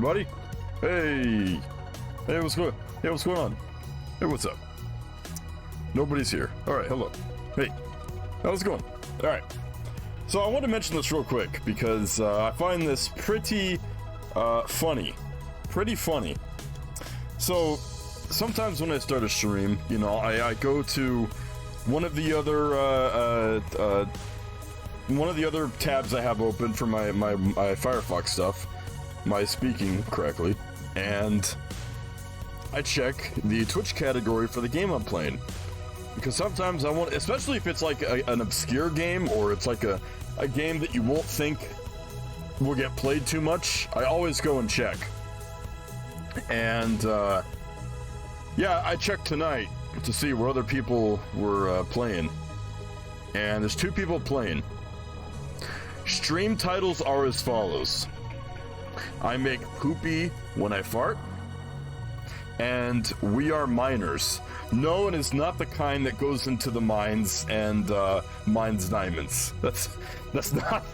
everybody. Hey. Hey, what's going on? Hey, what's up? Nobody's here. Alright, hello. Hey. How's it going? Alright. So I want to mention this real quick because I find this pretty funny. Pretty funny. So sometimes when I start a stream, you know, I go to one of the other tabs I have open for my Firefox stuff, my speaking correctly, and I check the Twitch category for the game I'm playing. Because sometimes I want, especially if it's like an obscure game or it's like a game that you won't think will get played too much, I always go and check. And yeah, I checked tonight to see where other people were playing. And there's 2 people playing. Stream titles are as follows. I make poopy when I fart. And we are miners. No, it is not the kind that goes into the mines and mines diamonds. That's not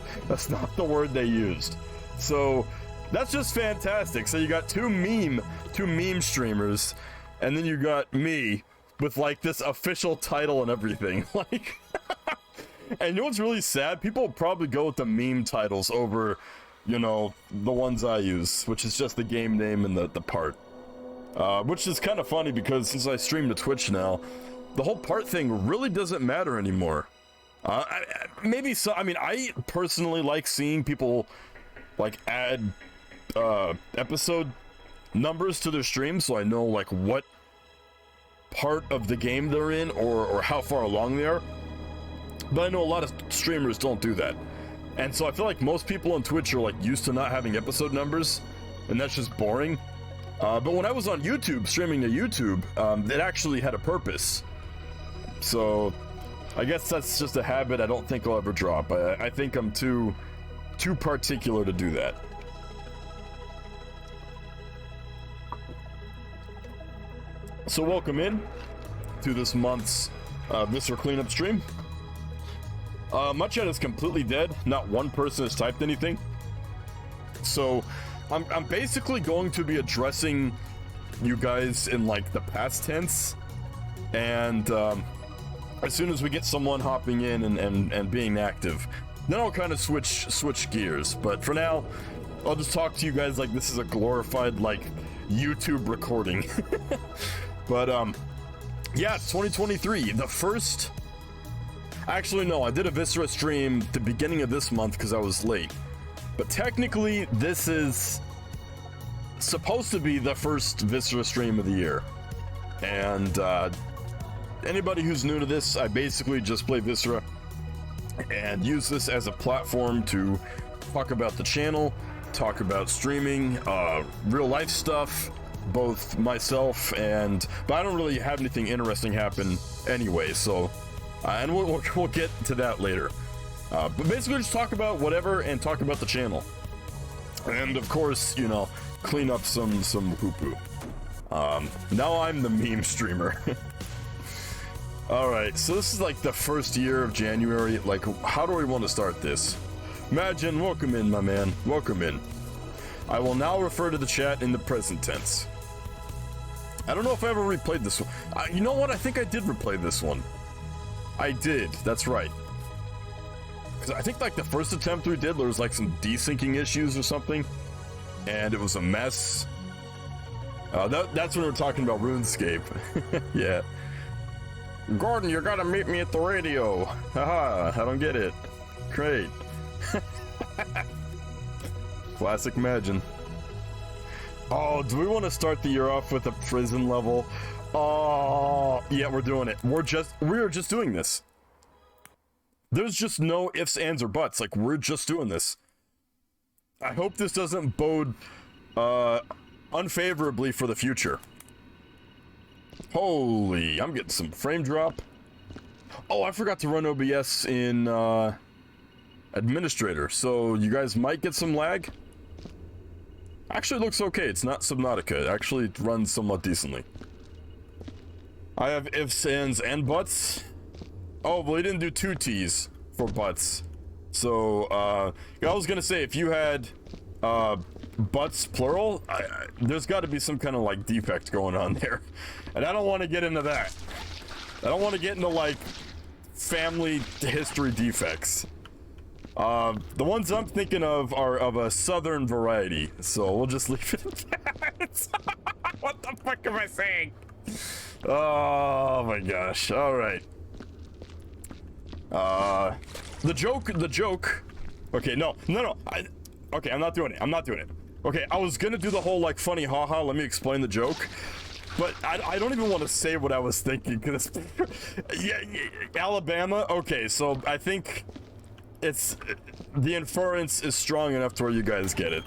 the word they used. So that's just fantastic. So you got two meme streamers, and then you got me with like this official title and everything. Like, and you know what's really sad? People will probably go with the meme titles over, you know, the ones I use, which is just the game name and the part. Which is kind of funny because since I stream to Twitch now, the whole part thing really doesn't matter anymore. Maybe so. I mean, I personally like seeing people like add episode numbers to their stream, so I know like what part of the game they're in or how far along they are. But I know a lot of streamers don't do that, and so I feel like most people on Twitch are like used to not having episode numbers, and that's just boring. But when I was on YouTube, streaming to YouTube, it actually had a purpose. So, I guess that's just a habit I don't think I'll ever drop. I think I'm too particular to do that. So welcome in to this month's Viscera cleanup stream. My chat is completely dead. Not one person has typed anything. So I'm basically going to be addressing you guys in like the past tense, and as soon as we get someone hopping in and being active, then I'll kind of switch gears. But for now, I'll just talk to you guys like this is a glorified like YouTube recording. But yeah, it's 2023. The first. Actually, no, I did a Viscera stream the beginning of this month because I was late. But technically, this is supposed to be the first Viscera stream of the year. And anybody who's new to this, I basically just play Viscera and use this as a platform to talk about the channel, talk about streaming, real life stuff, both myself but I don't really have anything interesting happen anyway, so, and we'll get to that later. But basically just talk about whatever and talk about the channel. And of course, you know, clean up some poo-poo. Now I'm the meme streamer. Alright, so this is like the first year of January. Like, how do we want to start this? Imagine, welcome in, my man. Welcome in. I will now refer to the chat in the present tense. I don't know if I ever replayed this one. You know what? I think I did replay this one. I did, that's right. Because I think like the first attempt we did, there was like some desyncing issues or something. And it was a mess. That's when we were talking about RuneScape. Yeah. Gordon, you gotta meet me at the radio. Haha, I don't get it. Great. Classic Imagine. Oh, do we want to start the year off with a prison level? Oh, yeah, we're doing it. We're just doing this. There's just no ifs, ands, or buts. Like, we're just doing this. I hope this doesn't bode unfavorably for the future. Holy, I'm getting some frame drop. Oh, I forgot to run OBS in Administrator, so you guys might get some lag. Actually, it looks okay. It's not Subnautica. It actually runs somewhat decently. I have ifs, ands, and buts. Oh, well, he didn't do 2 T's for buts. So, I was gonna say, if you had butts plural, there's got to be some kind of like defect going on there, and I don't want to get into that. I don't want to get into like family history defects. The ones I'm thinking of are of a southern variety, so we'll just leave it at that. What the fuck am I saying? Oh my gosh! All right. The joke. Okay, no. Okay, I'm not doing it. Okay, I was gonna do the whole like funny haha. Let me explain the joke. But I don't even want to say what I was thinking, because yeah, Alabama. Okay, so I think it's the inference is strong enough to where you guys get it.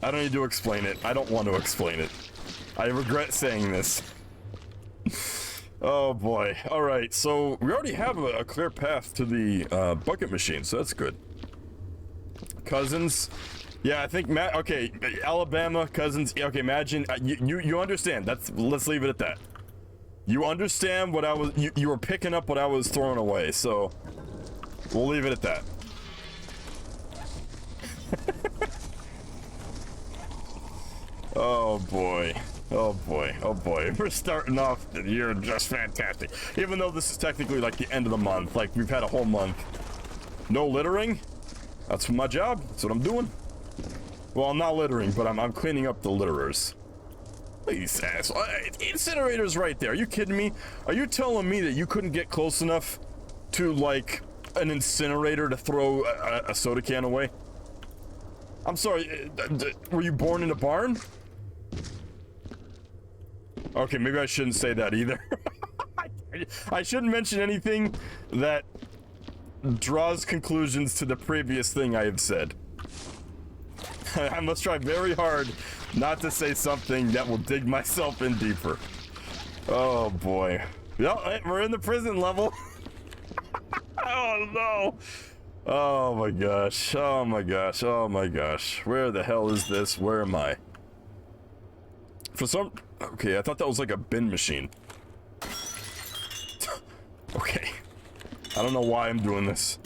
I don't need to explain it. I don't want to explain it. I regret saying this. Oh boy. All right, so we already have a clear path to the bucket machine, so that's good. Cousins. Yeah, I think okay, Alabama, Cousins. Okay, imagine you understand. Let's leave it at that. You understand what I was. You were picking up what I was throwing away, so we'll leave it at that. Oh boy. Oh boy. Oh boy. We're starting off the year just fantastic. Even though this is technically like the end of the month, like we've had a whole month. No littering. That's my job. That's what I'm doing. Well, I'm not littering, but I'm cleaning up the litterers. Please, asshole. Incinerator's right there. Are you kidding me? Are you telling me that you couldn't get close enough to, like, an incinerator to throw a soda can away? I'm sorry, were you born in a barn? Okay, maybe I shouldn't say that either. I shouldn't mention anything that draws conclusions to the previous thing I have said. I must try very hard not to say something that will dig myself in deeper. Oh boy. Yeah, we're in the prison level. Oh no. Oh my gosh. Oh my gosh. Oh my gosh. Where the hell is this? Where am I? For some... Okay, I thought that was like a bin machine. Okay. I don't know why I'm doing this.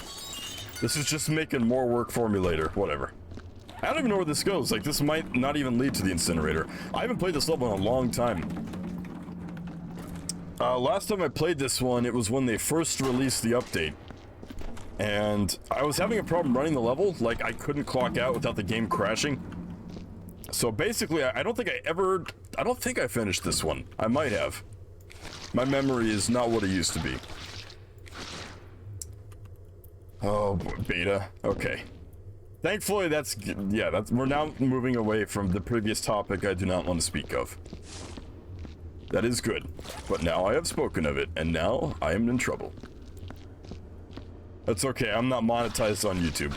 This is just making more work for me later. Whatever. I don't even know where this goes. Like, this might not even lead to the incinerator. I haven't played this level in a long time. Last time I played this one, it was when they first released the update. And I was having a problem running the level. Like, I couldn't clock out without the game crashing. So basically, I don't think I finished this one. I might have. My memory is not what it used to be. Oh, beta. Okay. Thankfully, we're now moving away from the previous topic I do not want to speak of. That is good. But now I have spoken of it, and now I am in trouble. That's okay, I'm not monetized on YouTube.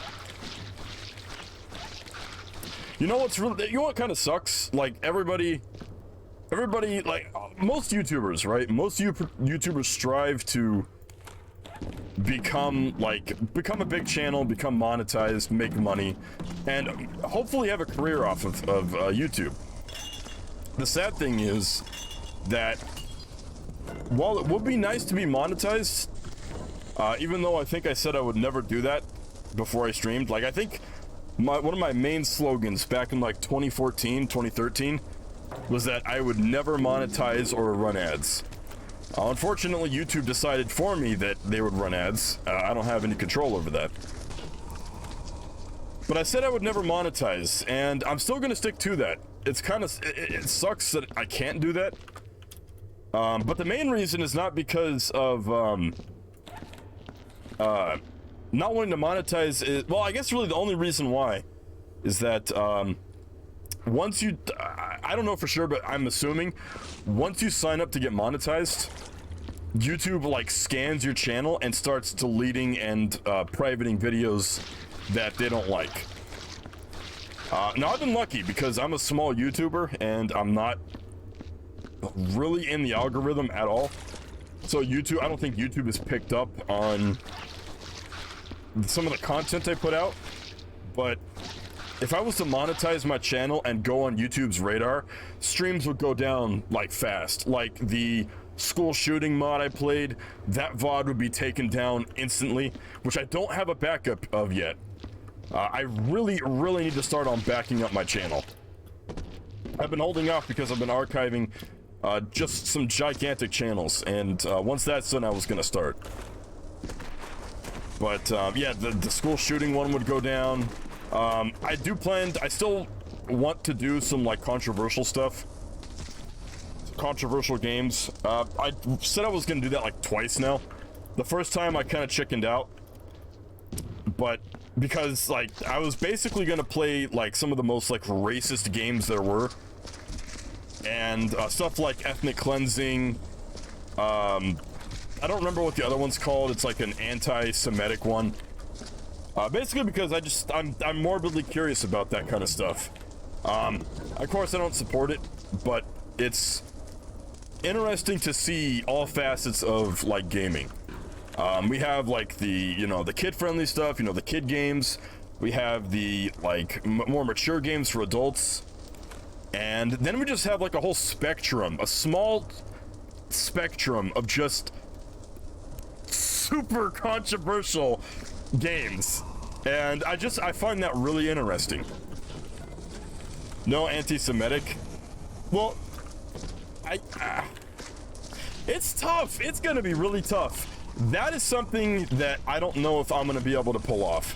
You know what kind of sucks? Like, everybody, like, most YouTubers, right? Most YouTubers strive to become a big channel, become monetized, make money, and hopefully have a career off of YouTube. The sad thing is that while it would be nice to be monetized, even though I think I said I would never do that before I streamed, like, I think one of my main slogans back in like 2014, 2013 was that I would never monetize or run ads. Unfortunately, YouTube decided for me that they would run ads. I don't have any control over that. But I said I would never monetize, and I'm still gonna stick to that. It's kind of, it sucks that I can't do that. But the main reason is not because of, not wanting to monetize. Well, I guess really the only reason why is that, once you, I don't know for sure, but I'm assuming once you sign up to get monetized, YouTube like scans your channel and starts deleting and privating videos that they don't like. Now I've been lucky because I'm a small YouTuber and I'm not really in the algorithm at all. So YouTube, I don't think YouTube has picked up on some of the content I put out, but if I was to monetize my channel and go on YouTube's radar, streams would go down like fast. Like the school shooting mod I played, that VOD would be taken down instantly, which I don't have a backup of yet. I really need to start on backing up my channel. I've been holding off because I've been archiving just some gigantic channels, and once that's done, I was gonna start. But yeah, the school shooting one would go down. I still want to do some like controversial stuff, controversial games. I said I was gonna do that like twice now. The first time I kind of chickened out, but because like I was basically gonna play like some of the most like racist games there were, and stuff like ethnic cleansing. I don't remember what the other one's called. It's like an anti-Semitic one. Basically because I'm morbidly curious about that kind of stuff. Of course I don't support it, but it's interesting to see all facets of like gaming. We have like the kid-friendly stuff, the kid games. We have the like more mature games for adults. And then we just have like a whole spectrum, a small spectrum of just super controversial games. And I find that really interesting. No anti-Semitic. Well, it's tough. It's gonna be really tough. That is something that I don't know if I'm gonna be able to pull off.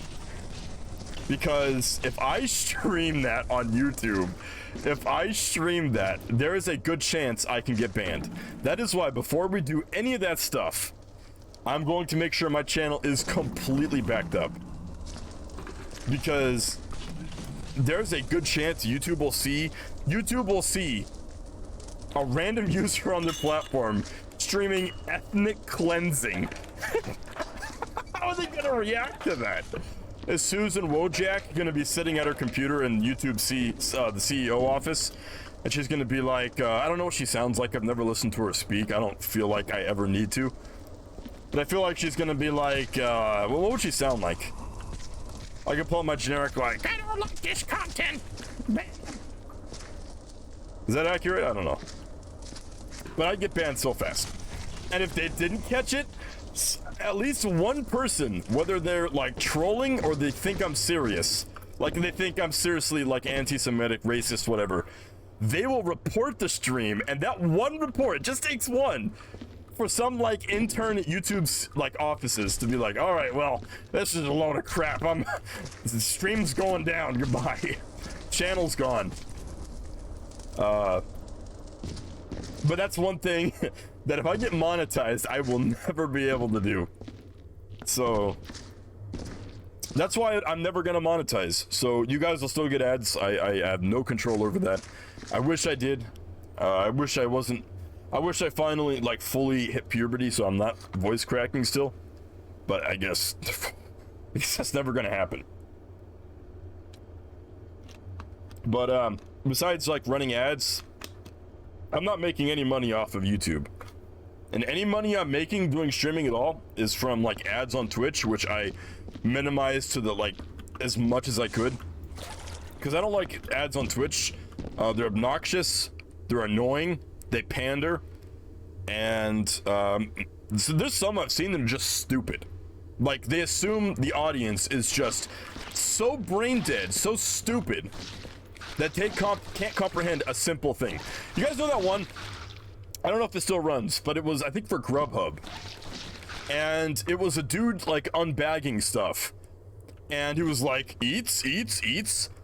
Because if I stream that on YouTube, there is a good chance I can get banned. That is why before we do any of that stuff, I'm going to make sure my channel is completely backed up. Because there's a good chance YouTube will see a random user on their platform streaming ethnic cleansing. How are they gonna react to that? Is Susan Wojak gonna be sitting at her computer in YouTube the CEO office, and she's gonna be like, I don't know what she sounds like. I've never listened to her speak. I don't feel like I ever need to. But I feel like she's gonna be like, well, what would she sound like? I could pull up my generic like, I don't like this content. Is that accurate? I don't know. But I'd get banned so fast. And if they didn't catch it, at least one person, whether they're like trolling or they think I'm serious, like they think I'm seriously like anti-Semitic, racist, whatever, they will report the stream, and that one report, it just takes one, for some like intern at YouTube's like offices to be like, all right, well, this is a load of crap. The stream's going down. Goodbye. Channel's gone. But that's one thing that if I get monetized, I will never be able to do. So that's why I'm never gonna monetize. So you guys will still get ads. I have no control over that. I wish I did. I wish I wasn't. I wish I finally like fully hit puberty, so I'm not voice cracking still. But I guess that's never gonna happen. But besides like running ads, I'm not making any money off of YouTube. And any money I'm making doing streaming at all is from like ads on Twitch, which I minimized to the like as much as I could. Because I don't like ads on Twitch. They're obnoxious, they're annoying, they pander, and so there's some I've seen that are just stupid. Like they assume the audience is just so brain dead, so stupid, that they can't comprehend a simple thing. You guys know that one? I don't know if it still runs, but it was, I think, for Grubhub. And it was a dude, like, unbagging stuff. And he was like, eats,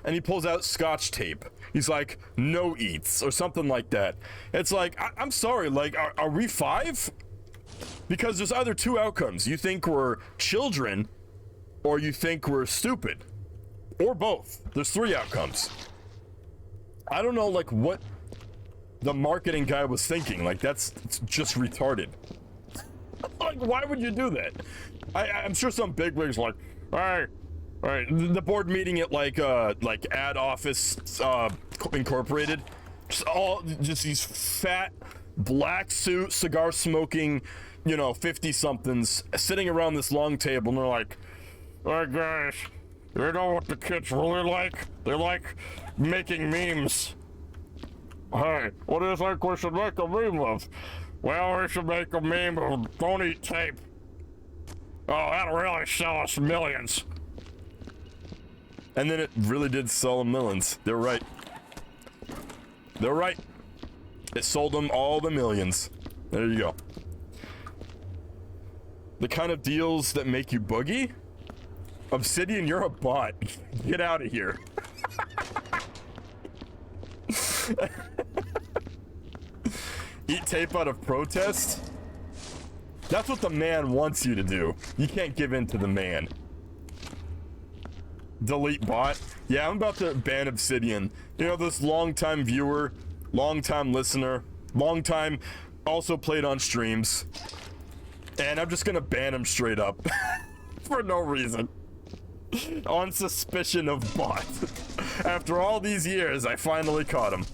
and he pulls out Scotch tape. He's like, no eats, or something like that. It's like, I'm sorry, like, are we 5? Because there's either 2 outcomes. You think we're children, or you think we're stupid. Or both. There's 3 outcomes. I don't know, like, what the marketing guy was thinking. Like, it's just retarded. Like, why would you do that? I'm sure some bigwigs like, all right, the board meeting at like Ad Office Incorporated, just these fat black suit cigar smoking 50 somethings sitting around this long table, and they're like, all right guys, you know what the kids really like? They like making memes. Hey, what do you think we should make a meme of? Well, we should make a meme of don't eat tape. Oh, that'll really sell us millions. And then it really did sell them millions. They're right. They're right. It sold them all the millions. There you go. The kind of deals that make you boogie? Obsidian, you're a bot. Get out of here. Eat tape out of protest? That's what the man wants you to do. You can't give in to the man. Delete bot? Yeah, I'm about to ban Obsidian. You know, this long-time viewer, long-time listener, long-time also played on streams. And I'm just gonna ban him straight up. For no reason. On suspicion of bot. After all these years, I finally caught him.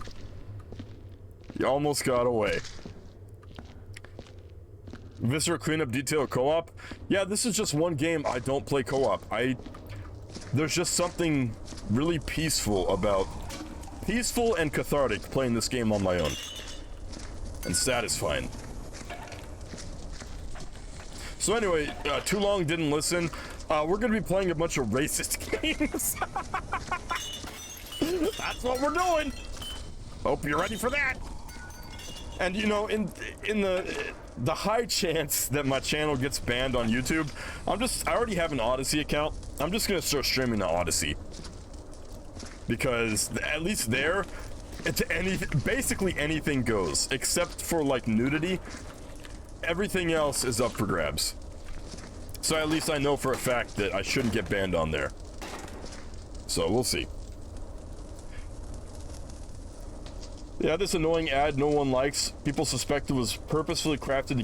He almost got away. Viscera cleanup detail co-op? Yeah, this is just one game I don't play co-op. There's just something really peaceful and cathartic playing this game on my own. And satisfying. So anyway, too long didn't listen. We're gonna be playing a bunch of racist games. That's what we're doing. Hope you're ready for that. And you know, in the high chance that my channel gets banned on YouTube, I already have an Odyssey account. I'm just gonna start streaming to Odyssey. Because at least there, basically anything goes, except for like nudity. Everything else is up for grabs. So at least I know for a fact that I shouldn't get banned on there. So we'll see. Yeah, this annoying ad no one likes. People suspect it was purposefully crafted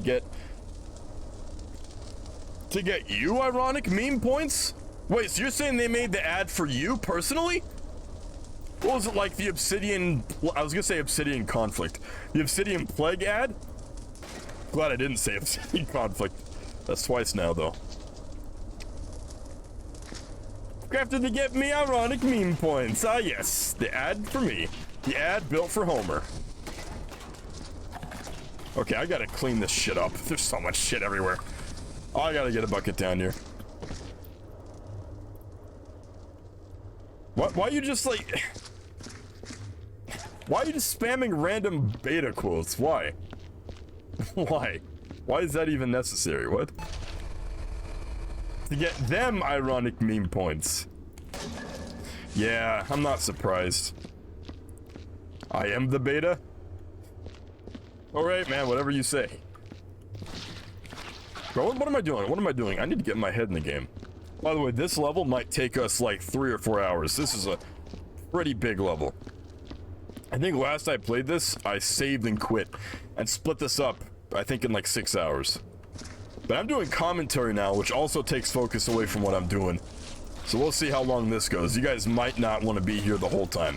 to get you ironic meme points? Wait, so you're saying they made the ad for you personally? What was it, like the Obsidian... I was gonna say Obsidian Conflict. The Obsidian Plague ad? Glad I didn't say Obsidian Conflict. That's twice now, though. Crafted to get me ironic meme points. Ah, yes. The ad for me. The ad built for Homer. Okay, I gotta clean this shit up. There's so much shit everywhere. Oh, I gotta get a bucket down here. What? Why are you just like... Why are you just spamming random beta quotes? Why? Why? Why is that even necessary? What? To get them ironic meme points. Yeah, I'm not surprised. I am the beta? Alright, man, whatever you say. Bro, what am I doing? What am I doing? I need to get my head in the game. By the way, this level might take us like 3 or 4 hours. This is a pretty big level. I think last I played this, I saved and quit. And split this up, I think in like 6 hours. But I'm doing commentary now, which also takes focus away from what I'm doing. So we'll see how long this goes. You guys might not want to be here the whole time.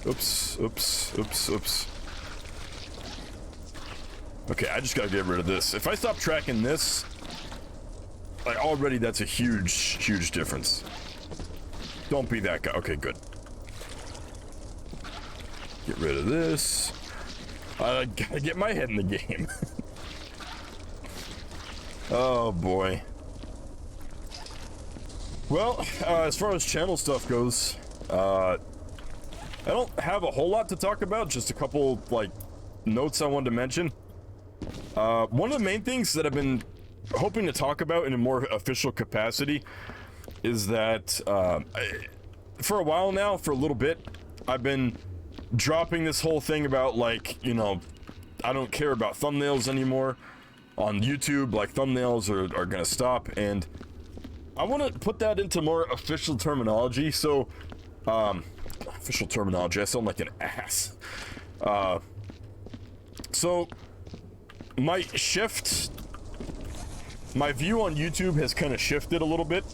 Oops, oops, oops, oops. Okay, I just gotta get rid of this. If I stop tracking this, like already that's a huge, huge difference. Don't be that guy. Okay, good. Get rid of this. I gotta get my head in the game. Oh boy. Well, as far as channel stuff goes, I don't have a whole lot to talk about, just a couple, like, notes I wanted to mention. One of the main things that I've been hoping to talk about in a more official capacity is that, for a while now, for a little bit, I've been dropping this whole thing about, like, you know, I don't care about thumbnails anymore on YouTube. Like, thumbnails are gonna stop, and I want to put that into more official terminology. So, official terminology, I sound like an ass. So my view on YouTube has kind of shifted a little bit.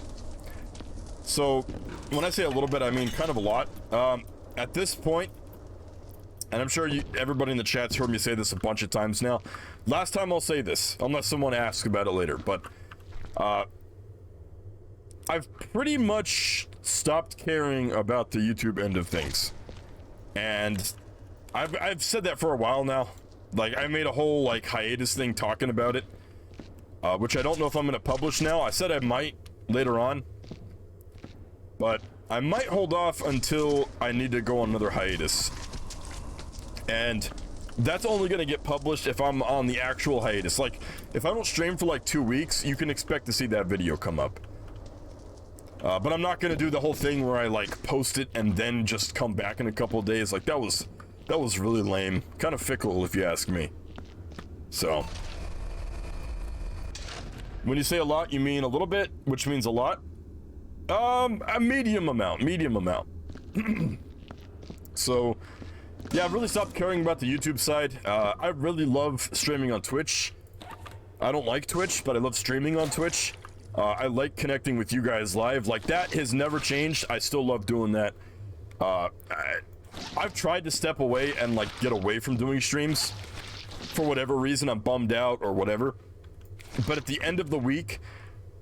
So when I say a little bit, I mean kind of a lot. At this point, and I'm sure everybody in the chat's heard me say this a bunch of times now. Last time I'll say this, unless someone asks about it later, but I've pretty much stopped caring about the YouTube end of things. And I've said that for a while now. Like, I made a whole, like, hiatus thing talking about it, which I don't know if I'm going to publish now. I said I might later on, but I might hold off until I need to go on another hiatus. And that's only going to get published if I'm on the actual hiatus. Like, if I don't stream for like 2 weeks, you can expect to see that video come up. But I'm not going to do the whole thing where I like post it and then just come back in a couple of days. Like, that was really lame. Kind of fickle, if you ask me. So, when you say a lot, you mean a little bit, which means a lot. A medium amount. So, yeah, I've really stopped caring about the YouTube side. I really love streaming on Twitch. I don't like Twitch, but I love streaming on Twitch. I like connecting with you guys live. Like, that has never changed. I still love doing that. I've tried to step away and, like, get away from doing streams. For whatever reason, I'm bummed out or whatever. But at the end of the week,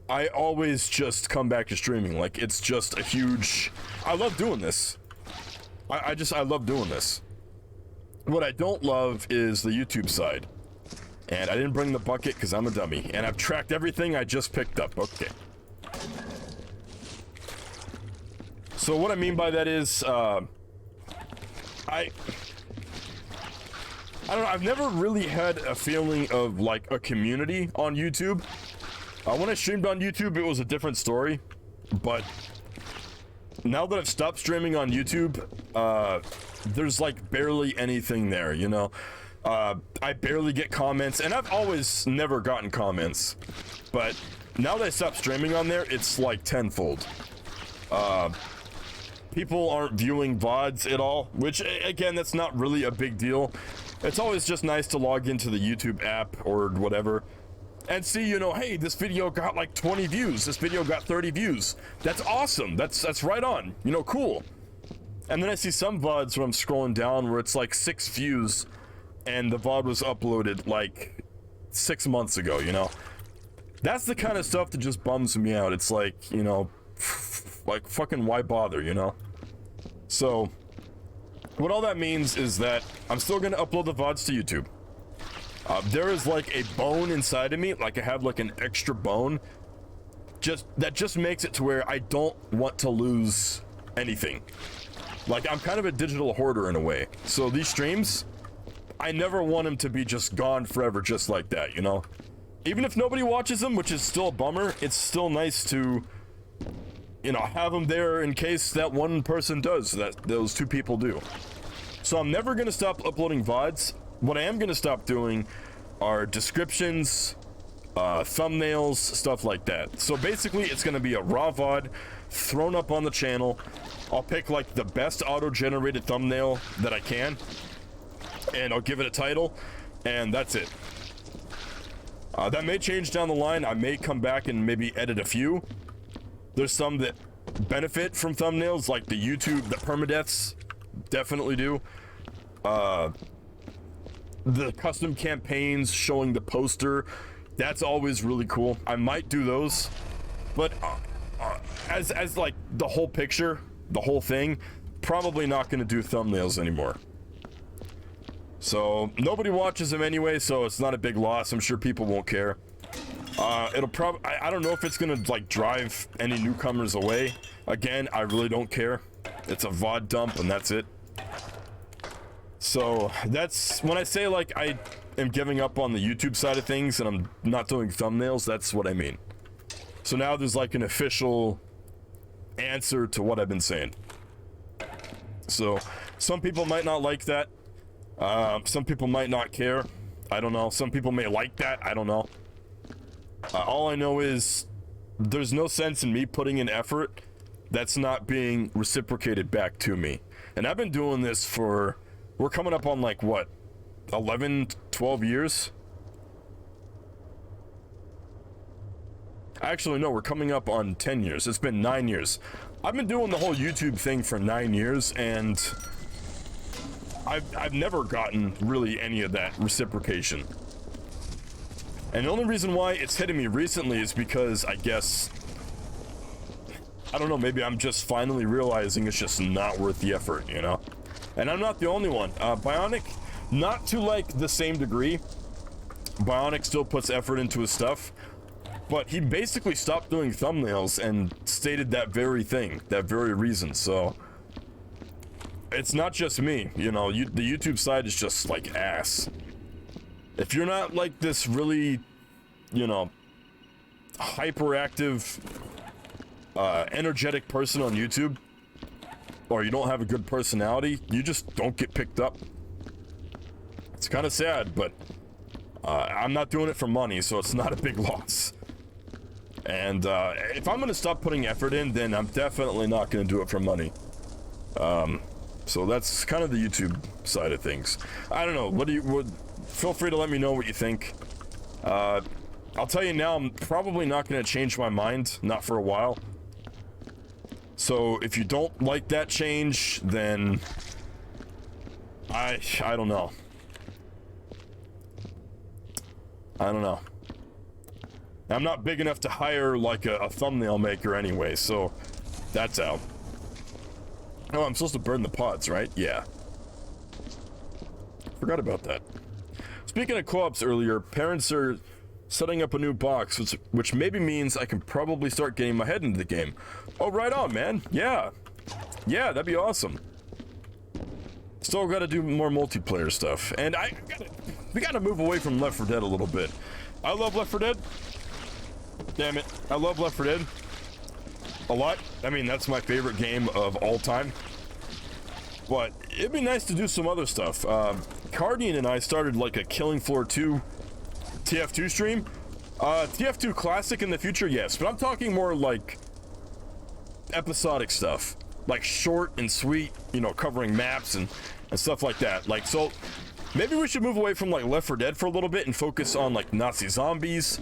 I always just come back to streaming. Like, it's just a huge... I love doing this. I love doing this. What I don't love is the YouTube side. And I didn't bring the bucket because I'm a dummy. And I've tracked everything I just picked up. Okay. So what I mean by that is, I don't know, I've never really had a feeling of, like, a community on YouTube. When I streamed on YouTube, it was a different story. But now that I've stopped streaming on YouTube, there's, like, barely anything there, you know? I barely get comments, and I've always never gotten comments. But now that I stopped streaming on there, it's, like, tenfold. People aren't viewing VODs at all, which, again, that's not really a big deal. It's always just nice to log into the YouTube app or whatever and see, you know, hey, this video got like 20 views. This video got 30 views. That's awesome. That's right on. You know, cool. And then I see some VODs when I'm scrolling down where it's like 6 views and the VOD was uploaded like 6 months ago, you know? That's the kind of stuff that just bums me out. It's like, you know, like fucking why bother, you know? So... what all that means is that I'm still gonna upload the VODs to YouTube. There is like a bone inside of me, like I have like an extra bone, that just makes it to where I don't want to lose anything. Like, I'm kind of a digital hoarder in a way. So these streams, I never want them to be just gone forever just like that, you know? Even if nobody watches them, which is still a bummer, it's still nice to, you know, have them there in case that one person does, that those 2 people do. So I'm never going to stop uploading VODs. What I am going to stop doing are descriptions, thumbnails, stuff like that. So basically, it's going to be a raw VOD thrown up on the channel. I'll pick like the best auto-generated thumbnail that I can, and I'll give it a title, and that's it. That may change down the line. I may come back and maybe edit a few. There's some that benefit from thumbnails, like the YouTube, the permadeaths definitely do. The custom campaigns showing the poster, that's always really cool. I might do those, but as like the whole picture, the whole thing, probably not going to do thumbnails anymore. So nobody watches them anyway, so it's not a big loss. I'm sure people won't care. It'll probably, I don't know if it's gonna like drive any newcomers away. Again, I really don't care. It's a VOD dump and that's it. So that's when I say like I am giving up on the YouTube side of things and I'm not doing thumbnails, that's what I mean. So now there's like an official answer to what I've been saying. So some people might not like that. Some people might not care. I don't know. Some people may like that. I don't know. All I know is there's no sense in me putting in effort that's not being reciprocated back to me. And I've been doing this for, we're coming up on like what, 11, 12 years? Actually, no, we're coming up on 10 years. It's been 9 years. I've been doing the whole YouTube thing for 9 years, and I've never gotten really any of that reciprocation. And the only reason why it's hitting me recently is because I guess, I don't know, maybe I'm just finally realizing it's just not worth the effort, you know? And I'm not the only one. Bionic, not to like the same degree. Bionic still puts effort into his stuff. But he basically stopped doing thumbnails and stated that very thing, that very reason. So it's not just me, you know, the YouTube side is just like ass. If you're not like this really, you know, hyperactive, energetic person on YouTube, or you don't have a good personality, you just don't get picked up. It's kind of sad, but I'm not doing it for money, so it's not a big loss. And if I'm going to stop putting effort in, then I'm definitely not going to do it for money. So that's kind of the YouTube side of things. I don't know. Feel free to let me know what you think. I'll tell you now, I'm probably not going to change my mind, not for a while. So if you don't like that change, then I don't know. I don't know. I'm not big enough to hire like a thumbnail maker anyway, so that's out. Oh, I'm supposed to burn the pods, right? Yeah. Forgot about that. Speaking of co-ops earlier, parents are setting up a new box, which maybe means I can probably start getting my head into the game. Oh, right on, man. Yeah. Yeah, that'd be awesome. Still gotta do more multiplayer stuff. And we gotta move away from Left 4 Dead a little bit. I love Left 4 Dead. Damn it. I love Left 4 Dead. A lot. I mean, that's my favorite game of all time. But it'd be nice to do some other stuff. Cardian and I started like a Killing Floor 2 TF2 stream. TF2 Classic in the future, yes. But I'm talking more like episodic stuff. Like short and sweet, you know, covering maps and stuff like that. Like, so maybe we should move away from like Left 4 Dead for a little bit and focus on like Nazi zombies.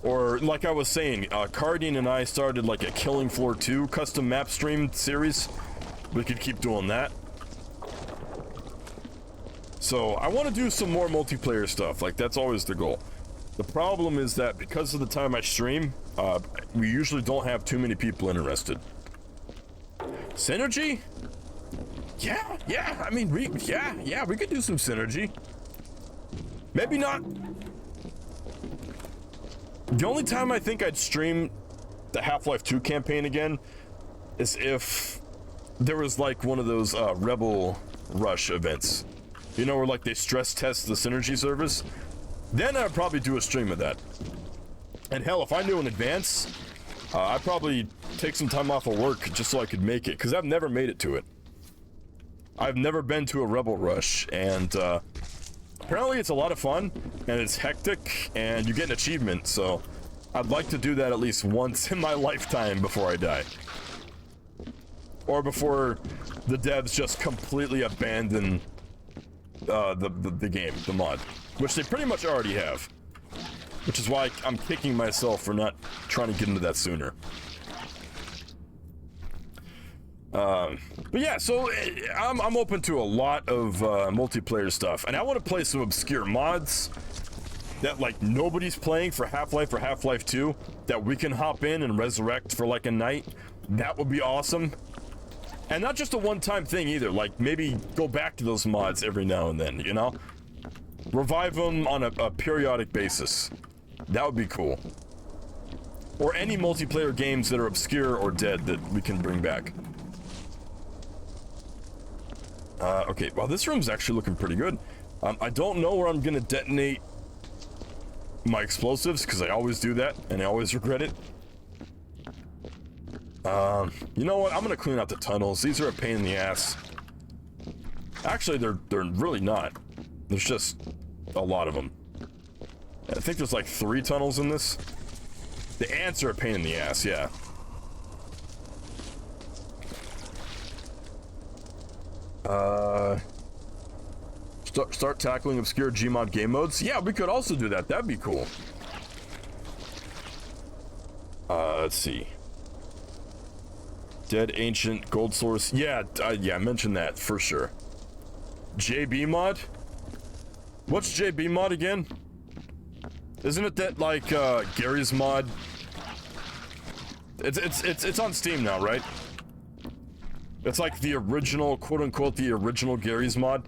Or like I was saying, Cardian and I started like a Killing Floor 2 custom map stream series. We could keep doing that. So I want to do some more multiplayer stuff. Like, that's always the goal. The problem is that because of the time I stream, we usually don't have too many people interested. Synergy? Yeah, I mean, we could do some synergy. Maybe not. The only time I think I'd stream the Half-Life 2 campaign again is if there was like one of those Rebel Rush events. You know, where like they stress test the synergy servers. Then I'd probably do a stream of that. And hell, if I knew in advance, I'd probably take some time off of work just so I could make it, because I've never made it to it. I've never been to a Rebel Rush, and apparently it's a lot of fun, and it's hectic, and you get an achievement, so I'd like to do that at least once in my lifetime before I die. Or before the devs just completely abandon the game, the mod. Which they pretty much already have. Which is why I'm kicking myself for not trying to get into that sooner. But yeah, so I'm open to a lot of multiplayer stuff. And I want to play some obscure mods that like nobody's playing for Half-Life or Half-Life 2 that we can hop in and resurrect for like a night. That would be awesome. And not just a one-time thing either, like maybe go back to those mods every now and then, you know? Revive them on a periodic basis. That would be cool. Or any multiplayer games that are obscure or dead that we can bring back. Okay, well this room's actually looking pretty good. I don't know where I'm gonna detonate my explosives, because I always do that, and I always regret it. You know what? I'm gonna clean out the tunnels. These are a pain in the ass. Actually, they're really not. There's just a lot of them. I think there's like 3 tunnels in this. The ants are a pain in the ass, yeah. Start tackling obscure Gmod game modes. Yeah, we could also do that. That'd be cool. Let's see. Dead Ancient Gold Source. Yeah, yeah, mention that for sure. JB mod? What's JB mod again? Isn't it that like Gary's mod? It's on Steam now, right? It's like the original, quote unquote, the original Gary's mod.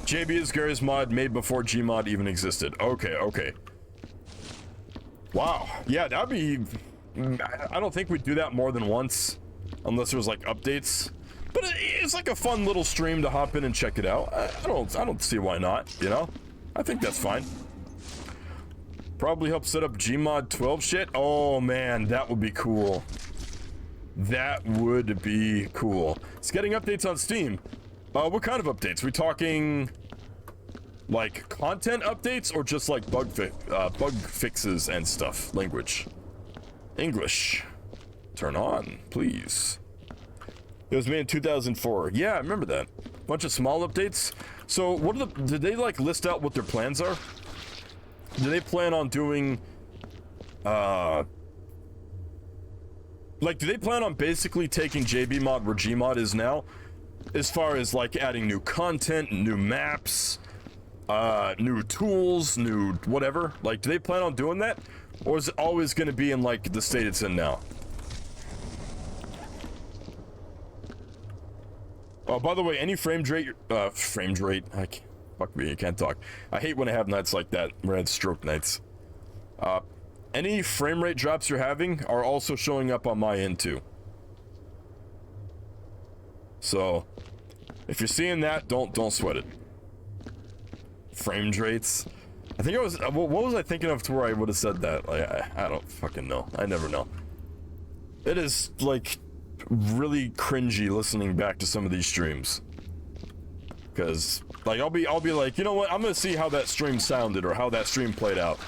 JB is Gary's mod made before Gmod even existed. Okay, okay. Wow. Yeah, that'd be... I don't think we'd do that more than once. Unless there was like updates. But it's like a fun little stream to hop in and check it out. I don't see why not, you know? I think that's fine. Probably help set up Gmod 12 shit. Oh man, that would be cool. That would be cool. It's getting updates on Steam. What kind of updates? We talking like content updates or just like bug fixes and stuff? Language. English. Turn on, please. It was made in 2004. Yeah, I remember that. Bunch of small updates. So what are the, did they like list out what their plans are? Do they plan on doing, like, do they plan on basically taking JB mod where Gmod is now? As far as like adding new content, new maps, new tools, new whatever? Like, do they plan on doing that? Or is it always going to be in like the state it's in now? Oh, by the way, any frame rate, fuck me, I can't talk. I hate when I have nights like that, where I had stroke nights. Any frame rate drops you're having are also showing up on my end too. So, if you're seeing that, don't sweat it. Frame rates. I think I was, what was I thinking of to where I would have said that? Like, I don't fucking know. I never know. It is, like, really cringy listening back to some of these streams. Because, like, I'll be like, you know what? I'm gonna see how that stream sounded or how that stream played out.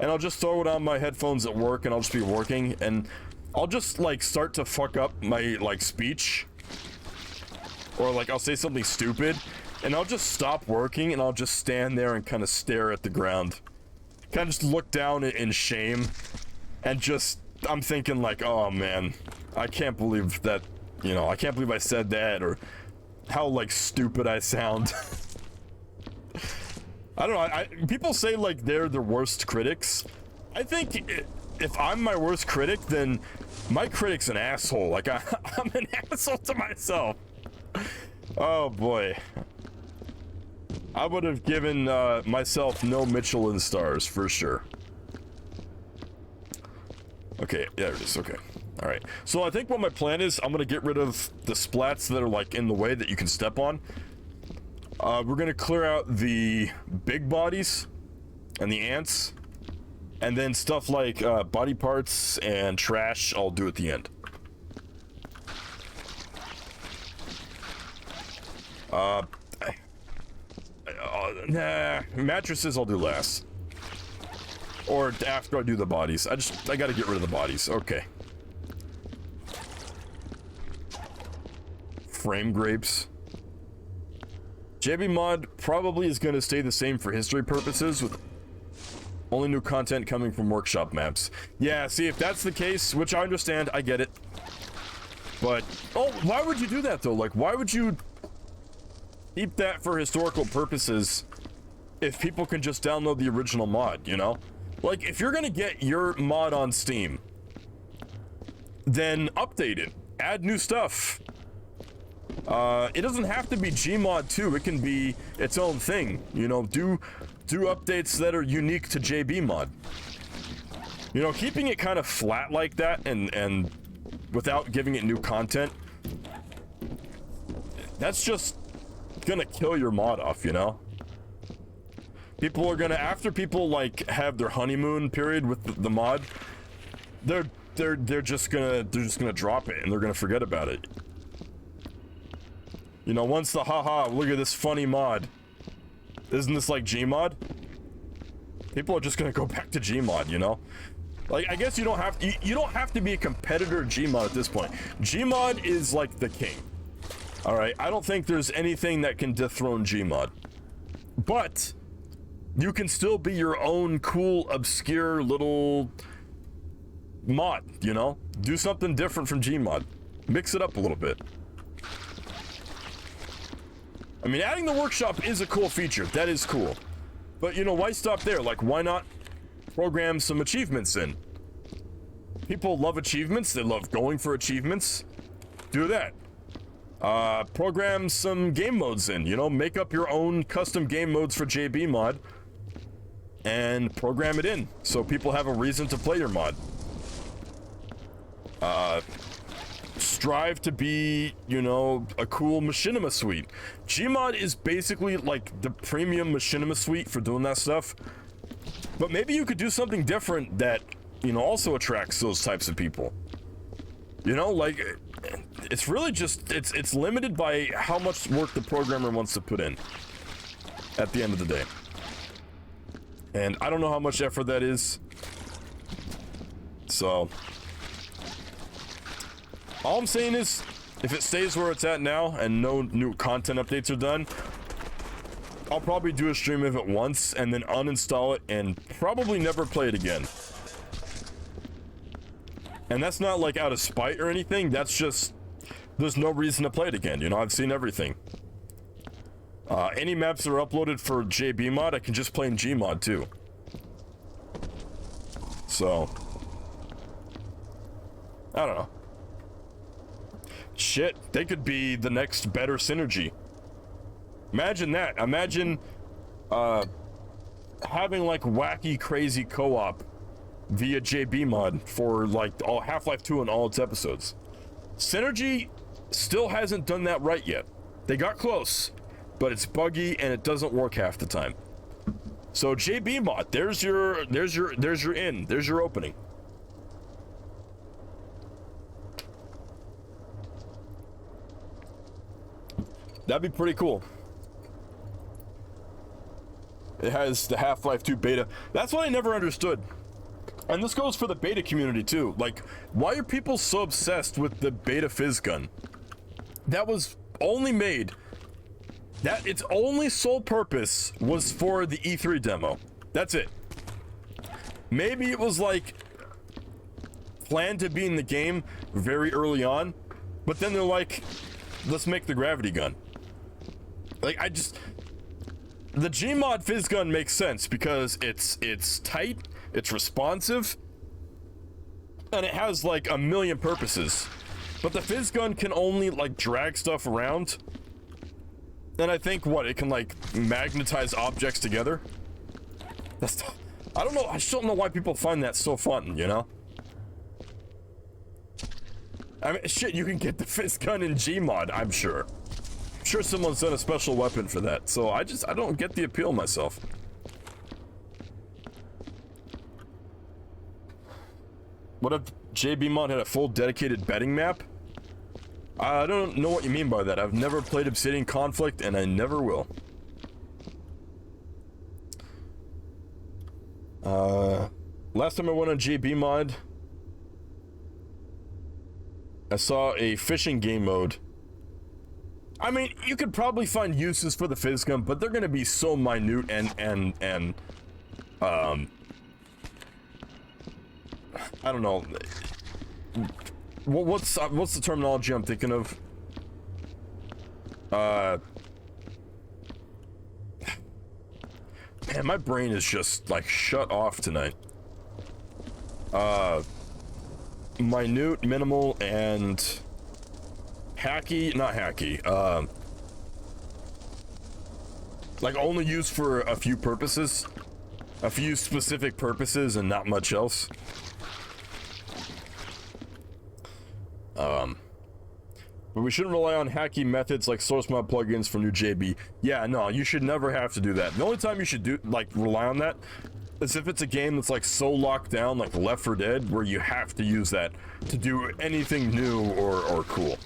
And I'll just throw it on my headphones at work and I'll just be working and I'll just, like, start to fuck up my, like, speech. Or, like, I'll say something stupid. And I'll just stop working and I'll just stand there and kind of stare at the ground. Kind of just look down in shame. And just, I'm thinking like, oh man, I can't believe that, you know, I can't believe I said that, or how like stupid I sound. I don't know, people say like they're the worst critics. I think if I'm my worst critic, then my critic's an asshole. Like I'm an asshole to myself. Oh boy. I would have given myself no Michelin stars for sure. Okay, yeah, it is. Okay, all right. So I think what my plan is, I'm gonna get rid of the splats that are like in the way that you can step on. We're gonna clear out the big bodies and the ants, and then stuff like body parts and trash I'll do at the end. Nah, mattresses I'll do last. Or after I do the bodies. I gotta get rid of the bodies. Okay. Frame grapes. JB mod probably is gonna stay the same for history purposes, with only new content coming from workshop maps. Yeah, see, if that's the case, which I understand, I get it. But, oh, why would you do that though? Like, why would you keep that for historical purposes if people can just download the original mod, you know? Like, if you're gonna get your mod on Steam, then update it. Add new stuff. It doesn't have to be Gmod 2, it can be its own thing. You know, do updates that are unique to JB mod. You know, keeping it kind of flat like that and without giving it new content, that's just gonna kill your mod off, you know? People are gonna, after people like have their honeymoon period with the mod, they're just gonna drop it and they're gonna forget about it. You know, once the haha, look at this funny mod, isn't this like Gmod? People are just gonna go back to Gmod, you know? Like, I guess you don't have to be a competitor to Gmod at this point. Gmod is like the king. Alright, I don't think there's anything that can dethrone Gmod. But you can still be your own cool, obscure little mod, you know? Do something different from Gmod. Mix it up a little bit. I mean, adding the workshop is a cool feature. That is cool. But, you know, why stop there? Like, why not program some achievements in? People love achievements. They love going for achievements. Do that. Program some game modes in, you know, make up your own custom game modes for JB mod and program it in so people have a reason to play your mod. Strive to be, you know, a cool machinima suite. Gmod is basically like the premium machinima suite for doing that stuff, but maybe you could do something different that, you know, also attracts those types of people. You know, like, it's really just, it's limited by how much work the programmer wants to put in at the end of the day. And I don't know how much effort that is. So, all I'm saying is, if it stays where it's at now and no new content updates are done, I'll probably do a stream of it once and then uninstall it and probably never play it again. And that's not like out of spite or anything, that's just, there's no reason to play it again, you know, I've seen everything. Any maps that are uploaded for JB mod, I can just play in Gmod too. So, I don't know. Shit, they could be the next better synergy. Imagine that. Imagine having like wacky, crazy co-op via JB mod for like all Half-Life 2 and all its episodes. Synergy still hasn't done that right yet. They got close, but it's buggy and it doesn't work half the time. So JB mod, there's your opening. That'd be pretty cool. It has the Half-Life 2 beta. That's what I never understood. And this goes for the beta community too. Like, why are people so obsessed with the beta fizz gun? That was only made, that its only sole purpose was for the E3 demo. That's it. Maybe it was like planned to be in the game very early on, but then they're like, let's make the gravity gun. Like, the Gmod fizz gun makes sense because it's tight, it's responsive, and it has like a million purposes. But the fizz gun can only like drag stuff around. And I think what, it can like magnetize objects together. That's, I don't know, I just don't know why people find that so fun, you know? I mean, shit, you can get the fizz gun in Gmod, I'm sure. I'm sure someone's done a special weapon for that, so I don't get the appeal myself. What if JB mod had a full dedicated betting map? I don't know what you mean by that. I've never played Obsidian Conflict, and I never will. Last time I went on JB mod, I saw a fishing game mode. I mean, you could probably find uses for the fizz gun, but they're gonna be so minute and I don't know. What's the terminology I'm thinking of? Man, my brain is just like shut off tonight. Minute, minimal, and hacky, not hacky. Like only used for a few purposes, a few specific purposes, and not much else. But we shouldn't rely on hacky methods like source mod plugins for new JB. Yeah, no, you should never have to do that. The only time you should do, like, rely on that is if it's a game that's, like, so locked down, like Left 4 Dead, where you have to use that to do anything new or cool.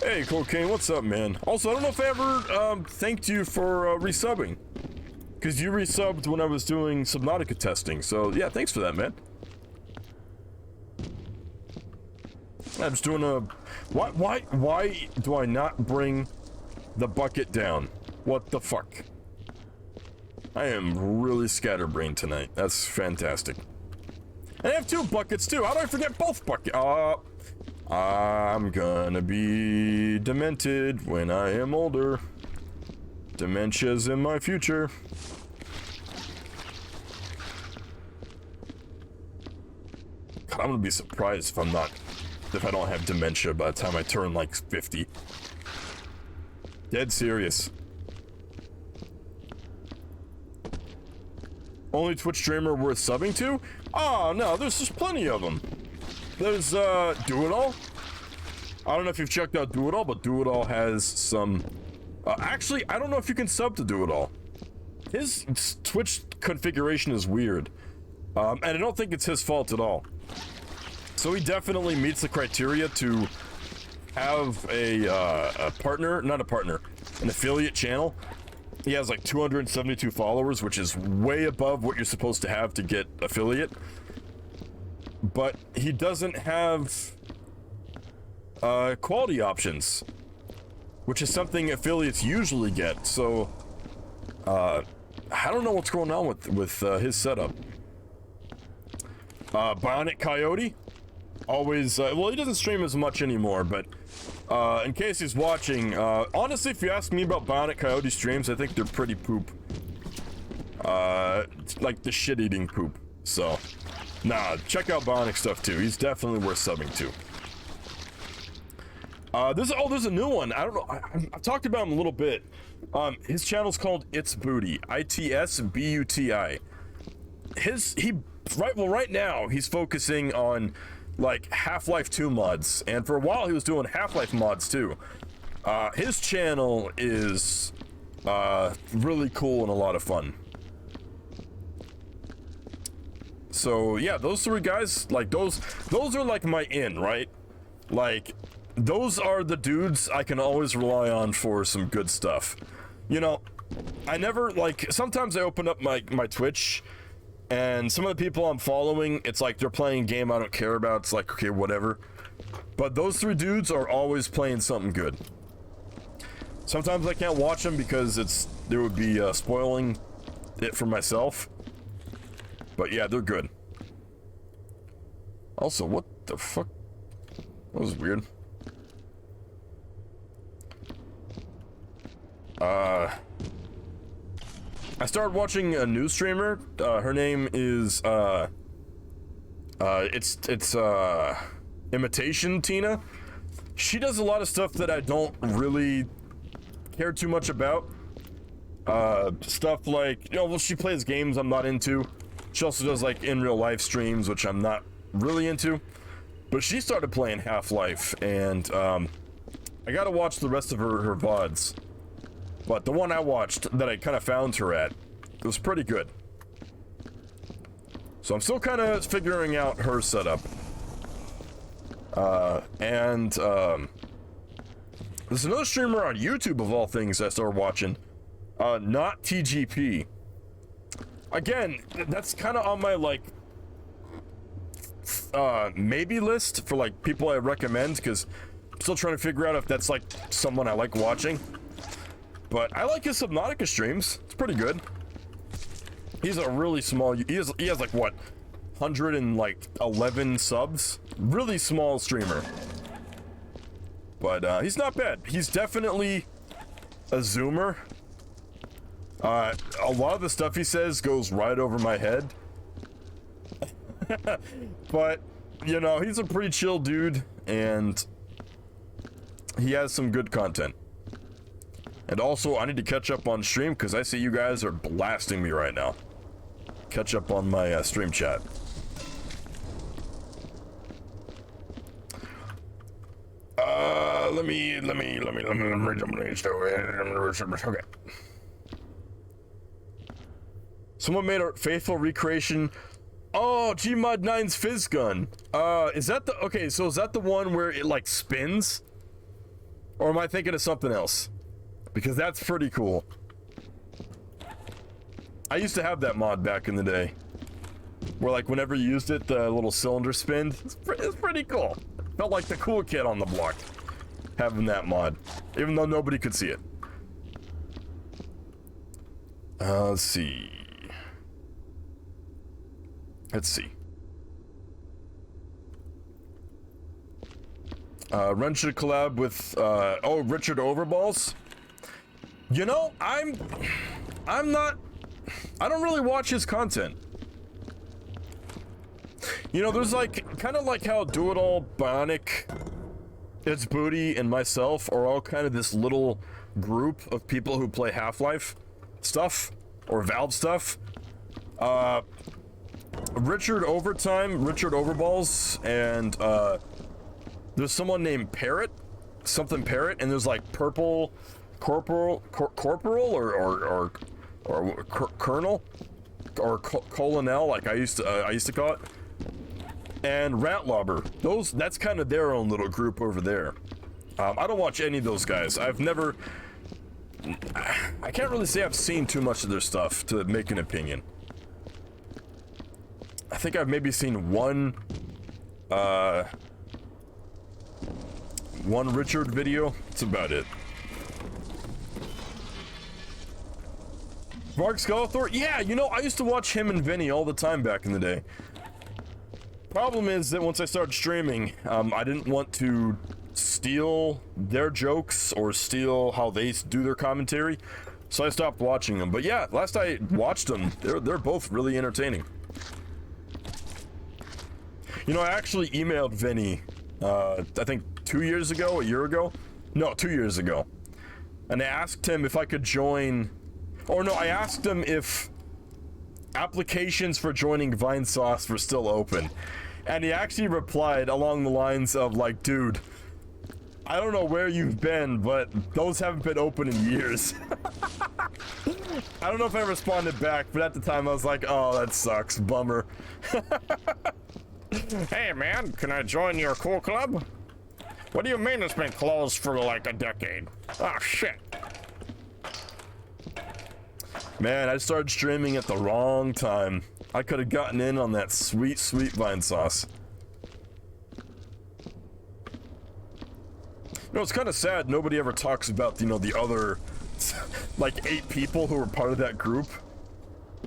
Hey, Cocaine, what's up, man? Also, I don't know if I ever thanked you for resubbing. Because you resubbed when I was doing Subnautica testing, so yeah, thanks for that, man. I'm just doing a... Why do I not bring the bucket down? What the fuck? I am really scatterbrained tonight. That's fantastic. And I have two buckets too. How do I forget both buckets? I'm gonna be demented when I am older. Dementia's in my future. God, I'm gonna be surprised if I'm not if I don't have dementia by the time I turn like 50. Dead serious. Only Twitch streamer worth subbing to? Oh no, there's just plenty of them. There's Do It All. I don't know if you've checked out Do It All, but Do It All has some. Actually, I don't know if you can sub to Do It All. His Twitch configuration is weird, and I don't think it's his fault at all. So he definitely meets the criteria to have a partner, not a partner, an affiliate channel. He has like 272 followers, which is way above what you're supposed to have to get affiliate. But he doesn't have quality options, which is something affiliates usually get. So I don't know what's going on with his setup. Bionic Coyote, always well, he doesn't stream as much anymore, but in case he's watching, honestly, if you ask me about Bionic Coyote streams, I think they're pretty poop. Like the shit-eating poop. So nah, check out Bionic stuff too. He's definitely worth subbing to. There's a new one. I don't know. I've talked about him a little bit. His channel's called It's Booty. ITSBUTI. Right now he's focusing on like Half-Life 2 mods, and for a while he was doing Half-Life mods too. His channel is really cool and a lot of fun. So yeah, those three guys, like those are like my in, right? Like those are the dudes I can always rely on for some good stuff. You know, I never, like, sometimes I open up my Twitch and some of the people I'm following, it's like they're playing a game I don't care about. It's like, okay, whatever. But those three dudes are always playing something good. Sometimes I can't watch them because it would be spoiling it for myself. But yeah, they're good. Also, what the fuck? That was weird. I started watching a new streamer. Her name is it's Imitation Tina. She does a lot of stuff that I don't really care too much about. Stuff like, you know, well, she plays games I'm not into. She also does like in real life streams, which I'm not really into. But she started playing Half-Life, and I gotta watch the rest of her VODs. But the one I watched that I kind of found her at, it was pretty good. So I'm still kind of figuring out her setup. There's another streamer on YouTube of all things I started watching. Not TGP. Again, that's kind of on my like maybe list for like people I recommend, because I'm still trying to figure out if that's like someone I like watching. But I like his Subnautica streams. It's pretty good. He's a really small. He has like what, 111 subs. Really small streamer. But he's not bad. He's definitely a zoomer. A lot of the stuff he says goes right over my head. But you know, he's a pretty chill dude, and he has some good content. And also, I need to catch up on stream because I see you guys are blasting me right now. Catch up on my stream chat. Let me okay. Someone made a faithful recreation. Oh, Gmod 9's Fizz Gun. Is that the, okay, so is that the one where it like spins? Or am I thinking of something else? Because that's pretty cool. I used to have that mod back in the day, where like whenever you used it, the little cylinder spin. It's pretty cool. Felt like the cool kid on the block having that mod, even though nobody could see it. Let's see. Ren should collab with Richard Overballs. You know, I don't really watch his content. You know, there's like, kind of like how Do It All, Bionic, It's Booty, and myself are all kind of this little group of people who play Half-Life stuff, or Valve stuff. Richard Overballs, and there's someone named Parrot, something Parrot, and there's like Purple Corporal or Colonel or Colonel, like I used to call it, and Ratlobber. That's kind of their own little group over there. I don't watch any of those guys. I can't really say I've seen too much of their stuff to make an opinion. I think I've maybe seen one Richard video. That's about it. Mark Skeletor? Yeah, you know, I used to watch him and Vinny all the time back in the day. Problem is that once I started streaming, I didn't want to steal their jokes or steal how they do their commentary, so I stopped watching them. But yeah, last I watched them, they're both really entertaining. You know, I actually emailed Vinny, I think 2 years ago, a year ago? No, 2 years ago. And I asked him if I could join, or no, I asked him if applications for joining Vinesauce were still open. And he actually replied along the lines of like, dude, I don't know where you've been, but those haven't been open in years. I don't know if I responded back, but at the time I was like, oh, that sucks, bummer. Hey man, can I join your cool club? What do you mean it's been closed for like a decade? Oh shit. Man, I started streaming at the wrong time. I could have gotten in on that sweet, sweet Vinesauce. You know, it's kind of sad nobody ever talks about, you know, the other like 8 people who were part of that group.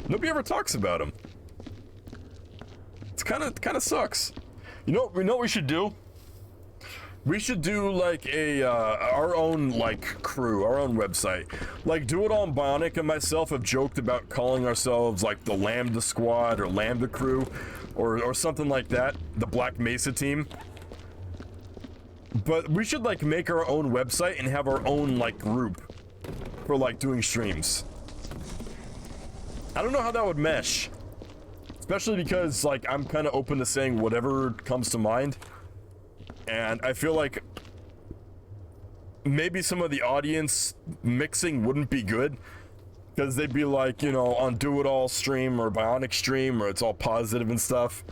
Nobody ever talks about them. It's kind of sucks. You know what we should do? We should do like a our own like crew, our own website. Like Do It All and Bionic and myself have joked about calling ourselves like the Lambda Squad or Lambda Crew or something like that, the Black Mesa team. But we should like make our own website and have our own like group for like doing streams. I don't know how that would mesh. Especially because like I'm kind of open to saying whatever comes to mind. And I feel like maybe some of the audience mixing wouldn't be good, because they'd be like, you know, on Do It All stream or Bionic stream, or it's all positive and stuff.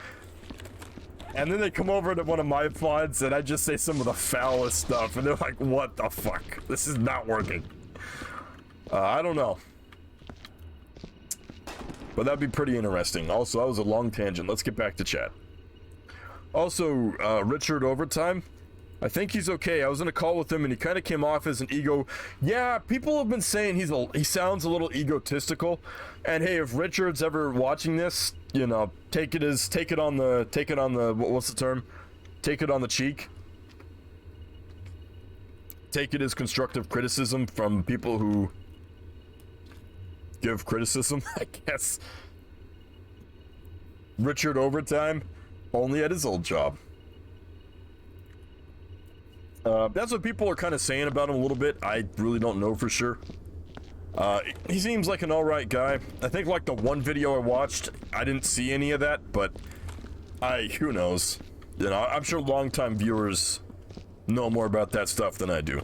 And then they come over to one of my pods and I just say some of the foulest stuff and they're like, what the fuck? This is not working. I don't know. But that'd be pretty interesting. Also, that was a long tangent. Let's get back to chat. Also, Richard Overtime, I think he's okay. I was in a call with him and he kind of came off as an ego. Yeah, people have been saying he sounds a little egotistical. And hey, if Richard's ever watching this, you know, take it on the what's the term? Take it on the cheek. Take it as constructive criticism from people who give criticism, I guess. Richard Overtime, only at his old job. That's what people are kind of saying about him a little bit. I really don't know for sure. He seems like an alright guy. I think like the one video I watched, I didn't see any of that, but who knows? You know, I'm sure longtime viewers know more about that stuff than I do.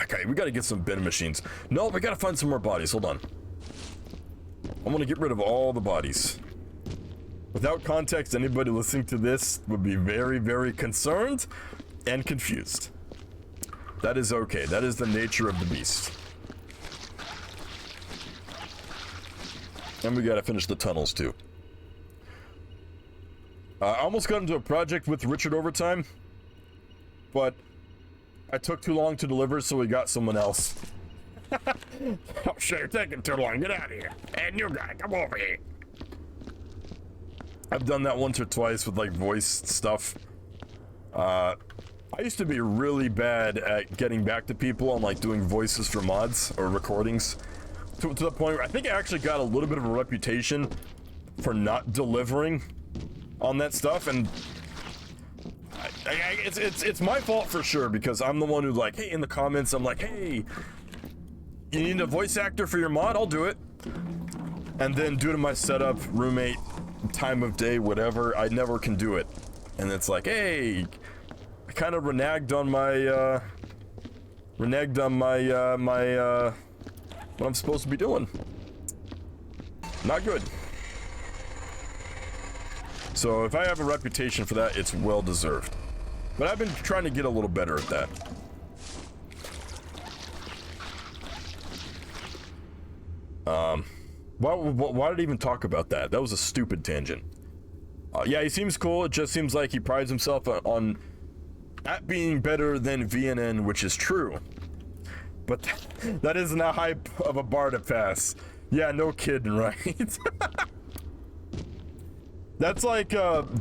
Okay, we gotta get some bin machines. No, we gotta find some more bodies. Hold on. I want to get rid of all the bodies. Without context, anybody listening to this would be very, very concerned and confused. That is okay. That is the nature of the beast. And we gotta finish the tunnels too. I almost got into a project with Richard Overtime, but I took too long to deliver, so we got someone else. Oh shit, you're taking too long. Get out of here. Hey, new guy, come over here. I've done that once or twice with like voice stuff. I used to be really bad at getting back to people on like doing voices for mods or recordings. To the point where I think I actually got a little bit of a reputation for not delivering on that stuff, and it's my fault for sure, because I'm the one who, like, hey, in the comments, I'm like, hey, you need a voice actor for your mod? I'll do it. And then due to my setup, roommate, time of day, whatever, I never can do it. And it's like, hey, I kind of reneged on my, what I'm supposed to be doing. Not good. So if I have a reputation for that, it's well deserved. But I've been trying to get a little better at that. Why did I even talk about that? That was a stupid tangent. Yeah, he seems cool. It just seems like he prides himself on at being better than VNN, which is true. But that isn't a hype of a bar to pass. Yeah, no kidding, right? That's like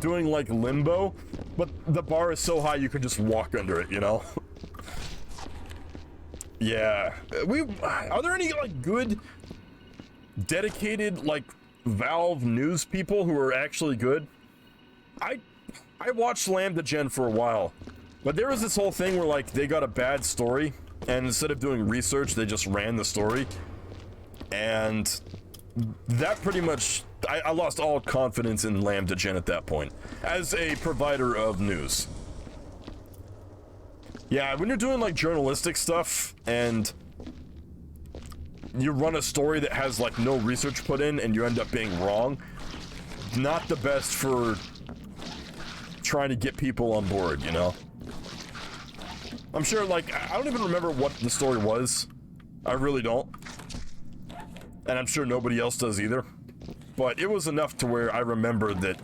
doing like limbo, but the bar is so high you can just walk under it, you know? Yeah. Are there any like good, dedicated like Valve news people who are actually good? I watched Lambda Gen for a while, but there was this whole thing where like they got a bad story, and instead of doing research, they just ran the story, and that pretty much, I lost all confidence in Lambda Gen at that point as a provider of news. Yeah, when you're doing like journalistic stuff and you run a story that has like no research put in and you end up being wrong, not the best for trying to get people on board, you know? I'm sure, like, I don't even remember what the story was. I really don't. And I'm sure nobody else does either. But it was enough to where I remember that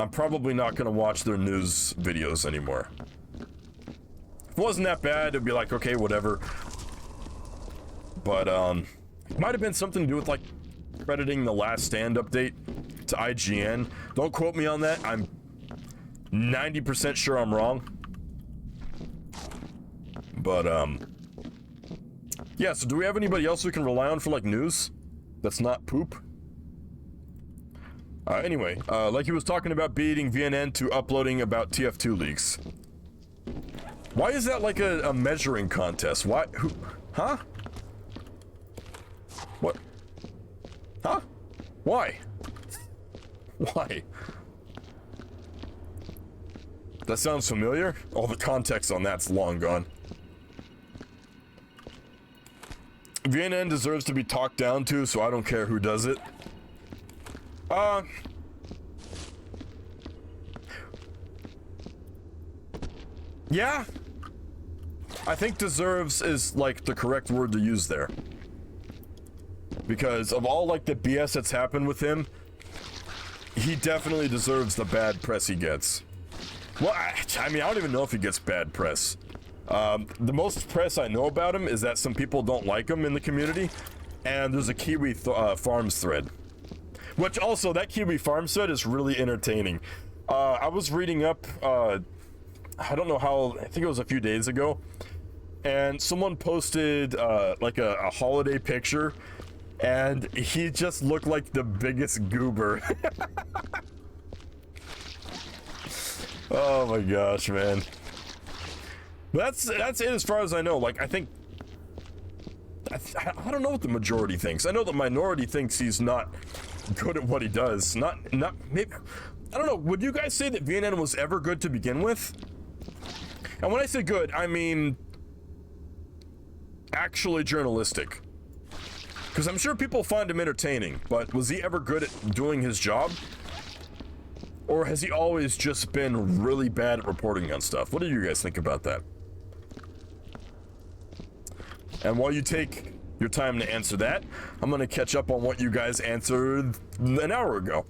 I'm probably not going to watch their news videos anymore. If it wasn't that bad, it'd be like, okay, whatever. But, it might have been something to do with, like, crediting the Last Stand update to IGN. Don't quote me on that. I'm 90% sure I'm wrong. But, yeah, so do we have anybody else we can rely on for, like, news that's not poop? Anyway, like he was talking about beating VNN to uploading about TF2 leaks. Why is that like a measuring contest? Why? Who? Huh? What? Huh? Why? Why? That sounds familiar? All the context on that's long gone. VNN deserves to be talked down to, so I don't care who does it. Yeah. I think deserves is like the correct word to use there. Because of all like the BS that's happened with him, he definitely deserves the bad press he gets. Well, I mean, I don't even know if he gets bad press. The most press I know about him is that some people don't like him in the community, and there's a Kiwi Farms thread. Which also, that Kiwi Farms thread is really entertaining. I was reading up, I don't know how, I think it was a few days ago, and someone posted like a holiday picture, and he just looked like the biggest goober. Oh my gosh, man. That's it as far as I know. Like, I think I don't know what the majority thinks. I know the minority thinks he's not good at what he does. Not maybe, I don't know. Would you guys say that VNN was ever good to begin with? And when I say good, I mean actually journalistic. Because I'm sure people find him entertaining, but was he ever good at doing his job? Or has he always just been really bad at reporting on stuff? What do you guys think about that? And while you take your time to answer that, I'm going to catch up on what you guys answered an hour ago.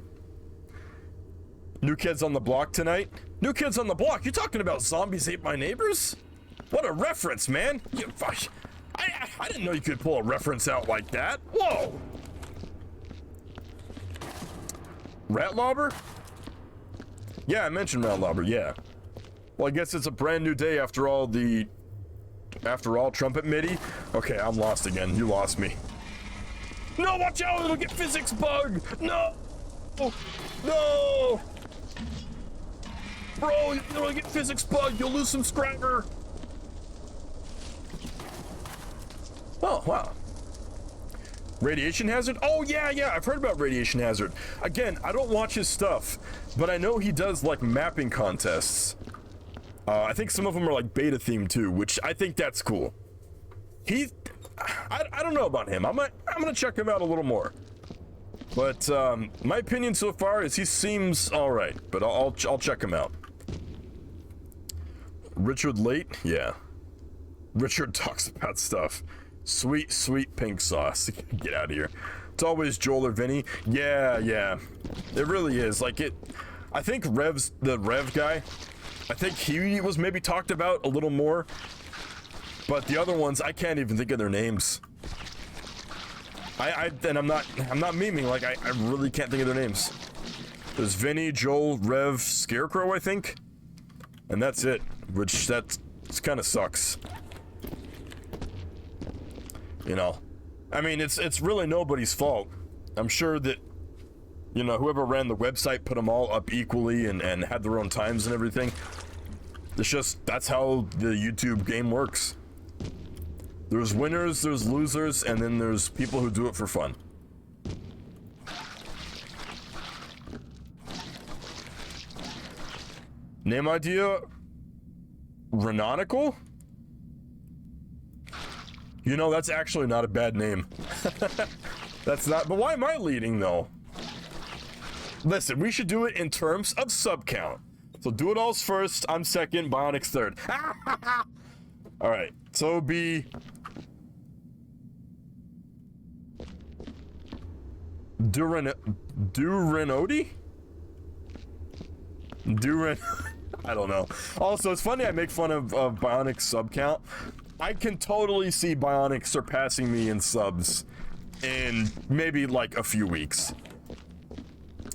New Kids on the Block tonight? New Kids on the Block? You talking about Zombies Ate My Neighbors? What a reference, man. I didn't know you could pull a reference out like that. Whoa. Rat Lobber? Yeah, I mentioned Rat Lobber, yeah. Well, I guess it's a brand new day after all Trumpet MIDI. Okay, I'm lost again. You lost me. No, watch out! It'll get physics bug! No! No! bro! You don't get physics bugged, you'll lose subscriber! Oh, wow. Radiation Hazard? Oh, yeah, I've heard about Radiation Hazard. Again, I don't watch his stuff, but I know he does, like, mapping contests. I think some of them are, like, beta themed, too, which I think that's cool. I don't know about him. I'm gonna check him out a little more. But, my opinion so far is he seems alright, but I'll check him out. Richard Late? Yeah. Richard talks about stuff. Sweet, sweet pink sauce. Get out of here. It's always Joel or Vinny. Yeah. It really is. Like, I think the Rev guy, I think he was maybe talked about a little more. But the other ones, I can't even think of their names. And I'm not memeing, like, I really can't think of their names. There's Vinny, Joel, Rev, Scarecrow, I think. And that's it. Which, that kind of sucks. You know, I mean, it's really nobody's fault. I'm sure that, you know, whoever ran the website put them all up equally and had their own times and everything. It's just, that's how the YouTube game works. There's winners, there's losers, and then there's people who do it for fun. Name idea? Renonical? You know, that's actually not a bad name. That's not, but why am I leading though? Listen, we should do it in terms of sub count. So do it all's first, I'm second, Bionic's third. Alright, so it'll be... Durenodi? I don't know. Also, it's funny I make fun of Bionic's sub count. I can totally see Bionic surpassing me in subs in maybe like a few weeks.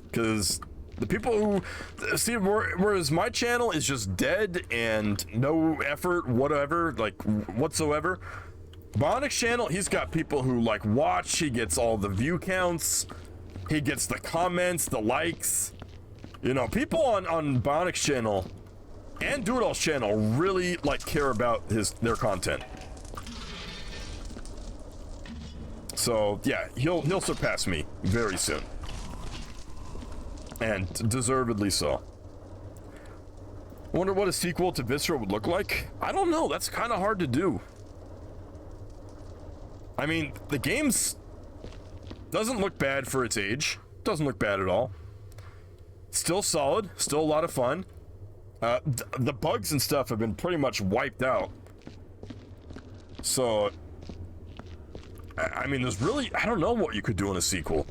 Because the people who see, whereas my channel is just dead and no effort, whatever, like whatsoever. Bionic's channel, he's got people who like watch, he gets all the view counts, he gets the comments, the likes. You know, people on Bionic's channel and Doodle's channel really like care about their content. So yeah, he'll surpass me very soon, and deservedly so. I wonder what a sequel to Viscera would look like. I don't know. That's kind of hard to do. I mean, the game's doesn't look bad for its age. Doesn't look bad at all. Still solid. Still a lot of fun. The bugs and stuff have been pretty much wiped out. So, I mean, there's really, I don't know what you could do in a sequel.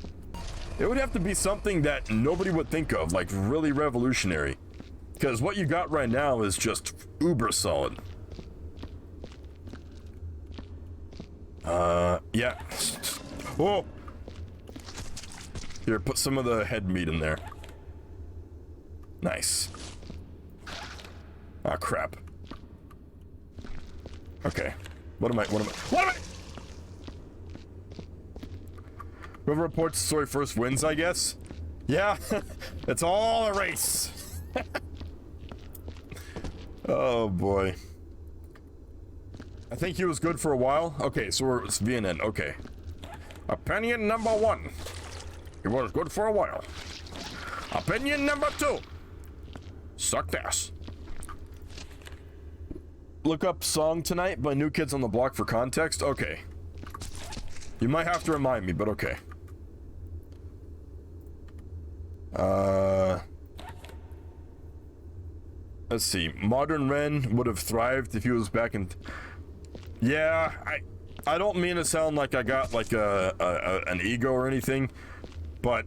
It would have to be something that nobody would think of, like really revolutionary. Because what you got right now is just uber solid. Yeah. Whoa! Here, put some of the head meat in there. Nice. Ah, crap. Okay. What am I? Whoever reports the story first wins, I guess? Yeah, it's all a race. Oh, boy. I think he was good for a while. Okay, so it's VNN. Okay. Opinion number 1. He was good for a while. Opinion number 2. Sucked ass. Look up Song Tonight by New Kids on the Block for context. Okay. You might have to remind me, but okay. Let's see. Modern Ren would have thrived if he was back in... Yeah, I don't mean to sound like I got like an ego or anything, but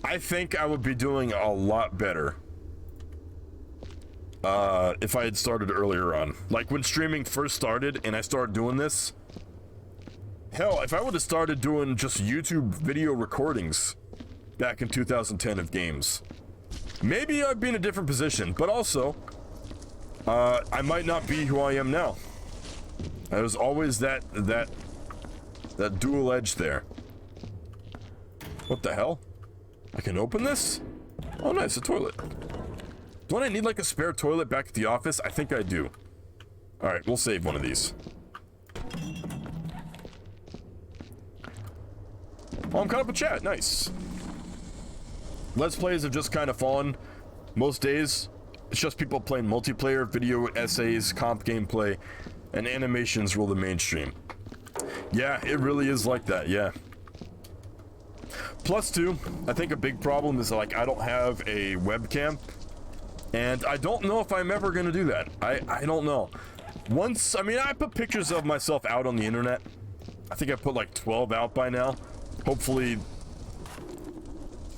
I think I would be doing a lot better if I had started earlier on. Like when streaming first started and I started doing this. Hell, if I would have started doing just YouTube video recordings back in 2010 of games, maybe I'd be in a different position, but also I might not be who I am now. There's always that dual edge there. What the hell? I can open this? Oh nice, a toilet. Don't I need like a spare toilet back at the office? I think I do. All right, we'll save one of these. Oh, I'm caught up with chat. Nice. Let's plays have just kind of fallen. Most days, it's just people playing multiplayer, video essays, comp gameplay, and animations rule the mainstream. Yeah, it really is like that, yeah. Plus two, I think a big problem is like I don't have a webcam, and I don't know if I'm ever gonna do that. I don't know. Once, I mean, I put pictures of myself out on the internet. I think I put like 12 out by now. Hopefully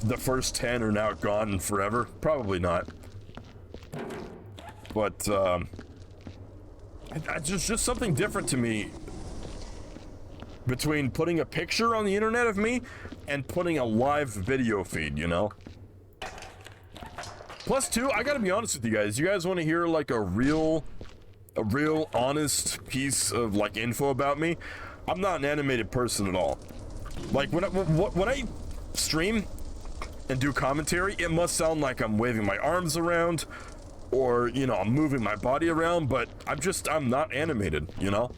the first 10 are now gone forever. Probably not. But it's just something different to me between putting a picture on the internet of me and putting a live video feed, you know? Plus two, I gotta be honest with you guys. You guys want to hear like a real honest piece of like info about me? I'm not an animated person at all. Like when I stream and do commentary, it must sound like I'm waving my arms around or, you know, I'm moving my body around, but I'm not animated, you know?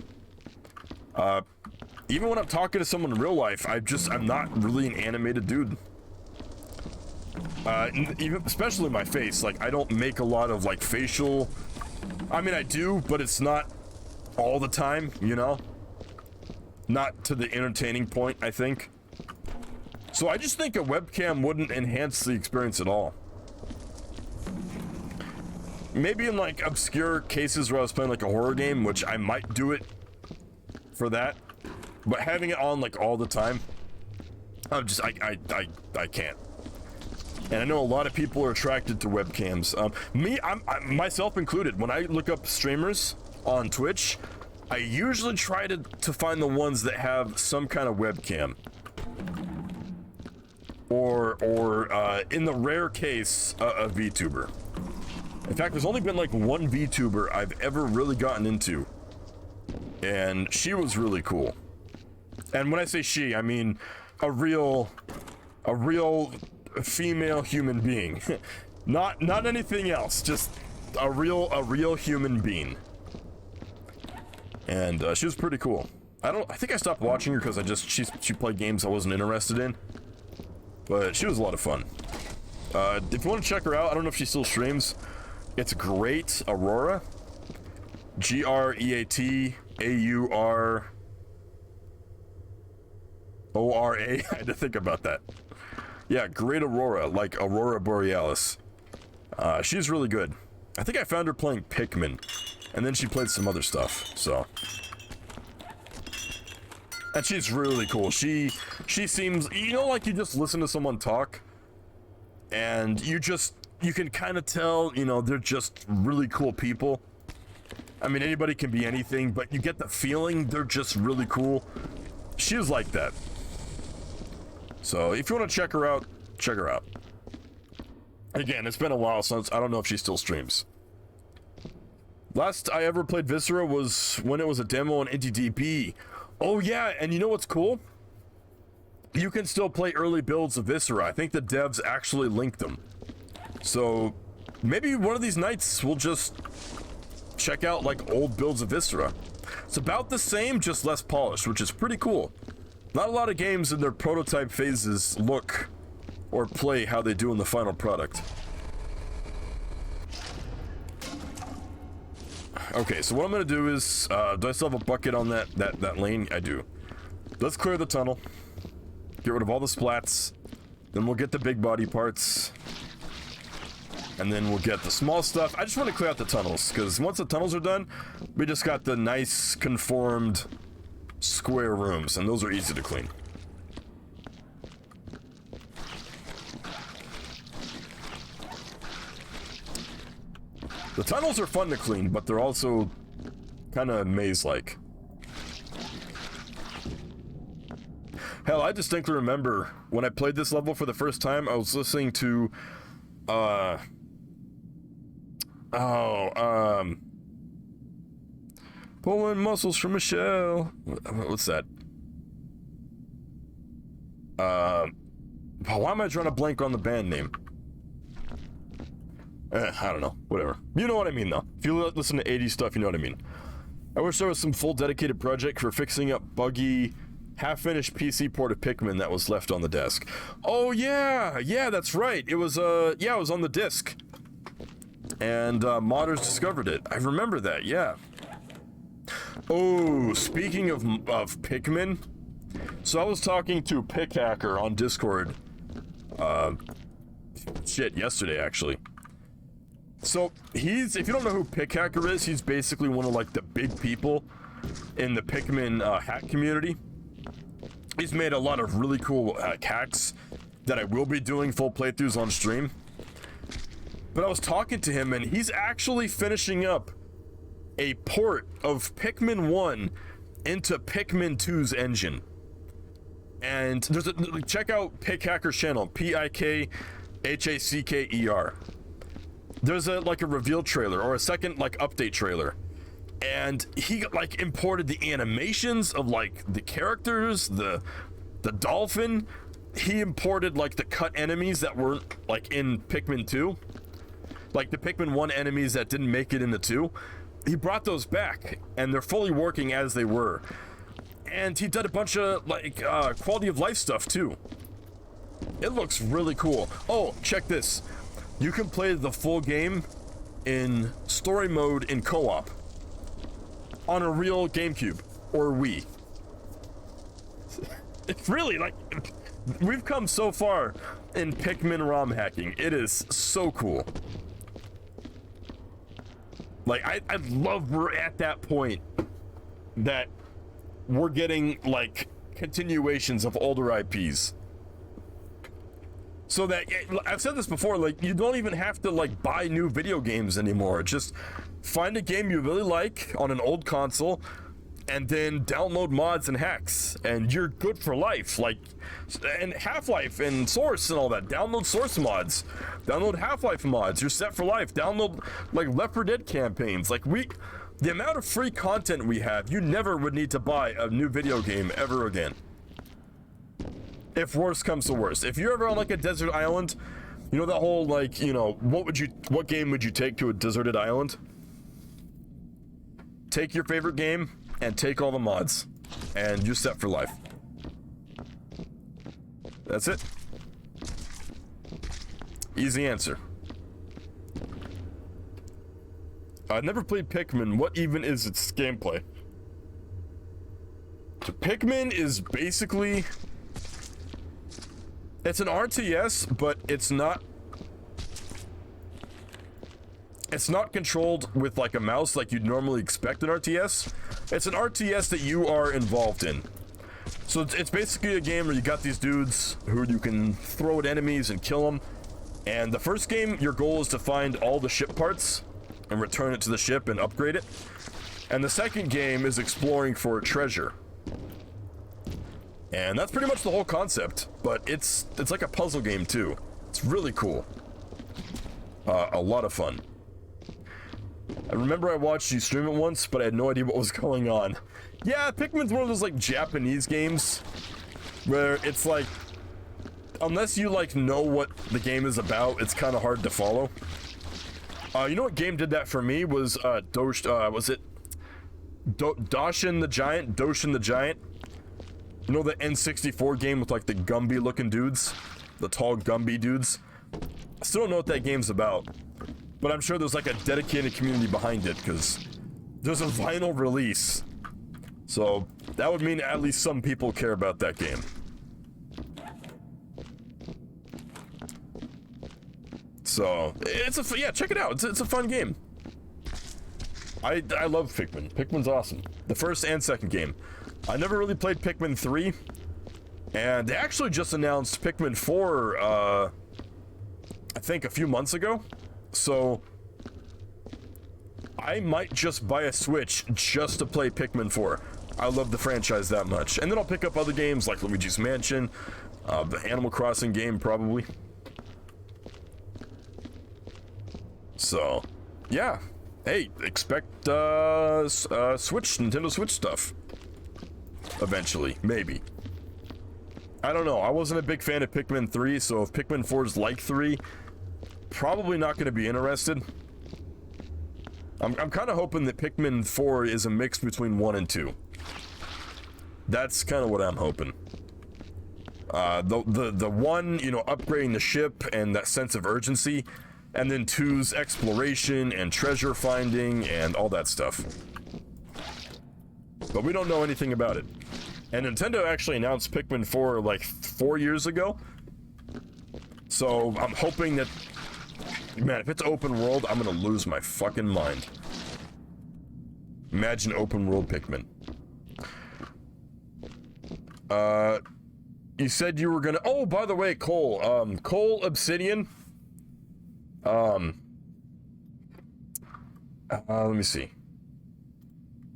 Even when I'm talking to someone in real life, I'm not really an animated dude. Even especially my face, like I don't make a lot of like facial, I mean I do, but it's not all the time, you know? Not to the entertaining point, I think. So I just think a webcam wouldn't enhance the experience at all. Maybe in like obscure cases where I was playing like a horror game, which I might do it for that. But having it on like all the time, I can't. And I know a lot of people are attracted to webcams. I'm myself included. When I look up streamers on Twitch, I usually try to find the ones that have some kind of webcam. Or in the rare case, a VTuber. In fact, there's only been like one VTuber I've ever really gotten into. And she was really cool. And when I say she, I mean a real female human being. not anything else, just a real human being. And she was pretty cool. I think I stopped watching her because she played games I wasn't interested in. But she was a lot of fun. If you want to check her out, I don't know if she still streams. It's Great Aurora. GreatAuraora. I had to think about that. Yeah, Great Aurora, like Aurora Borealis. She's really good. I think I found her playing Pikmin, and then she played some other stuff, so. And she's really cool. She seems, you know, like you just listen to someone talk, and you can kind of tell, you know, they're just really cool people. I mean, anybody can be anything, but you get the feeling they're just really cool. She was like that. So if you want to check her out, check her out. Again, it's been a while since, I don't know if she still streams. Last I ever played Viscera was when it was a demo on NTDP. Oh yeah, and you know what's cool? You can still play early builds of Viscera. I think the devs actually linked them. So maybe one of these nights we'll just check out like old builds of Viscera. It's about the same, just less polished, which is pretty cool. Not a lot of games in their prototype phases look or play how they do in the final product. Okay, so what I'm gonna do is, do I still have a bucket on that lane? I do. Let's clear the tunnel. Get rid of all the splats. Then we'll get the big body parts. And then we'll get the small stuff. I just want to clear out the tunnels, because once the tunnels are done, we just got the nice conformed square rooms, and those are easy to clean. The tunnels are fun to clean, but they're also kind of maze-like. Hell, I distinctly remember when I played this level for the first time, I was listening to, pulling muscles from Michelle. What's that? Why am I trying to blank on the band name? I don't know, whatever. You know what I mean, though. If you listen to 80s stuff, you know what I mean. I wish there was some full dedicated project for fixing up buggy, half-finished PC port of Pikmin that was left on the desk. Oh, yeah, that's right. It was, it was on the disk. And, modders discovered it. I remember that, yeah. Oh, speaking of Pikmin, so I was talking to Pickhacker on Discord, yesterday, actually. So, if you don't know who Pickhacker is, he's basically one of, like, the big people in the Pikmin, hack community. He's made a lot of really cool, hacks that I will be doing full playthroughs on stream. But I was talking to him, and he's actually finishing up a port of Pikmin 1 into Pikmin 2's engine. And check out Pickhacker's channel, Pikhacker. There's a reveal trailer or a second update trailer, and he imported the animations of the characters, the dolphin. He imported the cut enemies that weren't in Pikmin 2, the Pikmin 1 enemies that didn't make it into 2. He brought those back, and they're fully working as they were. And he did a bunch of quality of life stuff too. It looks really cool. Oh, check this. You can play the full game in story mode in co-op on a real GameCube or Wii. It's really we've come so far in Pikmin ROM hacking. It is so cool. I love we're at that point that we're getting continuations of older IPs. So that, I've said this before, you don't even have to buy new video games anymore. Just find a game you really like on an old console and then download mods and hacks, and you're good for life. And Half-Life and Source and all that. Download Source mods, download Half-Life mods, you're set for life. Download Left 4 Dead campaigns. The amount of free content we have, you never would need to buy a new video game ever again. If worse comes to worse. If you're ever on a desert island, you know that whole what game would you take to a deserted island? Take your favorite game and take all the mods, and you're set for life. That's it. Easy answer. I've never played Pikmin. What even is its gameplay? So Pikmin is basically... It's an RTS, but it's not controlled with a mouse like you'd normally expect an RTS. It's an RTS that you are involved in. So it's basically a game where you got these dudes who you can throw at enemies and kill them. And the first game, your goal is to find all the ship parts and return it to the ship and upgrade it. And the second game is exploring for treasure. And that's pretty much the whole concept, but it's like a puzzle game too. It's really cool. A lot of fun. I remember I watched you stream it once, but I had no idea what was going on. Yeah, Pikmin's one of those Japanese games where it's unless you know what the game is about, it's kind of hard to follow. You know what game did that for me was Doshin the Giant? You know the N64 game with the Gumby looking dudes? The tall Gumby dudes? I still don't know what that game's about, but I'm sure there's a dedicated community behind it, because there's a vinyl release. So that would mean at least some people care about that game. So check it out. It's a fun game. I love Pikmin. Pikmin's awesome. The first and second game. I never really played Pikmin 3, and they actually just announced Pikmin 4, I think a few months ago, so I might just buy a Switch just to play Pikmin 4. I love the franchise that much, and then I'll pick up other games like Luigi's Mansion, the Animal Crossing game probably. So, yeah. Hey, expect Nintendo Switch stuff. Eventually, maybe. I don't know. I wasn't a big fan of Pikmin 3, so if Pikmin 4 is like 3, probably not going to be interested. I'm kind of hoping that Pikmin 4 is a mix between 1 and 2. That's kind of what I'm hoping. The 1, you know, upgrading the ship and that sense of urgency, and then 2's exploration and treasure finding and all that stuff. But we don't know anything about it. And Nintendo actually announced Pikmin 4 like 4 years ago. So I'm hoping that, man, if it's open world, I'm gonna lose my fucking mind. Imagine open world Pikmin. You said you were gonna, oh, by the way, Cole Obsidian. Let me see.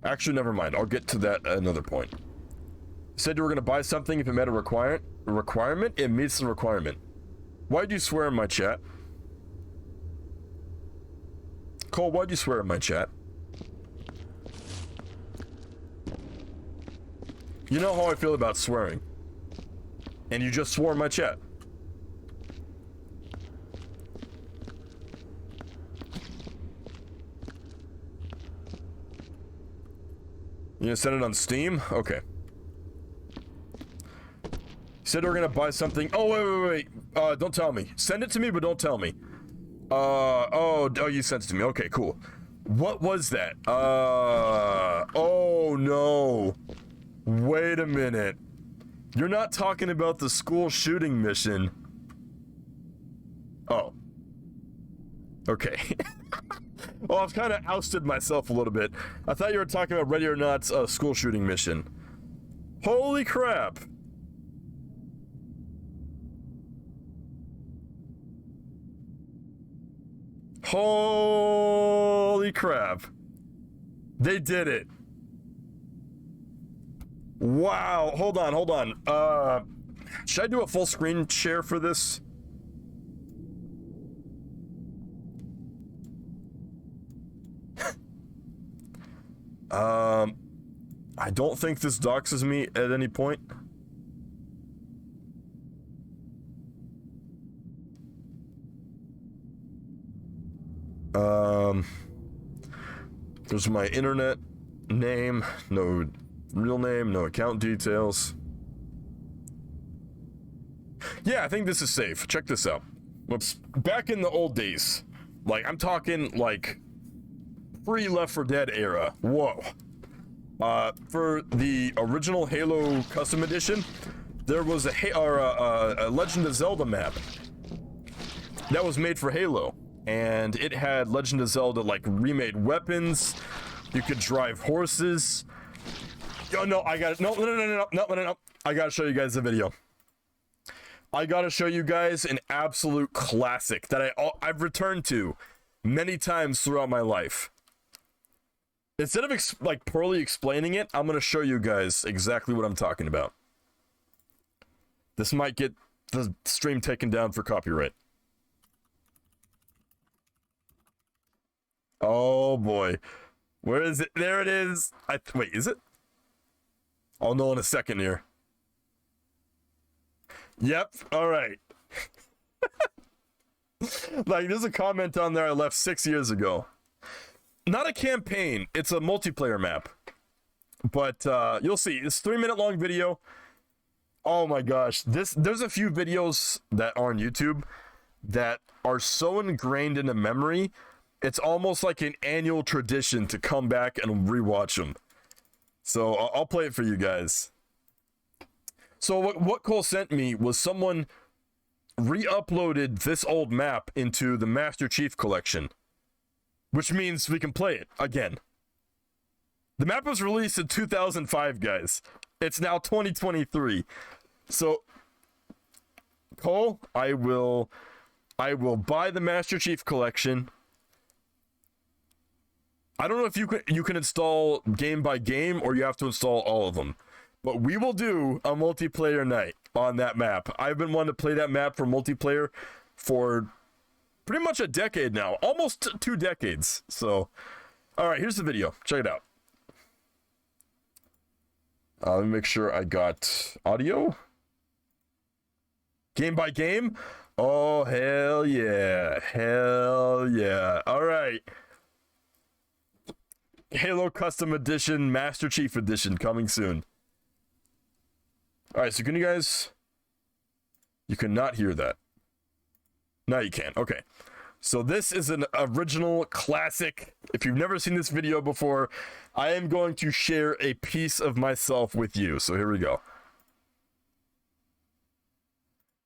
Actually, never mind. I'll get to that at another point. You said you were gonna buy something if it met a requirement. It meets the requirement. Why'd you swear in my chat? Cole, why'd you swear in my chat? You know how I feel about swearing. And you just swore in my chat. You gonna send it on Steam? Okay. Said we're gonna buy something. Oh, wait. Don't tell me. Send it to me, but don't tell me. Oh, you sent it to me. Okay, cool. What was that? Oh no. Wait a minute. You're not talking about the school shooting mission. Oh. Okay. Well, I've kind of ousted myself a little bit. I thought you were talking about Ready or Not's school shooting mission. Holy crap. Holy crap. They did it. Wow. Hold on. Should I do a full screen share for this? I don't think this doxes me at any point. There's my internet name, no real name, no account details. Yeah, I think this is safe. Check this out. Whoops. Back in the old days, like I'm talking like pre-Left 4 Dead era. Whoa. For the original Halo Custom Edition, there was a Legend of Zelda map that was made for Halo, and it had Legend of Zelda like remade weapons. You could drive horses. Oh no, I got it. No. I gotta show you guys the video. I gotta show you guys an absolute classic that I've returned to many times throughout my life. Instead of like poorly explaining it, I'm gonna show you guys exactly what I'm talking about. This might get the stream taken down for copyright. Oh boy. Where is it? There it is. Wait, is it? I'll know in a second here. Yep, alright. Like, there's a comment on there I left 6 years ago. Not a campaign, it's a multiplayer map. But you'll see, it's a 3-minute long video. Oh my gosh, there's a few videos that are on YouTube that are so ingrained into memory, it's almost like an annual tradition to come back and rewatch them. So I'll play it for you guys. So what Cole sent me was someone re-uploaded this old map into the Master Chief Collection, which means we can play it again. The map was released in 2005, guys. It's now 2023. So, Cole, I will buy the Master Chief Collection. I don't know if you can install game by game or you have to install all of them. But we will do a multiplayer night on that map. I've been wanting to play that map for multiplayer for pretty much a decade now. Almost 2 decades. So, alright, here's the video. Check it out. Let me make sure I got audio. Game by game? Oh, hell yeah. Hell yeah. All right. Halo Custom Edition, Master Chief Edition coming soon. All right, so can you guys... You cannot hear that. Now you can. Okay. So this is an original classic. If you've never seen this video before, I am going to share a piece of myself with you. So here we go.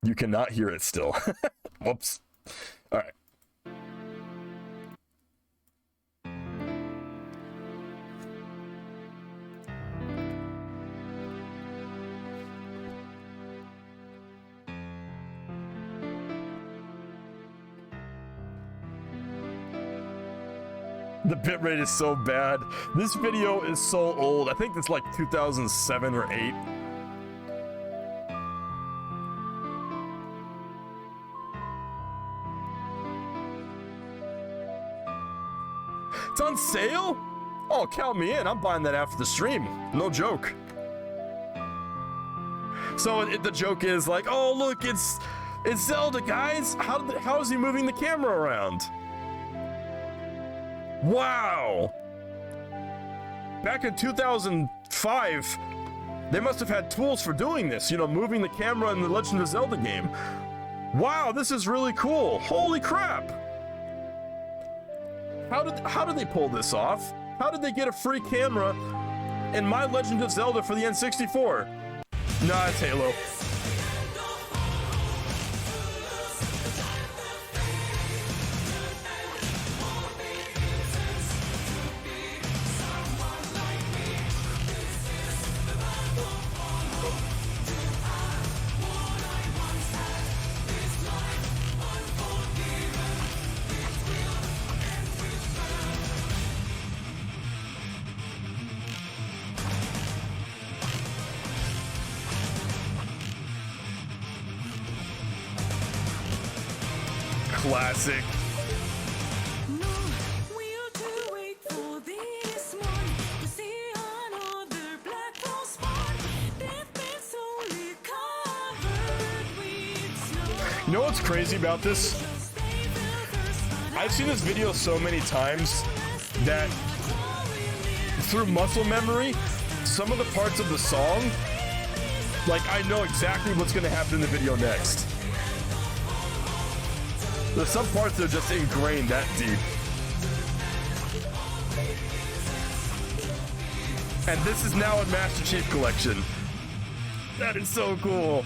You cannot hear it still. Whoops. All right. The bitrate is so bad. This video is so old. I think it's like 2007 or 8. It's on sale? Oh, count me in. I'm buying that after the stream. No joke. So the joke is like, oh look, it's Zelda, guys. How is he moving the camera around? Wow! Back in 2005, they must have had tools for doing this, you know, moving the camera in the Legend of Zelda game. Wow, this is really cool. Holy crap! How did they pull this off? How did they get a free camera in My Legend of Zelda for the N64? Nah, it's Halo. Classic. You know what's crazy about this? I've seen this video so many times that through muscle memory, some of the parts of the song, like I know exactly what's gonna happen in the video next. There's some parts that are just ingrained that deep. And this is now a Master Chief Collection. That is so cool.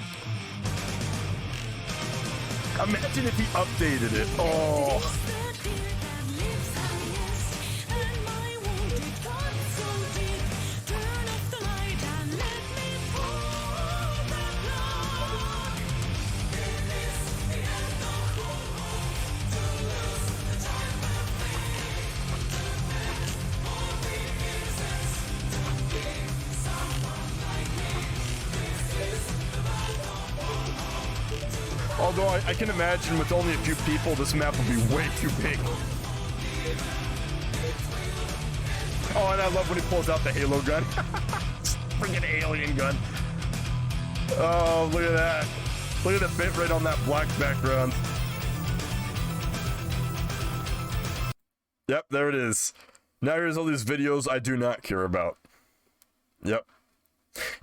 Imagine if he updated it. Oh. Although I can imagine with only a few people, this map will be way too big. Oh, and I love when he pulls out the Halo gun. Freaking alien gun. Oh, look at that. Look at the bitrate on that black background. Yep, there it is. Now here's all these videos I do not care about. Yep.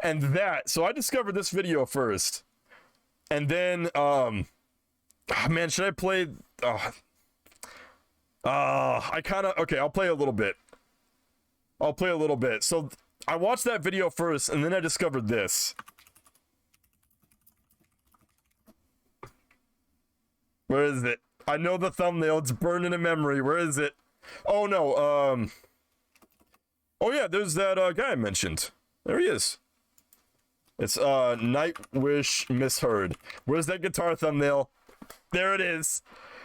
And that, so I discovered this video first. And then, oh man, should I play? I kind of, okay, I'll play a little bit. So I watched that video first, and then I discovered this. Where is it? I know the thumbnail, it's burned into memory. Where is it? Oh no, oh yeah, there's that guy I mentioned. There he is. It's Nightwish Misheard. Where's that guitar thumbnail? There it is.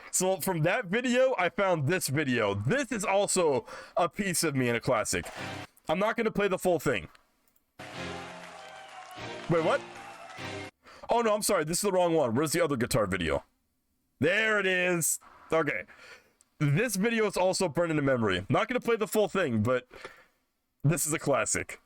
So from that video, I found this video. This is also a piece of me in a classic. I'm not going to play the full thing. Wait, what? Oh no, I'm sorry. This is the wrong one. Where's the other guitar video? There it is. Okay. This video is also burned into memory. I'm not going to play the full thing, but this is a classic.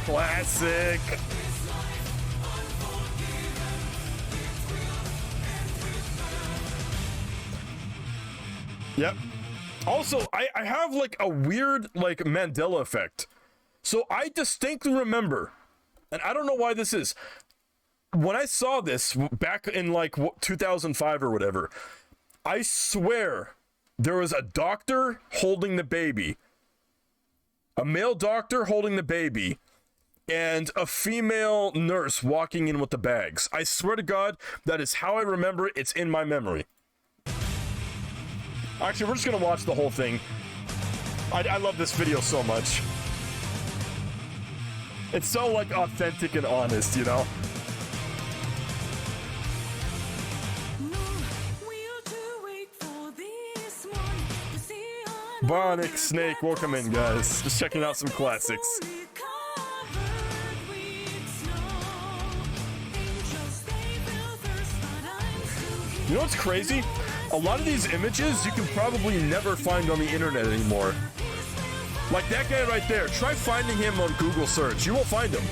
Classic. Yep. Also, I have like a weird like Mandela effect. So I distinctly remember, and I don't know why this is, when I saw this back in like 2005 or whatever, I swear there was a doctor holding the baby, a male doctor holding the baby, and a female nurse walking in with the bags. I swear to God, that is how I remember it. It's in my memory. Actually, we're just gonna watch the whole thing. I love this video so much. It's so like authentic and honest, you know? Bionic Snake, welcome in, guys. Just checking out some classics. You know what's crazy? A lot of these images you can probably never find on the internet anymore. Like that guy right there. Try finding him on Google search. You won't find him.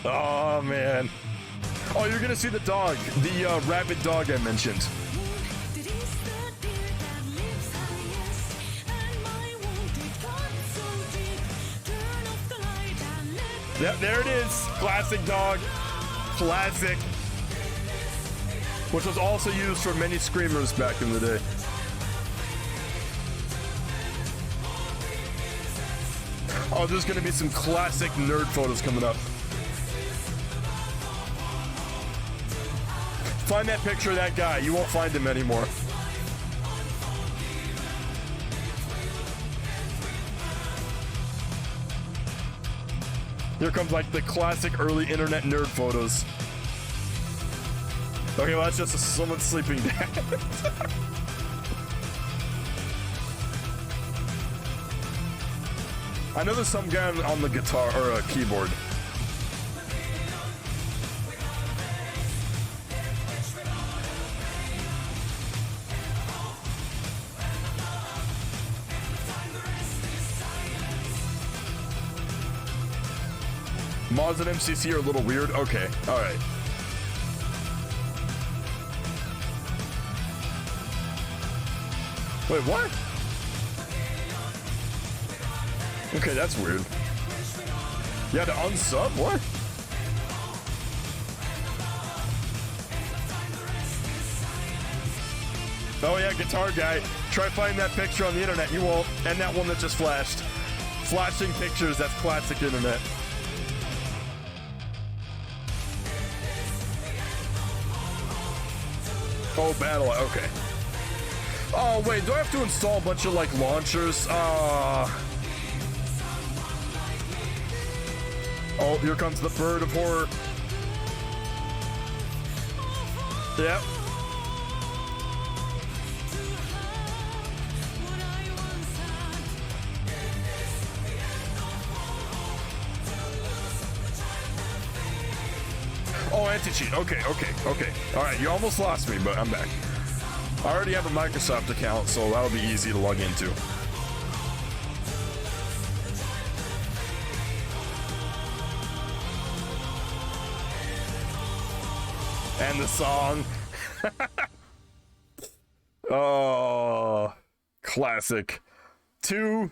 Oh, man. Oh, you're gonna see the dog. The rabid dog I mentioned. Yep, there it is. Classic dog. Classic. Which was also used for many screamers back in the day. Oh, there's gonna be some classic nerd photos coming up. Find that picture of that guy. You won't find him anymore. Here comes like the classic early internet nerd photos. Okay, well that's just someone sleeping down. I know there's some guy on the guitar or a keyboard. Mods and MCC are a little weird. Okay, all right. Wait, what? Okay, that's weird. You had to unsub? What? Oh yeah, guitar guy. Try finding that picture on the internet. You won't. And that one that just flashed. Flashing pictures, that's classic internet. Oh, battle, okay. Oh, wait, do I have to install a bunch of, like, launchers? Oh, here comes the bird of horror. Yep. Oh, anti-cheat. Okay. All right, you almost lost me, but I'm back. I already have a Microsoft account, so that'll be easy to log into. And the song. Oh, classic. Two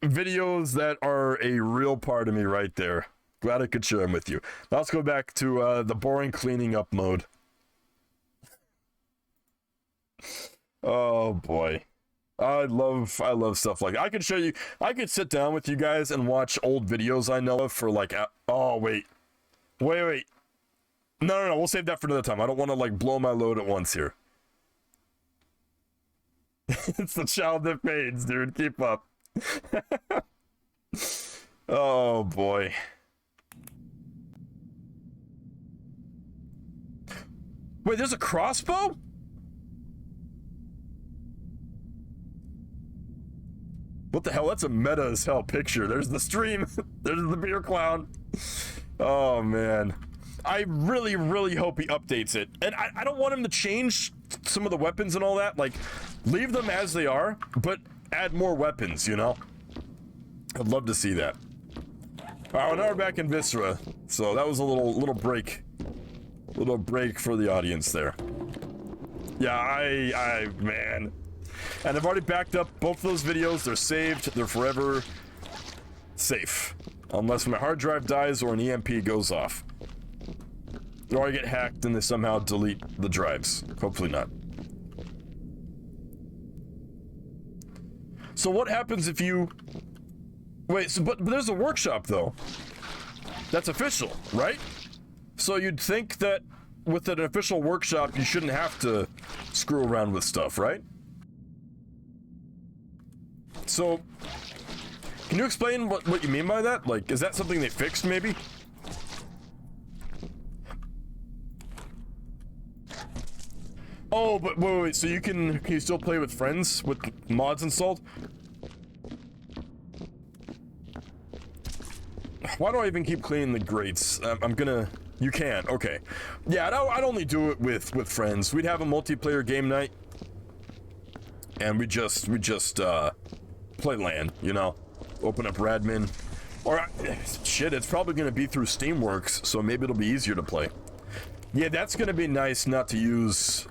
videos that are a real part of me right there. Glad I could share them with you. Now let's go back to the boring cleaning up mode. Oh boy. I love stuff like I could show you. I could sit down with you guys and watch old videos I know of for like, oh wait. No, we'll save that for another time. I don't want to like blow my load at once here. It's the child that fades, dude. Keep up. Oh boy. Wait, there's a crossbow? What the hell? That's a meta as hell picture. There's the stream. There's the beer clown. Oh, man. I really, really hope he updates it. And I don't want him to change some of the weapons and all that. Like, leave them as they are, but add more weapons, you know? I'd love to see that. Alright, well, now we're back in Viscera. So that was a little break. Little break for the audience there. Yeah, man. And I've already backed up both those videos. They're saved. They're forever safe. Unless my hard drive dies or an EMP goes off. Or I get hacked and they somehow delete the drives. Hopefully not. So what happens if you... Wait, so, but there's a workshop, though. That's official, right? So you'd think that with an official workshop, you shouldn't have to screw around with stuff, right? So, can you explain what you mean by that? Like, is that something they fixed, maybe? Oh, but wait, so can you still play with friends with mods installed? Why do I even keep cleaning the grates? You can, okay. Yeah, I'd only do it with friends. We'd have a multiplayer game night. And we just play LAN, you know? Open up Radmin. Or, shit, it's probably gonna be through Steamworks, so maybe it'll be easier to play. Yeah, that's gonna be nice not to use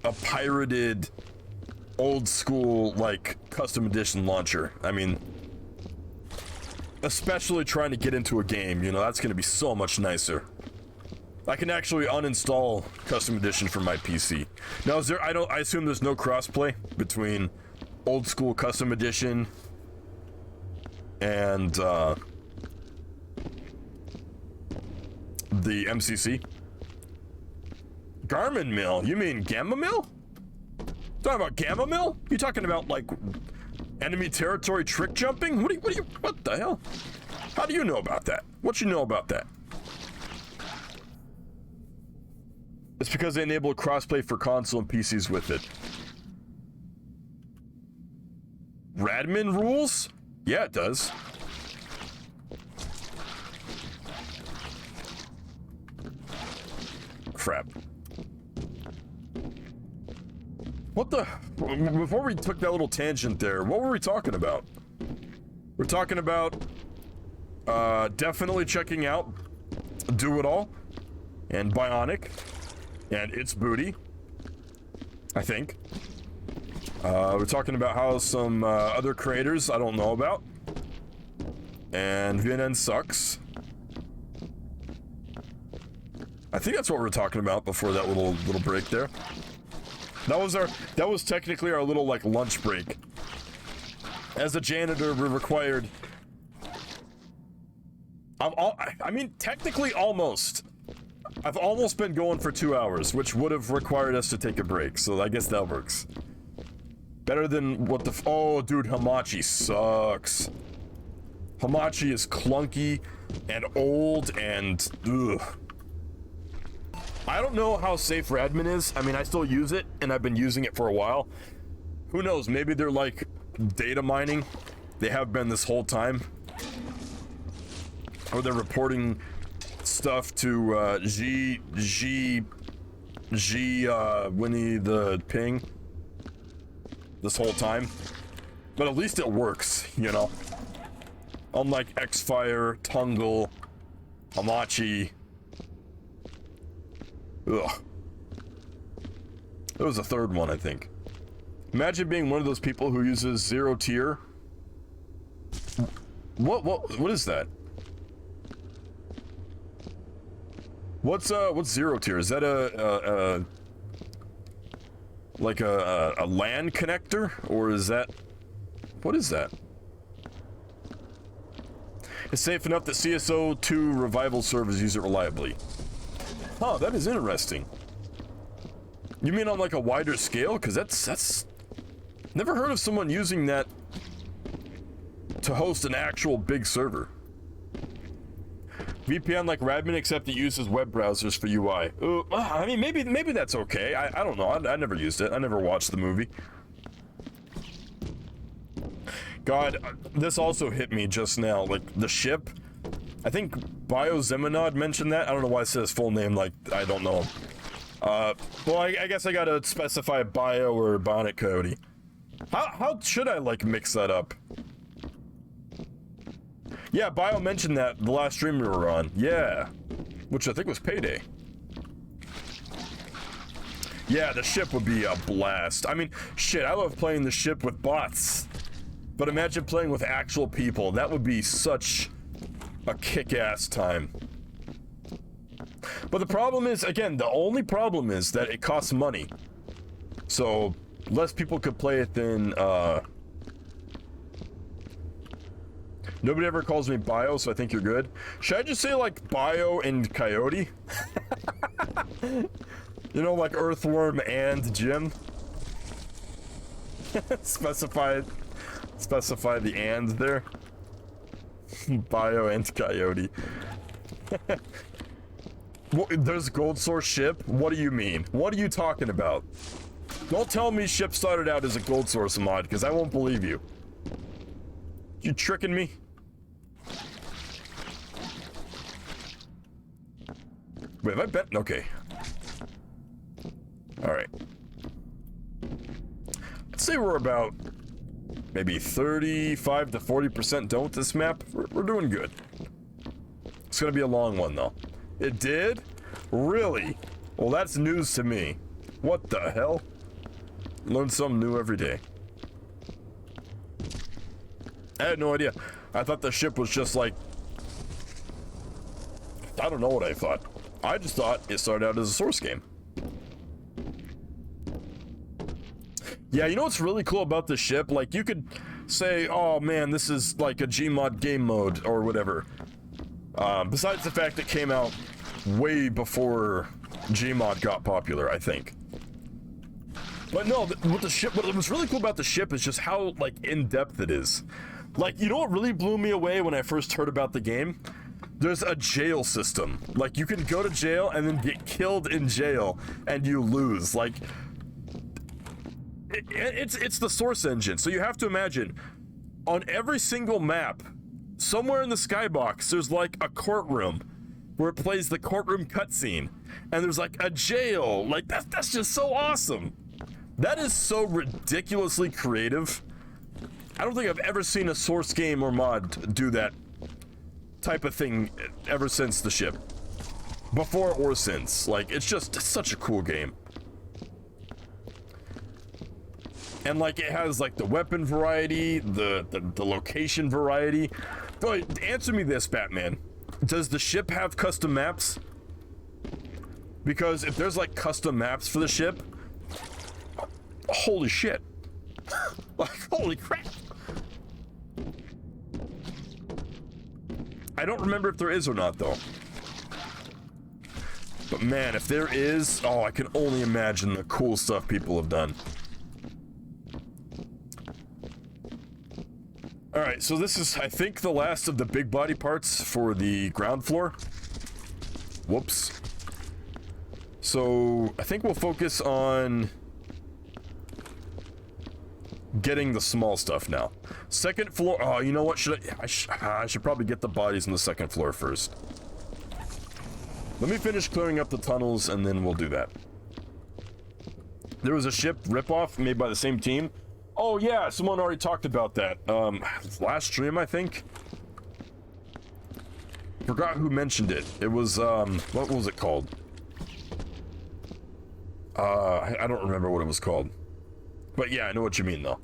a pirated, old school, like, custom edition launcher. I mean... Especially trying to get into a game, you know, that's going to be so much nicer. I can actually uninstall Custom Edition from my PC. Now, I assume there's no crossplay between old school Custom Edition and the MCC. Garmin Mill? You mean Gamma Mill? Talking about Gamma Mill? You talking about, like, enemy territory trick jumping? What the hell? How do you know about that? What you know about that? It's because they enable crossplay for console and PCs with it. Radmin rules? Yeah, it does. Crap. What the... Before we took that little tangent there, what were we talking about? We're talking about... definitely checking out Do It All and Bionic and It's Booty, I think. We're talking about how some other creators I don't know about, and VNN sucks. I think that's what we were talking about before that little break there. That was technically our little, like, lunch break. As a janitor, we're required... I mean, technically almost. I've almost been going for 2 hours, which would have required us to take a break, so I guess that works. Better than what the... Oh, dude, Hamachi sucks. Hamachi is clunky and old and... Ugh. I don't know how safe Radmin is. I mean, I still use it, and I've been using it for a while. Who knows? Maybe they're, like, data mining. They have been this whole time. Or they're reporting stuff to, Winnie the Ping this whole time. But at least it works, you know? Unlike Xfire, Tungle, Hamachi. Ugh. There was a third one, I think. Imagine being one of those people who uses zero tier. What is that? What's zero tier? Is that like a LAN connector, or is that... What is that? It's safe enough that CSO2 revival servers use it reliably. Huh, that is interesting. You mean on like a wider scale? Because that's... Never heard of someone using that to host an actual big server. VPN like Radmin, except it uses web browsers for UI. I mean, maybe that's okay. I don't know. I never used it. I never watched the movie. God, this also hit me just now. Like, the ship I think Biozeminod mentioned that. I don't know why it says full name, like, I don't know. Well, I guess I gotta specify Bio or Bionic Coyote. How should I, like, mix that up? Yeah, Bio mentioned that the last stream we were on. Yeah. Which I think was Payday. Yeah, the ship would be a blast. I mean, shit, I love playing the ship with bots. But imagine playing with actual people. That would be such a kick-ass time. But the problem is, again, the only problem is that it costs money. So, less people could play it than, Nobody ever calls me Bio, so I think you're good. Should I just say, like, Bio and Coyote? You know, like Earthworm and Jim? Specify the and there. Bio and Coyote. There's Gold Source ship? What do you mean? What are you talking about? Don't tell me ship started out as a Gold Source mod, because I won't believe you. You tricking me? Wait, have I bet? Okay. Alright. Let's say we're about maybe 35 to 40% done with this map. We're doing good. It's gonna be a long one, though. It did? Really? Well, that's news to me. What the hell? Learn something new every day. I had no idea. I thought the ship was just like... I don't know what I thought. I just thought it started out as a Source game. Yeah, you know what's really cool about the ship? Like, you could say, oh man, this is like a Gmod game mode or whatever. Besides the fact it came out way before Gmod got popular, I think. But no, with the ship, what was really cool about the ship is just how, like, in-depth it is. Like, you know what really blew me away when I first heard about the game? There's a jail system. Like, you can go to jail and then get killed in jail and you lose. Like, it's the Source engine. So you have to imagine, on every single map, somewhere in the skybox, there's like a courtroom where it plays the courtroom cutscene. And there's like a jail. Like, that's just so awesome. That is so ridiculously creative. I don't think I've ever seen a Source game or mod do that type of thing ever since the ship. Before or since. Like, it's just such a cool game. And like, it has like the weapon variety, the location variety. But answer me this, Batman. Does the ship have custom maps? Because if there's like custom maps for the ship, holy shit. Like, holy crap. I don't remember if there is or not, though. But man, if there is, oh, I can only imagine the cool stuff people have done. Alright, so this is, I think, the last of the big body parts for the ground floor. Whoops. So, I think we'll focus on getting the small stuff now. Second floor. Oh, you know what? I should probably get the bodies on the second floor first. Let me finish clearing up the tunnels and then we'll do that. There was a ship ripoff made by the same team. Oh yeah, someone already talked about that. Last stream, I think. Forgot who mentioned it. It was what was it called? I don't remember what it was called. But yeah, I know what you mean, though.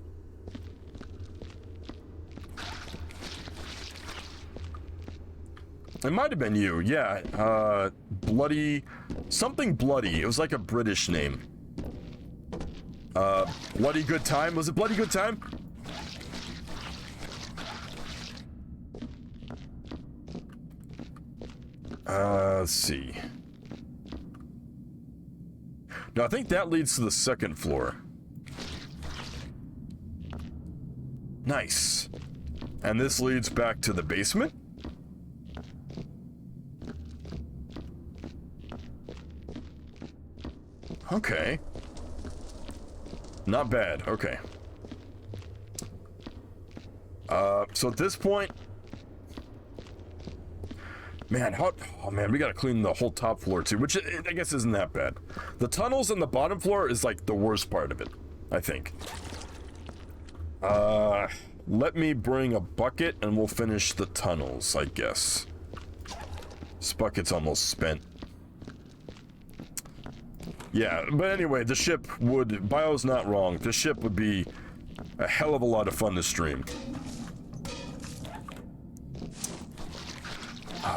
It might have been you, yeah. Bloody... Something Bloody. It was like a British name. Bloody Good Time? Was it Bloody Good Time? Let's see. No, I think that leads to the second floor. Nice. And this leads back to the basement? Okay. Not bad, okay. So at this point, Man, oh man, we gotta clean the whole top floor too, which I guess isn't that bad. The tunnels on the bottom floor is like the worst part of it, I think. Let me bring a bucket and we'll finish the tunnels, I guess. This bucket's almost spent. Yeah, but anyway, the ship would, Bio's not wrong, the ship would be a hell of a lot of fun to stream.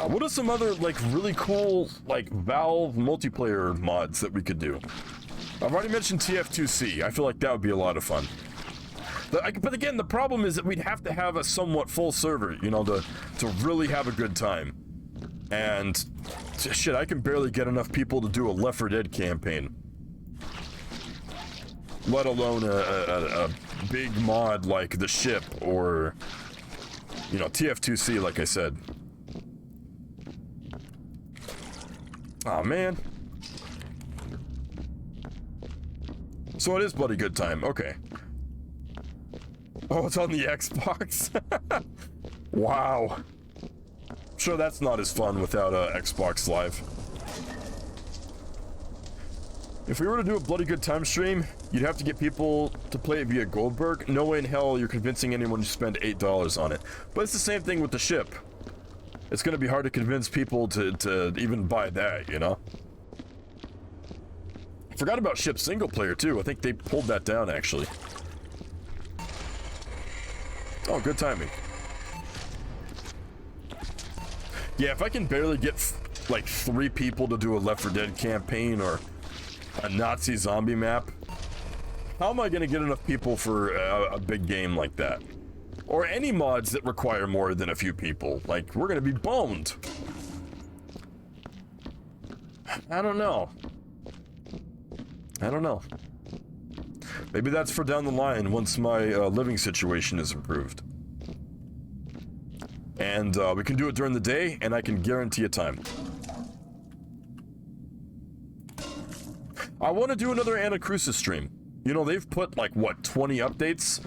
What are some other, like, really cool, like, Valve multiplayer mods that we could do? I've already mentioned TF2C. I feel like that would be a lot of fun. But again, the problem is that we'd have to have a somewhat full server, you know, to really have a good time. And, shit, I can barely get enough people to do a Left 4 Dead campaign. Let alone a big mod like the ship or, you know, TF2C, like I said. Oh man. So it is bloody good time. Okay. Oh, it's on the Xbox. Wow. I'm sure that's not as fun without Xbox Live. If we were to do a bloody good time stream, you'd have to get people to play it via Goldberg. No way in hell you're convincing anyone to spend $8 on it. But it's the same thing with the ship. It's gonna be hard to convince people to even buy that, you know? I forgot about ship single player too. I think they pulled that down actually. Oh, good timing. Yeah, if I can barely get like 3 people to do a Left 4 Dead campaign or a Nazi zombie map, how am I gonna get enough people for a big game like that? Or any mods that require more than a few people. Like, we're gonna be boned. I don't know. Maybe that's for down the line once my living situation is improved. And we can do it during the day, and I can guarantee a time. I want to do another Anacrusis stream. You know, they've put, like, what, 20 updates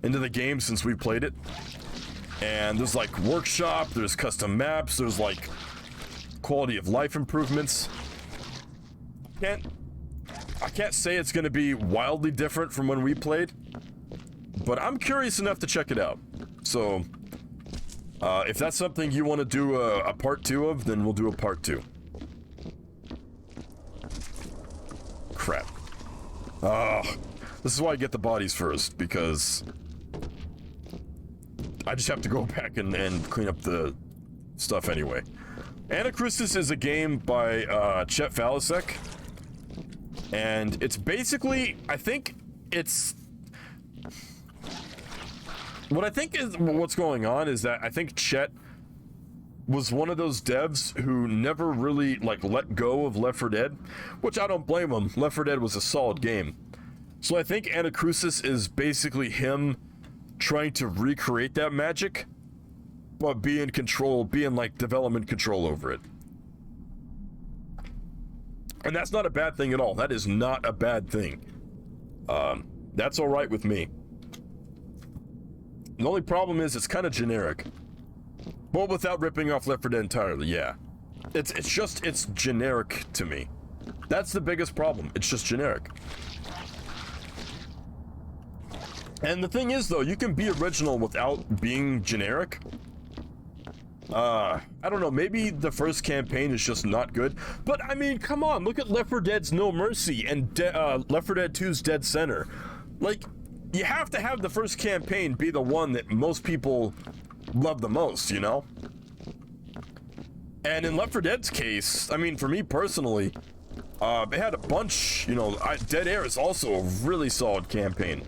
into the game since we played it. And there's, like, workshop, there's custom maps, there's, like, quality of life improvements. I can't say it's going to be wildly different from when we played, but I'm curious enough to check it out. So, if that's something you want to do a part 2 of, then we'll do a part 2. Crap. This is why I get the bodies first, because I just have to go back and clean up the stuff anyway. Anacrusis is a game by Chet Falasek. And it's basically, I think it's... What I think is what's going on is that I think Chet was one of those devs who never really, like, let go of Left 4 Dead, which I don't blame him. Left 4 Dead was a solid game. So I think Anacrusis is basically him trying to recreate that magic, but be in control, be in, like, development control over it. And that's not a bad thing at all. That is not a bad thing. That's all right with me. The only problem is it's kind of generic. But without ripping off Left 4 Dead entirely, yeah. It's generic to me. That's the biggest problem. It's just generic. And the thing is, though, you can be original without being generic. I don't know, maybe the first campaign is just not good, but I mean, come on, look at Left 4 Dead's No Mercy and Left 4 Dead 2's Dead Center. Like, you have to have the first campaign be the one that most people love the most, you know? And in Left 4 Dead's case, I mean, for me personally, they had a bunch, you know, Dead Air is also a really solid campaign.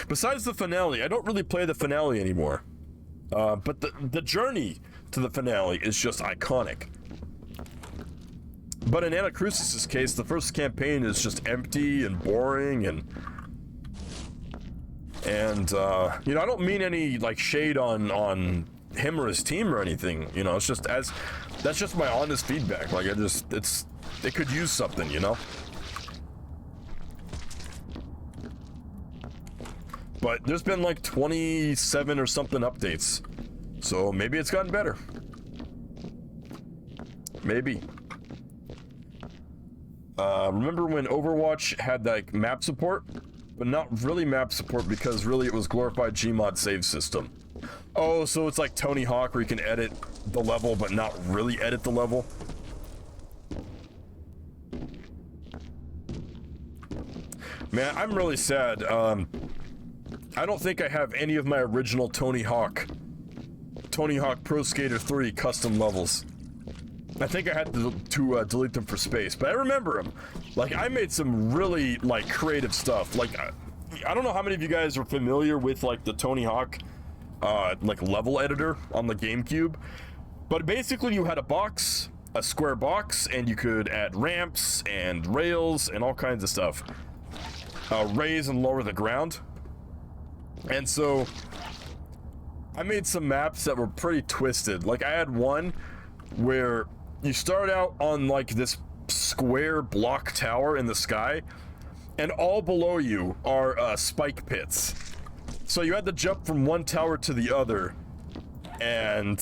Besides the finale, I don't really play the finale anymore. But the journey to the finale is just iconic. But in Anacrusis' case, the first campaign is just empty and boring and you know, I don't mean any, like, shade on him or his team or anything, you know, it's just that's just my honest feedback. Like, they could use something, you know? But there's been like 27 or something updates, so maybe it's gotten better. Maybe. Remember when Overwatch had like map support? But not really map support, because really it was glorified Gmod save system. Oh, so it's like Tony Hawk where you can edit the level but not really edit the level? Man, I'm really sad. I don't think I have any of my original Tony Hawk Pro Skater 3 custom levels. I think I had to delete them for space, but I remember them. Like, I made some really, like, creative stuff. Like, I don't know how many of you guys are familiar with, like, the Tony Hawk, like, level editor on the GameCube. But basically, you had a box, a square box, and you could add ramps and rails and all kinds of stuff. Raise and lower the ground. And so, I made some maps that were pretty twisted. Like, I had one where you start out on like this square block tower in the sky, and all below you are spike pits. So you had to jump from one tower to the other, and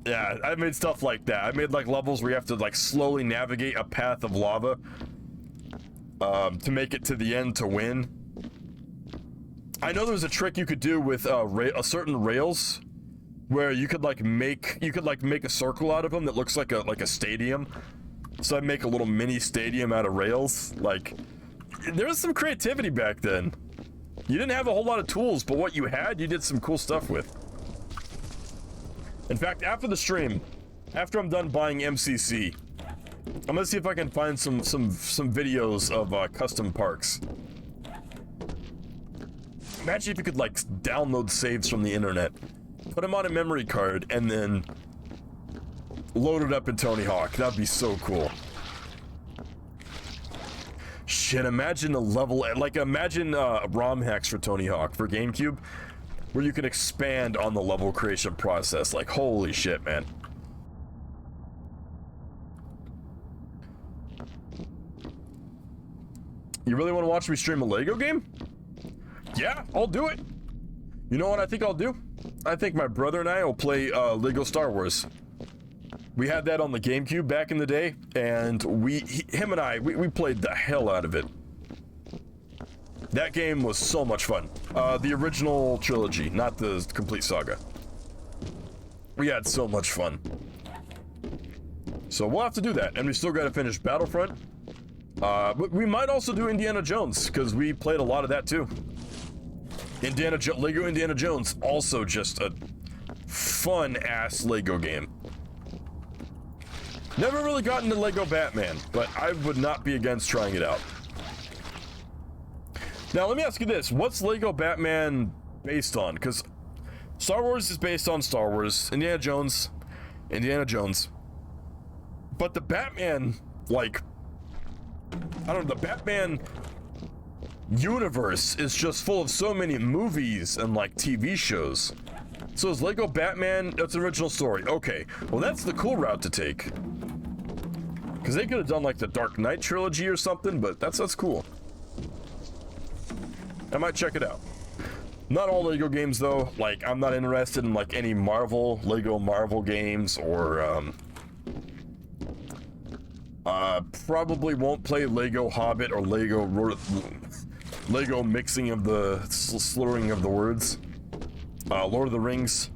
yeah, I made stuff like that. I made like levels where you have to like slowly navigate a path of lava to make it to the end to win. I know there was a trick you could do with certain rails, where you could like make a circle out of them that looks like a stadium. So I'd make a little mini stadium out of rails. Like, there was some creativity back then. You didn't have a whole lot of tools, but what you had, you did some cool stuff with. In fact, after the stream, after I'm done buying MCC, I'm gonna see if I can find some videos of custom parks. Imagine if you could like download saves from the internet, put them on a memory card, and then load it up in Tony Hawk. That'd be so cool. Shit, imagine a level, like imagine ROM hacks for Tony Hawk for GameCube, where you can expand on the level creation process. Like, holy shit, man. You really want to watch me stream a Lego game? Yeah, I'll do it. You know what I think I'll do? I think my brother and I will play Lego Star Wars. We had that on the GameCube back in the day, and him and I played the hell out of it. That game was so much fun. The original trilogy, not the complete saga. We had so much fun. So we'll have to do that, and we still got to finish Battlefront. But we might also do Indiana Jones, because we played a lot of that too. Lego Indiana Jones, also just a fun-ass Lego game. Never really got into Lego Batman, but I would not be against trying it out. Now, let me ask you this. What's Lego Batman based on? Because Star Wars is based on Star Wars. Indiana Jones. But the Batman, like, I don't know, the Batman universe is just full of so many movies and, like, TV shows. So is Lego Batman, that's the original story. Okay, well, that's the cool route to take. Because they could have done, like, the Dark Knight trilogy or something, but that's cool. I might check it out. Not all Lego games, though. Like, I'm not interested in, like, any Lego Marvel games, or, probably won't play Lego Hobbit or Lego mixing of the slurring of the words. Lord of the Rings.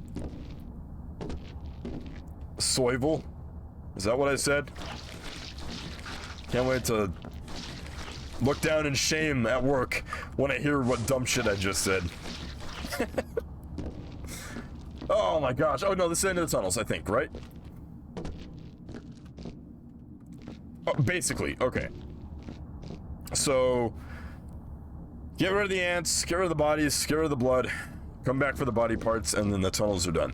Soivel. Is that what I said? Can't wait to look down in shame at work when I hear what dumb shit I just said. Oh my gosh. Oh no, this is the end of the tunnels, I think, right? Oh, basically, okay. So, get rid of the ants, get rid of the bodies, get rid of the blood, come back for the body parts, and then the tunnels are done.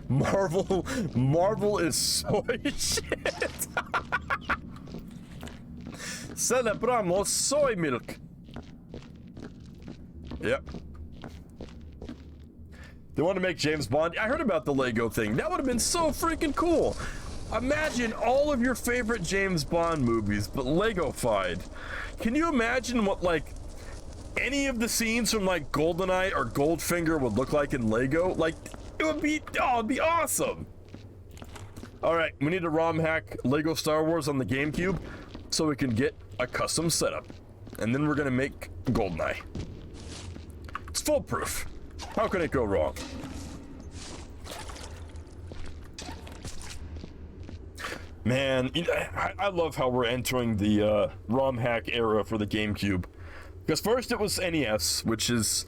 Marvel is soy shit. Celebramos soy milk. Yep. They want to make James Bond. I heard about the Lego thing. That would have been so freaking cool. Imagine all of your favorite James Bond movies, but Lego-fied. Can you imagine what, like, any of the scenes from like GoldenEye or Goldfinger would look like in Lego, like it would be, oh, it'd be awesome. All right, we need to ROM hack Lego Star Wars on the GameCube so we can get a custom setup, and then we're gonna make GoldenEye. It's foolproof. How can it go wrong? Man, I love how we're entering the ROM hack era for the GameCube. Because first it was NES, which is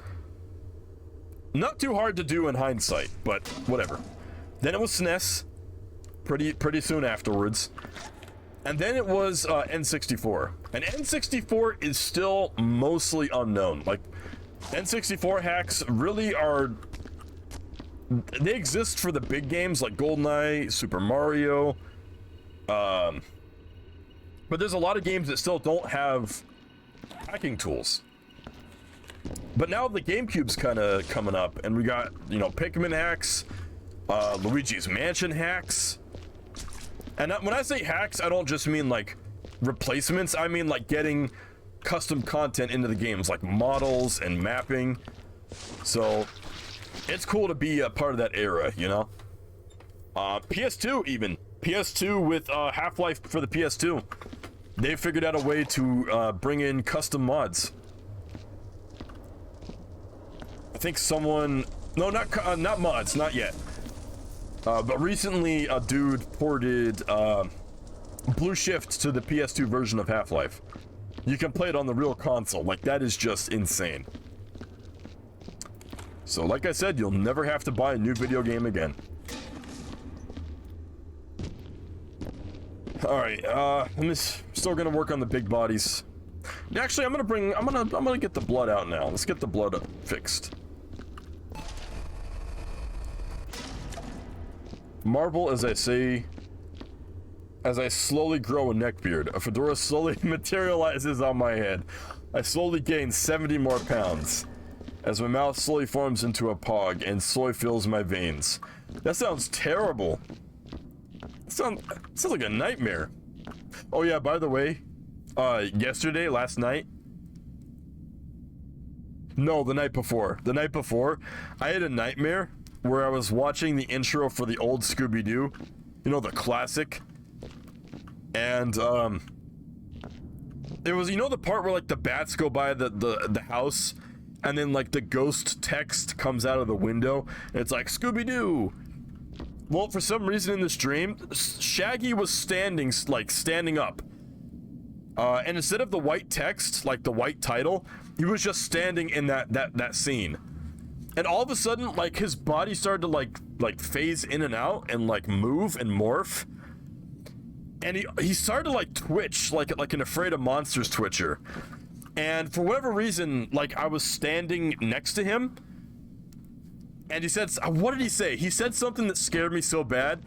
not too hard to do in hindsight, but whatever. Then it was SNES, pretty soon afterwards. And then it was N64. And N64 is still mostly unknown. Like, N64 hacks really are... They exist for the big games like GoldenEye, Super Mario... but there's a lot of games that still don't have hacking tools. But now the GameCube's kind of coming up, and we got, you know, Pikmin hacks, Luigi's Mansion hacks. And when I say hacks, I don't just mean like replacements, I mean like getting custom content into the games, like models and mapping. So it's cool to be a part of that era, you know? PS2 even. PS2 with Half-Life for the PS2. They figured out a way to bring in custom mods. I think someone... No, not mods, not yet. But recently a dude ported Blue Shift to the PS2 version of Half-Life. You can play it on the real console. Like, that is just insane. So like I said, you'll never have to buy a new video game again. All right, I'm still gonna work on the big bodies. Actually, I'm gonna get the blood out now. Let's get the blood fixed. Marvel, as I say, as I slowly grow a neckbeard, a fedora slowly materializes on my head. I slowly gain 70 more pounds, as my mouth slowly forms into a pog and soy fills my veins. That sounds terrible. Sounds like a nightmare. Oh yeah, by the way, last night, no, the night before, I had a nightmare where I was watching the intro for the old Scooby-Doo, you know, the classic, and it was, you know, the part where like the bats go by the house, and then like the ghost text comes out of the window, and it's like, Scooby-Doo. Well, for some reason in this dream, Shaggy was standing up. And instead of the white text, like the white title, he was just standing in that scene. And all of a sudden, like, his body started to like phase in and out and like move and morph. And he started to like twitch, like an Afraid of Monsters twitcher. And for whatever reason, like, I was standing next to him. And he said, what did he say? He said something that scared me so bad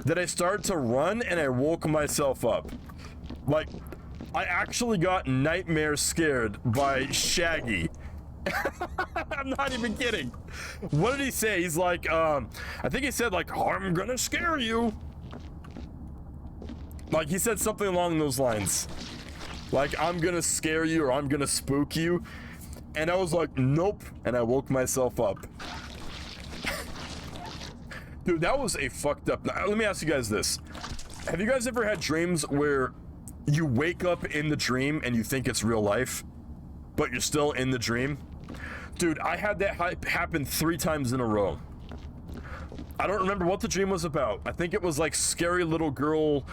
that I started to run and I woke myself up. Like, I actually got nightmare scared by Shaggy. I'm not even kidding. What did he say? He's like, I think he said like, I'm gonna scare you. Like, he said something along those lines. Like, I'm gonna scare you or I'm gonna spook you. And I was like, nope. And I woke myself up. Dude, that was a fucked up... Let me ask you guys this. Have you guys ever had dreams where you wake up in the dream and you think it's real life, but you're still in the dream? Dude, I had that happen 3 times in a row. I don't remember what the dream was about. I think it was like scary little girl...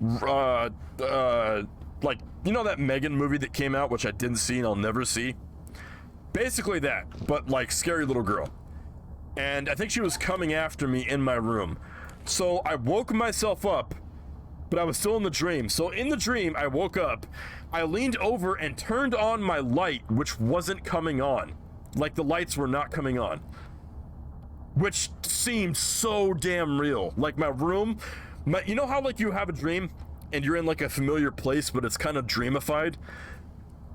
like, you know that Megan movie that came out, which I didn't see and I'll never see? Basically that, but like scary little girl. And I think she was coming after me in my room. So I woke myself up, but I was still in the dream. So in the dream, I woke up, I leaned over and turned on my light, which wasn't coming on. Like, the lights were not coming on. Which seemed so damn real. Like, my room, you know how like you have a dream and you're in like a familiar place, but it's kind of dreamified?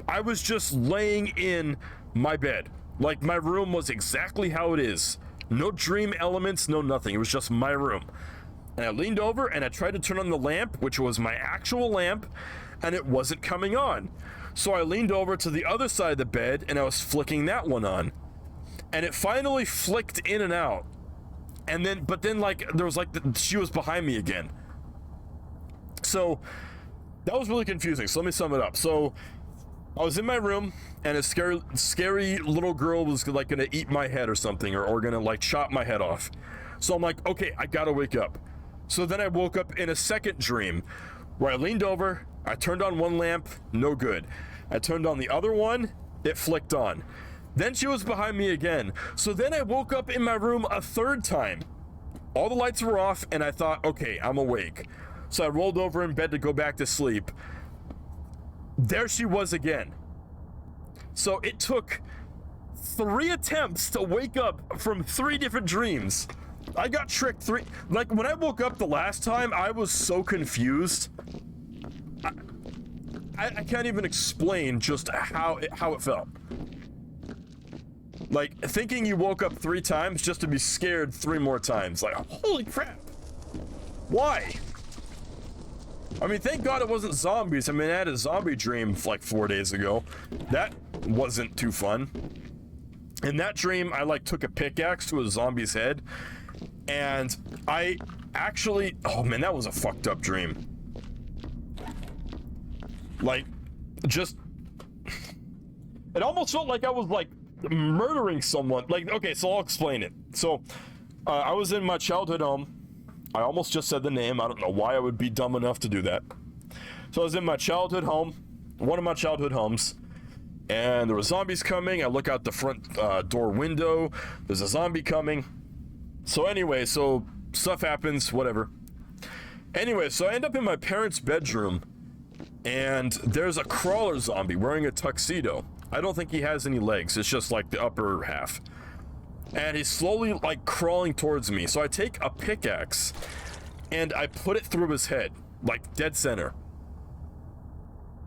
I was just laying in my bed. Like, my room was exactly how it is. No dream elements, no nothing. It was just my room. And I leaned over and I tried to turn on the lamp, which was my actual lamp, and it wasn't coming on. So I leaned over to the other side of the bed and I was flicking that one on. And it finally flicked in and out. And then, but then like, there was like, she was behind me again. So that was really confusing. So let me sum it up. So I was in my room and a scary little girl was like gonna eat my head or something, or gonna like chop my head off. So I'm like, okay, I gotta wake up. So then I woke up in a second dream where I leaned over, I turned on one lamp, no good. I turned on the other one, it flicked on. Then she was behind me again. So then I woke up in my room a third time. All the lights were off and I thought, okay, I'm awake. So I rolled over in bed to go back to sleep. There she was again. So it took 3 attempts to wake up from 3 different dreams. I got tricked like when I woke up the last time, I was so confused. I can't even explain just how it felt. Like thinking you woke up 3 times just to be scared 3 more times. Like, holy crap. Why? I mean, thank God it wasn't zombies. I mean, I had a zombie dream like 4 days ago. That wasn't too fun. In that dream, I like took a pickaxe to a zombie's head. And I actually, oh man, that was a fucked up dream. Like, just, it almost felt like I was like murdering someone. Like, okay, so I'll explain it. So, I was in my childhood home. I almost just said the name. I don't know why I would be dumb enough to do that. So I was in my childhood home, one of my childhood homes, and there were zombies coming. I look out the front door window. There's a zombie coming. So anyway, so stuff happens, whatever. Anyway, so I end up in my parents' bedroom, and there's a crawler zombie wearing a tuxedo. I don't think he has any legs. It's just like the upper half. And he's slowly like crawling towards me. So I take a pickaxe and I put it through his head, like dead center.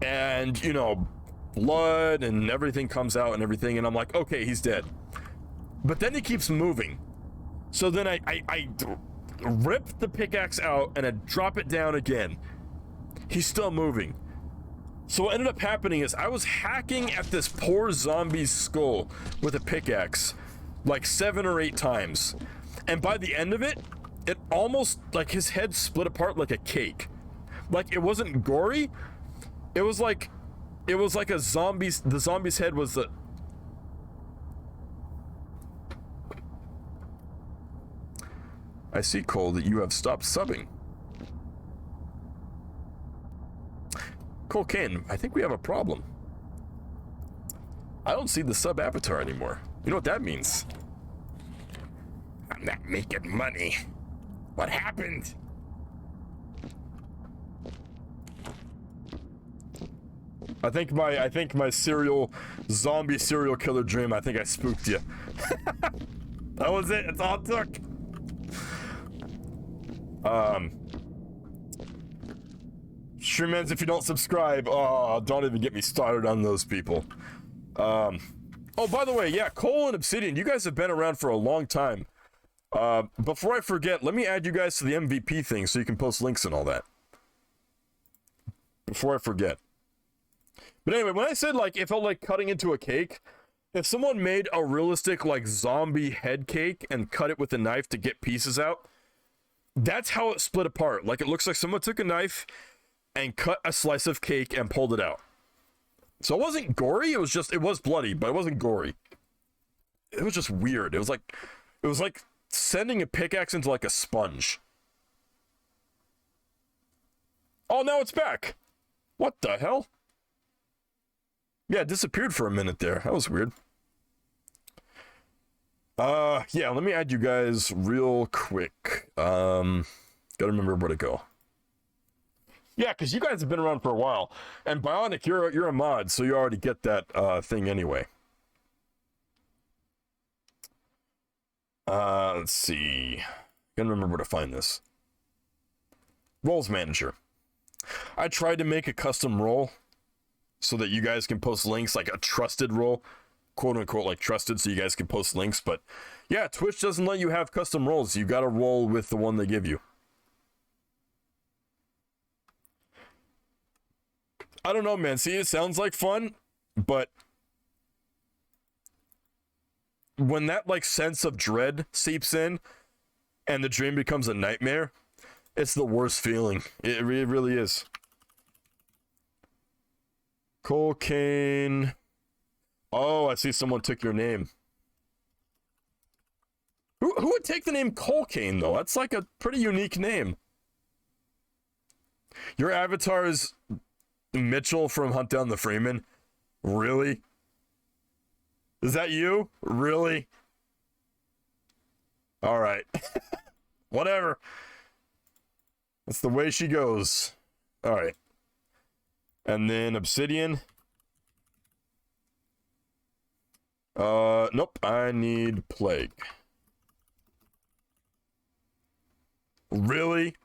And, you know, blood and everything comes out and everything. And I'm like, okay, he's dead. But then he keeps moving. So then I rip the pickaxe out and I drop it down again. He's still moving. So what ended up happening is I was hacking at this poor zombie's skull with a pickaxe like 7 or 8 times. And by the end of it, it almost like his head split apart like a cake. Like it wasn't gory. It was like a zombie's, the zombie's head was the, I see, Cole, that you have stopped subbing. Cole Kane, I think we have a problem. I don't see the sub avatar anymore. You know what that means? I'm not making money. What happened? I think my zombie serial killer dream, I think I spooked you. That was it. That's all it took. Streamers, if you don't subscribe, oh, don't even get me started on those people. Oh, by the way, yeah, Cole and Obsidian, you guys have been around for a long time. Before I forget, let me add you guys to the MVP thing so you can post links and all that. Before I forget. But anyway, when I said, like, it felt like cutting into a cake, if someone made a realistic, like, zombie head cake and cut it with a knife to get pieces out, that's how it split apart. Like, it looks like someone took a knife and cut a slice of cake and pulled it out. So it wasn't gory, it was bloody, but it wasn't gory. It was just weird. It was like sending a pickaxe into like a sponge. Oh, now it's back. What the hell? Yeah, it disappeared for a minute there. That was weird. Yeah, let me add you guys real quick. Gotta remember where to go. Yeah, because you guys have been around for a while. And Bionic, you're a mod, so you already get that thing anyway. Let's see. Gotta remember where to find this. Roles Manager. I tried to make a custom role so that you guys can post links, like a trusted role, quote unquote, like trusted, so you guys can post links. But yeah, Twitch doesn't let you have custom roles. You gotta roll with the one they give you. I don't know, man. See, it sounds like fun, but when that like sense of dread seeps in and the dream becomes a nightmare, it's the worst feeling. It really is. Cocaine. Oh, I see someone took your name. Who would take the name Cocaine, though? That's like a pretty unique name. Your avatar is Mitchell from Hunt Down the Freeman? Really? Is that you? Really? Alright. Whatever. That's the way she goes. Alright. And then Obsidian. Nope. I need Plague. Really?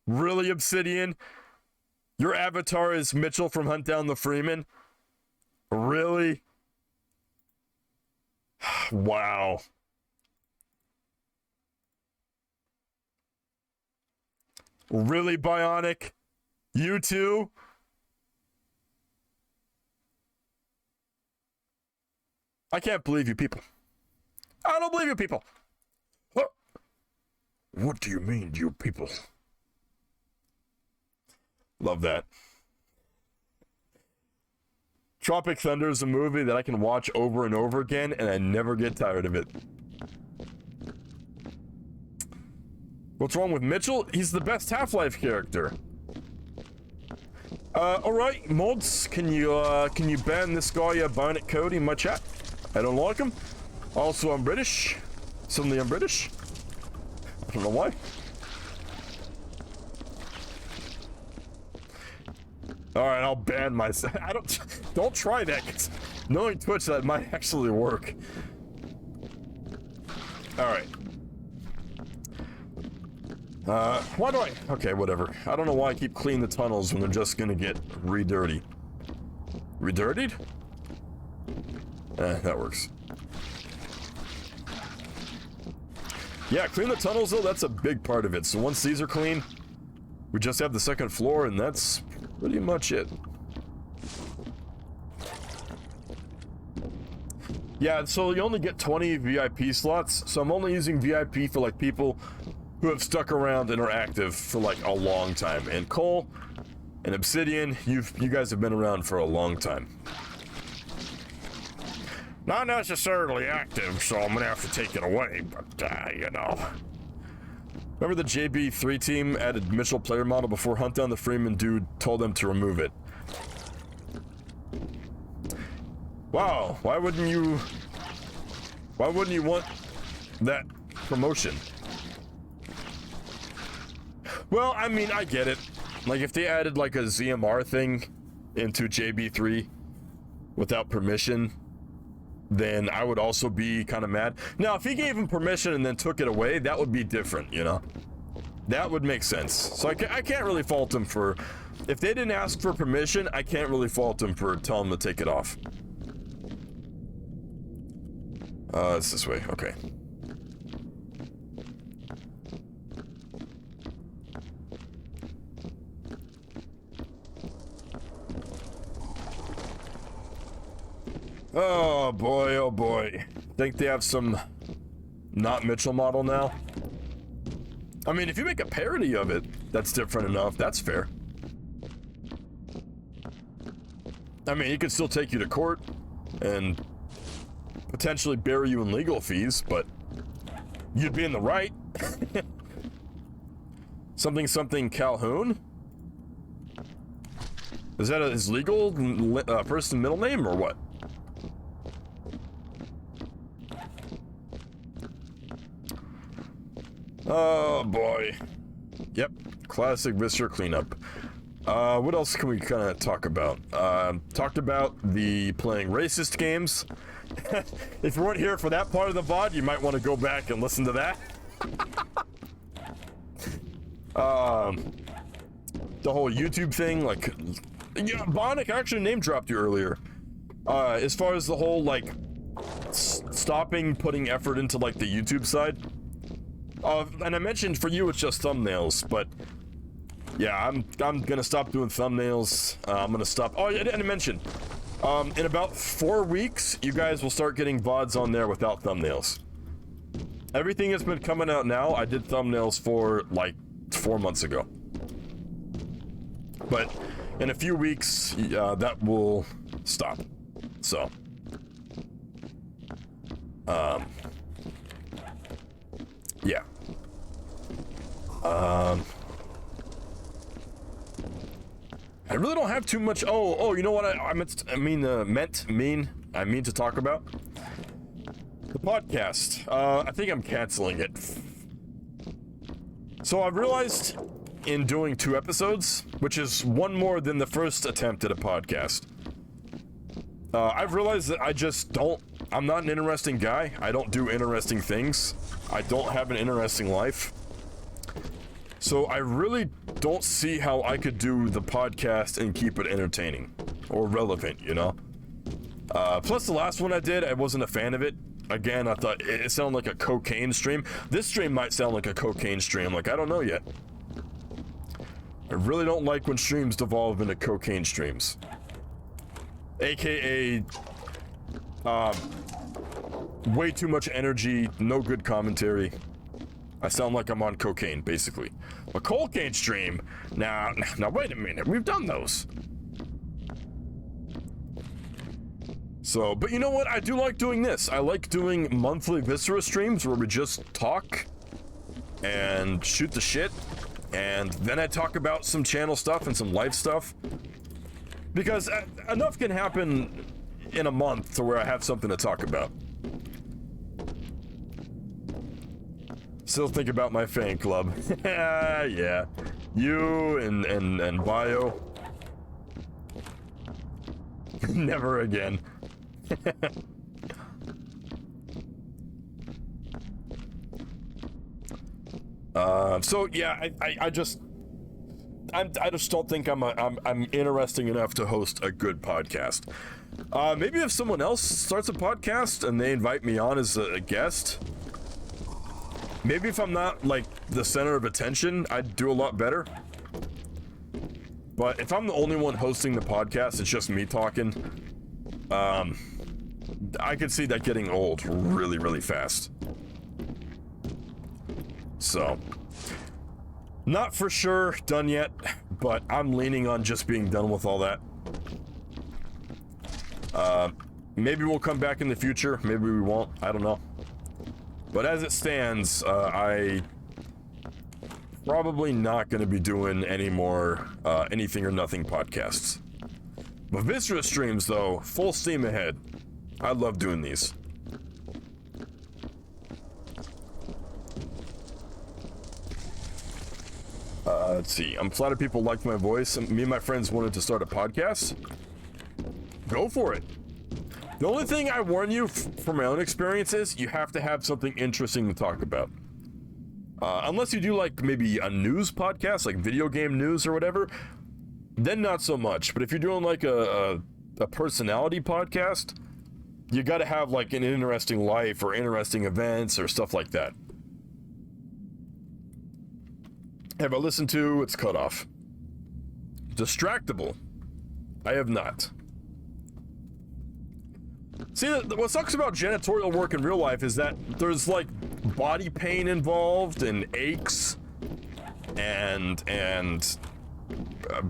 Really, Obsidian? Your avatar is Mitchell from Hunt Down the Freeman? Really? Wow. Really, Bionic? You too? I can't believe you people. I don't believe you people. What do you mean, you people? Love that. Tropic Thunder is a movie that I can watch over and over again, and I never get tired of it. What's wrong with Mitchell? He's the best Half-Life character. Alright, mods, can you ban this guy, Bionic Cody, in my chat? I don't like him. Also, I'm British. Suddenly I'm British. I don't know why. Alright, I'll ban myself. Don't try that, 'cause knowing Twitch, that might actually work. Alright. Why do I? Okay, whatever. I don't know why I keep cleaning the tunnels when they're just gonna get re-dirty. Re-dirtied? That works. Yeah, clean the tunnels though, that's a big part of it. So once these are clean, we just have the second floor and that's pretty much it. Yeah, so you only get 20 VIP slots, so I'm only using VIP for like people who have stuck around and are active for like a long time. And Cole and Obsidian, you guys have been around for a long time. Not necessarily active, so I'm gonna have to take it away, but you know. Remember the JB3 team added Mitchell player model before Hunt Down the Freeman dude told them to remove it? Wow, why wouldn't you want that promotion? Well, I mean, I get it. Like, if they added, like, a ZMR thing into JB3 without permission, then I would also be kind of mad. Now, if he gave him permission and then took it away, that would be different, you know? That would make sense. So I can't really fault him for... If they didn't ask for permission, I can't really fault him for telling them to take it off. It's this way. Okay. Oh boy, oh boy. Think they have some not Mitchell model now? I mean, if you make a parody of it, that's different enough. That's fair. I mean, he could still take you to court and potentially bury you in legal fees, but you'd be in the right. Something Calhoun? Is that his legal first and middle name or what? Oh boy. Yep, classic Viscera cleanup. What else can we kind of talk about? Talked about the playing racist games. If you weren't here for that part of the VOD, you might want to go back and listen to that. The whole YouTube thing, like, yeah, Bionic actually name dropped you earlier. As far as the whole, like, stopping putting effort into, like, the YouTube side. And I mentioned for you it's just thumbnails, but Yeah, I'm gonna stop doing thumbnails. I'm gonna stop. Oh, I didn't mention. In about 4 weeks, you guys will start getting VODs on there without thumbnails. Everything that's been coming out now, I did thumbnails for like 4 months ago. But in a few weeks, that will stop. So, yeah. I really don't have too much. Oh, you know what I mean to talk about? The podcast. I think I'm canceling it. So I've realized in doing 2 episodes, which is one more than the first attempt at a podcast, I've realized that I'm not an interesting guy. I don't do interesting things. I don't have an interesting life. So I really don't see how I could do the podcast and keep it entertaining or relevant, you know? Plus the last one I did, I wasn't a fan of it. Again, I thought it sounded like a cocaine stream. This stream might sound like a cocaine stream, like I don't know yet. I really don't like when streams devolve into cocaine streams. AKA, way too much energy, no good commentary. I sound like I'm on cocaine, basically. A cocaine stream? Now wait a minute, we've done those. So, but you know what? I do like doing this. I like doing monthly Viscera streams where we just talk and shoot the shit. And then I talk about some channel stuff and some life stuff. Because enough can happen in a month to where I have something to talk about. Still think about my fan club. Yeah. You and Bio. Never again. So yeah, I just don't think I'm interesting enough to host a good podcast. Maybe if someone else starts a podcast and they invite me on as a guest, maybe if I'm not like the center of attention, I'd do a lot better. But if I'm the only one hosting the podcast, it's just me talking. I could see that getting old really, really fast. So, not for sure done yet, but I'm leaning on just being done with all that. Maybe we'll come back in the future. Maybe we won't. I don't know. But as it stands, I probably not going to be doing any more anything or nothing podcasts. But Viscera streams, though, full steam ahead. I love doing these. Let's see. I'm flattered people liked my voice. Me and my friends wanted to start a podcast. Go for it. The only thing I warn you from my own experience is you have to have something interesting to talk about. Unless you do like maybe a news podcast, like video game news or whatever, then not so much. But if you're doing like a personality podcast, you got to have like an interesting life or interesting events or stuff like that. Have I listened to? It's cut off. Distractible. I have not. See, what sucks about janitorial work in real life is that there's like body pain involved and aches and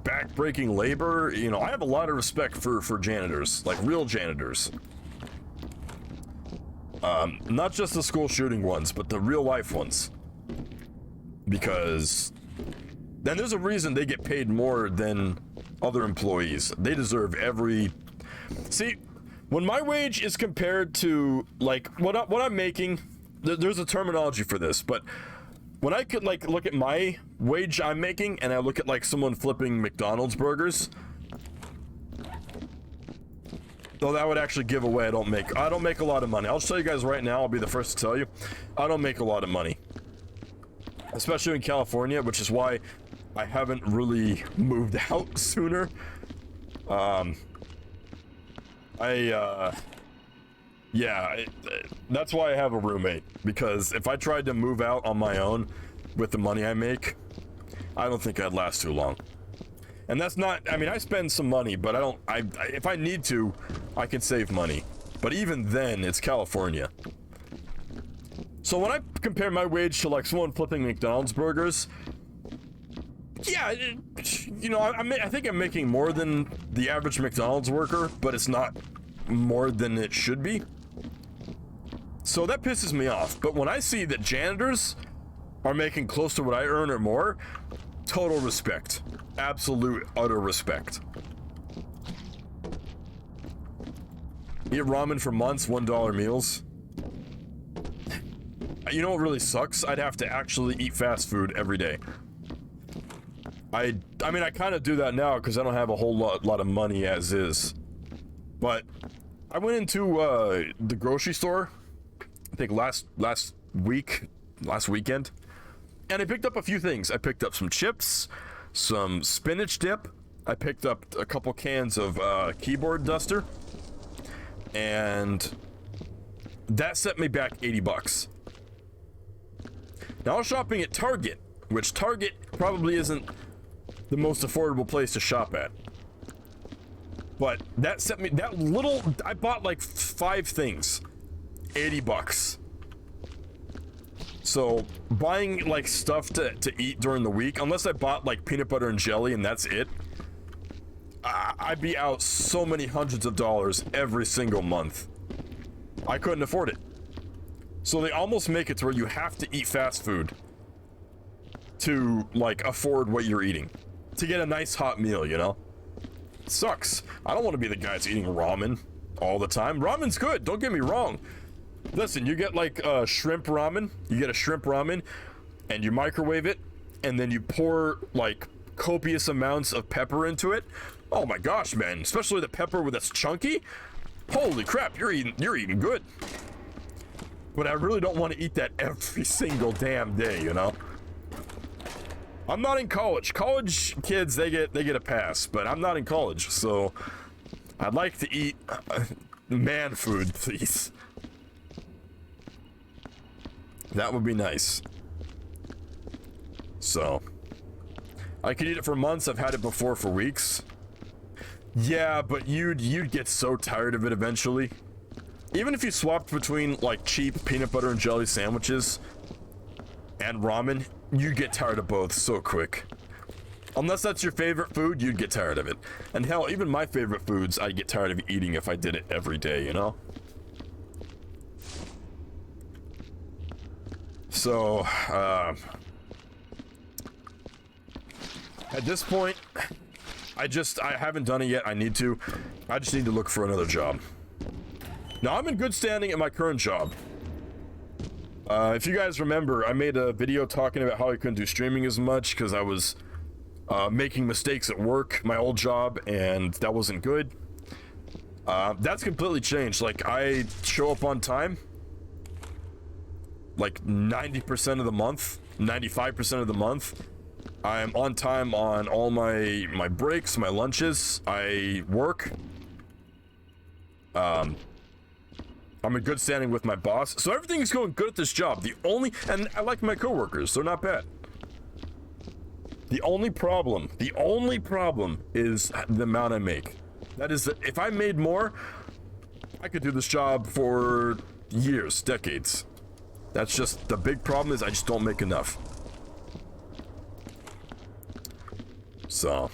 back-breaking labor. You know, I have a lot of respect for janitors, like real janitors. Not just the school shooting ones, but the real life ones. Because then there's a reason they get paid more than other employees. They deserve every... See, when my wage is compared to like what I'm making, there's a terminology for this, but when I could like look at my wage I'm making and I look at like someone flipping McDonald's burgers, though that would actually give away I don't make a lot of money. I'll tell you guys right now, I'll be the first to tell you, I don't make a lot of money. Especially in California, which is why I haven't really moved out sooner. That's why I have a roommate, because if I tried to move out on my own with the money I make, I don't think I'd last too long. And that's not, I mean, I spend some money, but if I need to, I can save money. But even then, it's California. So when I compare my wage to like someone flipping McDonald's burgers, yeah, you know, I think I'm making more than the average McDonald's worker, but it's not more than it should be. So that pisses me off. But when I see that janitors are making close to what I earn or more, total respect. Absolute, utter respect. Eat ramen for months, $1 meals. You know what really sucks? I'd have to actually eat fast food every day. I mean, I kind of do that now because I don't have a whole lot of money as is. But I went into the grocery store, I think last weekend, and I picked up a few things. I picked up some chips, some spinach dip. I picked up a couple cans of keyboard duster, and that set me back 80 bucks. Now I was shopping at Target, which Target probably isn't the most affordable place to shop at. But that set me, I bought like 5 things, 80 bucks. So buying like stuff to eat during the week, unless I bought like peanut butter and jelly and that's it, I'd be out so many hundreds of dollars every single month. I couldn't afford it. So they almost make it to where you have to eat fast food to like afford what you're eating, to get a nice hot meal, you know? It sucks. I don't want to be the guy that's eating ramen all the time. Ramen's good, don't get me wrong. Listen, you get like shrimp ramen, you get a shrimp ramen and you microwave it and then you pour like copious amounts of pepper into it. Oh my gosh, man, especially the pepper that's chunky. Holy crap, you're eating good. But I really don't want to eat that every single damn day, you know? I'm not in college. College kids, they get a pass, but I'm not in college, so I'd like to eat man food, please. That would be nice. So I could eat it for months. I've had it before for weeks. Yeah, but you'd get so tired of it eventually. Even if you swapped between like cheap peanut butter and jelly sandwiches and ramen, you'd get tired of both so quick. Unless that's your favorite food, you'd get tired of it. And hell, even my favorite foods, I'd get tired of eating if I did it every day, you know? So, at this point, I haven't done it yet. I need to. I just need to look for another job. Now, I'm in good standing at my current job. If you guys remember, I made a video talking about how I couldn't do streaming as much because I was making mistakes at work, my old job, and that wasn't good. That's completely changed. Like, I show up on time like 90% of the month, 95% of the month. I'm on time on all my breaks, my lunches. I work. I'm in good standing with my boss, so everything is going good at this job. And I like my coworkers, they're not bad. The only problem is the amount I make. That is, if I made more, I could do this job for years, decades. That's just, the big problem is I just don't make enough. So,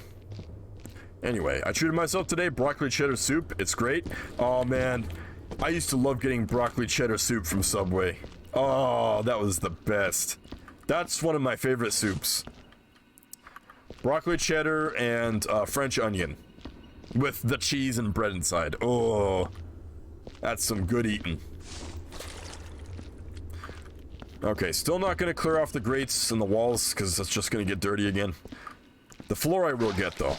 anyway, I treated myself today, broccoli cheddar soup, it's great. Oh man, I used to love getting broccoli cheddar soup from Subway. Oh, that was the best. That's one of my favorite soups. Broccoli cheddar and French onion with the cheese and bread inside. Oh, that's some good eating. Okay, still not going to clear off the grates and the walls because it's just going to get dirty again. The floor I will get, though.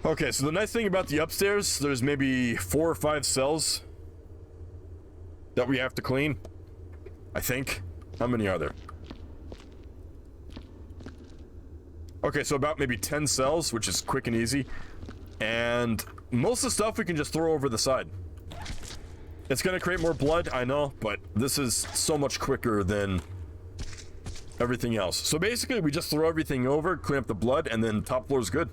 Okay, so the nice thing about the upstairs, there's maybe 4 or 5 cells that we have to clean, I think. How many are there? Okay, so about maybe 10 cells, which is quick and easy. And most of the stuff we can just throw over the side. It's gonna create more blood, I know, but this is so much quicker than everything else. So basically, we just throw everything over, clean up the blood, and then top floor is good.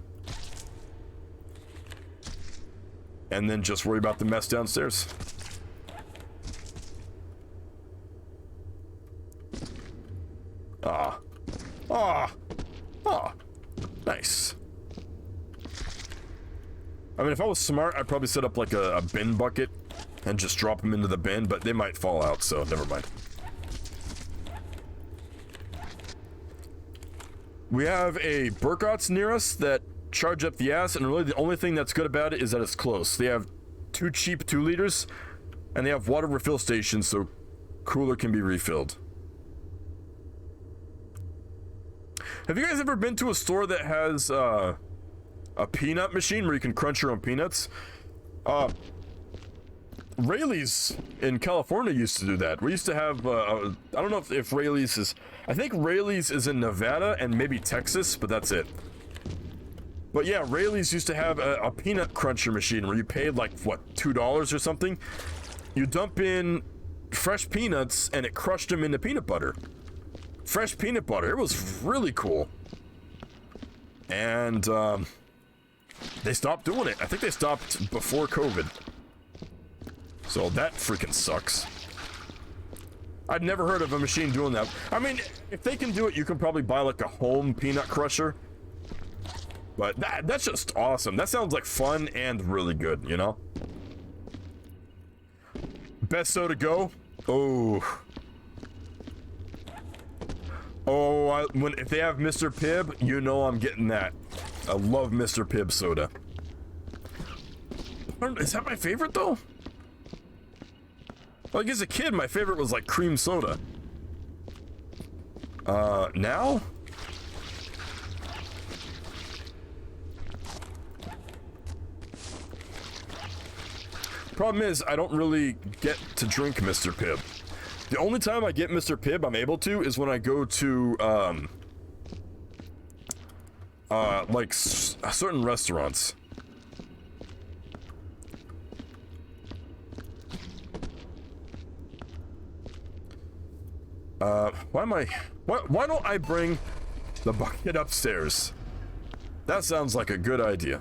And then just worry about the mess downstairs. Ah. Ah. Ah. Nice. I mean, if I was smart, I'd probably set up like a bin bucket and just drop them into the bin, but they might fall out, so never mind. We have a Burkott's near us that charge up the ass, and really the only thing that's good about it is that it's close. They have 2 cheap 2 liters, and they have water refill stations, so cooler can be refilled. Have you guys ever been to a store that has a peanut machine where you can crunch your own peanuts? Rayleigh's in California used to do that. We used to have, I don't know if Rayleigh's is, I think Rayleigh's is in Nevada and maybe Texas, but that's it. But yeah, Rayleigh's used to have a peanut cruncher machine where you paid like, what, $2 or something? You dump in fresh peanuts and it crushed them into peanut butter. Fresh peanut butter. It was really cool. And they stopped doing it. I think they stopped before COVID. So that freaking sucks. I'd never heard of a machine doing that. I mean, if they can do it, you can probably buy like a home peanut crusher. But that's just awesome. That sounds like fun and really good, you know? Best soda go? Oh. Oh, if they have Mr. Pibb, you know I'm getting that. I love Mr. Pibb soda. Is that my favorite though? Like as a kid, my favorite was like cream soda. Now? Problem is, I don't really get to drink Mr. Pibb. The only time I get Mr. Pibb I'm able to is when I go to, like certain restaurants. Why don't I bring the bucket upstairs? That sounds like a good idea.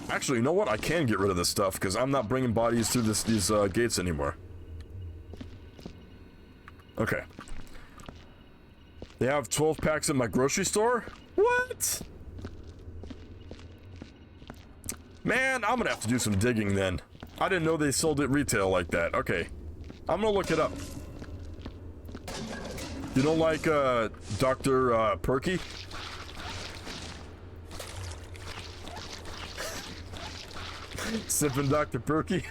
Actually, you know what? I can get rid of this stuff because I'm not bringing bodies through these gates anymore. Okay. They have 12 packs at my grocery store? What? Man, I'm gonna have to do some digging then. I didn't know they sold it retail like that. Okay. I'm gonna look it up. You don't like, Dr. Perky? Sipping Dr. Perky?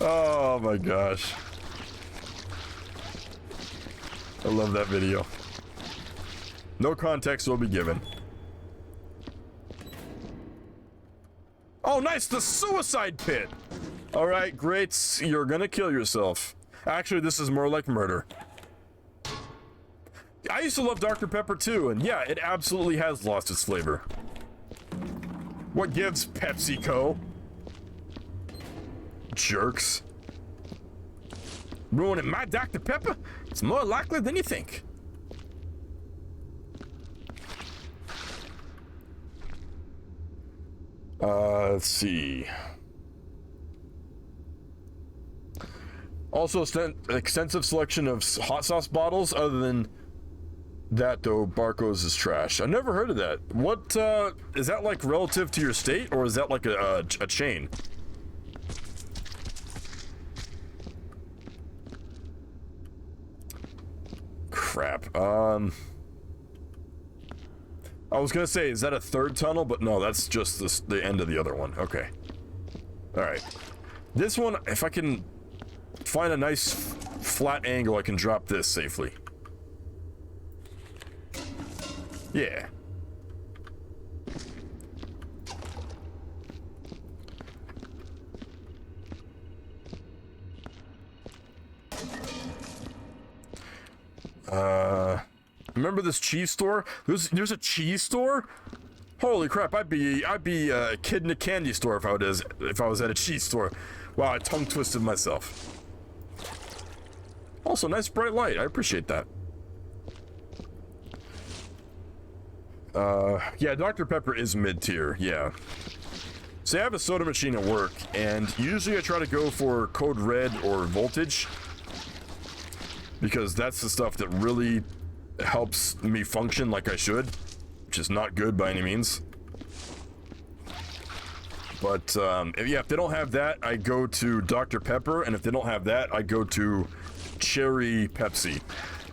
Oh my gosh. I love that video. No context will be given. Oh nice, the suicide pit! Alright, great. You're gonna kill yourself. Actually, this is more like murder. I used to love Dr. Pepper too, and yeah, it absolutely has lost its flavor. What gives, PepsiCo? Jerks. Ruining my Dr. Pepper? It's more likely than you think. Let's see. Also, extensive selection of hot sauce bottles. Other than that, though, Barco's is trash. I never heard of that. What, is that like relative to your state, or is that like a chain? Crap. I was gonna say, is that a third tunnel? But no, that's just the end of the other one. Okay. Alright. This one, if I can find a nice flat angle, I can drop this safely. Yeah. I Remember this cheese store? There's a cheese store? Holy crap, I'd be a kid in a candy store if I was at a cheese store. Wow, I tongue twisted myself. Also, nice bright light. I appreciate that. Yeah, Dr. Pepper is mid-tier, yeah. So I have a soda machine at work, and usually I try to go for Code Red or Voltage, because that's the stuff that really helps me function like I should, which is not good by any means. But if they don't have that, I go to Dr. Pepper, and if they don't have that, I go to Cherry Pepsi.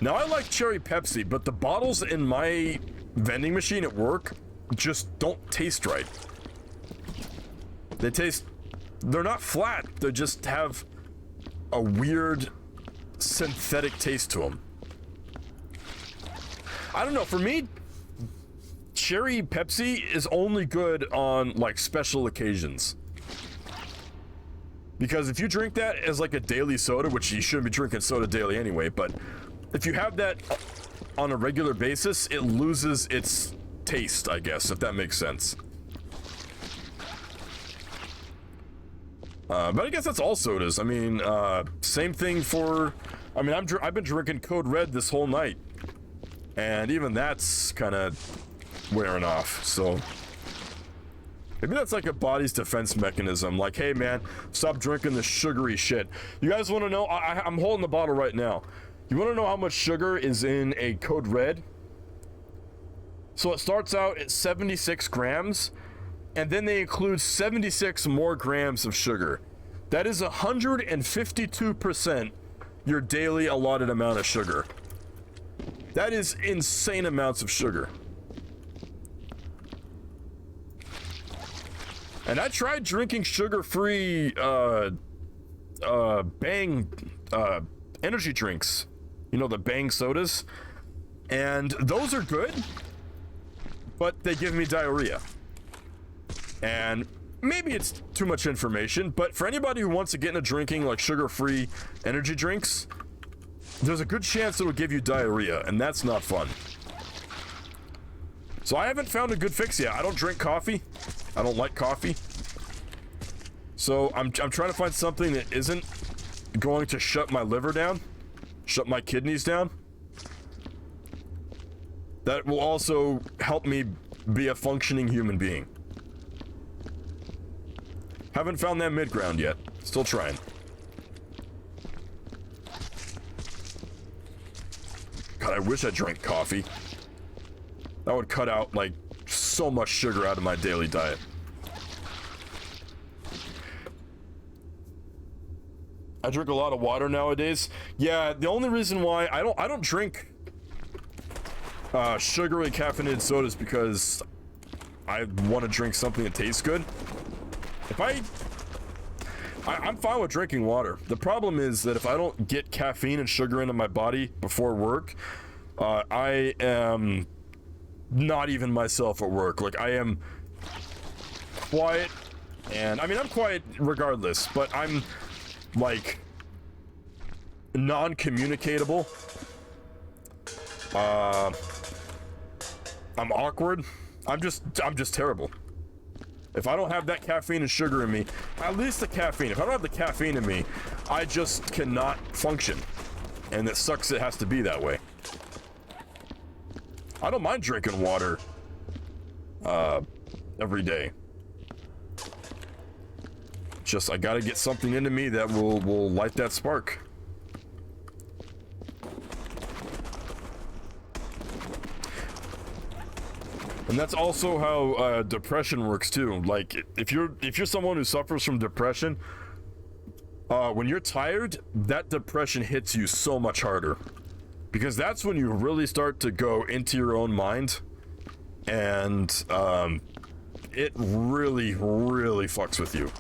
Now, I like Cherry Pepsi, but the bottles in my vending machine at work just don't taste right. They're not flat, they just have a weird synthetic taste to them. I don't know, for me, Cherry Pepsi is only good on like special occasions. Because if you drink that as like a daily soda, which you shouldn't be drinking soda daily anyway, but if you have that on a regular basis, it loses its taste, I guess, if that makes sense. But I guess that's all sodas. I mean, same thing for... I mean, I've been drinking Code Red this whole night. And even that's kind of wearing off, so... Maybe that's like a body's defense mechanism. Like, hey man, stop drinking this sugary shit. You guys want to know? I'm holding the bottle right now. You want to know how much sugar is in a Code Red? So it starts out at 76 grams, and then they include 76 more grams of sugar. That is 152% your daily allotted amount of sugar. That is insane amounts of sugar. And I tried drinking sugar-free Bang energy drinks. You know, the Bang sodas. And those are good, but they give me diarrhea. And maybe it's too much information, but for anybody who wants to get into drinking like sugar-free energy drinks, there's a good chance it'll give you diarrhea, and that's not fun. So I haven't found a good fix yet. I don't drink coffee. I don't like coffee. So I'm trying to find something that isn't going to shut my liver down, shut my kidneys down. That will also help me be a functioning human being. Haven't found that mid-ground yet. Still trying. God, I wish I drank coffee. That would cut out, like, so much sugar out of my daily diet. I drink a lot of water nowadays. Yeah, the only reason why I don't drink sugary caffeinated sodas because I want to drink something that tastes good. If I'm fine with drinking water. The problem is that if I don't get caffeine and sugar into my body before work, I am not even myself at work. Like, I am quiet, and I mean, I'm quiet regardless, but I'm like non-communicatable. I'm awkward. I'm just terrible. If I don't have that caffeine and sugar in me, at least the caffeine. If I don't have the caffeine in me, I just cannot function. And it sucks it has to be that way. I don't mind drinking water every day. Just I gotta get something into me that will light that spark. And that's also how depression works too. Like, if you're someone who suffers from depression, when you're tired, that depression hits you so much harder, because that's when you really start to go into your own mind, and it really fucks with you.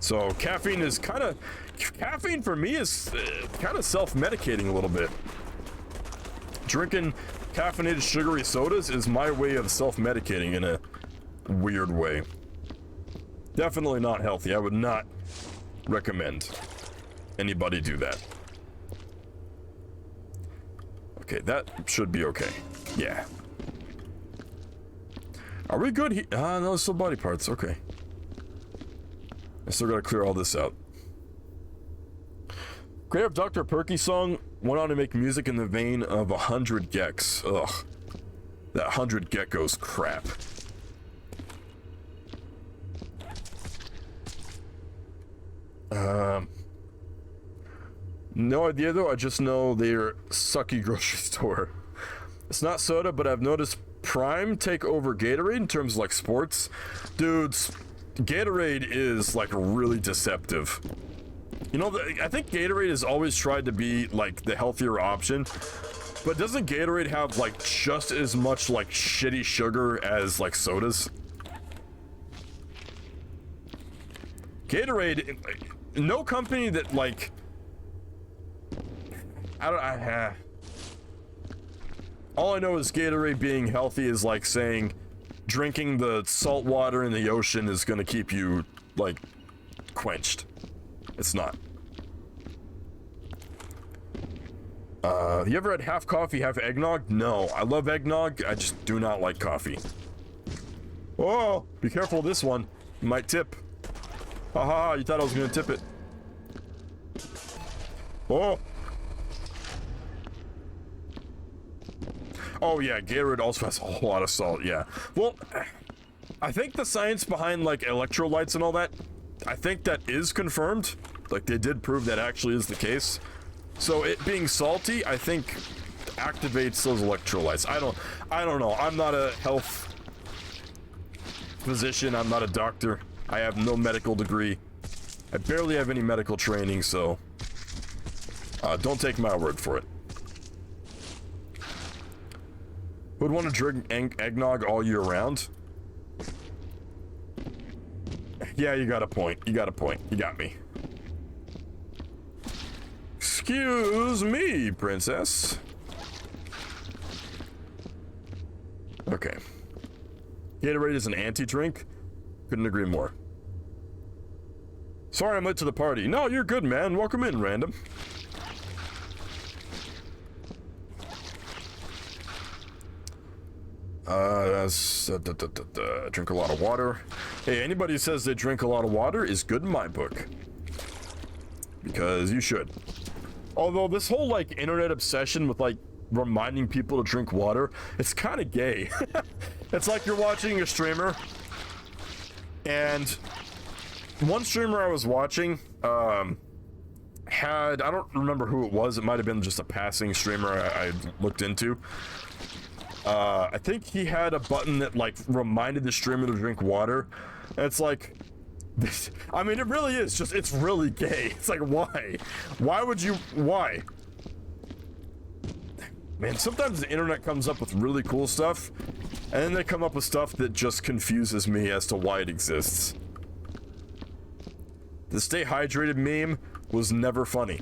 So caffeine for me is kind of self-medicating a little bit. Drinking caffeinated sugary sodas is my way of self-medicating in a weird way. Definitely not healthy. I would not recommend anybody do that. Okay, that should be okay. Yeah. Are we good? No, it's still body parts. Okay. I still gotta clear all this out. Creator of Dr. Perky song went on to make music in the vein of 100 Gex. Ugh. That 100 Geckos crap. No idea though, I just know they're sucky grocery store. It's not soda, but I've noticed Prime take over Gatorade in terms of like sports. Dudes, Gatorade is like really deceptive. You know, I think Gatorade has always tried to be like the healthier option, but doesn't Gatorade have like just as much like shitty sugar as like sodas? Gatorade, no company that like, all I know is Gatorade being healthy is like saying drinking the salt water in the ocean is gonna keep you like quenched. It's not. You ever had half coffee, half eggnog? No, I love eggnog, I just do not like coffee. Oh, be careful of this one. You might tip. Haha, you thought I was gonna tip it. Oh. Oh yeah, Gatorade also has a whole lot of salt, yeah. Well, I think the science behind like electrolytes and all that, I think that is confirmed. Like they did prove that actually is the case. So it being salty, I think activates those electrolytes. I don't know. I'm not a health physician, I'm not a doctor. I have no medical degree. I barely have any medical training, so don't take my word for it. Who'd want to drink eggnog all year round? Yeah, you got a point. You got a point. You got me. Excuse me, princess. Okay. Gatorade is an anti-drink? Couldn't agree more. Sorry I'm late to the party. No, you're good, man. Welcome in, random. Drink a lot of water. Hey, anybody who says they drink a lot of water is good in my book. Because you should. Although this whole like internet obsession with like reminding people to drink water, it's kind of gay. It's like you're watching a streamer, and one streamer I was watching had, I don't remember who it was, it might have been just a passing streamer I looked into. I think he had a button that like reminded the streamer to drink water, and it's like, I mean, it really is just, it's really gay. It's like, why? Why would you, why? Man, sometimes the internet comes up with really cool stuff, and then they come up with stuff that just confuses me as to why it exists. The stay hydrated meme was never funny.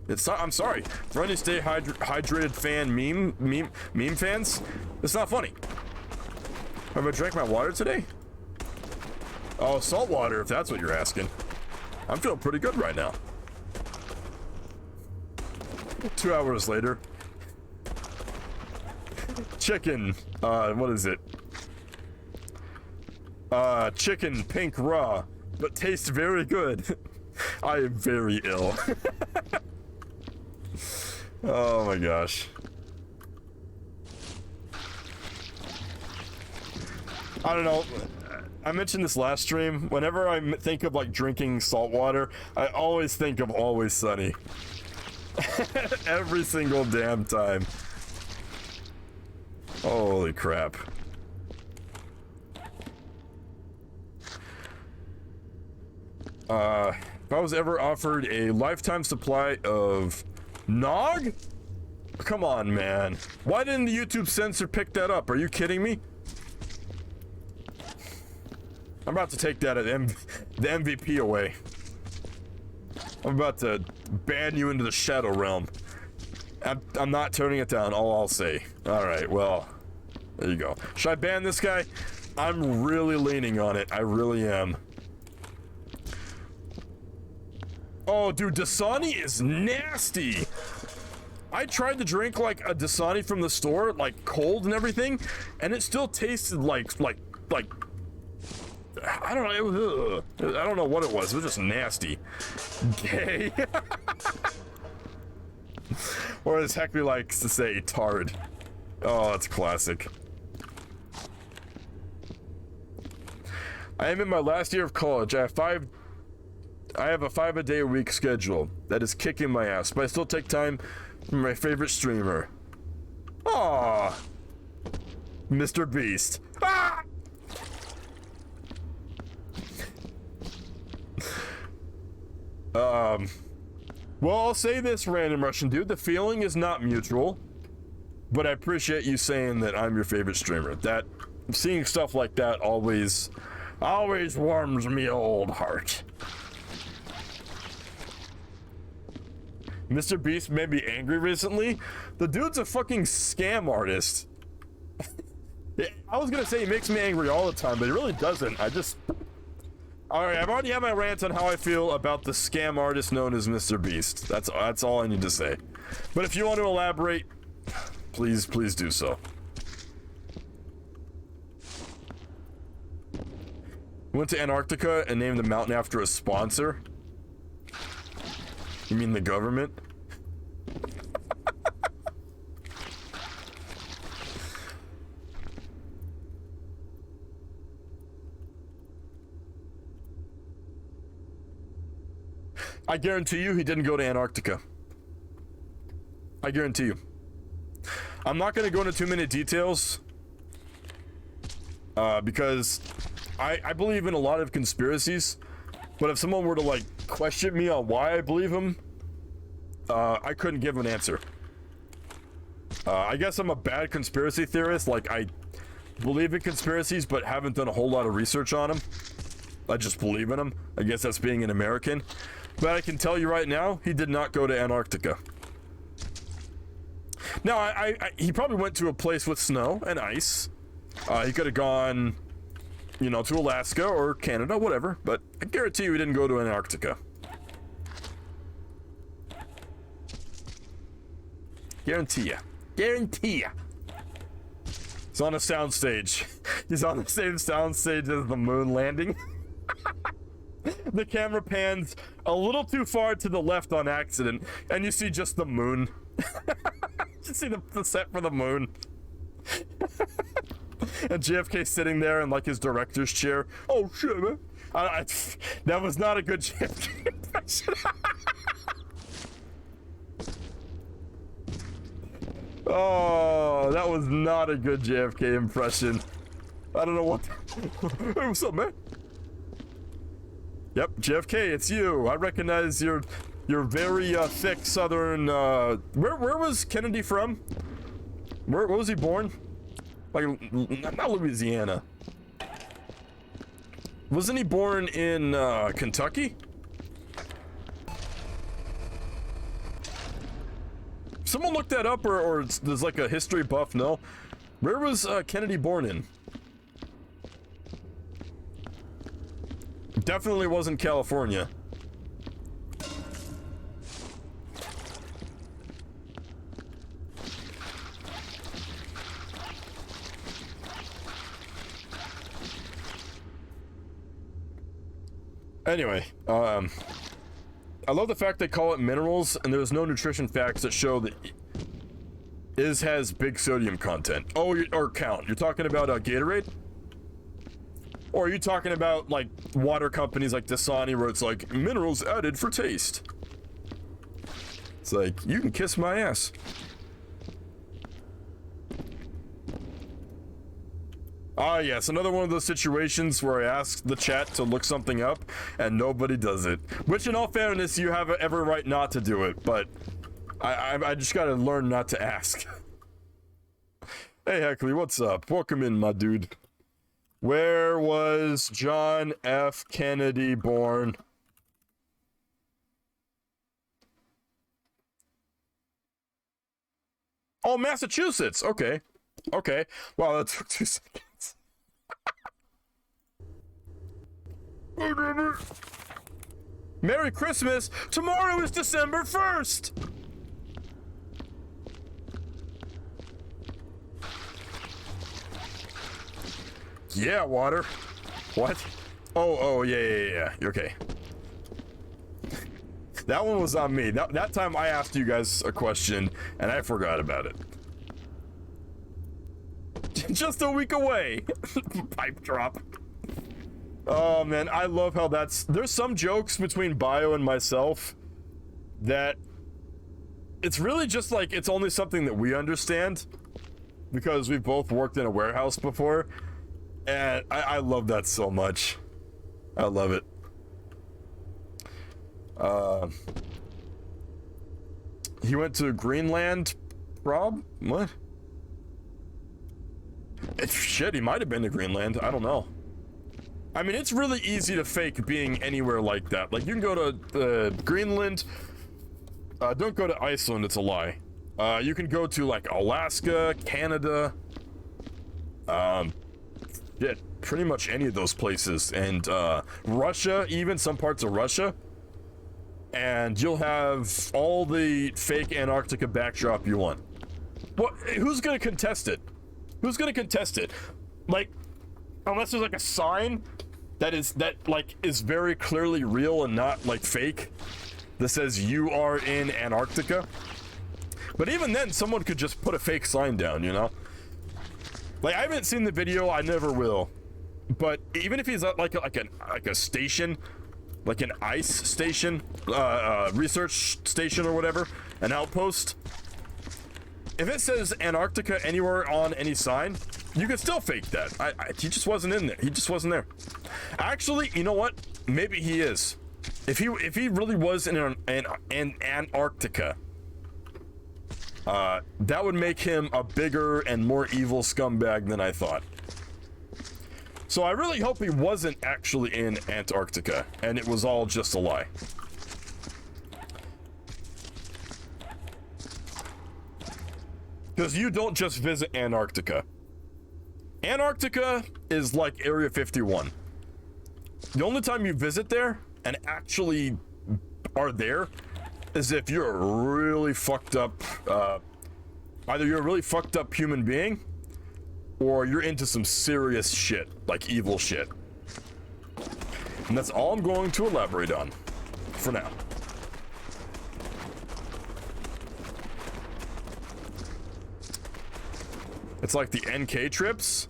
It's not, I'm sorry, for any stay hydrated fan meme fans, it's not funny. Have I drank my water today? Oh, salt water, if that's what you're asking. I'm feeling pretty good right now. 2 hours later. Chicken, what is it? Chicken pink raw, but tastes very good. I am very ill. Oh my gosh. I don't know. I mentioned this last stream. Whenever I think of like drinking salt water, I always think of Always Sunny. Every single damn time. Holy crap. If I was ever offered a lifetime supply of Nog? Come on, man. Why didn't the YouTube censor pick that up? Are you kidding me? I'm about to take that at the MVP away. I'm about to ban you into the Shadow Realm. I'm not turning it down, all I'll say. Alright, well, there you go. Should I ban this guy? I'm really leaning on it. I really am. Oh, dude, Dasani is nasty. I tried to drink like a Dasani from the store, like cold and everything, and it still tasted like I don't know. It was, I don't know what it was. It was just nasty. Gay. Or as Heckley likes to say, tard. Oh, that's classic. I am in my last year of college. I have a 5-a-day-a-week schedule. That is kicking my ass, but I still take time for my favorite streamer. Aww. Mr. Beast. Ah! Well, I'll say this, random Russian dude. The feeling is not mutual, but I appreciate you saying that I'm your favorite streamer. That, seeing stuff like that always warms me old heart. Mr. Beast made me angry recently. The dude's a fucking scam artist. I was gonna say he makes me angry all the time, but he really doesn't. Alright, I've already had my rant on how I feel about the scam artist known as Mr. Beast. That's all I need to say. But if you want to elaborate, please do so. Went to Antarctica and named the mountain after a sponsor. You mean the government? I guarantee you he didn't go to Antarctica. I guarantee you. I'm not going to go into too many details because I believe in a lot of conspiracies, but if someone were to like question me on why I believe him, I couldn't give an answer. I guess I'm a bad conspiracy theorist. Like, I believe in conspiracies but haven't done a whole lot of research on them. I just believe in them. I guess that's being an American. But I can tell you right now, he did not go to Antarctica. Now, he probably went to a place with snow and ice. He could have gone, you know, to Alaska or Canada, whatever. But I guarantee you he didn't go to Antarctica. Guarantee ya. Guarantee ya. He's on a soundstage. He's on the same soundstage as the moon landing. The camera pans a little too far to the left on accident, and you see just the moon. You see the set for the moon. And JFK sitting there in like his director's chair. Oh shit, man. That was not a good JFK impression. Oh, that was not a good JFK impression. I don't know what. Hey, what's up, man? Yep, JFK, it's you. I recognize your very thick southern. Where was Kennedy from? Where was he born? Like, not Louisiana. Wasn't he born in Kentucky? Someone look that up, or there's like a history buff. No, where was Kennedy born in? Definitely wasn't California. Anyway, I love the fact they call it minerals, and there's no nutrition facts that show that Is has big sodium content. Oh, or count. You're talking about Gatorade? Or are you talking about, like, water companies like Dasani, where it's like, minerals added for taste? It's like, you can kiss my ass. Ah, yes, another one of those situations where I ask the chat to look something up, and nobody does it. Which, in all fairness, you have every right not to do it, but I just gotta learn not to ask. Hey, Heckley, what's up? Welcome in, my dude. Where was John F. Kennedy born? Oh, Massachusetts. Okay. Okay. Wow, that took 2 seconds. Merry Christmas. Tomorrow is December 1st. yeah, water. What? Oh, yeah. You're okay. That one was on me. That time I asked you guys a question, and I forgot about it. Just a week away. Pipe drop. Oh, man, I love how there's some jokes between Bio and myself that it's really just like, it's only something that we understand because we've both worked in a warehouse before, and I love that so much. I love it. He went to Greenland, Rob? What? Shit, he might have been to Greenland. I don't know. I mean, it's really easy to fake being anywhere like that. Like, you can go to Greenland. Don't go to Iceland, it's a lie. You can go to, like, Alaska, Canada. Yeah, pretty much any of those places. And, Russia, even some parts of Russia. And you'll have all the fake Antarctica backdrop you want. What? Who's gonna contest it? Who's gonna contest it? Like, unless there's like a sign that is very clearly real and not like fake, that says you are in Antarctica. But even then, someone could just put a fake sign down, you know? Like, I haven't seen the video, I never will. But even if he's at like a station, like an ice station, research station or whatever, an outpost, if it says Antarctica anywhere on any sign, you can still fake that. He just wasn't in there. He just wasn't there. Actually, you know what? Maybe he is. If he really was in Antarctica, that would make him a bigger and more evil scumbag than I thought. So I really hope he wasn't actually in Antarctica, and it was all just a lie. Because you don't just visit Antarctica. Antarctica is like Area 51. The only time you visit there and actually are there is if you're a really fucked up, either you're a really fucked up human being, or you're into some serious shit, like evil shit. And that's all I'm going to elaborate on for now. It's like the NK trips.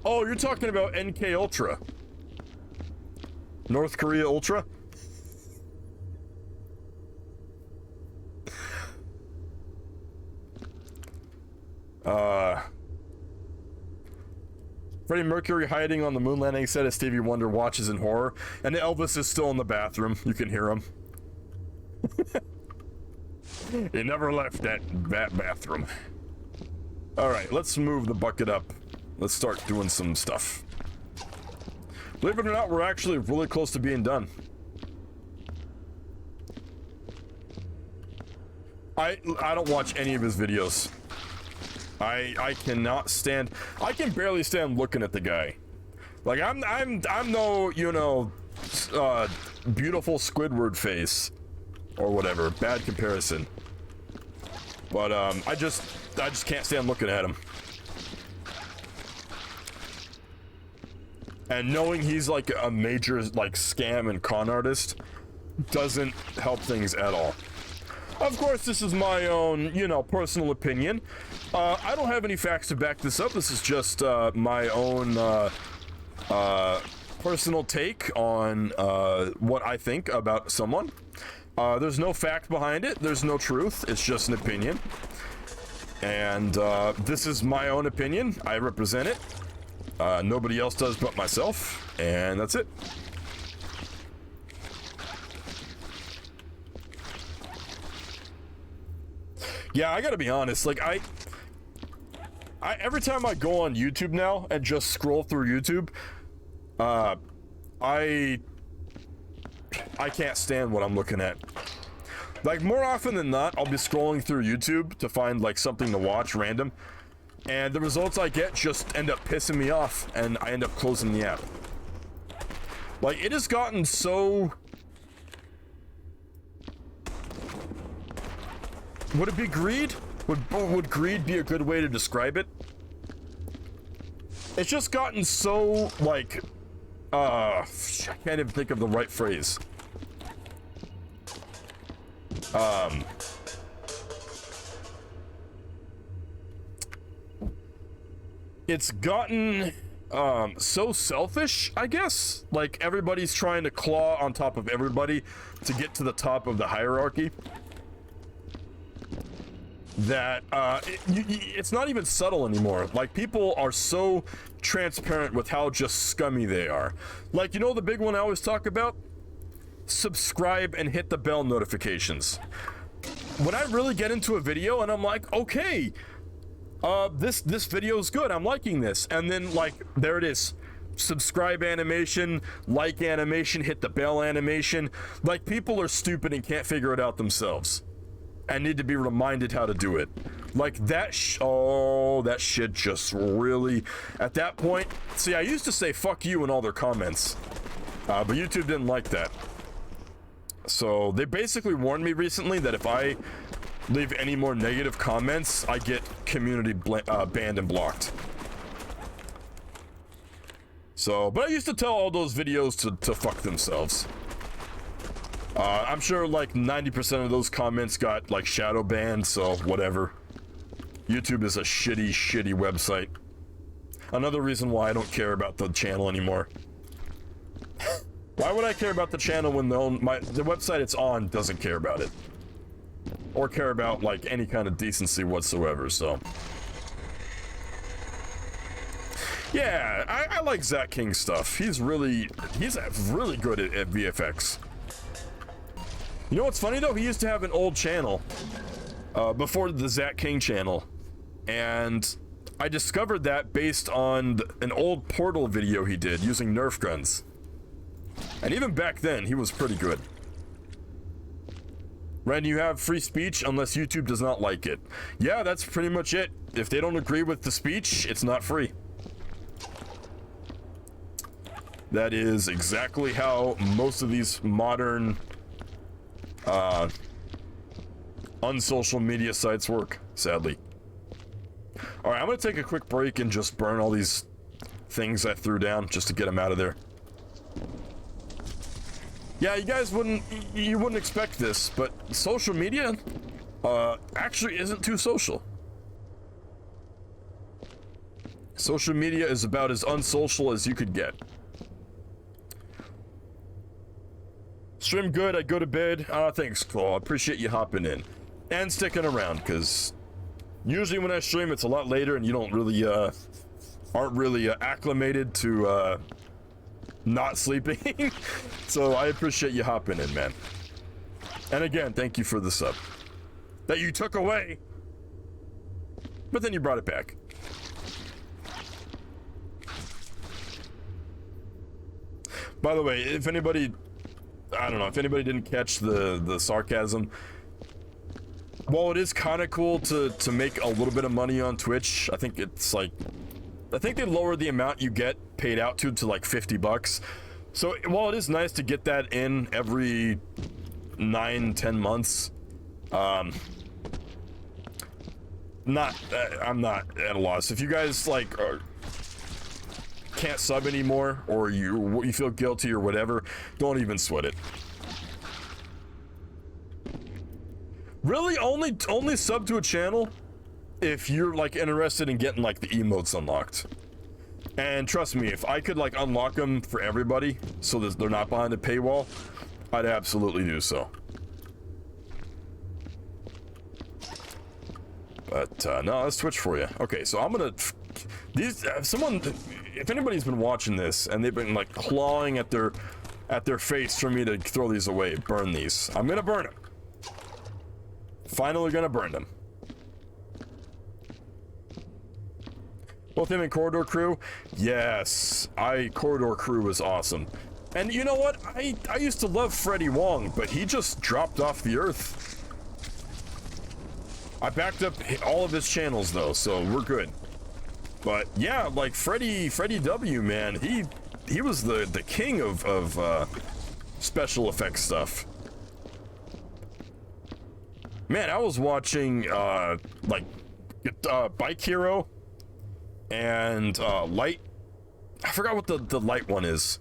Oh, you're talking about NK Ultra. North Korea Ultra? Freddie Mercury hiding on the moon landing set as Stevie Wonder watches in horror, and Elvis is still in the bathroom. You can hear him. He never left that bathroom. Alright, let's move the bucket up. Let's start doing some stuff. Believe it or not, we're actually really close to being done. I don't watch any of his videos. I cannot stand. I can barely stand looking at the guy. Like I'm no, you know, beautiful Squidward face or whatever. Bad comparison. But I just can't stand looking at him. And knowing he's like a major like scam and con artist doesn't help things at all. Of course, this is my own, you know, personal opinion. I don't have any facts to back this up. This is just my own personal take on what I think about someone. There's no fact behind it. There's no truth. It's just an opinion. And this is my own opinion. I represent it. Nobody else does but myself. And that's it. Yeah, I gotta be honest, like, I every time I go on YouTube now and just scroll through YouTube, I can't stand what I'm looking at. Like, more often than not, I'll be scrolling through YouTube to find, like, something to watch, random, and the results I get just end up pissing me off, and I end up closing the app. Like, it has gotten so... Would it be greed? Would greed be a good way to describe it? It's just gotten so, like, I can't even think of the right phrase. It's gotten so selfish, I guess. Like, everybody's trying to claw on top of everybody to get to the top of the hierarchy. That it's not even subtle anymore. Like, people are so transparent with how just scummy they are. Like, you know the big one I always talk about? Subscribe and hit the bell notifications. When I really get into a video and I'm like, okay, this video is good, I'm liking this, and then, like, there it is, subscribe animation, like animation, hit the bell animation. Like, people are stupid and can't figure it out themselves and need to be reminded how to do it. Like, that that shit just really, at that point, see, I used to say fuck you in all their comments, but YouTube didn't like that. So they basically warned me recently that if I leave any more negative comments, I get community banned and blocked. So, but I used to tell all those videos to fuck themselves. I'm sure like 90% of those comments got like shadow banned, so whatever. YouTube is a shitty, shitty website. Another reason why I don't care about the channel anymore. Why would I care about the channel when the website it's on doesn't care about it? Or care about like any kind of decency whatsoever, so. Yeah, I like Zach King stuff. He's really good at VFX. You know what's funny though? He used to have an old channel before the Zach King channel, and I discovered that based on an old Portal video he did using Nerf guns. And even back then, he was pretty good. Right, you have free speech unless YouTube does not like it. Yeah, that's pretty much it. If they don't agree with the speech, it's not free. That is exactly how most of these modern unsocial media sites work, sadly. All right, I'm gonna take a quick break and just burn all these things I threw down just to get them out of there. Yeah, you guys wouldn't expect this, but social media actually isn't too social. Social media is about as unsocial as you could get. Stream good, I go to bed. Thanks, Claw. I appreciate you hopping in and sticking around, because usually when I stream it's a lot later and you don't really aren't really acclimated to not sleeping. So I appreciate you hopping in, man. And again, thank you for the sub that you took away, but then you brought it back. By the way, if anybody, I don't know, if anybody didn't catch the sarcasm, while it is kind of cool to make a little bit of money on Twitch, I think it's like, I think they lowered the amount you get paid out to like $50. So while it is nice to get that in every 9-10 months, I'm not at a loss. If you guys like can't sub anymore, or you feel guilty or whatever, don't even sweat it. Really, only sub to a channel if you're like interested in getting like the emotes unlocked. And trust me, if I could like unlock them for everybody so that they're not behind a paywall, I'd absolutely do so. But no, let's Twitch for you. Okay, so I'm gonna if anybody's been watching this and they've been like clawing at their face for me to throw these away, burn these. I'm gonna burn them. Finally gonna burn them. Both him and Corridor Crew? Yes, Corridor Crew was awesome. And you know what? I used to love Freddie Wong, but he just dropped off the earth. I backed up all of his channels though, so we're good. But yeah, like Freddie W, man, he was the king of special effects stuff. Man, I was watching like Bike Hero and I forgot what the light one is.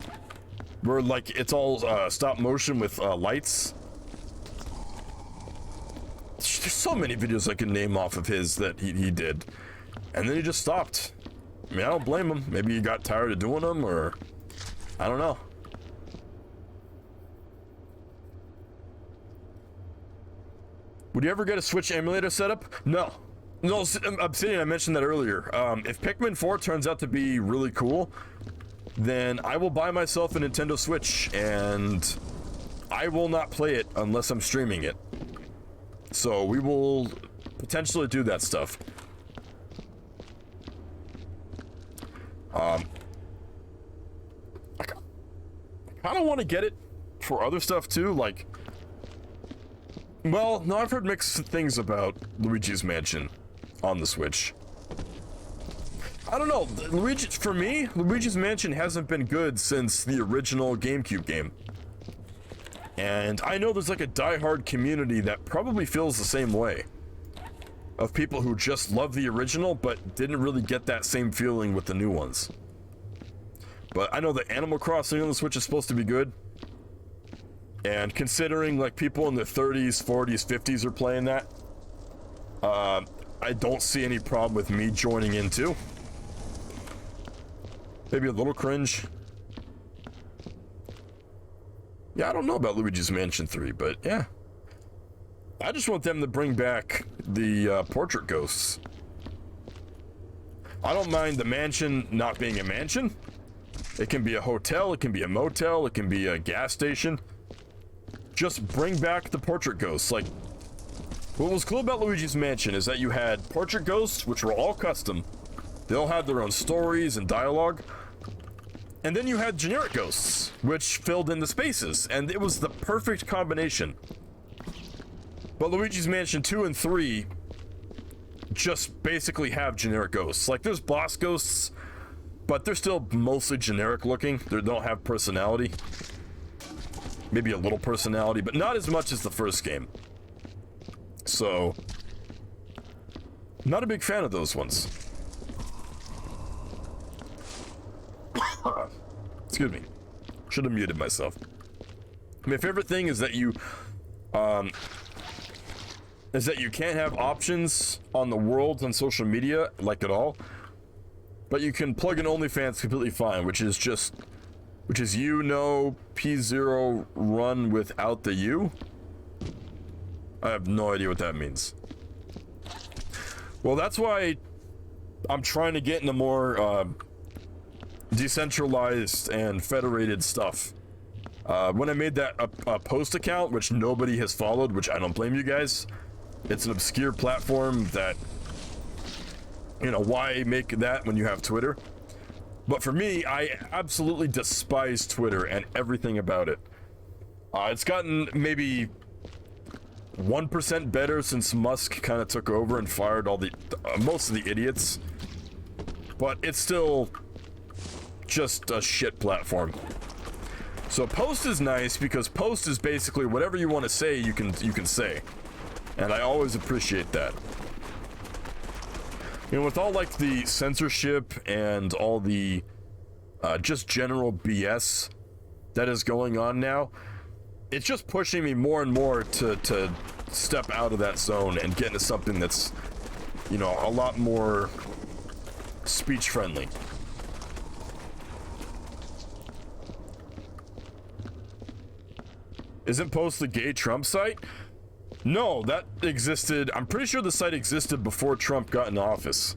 Where like it's all stop motion with lights. There's so many videos I can name off of his that he did. And then he just stopped. I mean, I don't blame him. Maybe he got tired of doing them, or I don't know. Would you ever get a Switch emulator setup? No. No, Obsidian, I mentioned that earlier. If Pikmin 4 turns out to be really cool, then I will buy myself a Nintendo Switch, and I will not play it unless I'm streaming it. So we will potentially do that stuff. I kind of want to get it for other stuff too, like... Well, no, I've heard mixed things about Luigi's Mansion on the Switch. I don't know, for me, Luigi's Mansion hasn't been good since the original GameCube game. And I know there's like a diehard community that probably feels the same way. Of people who just love the original, but didn't really get that same feeling with the new ones. But I know that Animal Crossing on the Switch is supposed to be good. And considering like people in their 30s, 40s, 50s are playing that, I don't see any problem with me joining in too. Maybe a little cringe. Yeah, I don't know about Luigi's Mansion 3, but yeah. I just want them to bring back the portrait ghosts. I don't mind the mansion not being a mansion. It can be a hotel, it can be a motel, it can be a gas station. Just bring back the portrait ghosts. Like, what was cool about Luigi's Mansion is that you had portrait ghosts, which were all custom. They all had their own stories and dialogue. And then you had generic ghosts, which filled in the spaces, and it was the perfect combination. But Luigi's Mansion 2 and 3 just basically have generic ghosts. Like, there's boss ghosts, but they're still mostly generic looking. They don't have personality. Maybe a little personality, but not as much as the first game. So, not a big fan of those ones. Excuse me. Should have muted myself. My favorite thing is that you can't have options on the world on social media, like at all. But you can plug in OnlyFans completely fine, which is P0 run without the U. I have no idea what that means. Well, that's why I'm trying to get into more decentralized and federated stuff. When I made that a post account, which nobody has followed, which I don't blame you guys. It's an obscure platform that, you know, why make that when you have Twitter? But for me, I absolutely despise Twitter and everything about it. It's gotten maybe 1% better since Musk kind of took over and fired all the most of the idiots. But it's still just a shit platform. So Post is nice because Post is basically whatever you want to say, you can say. And I always appreciate that. You know, with all like the censorship and all the just general BS that is going on now, it's just pushing me more and more to step out of that zone and get into something that's, you know, a lot more speech friendly. Isn't Post the gay Trump site? No, that existed. I'm pretty sure the site existed before Trump got into office.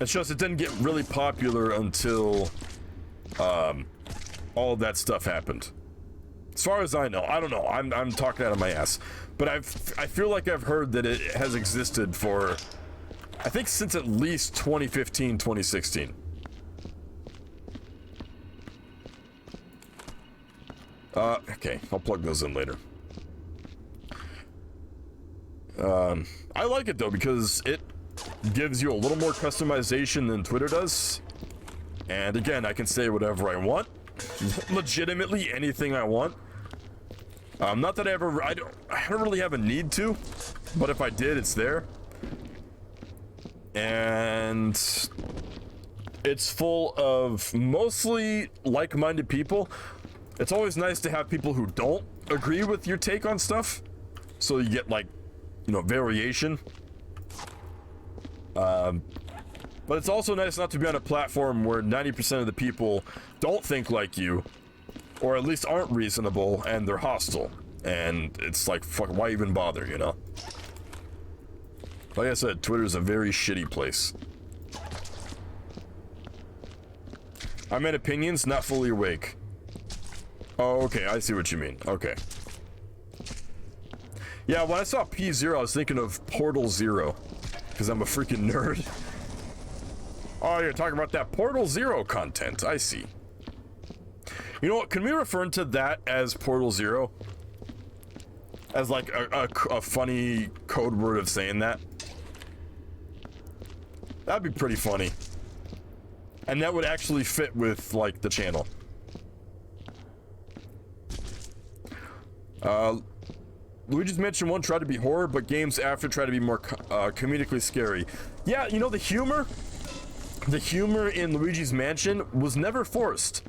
It's just it didn't get really popular until all of that stuff happened. As far as I know, I don't know. I'm talking out of my ass, but I feel like I've heard that it has existed for, I think, since at least 2015, 2016. Okay, I'll plug those in later. I like it though because it gives you a little more customization than Twitter does. And again, I can say whatever I want. Legitimately anything I want. Not that I don't really have a need to, but if I did, it's there. and it's full of mostly like-minded people. It's always nice to have people who don't agree with your take on stuff, so you get, like, you know, variation. But it's also nice not to be on a platform where 90% of the people don't think like you, or at least aren't reasonable, and they're hostile. And it's like, fuck, why even bother, you know? Like I said, Twitter's a very shitty place. I meant opinions, not fully awake. Oh, okay, I see what you mean. Okay. Yeah, when I saw P0, I was thinking of Portal Zero, because I'm a freaking nerd. Oh, you're talking about that Portal Zero content. I see. You know what? Can we refer to that as Portal Zero? As like a funny code word of saying that? That'd be pretty funny. And that would actually fit with, like, the channel. Luigi's Mansion 1 tried to be horror, but games after try to be more comedically scary. Yeah, you know, the humor in Luigi's Mansion was never forced.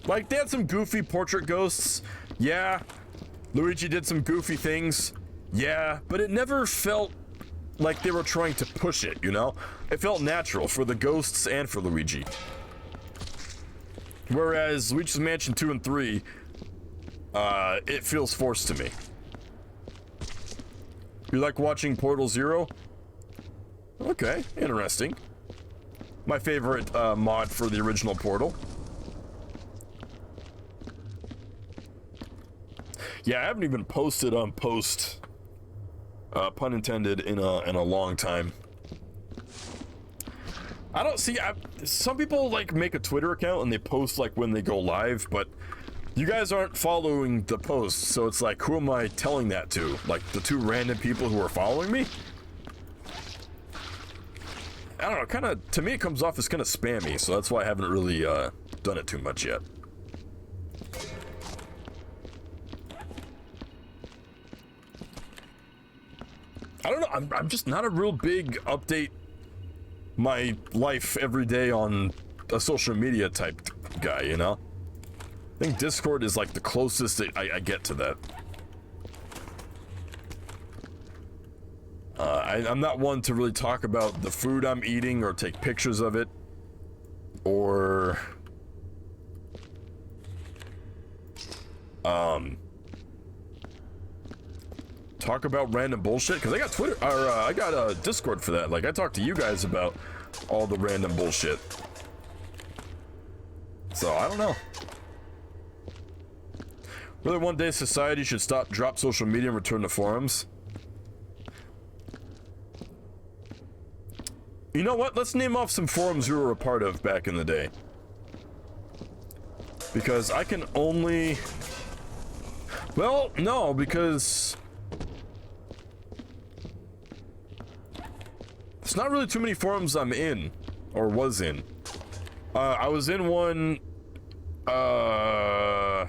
Like, they had some goofy portrait ghosts. Yeah. Luigi did some goofy things. Yeah. But it never felt like they were trying to push it, you know? It felt natural for the ghosts and for Luigi. Whereas Luigi's Mansion 2 and 3, it feels forced to me. You like watching Portal Zero? Okay, interesting. My favorite mod for the original Portal. Yeah, I haven't even posted on Post, pun intended, in a long time. I don't see. Some people like make a Twitter account and they post like when they go live, but you guys aren't following the posts, so it's like, who am I telling that to? Like the two random people who are following me? I don't know, kind of, to me it comes off as kind of spammy, so that's why I haven't really done it too much yet. I don't know, I'm just not a real big update my life every day on a social media type guy, you know? I think Discord is like the closest I get to that. I'm not one to really talk about the food I'm eating or take pictures of it, or talk about random bullshit, because I got Twitter, or I got Discord for that. Like, I talk to you guys about all the random bullshit. So, I don't know. Whether one day society should drop social media and return to forums. You know what? Let's name off some forums you were a part of back in the day. Because I can only... Well, no, because... There's not really too many forums I'm in, or was in. I was in one... I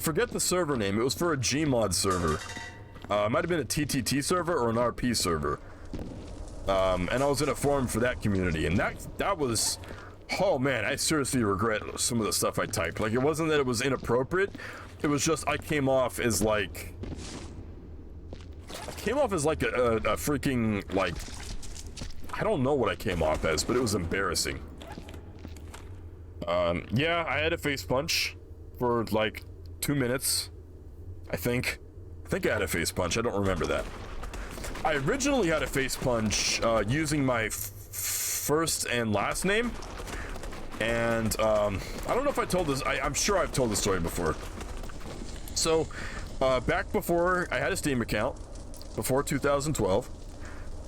forget the server name. It was for a Gmod server. It might have been a TTT server or an RP server. And I was in a forum for that community, and that was, oh man, I seriously regret some of the stuff I typed. Like, it wasn't that it was inappropriate, it was just I came off as like a freaking, like, I don't know what I came off as, but it was embarrassing. Yeah, I had a face punch for like 2 minutes, I think I had a face punch. I don't remember that. I originally had a face punch using my first and last name, and I don't know if I told this. I'm sure I've told this story before. So back before I had a Steam account, before 2012,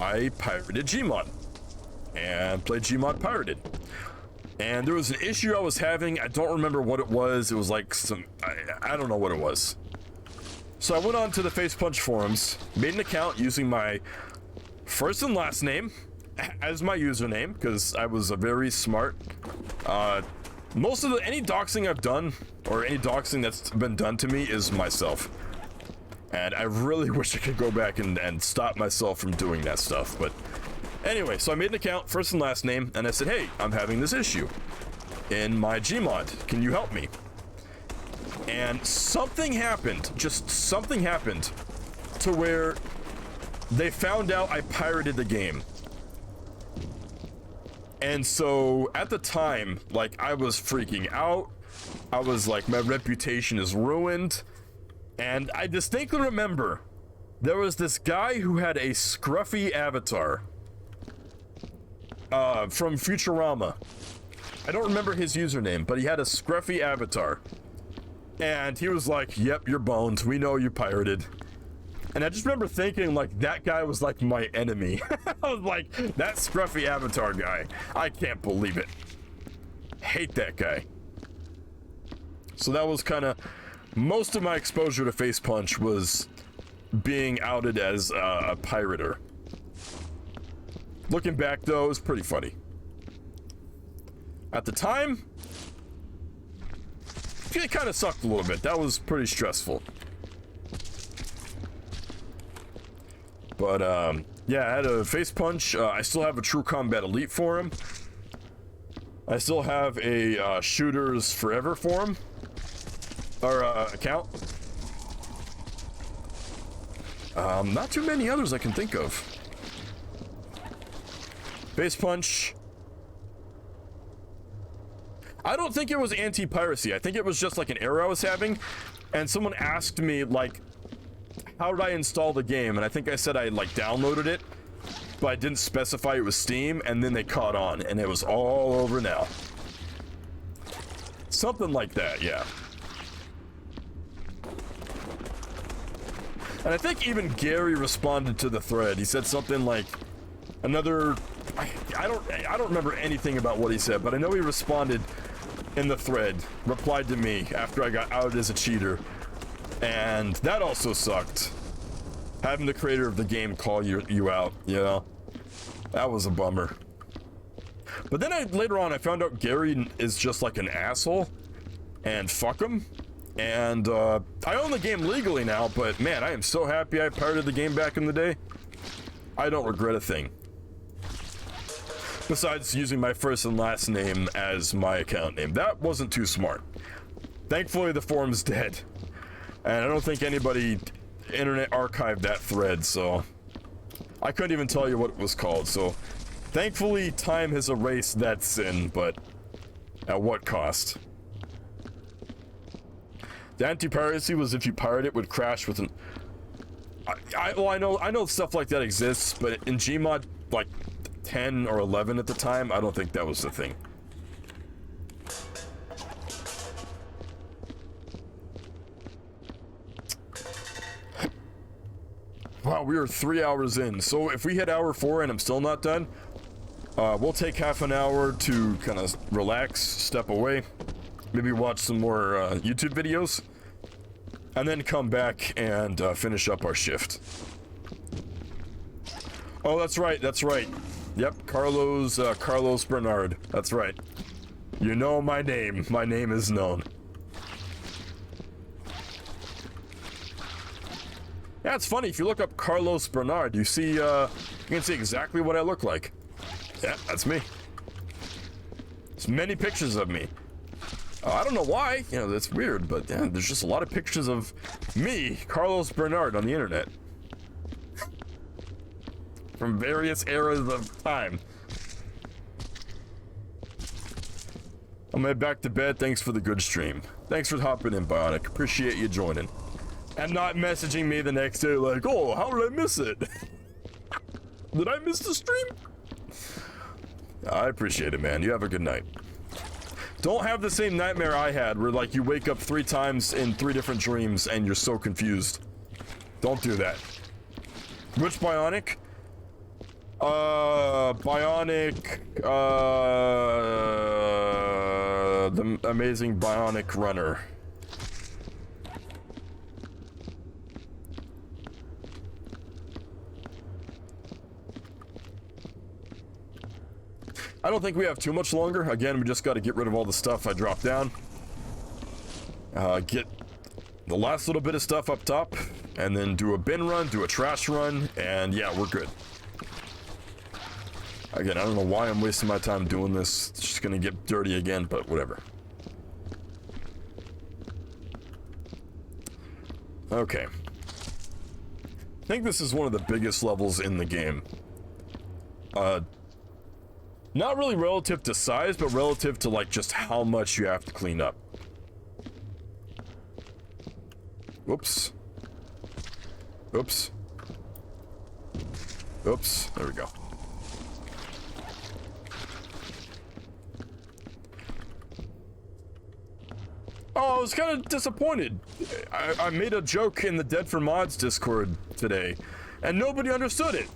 I pirated Gmod and played Gmod pirated. And there was an issue I was having. I don't remember what it was. It was like some, I don't know what it was. So I went on to the Face Punch forums, made an account using my first and last name as my username, because I was a very smart. Most of any doxing I've done, or any doxing that's been done to me, is myself. And I really wish I could go back and stop myself from doing that stuff. But anyway, so I made an account, first and last name, and I said, hey, I'm having this issue in my Gmod. Can you help me? And something happened, just something happened, to where they found out I pirated the game. And so at the time, like, I was freaking out. I was like, my reputation is ruined. And I distinctly remember there was this guy who had a scruffy avatar from Futurama. I don't remember his username, but he had a scruffy avatar. And he was like, yep, you're boned. We know you pirated. And I just remember thinking, like, that guy was like my enemy. I was like, that scruffy avatar guy. I can't believe it. Hate that guy. So that was kind of... most of my exposure to Face Punch was being outed as a pirater. Looking back, though, it was pretty funny. At the time, it kind of sucked a little bit. That was pretty stressful. But, yeah, I had a Face Punch. I still have a True Combat Elite for him. I still have a Shooters Forever for him. Or, account. Not too many others I can think of. Face Punch. I don't think it was anti-piracy. I think it was just like an error I was having. And someone asked me, like, how did I install the game? And I think I said I, like, downloaded it. But I didn't specify it was Steam. And then they caught on. And it was all over now. Something like that, yeah. And I think even Gary responded to the thread. He said something like another... I don't remember anything about what he said, but I know he responded in the thread, replied to me after I got outed as a cheater. And that also sucked. Having the creator of the game call you out, you know? That was a bummer. But then later on I found out Gary is just like an asshole. And fuck him. And I own the game legally now, but man, I am so happy I pirated the game back in the day. I don't regret a thing. Besides using my first and last name as my account name. That wasn't too smart. Thankfully, the forum's dead. And I don't think anybody internet archived that thread, so... I couldn't even tell you what it was called, so... Thankfully, time has erased that sin, but... at what cost? The anti-piracy was if you pirate it would crash with an... Well, I know stuff like that exists, but in Gmod, like... 10 or 11 at the time, I don't think that was the thing. Wow, we are 3 hours in. So if we hit hour 4 and I'm still not done, we'll take half an hour to kind of relax, step away, maybe watch some more YouTube videos, and then come back and finish up our shift. Oh, that's right, that's right. Yep, Carlos Bernard. That's right. You know my name. My name is known. Yeah, it's funny. If you look up Carlos Bernard, you see, you can see exactly what I look like. Yeah, that's me. There's many pictures of me. I don't know why. You know, that's weird, but yeah, there's just a lot of pictures of me, Carlos Bernard, on the internet. From various eras of time. I'm head back to bed. Thanks for the good stream. Thanks for hopping in, Bionic. Appreciate you joining. And not messaging me the next day like, oh, how did I miss it? Did I miss the stream? I appreciate it, man. You have a good night. Don't have the same nightmare I had where, like, you wake up 3 times in 3 different dreams and you're so confused. Don't do that. Which Bionic? Bionic, the amazing Bionic runner. I don't think we have too much longer. Again, we just got to get rid of all the stuff I dropped down. Get the last little bit of stuff up top, and then do a bin run, do a trash run, and yeah, we're good. Again, I don't know why I'm wasting my time doing this. It's just gonna get dirty again, but whatever. Okay. I think this is one of the biggest levels in the game. Not really relative to size, but relative to, like, just how much you have to clean up. Whoops. Oops. Oops. There we go. Oh, I was kind of disappointed. I made a joke in the Dead for Mods Discord today, and nobody understood it.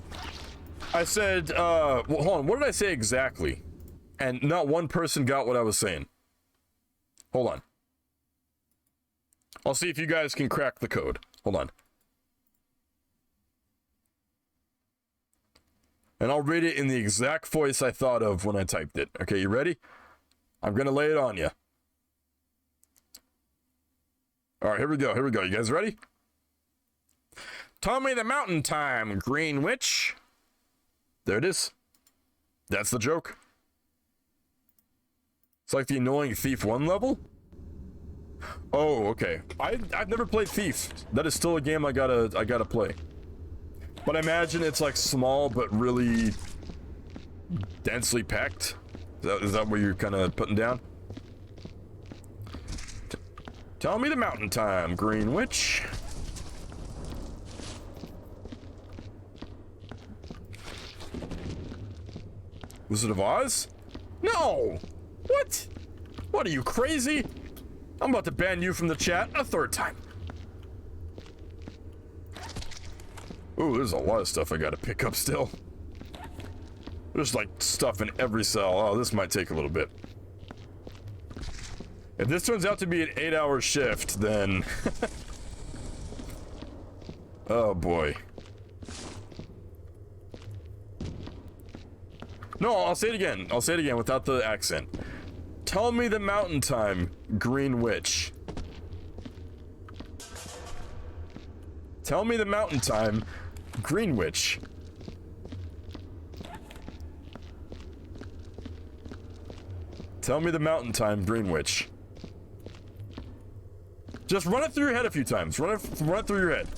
I said, well, hold on, what did I say exactly? And not one person got what I was saying. Hold on. I'll see if you guys can crack the code. Hold on. And I'll read it in the exact voice I thought of when I typed it. Okay, you ready? I'm gonna lay it on you. Alright, here we go, here we go. You guys ready? Tell me the mountain time, Green Witch. There it is. That's the joke. It's like the annoying Thief 1 level? Oh, okay. I've never played Thief. That is still a game I gotta play. But I imagine it's like small but really densely packed. Is that what you're kind of putting down? Tell me the mountain time, Green Witch. Wizard of Oz? No! What? What are you, crazy? I'm about to ban you from the chat a third time. Ooh, there's a lot of stuff I gotta pick up still. There's like stuff in every cell. Oh, this might take a little bit. If this turns out to be an 8-hour shift, then... oh boy. No, I'll say it again. I'll say it again without the accent. Tell me the mountain time, Green Witch. Tell me the mountain time, Green Witch. Tell me the mountain time, Green Witch. Just run it through your head a few times. Run it through your head.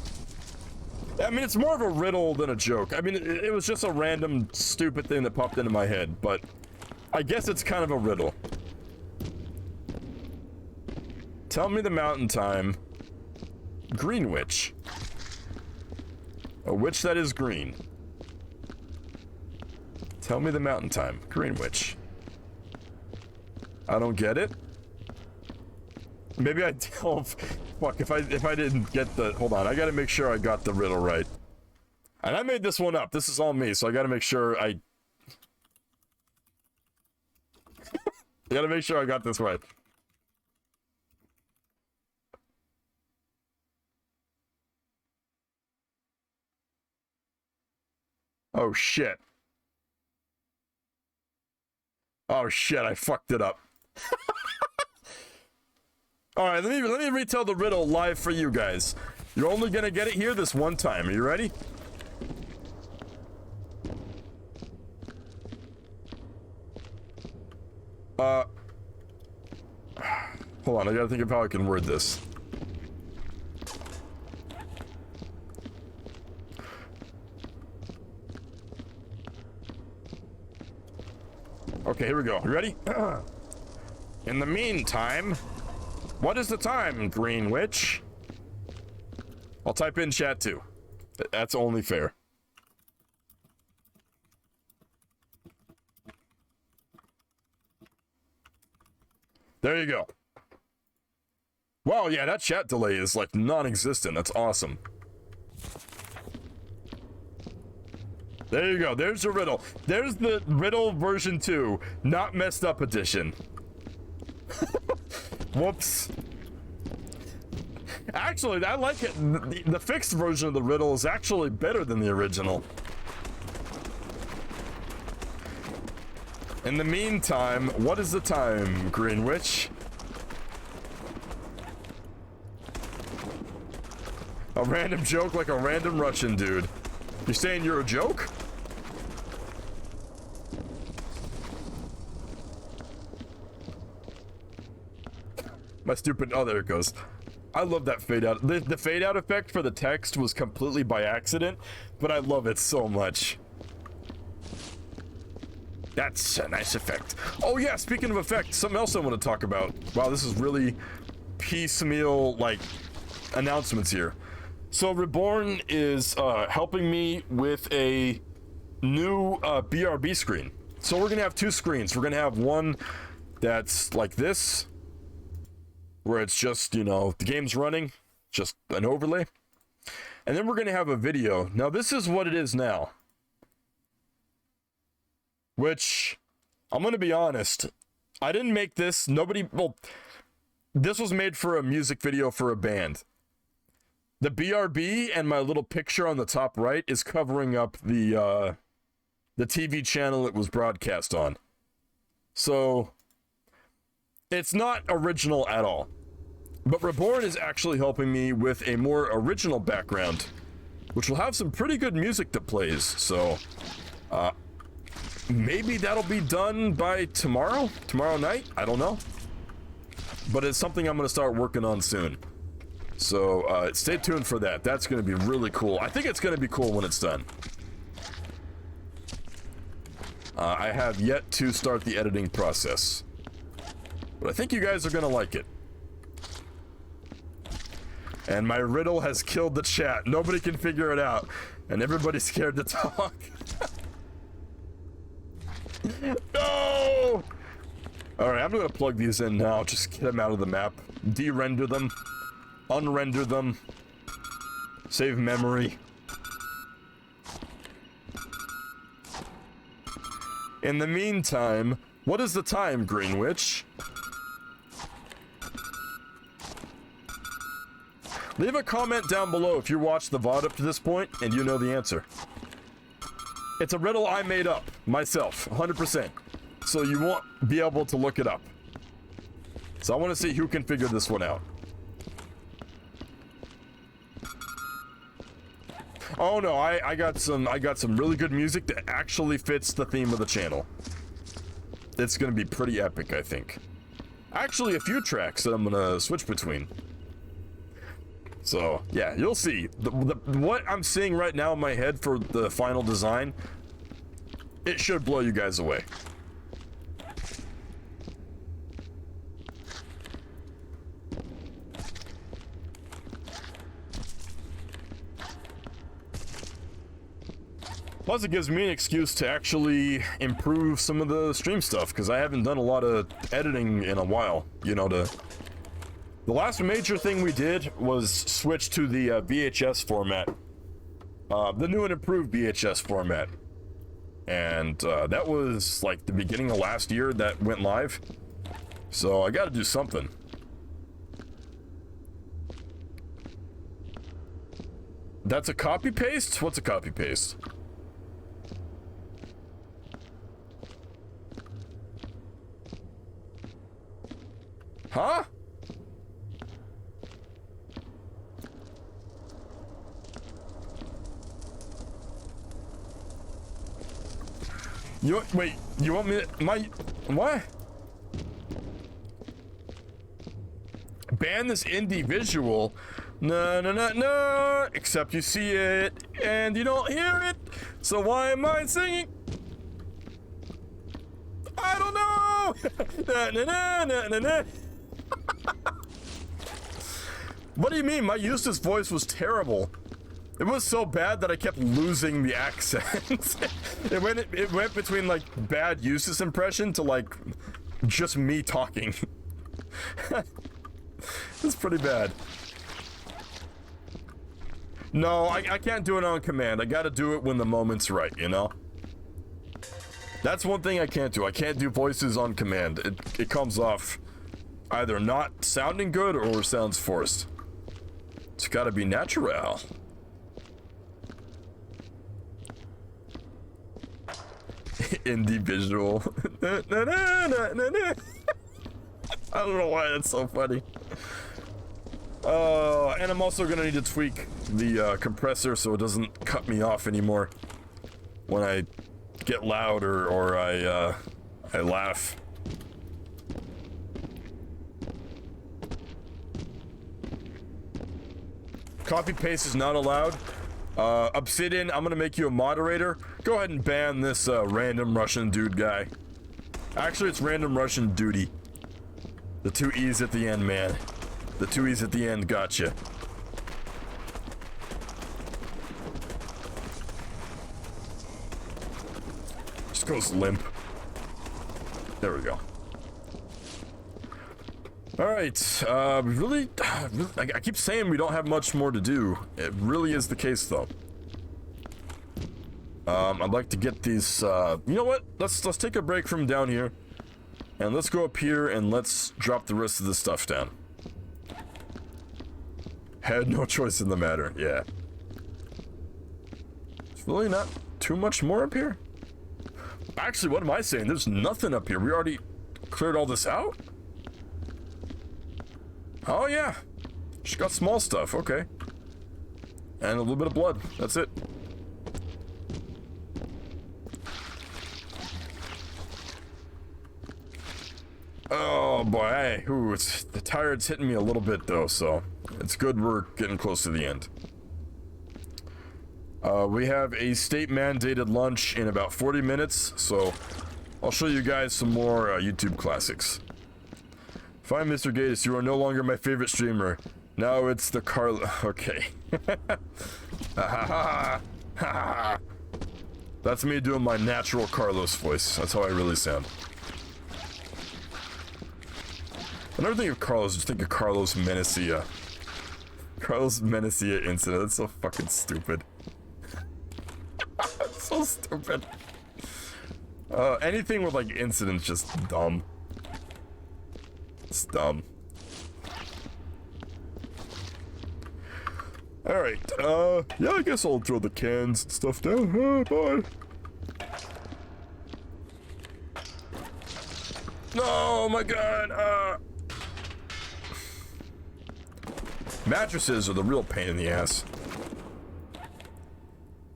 I mean, it's more of a riddle than a joke. I mean, it was just a random, stupid thing that popped into my head, but I guess it's kind of a riddle. Tell me the mountain time, Green Witch. A witch that is green. Tell me the mountain time, Green Witch. I don't get it. Maybe I don't. Fuck, if I didn't get the... Hold on, I gotta make sure I got the riddle right. And I made this one up. This is all me, so I gotta make sure I... I gotta make sure I got this right. Oh, shit. Oh, shit, I fucked it up. Alright, let me retell the riddle live for you guys. You're only gonna get it here this one time. Are you ready? Hold on, I gotta think of how I can word this. Okay, here we go. You ready? In the meantime... What is the time, Green Witch? I'll type in chat too. That's only fair. There you go. Wow, yeah, that chat delay is like non-existent. That's awesome. There you go. There's the riddle. There's the riddle version 2, not messed up edition. Whoops. Actually, I like it. The fixed version of the riddle is actually better than the original. In the meantime, what is the time, Green Witch? A random joke like a random Russian dude. You're saying you're a joke? My stupid... Oh, there it goes. I love that fade out. The fade out effect for the text was completely by accident, but I love it so much. That's a nice effect. Oh yeah, speaking of effects, something else I want to talk about. Wow, this is really piecemeal, like, announcements here. So Reborn is helping me with a new BRB screen. So we're gonna have two screens. We're gonna have one that's like this, where it's just, you know, the game's running, just an overlay. And then we're gonna have a video. Now this is what it is now. Which, I'm gonna be honest, I didn't make this, well, this was made for a music video for a band. The BRB and my little picture on the top right is covering up the TV channel it was broadcast on. So, it's not original at all. But Reborn is actually helping me with a more original background, which will have some pretty good music that plays. So, maybe that'll be done by tomorrow night? I don't know. But it's something I'm going to start working on soon. So, stay tuned for that. That's going to be really cool. I think it's going to be cool when it's done. I have yet to start the editing process. But I think you guys are going to like it. And my riddle has killed the chat. Nobody can figure it out. And everybody's scared to talk. No! Alright, I'm going to plug these in now. Just get them out of the map. De-render them. Unrender them. Save memory. In the meantime, what is the time, Greenwich? Leave a comment down below if you watched the VOD up to this point and you know the answer. It's a riddle I made up, myself, 100%. So you won't be able to look it up. So I want to see who can figure this one out. Oh no, I got some really good music that actually fits the theme of the channel. It's gonna be pretty epic, I think. Actually, a few tracks that I'm gonna switch between. So, yeah, you'll see. What I'm seeing right now in my head for the final design, it should blow you guys away. Plus, it gives me an excuse to actually improve some of the stream stuff, because I haven't done a lot of editing in a while, you know, the last major thing we did was switch to the VHS format. The new and improved VHS format. And that was like the beginning of last year that went live. So I gotta do something. That's a copy paste? What's a copy paste? Huh? Wait, you want me to, what? Ban this indie visual? No, no, no, no, except you see it, and you don't hear it, so why am I singing? I don't know! Na, na, na, na, na. What do you mean? My Eustace voice was terrible. It was so bad that I kept losing the accent. it went between like bad Eustace impression to like just me talking. It's pretty bad. No, I can't do it on command. I gotta do it when the moment's right, you know? That's one thing I can't do. I can't do voices on command. It comes off either not sounding good or sounds forced. It's gotta be natural. Indie visual. Na, na, na, na, na. I don't know why that's so funny. And I'm also gonna need to tweak the compressor so it doesn't cut me off anymore when I get loud or I laugh. Copy paste is not allowed. Obsidian, I'm gonna make you a moderator. Go ahead and ban this random Russian dude guy. Actually, it's random Russian duty. The two E's at the end, man. The two E's at the end gotcha. Just goes limp. There we go. Alright, really, I keep saying we don't have much more to do. It really is the case, though. I'd like to get these, you know what? Let's take a break from down here. And let's go up here and let's drop the rest of the stuff down. Had no choice in the matter, yeah. It's really not too much more up here. Actually, what am I saying? There's nothing up here. We already cleared all this out? Oh, yeah. Just got small stuff, okay. And a little bit of blood. That's it. Oh, boy. Hey, ooh, the tired's hitting me a little bit, though, so it's good we're getting close to the end. We have a state-mandated lunch in about 40 minutes, so I'll show you guys some more YouTube classics. Fine, Mr. Gatus, you are no longer my favorite streamer. Now it's the Carl... Okay. That's me doing my natural Carlos voice. That's how I really sound. I never think of Carlos, just think of Carlos Menecia. Carlos Menecia incident. That's so fucking stupid. That's so stupid. Anything with like incidents just dumb. It's dumb. Alright, yeah, I guess I'll throw the cans and stuff down. Bye. No, my god, mattresses are the real pain in the ass.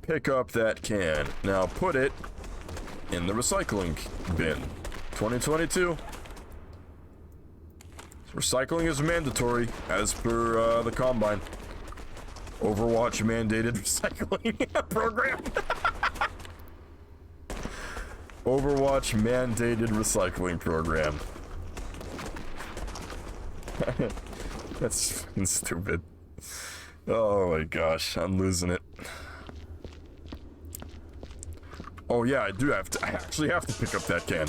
Pick up that can. Now put it in the recycling bin. 2022. Recycling is mandatory, as per the Combine. Overwatch mandated recycling program. Overwatch mandated recycling program. That's fucking stupid. Oh my gosh, I'm losing it. Oh yeah, I do have to. I actually have to pick up that can.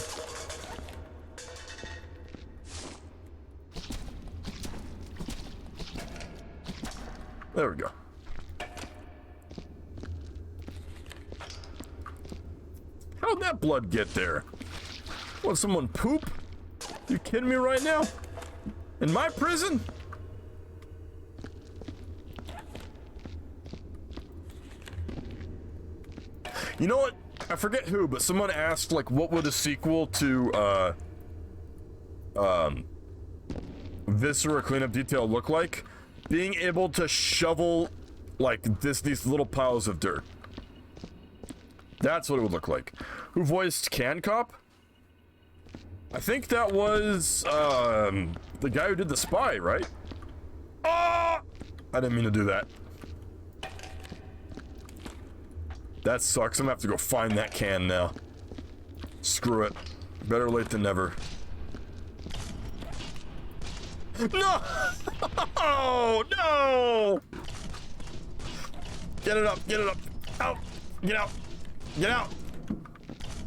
There we go. How'd that blood get there? What, someone poop? You kidding me right now? In my prison? You know what? I forget who, but someone asked, like, what would a sequel to, Viscera Cleanup Detail look like? Being able to shovel, like, these little piles of dirt. That's what it would look like. Who voiced Can Cop? I think that was, the guy who did The Spy, right? Ah! I didn't mean to do that. That sucks. I'm gonna have to go find that can now. Screw it. Better late than never. No! Oh, no! Get it up, get it up. Out! Get out! Get out!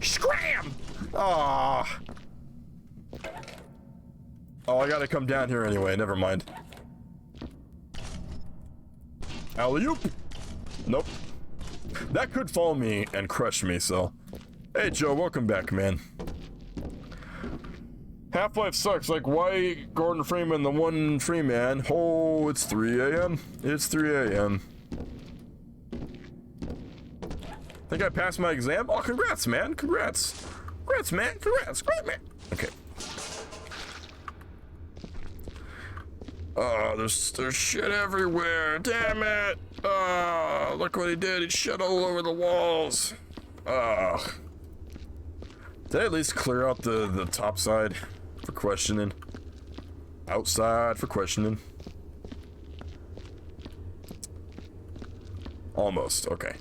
Scram! Ah! Oh, I gotta come down here anyway. Never mind. Alley-oop! Nope. That could fall me and crush me, so... Hey, Joe, welcome back, man. Half-Life sucks. Like, why Gordon Freeman, the one free man? Oh, it's 3 a.m. It's 3 a.m. Think I passed my exam? Oh, congrats, man. Congrats. Congrats, man. Congrats. Great, man. Okay. Oh, there's shit everywhere. Damn it. Oh, look what he did. He shit all over the walls. Oh. Did I at least clear out the top side for questioning? Outside for questioning. Almost, okay.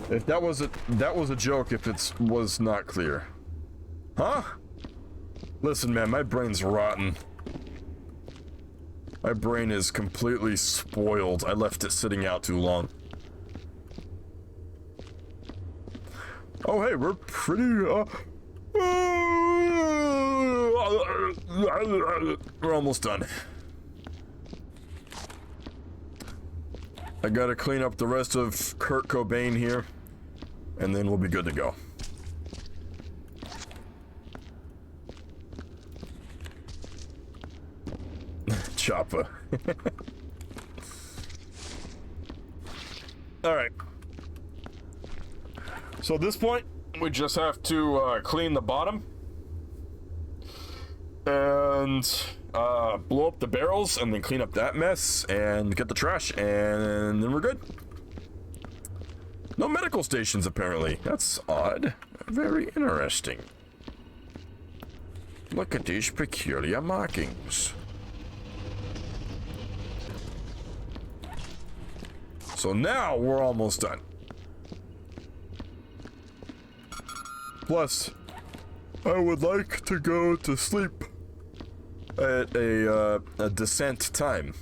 If that was a joke if it was not clear. Huh? Listen, man, my brain's rotten. My brain is completely spoiled. I left it sitting out too long. Oh, hey, we're pretty, we're almost done. I gotta clean up the rest of Kurt Cobain here, and then we'll be good to go. Choppa. Alright. So at this point, we just have to clean the bottom. And blow up the barrels, and then clean up that mess, and get the trash, and then we're good. No medical stations, apparently. That's odd. Very interesting. Look at these peculiar markings. So now we're almost done. Plus, I would like to go to sleep at a decent time.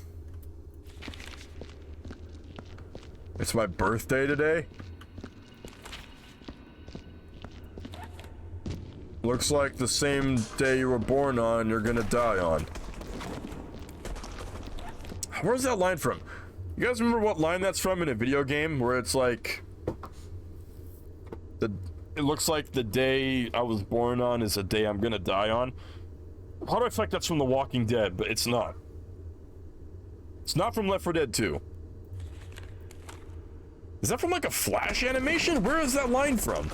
It's my birthday today. Looks like the same day you were born on, you're gonna die on. Where's that line from? You guys remember what line that's from in a video game where it's like it looks like the day I was born on is the day I'm gonna die on? How do I feel like that's from The Walking Dead, but it's not. It's not from Left 4 Dead 2. Is that from like a Flash animation? Where is that line from?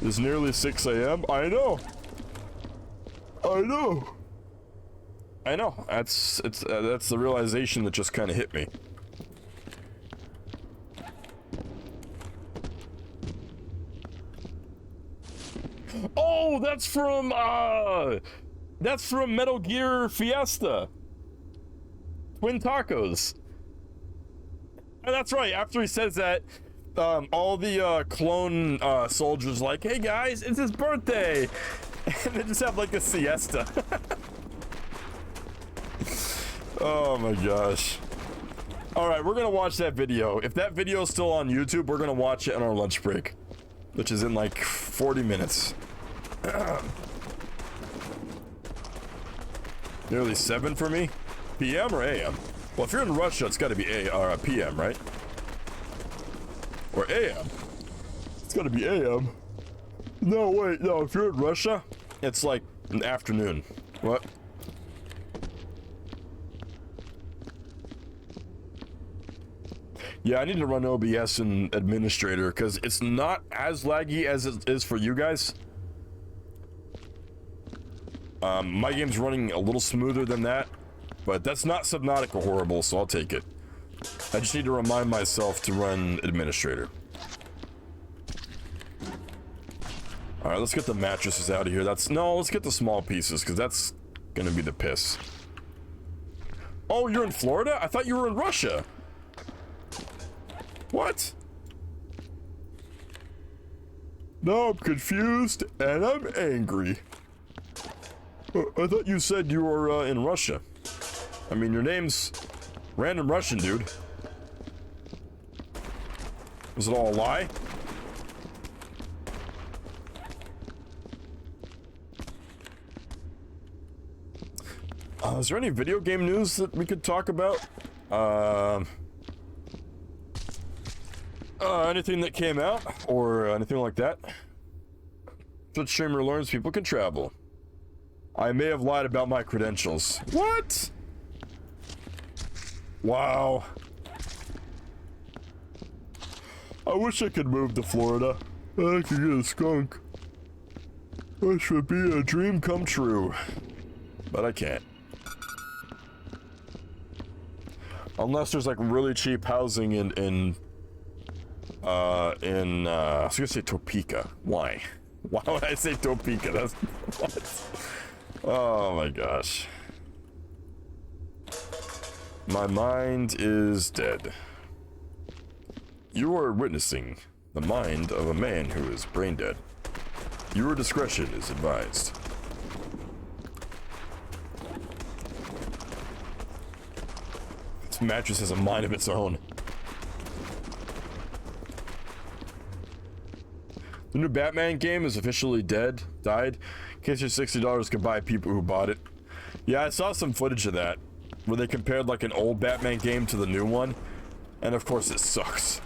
It's nearly 6 a.m. I know. I know. I know. That's the realization that just kind of hit me. Oh, that's from Metal Gear Fiesta. Twin Tacos. Oh, that's right. After he says that, all the clone soldiers like, "Hey guys, it's his birthday," and they just have like a siesta. Oh my gosh. All right, we're gonna watch that video. If that video is still on YouTube, we're gonna watch it on our lunch break, which is in like 40 minutes. Nearly 7 for me. PM or AM? Well, if you're in Russia, it's got to be PM, right? Or AM. It's got to be AM. No, wait, no. If you're in Russia, it's like an afternoon. What? Yeah, I need to run OBS in Administrator because it's not as laggy as it is for you guys. My game's running a little smoother than that, but that's not Subnautica horrible, so I'll take it. I just need to remind myself to run Administrator. Alright, let's get the mattresses out of here. Let's get the small pieces, because that's gonna be the piss. Oh, you're in Florida? I thought you were in Russia. What? Now I'm confused, and I'm angry. I thought you said you were in Russia. I mean, your name's Random Russian, dude. Was it all a lie? Is there any video game news that we could talk about? Anything that came out or anything like that? Twitch streamer learns people can travel. I may have lied about my credentials. What? Wow. I wish I could move to Florida. I could get a skunk. This would be a dream come true. But I can't. Unless there's like really cheap housing in I was gonna say Topeka. Why? Why would I say Topeka? That's what? Oh my gosh. My mind is dead. You are witnessing the mind of a man who is brain dead. Your discretion is advised. This mattress has a mind of its own. The new Batman game is officially died. In case your $60 can buy people who bought it. Yeah, I saw some footage of that, where they compared like an old Batman game to the new one, and of course it sucks.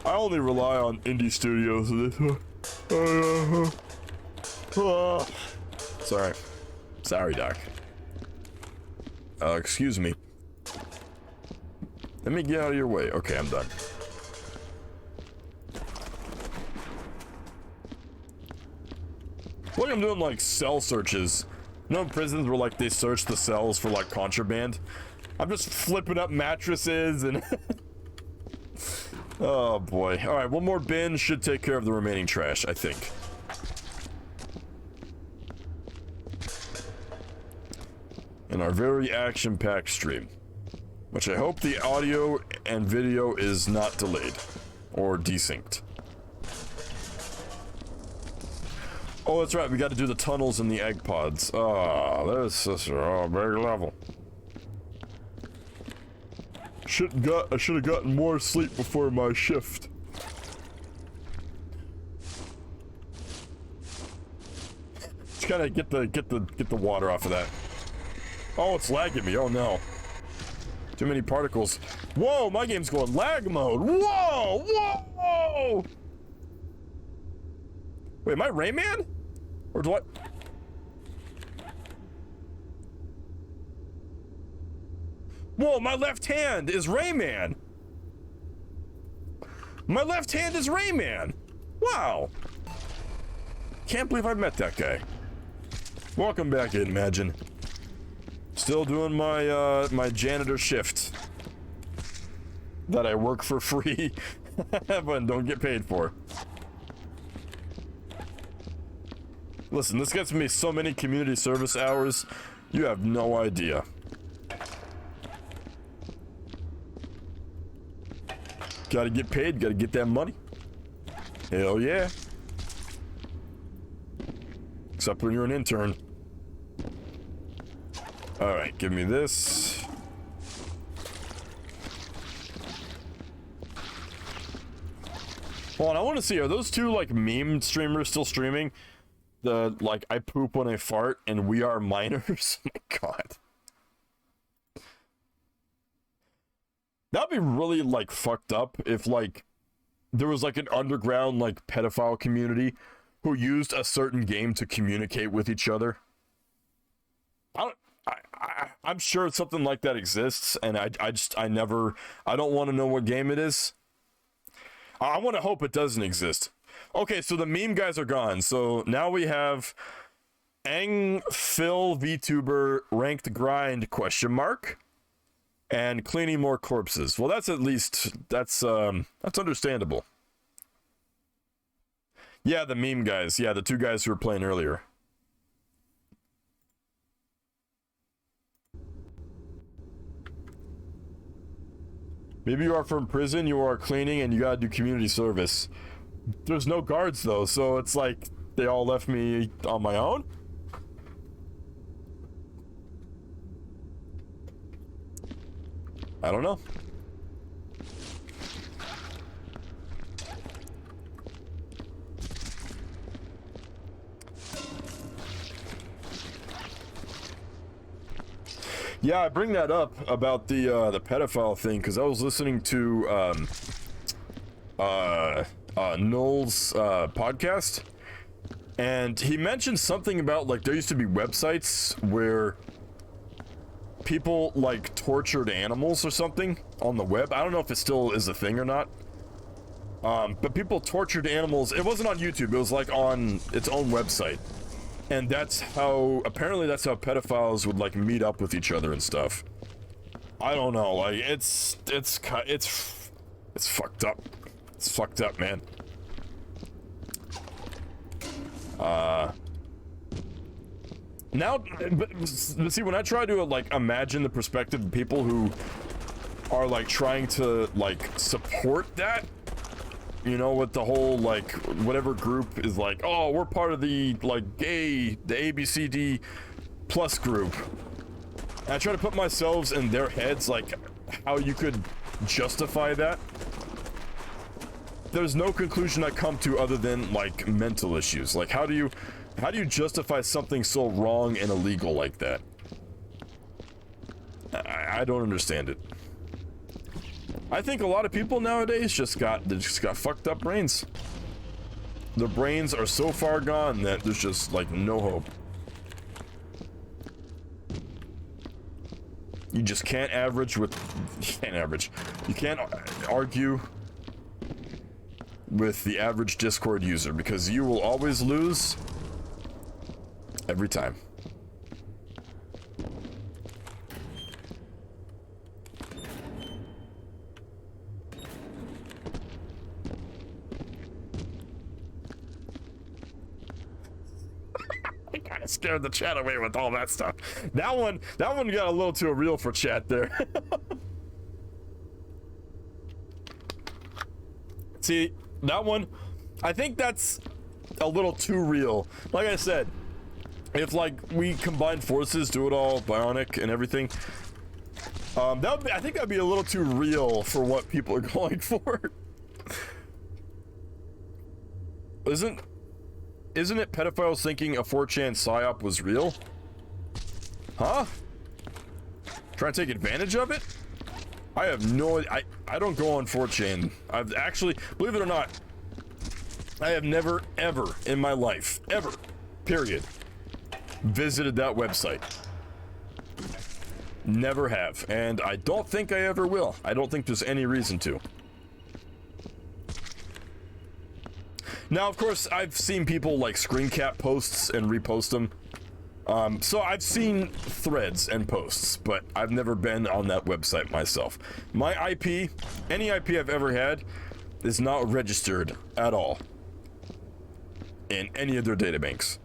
I only rely on indie studios for this. Sorry, Doc. Excuse me. Let me get out of your way. Okay, I'm done. Look, I'm doing like cell searches. You know, in prisons where like they search the cells for like contraband. I'm just flipping up mattresses and oh boy. All right, one more bin should take care of the remaining trash, I think. In our very action-packed stream, which I hope the audio and video is not delayed or desynced. Oh, that's right. We got to do the tunnels and the egg pods. Oh, this is a big level. I should have gotten more sleep before my shift. Just gotta get the water off of that. Oh, it's lagging me. Oh no. Too many particles. Whoa, my game's going lag mode. Whoa, whoa. Wait, am I Rayman? Or do I? Whoa, my left hand is Rayman. My left hand is Rayman. Wow. Can't believe I met that guy. Welcome back in, Imagine. Still doing my my janitor shift that I work for free but don't get paid for. Listen, this gets me so many community service hours, you have no idea. Gotta get paid, gotta get that money. Hell yeah. Except when you're an intern. Alright, give me this. Hold on, I want to see, are those two, like, meme streamers still streaming? The, like, I poop when I fart and we are minors? Oh my god. That'd be really, like, fucked up if, like, there was, like, an underground, like, pedophile community who used a certain game to communicate with each other. I'm sure something like that exists, and I don't want to know what game it is. I want to hope it doesn't exist. Okay, so the meme guys are gone. So now we have Phil VTuber ranked grind ? And cleaning more corpses. Well, that's at least that's understandable. Yeah, the meme guys. Yeah, the two guys who were playing earlier. Maybe you are from prison, you are cleaning, and you gotta do community service. There's no guards though, so it's like they all left me on my own. I don't know. Yeah, I bring that up about the pedophile thing because I was listening to Null's podcast, and he mentioned something about like there used to be websites where people like tortured animals or something on the web. I don't know if it still is a thing or not. But people tortured animals. It wasn't on YouTube. It was like on its own website. And that's how, apparently that's how pedophiles would like meet up with each other and stuff. I don't know. Like it's fucked up. It's fucked up, man. Now, but see, when I try to like imagine the perspective of people who are like trying to like support that, you know, with the whole like whatever group is like, oh, we're part of the like the ABCD plus group, and I try to put myself in their heads, like how you could justify that. There's no conclusion I come to other than like mental issues. Like how do you justify something so wrong and illegal like that? I don't understand it. I think a lot of people nowadays just got fucked up brains. Their brains are so far gone that there's just like no hope. You just can't you can't argue with the average Discord user because you will always lose every time. I kind of scared the chat away with all that stuff. That one got a little too real for chat there. See, that one, I think that's a little too real. Like I said, if like we combine forces, do it all bionic and everything, I think that'd be a little too real for what people are going for. Isn't it pedophiles thinking a 4chan psyop was real? Huh? Trying to take advantage of it? I have no, I don't go on 4chan. I've actually, believe it or not, I have never, ever in my life, ever, period, visited that website. Never have, and I don't think I ever will. I don't think there's any reason to. Now, of course, I've seen people like screen cap posts and repost them. So I've seen threads and posts, but I've never been on that website myself. My IP, any IP I've ever had, is not registered at all in any of their databanks.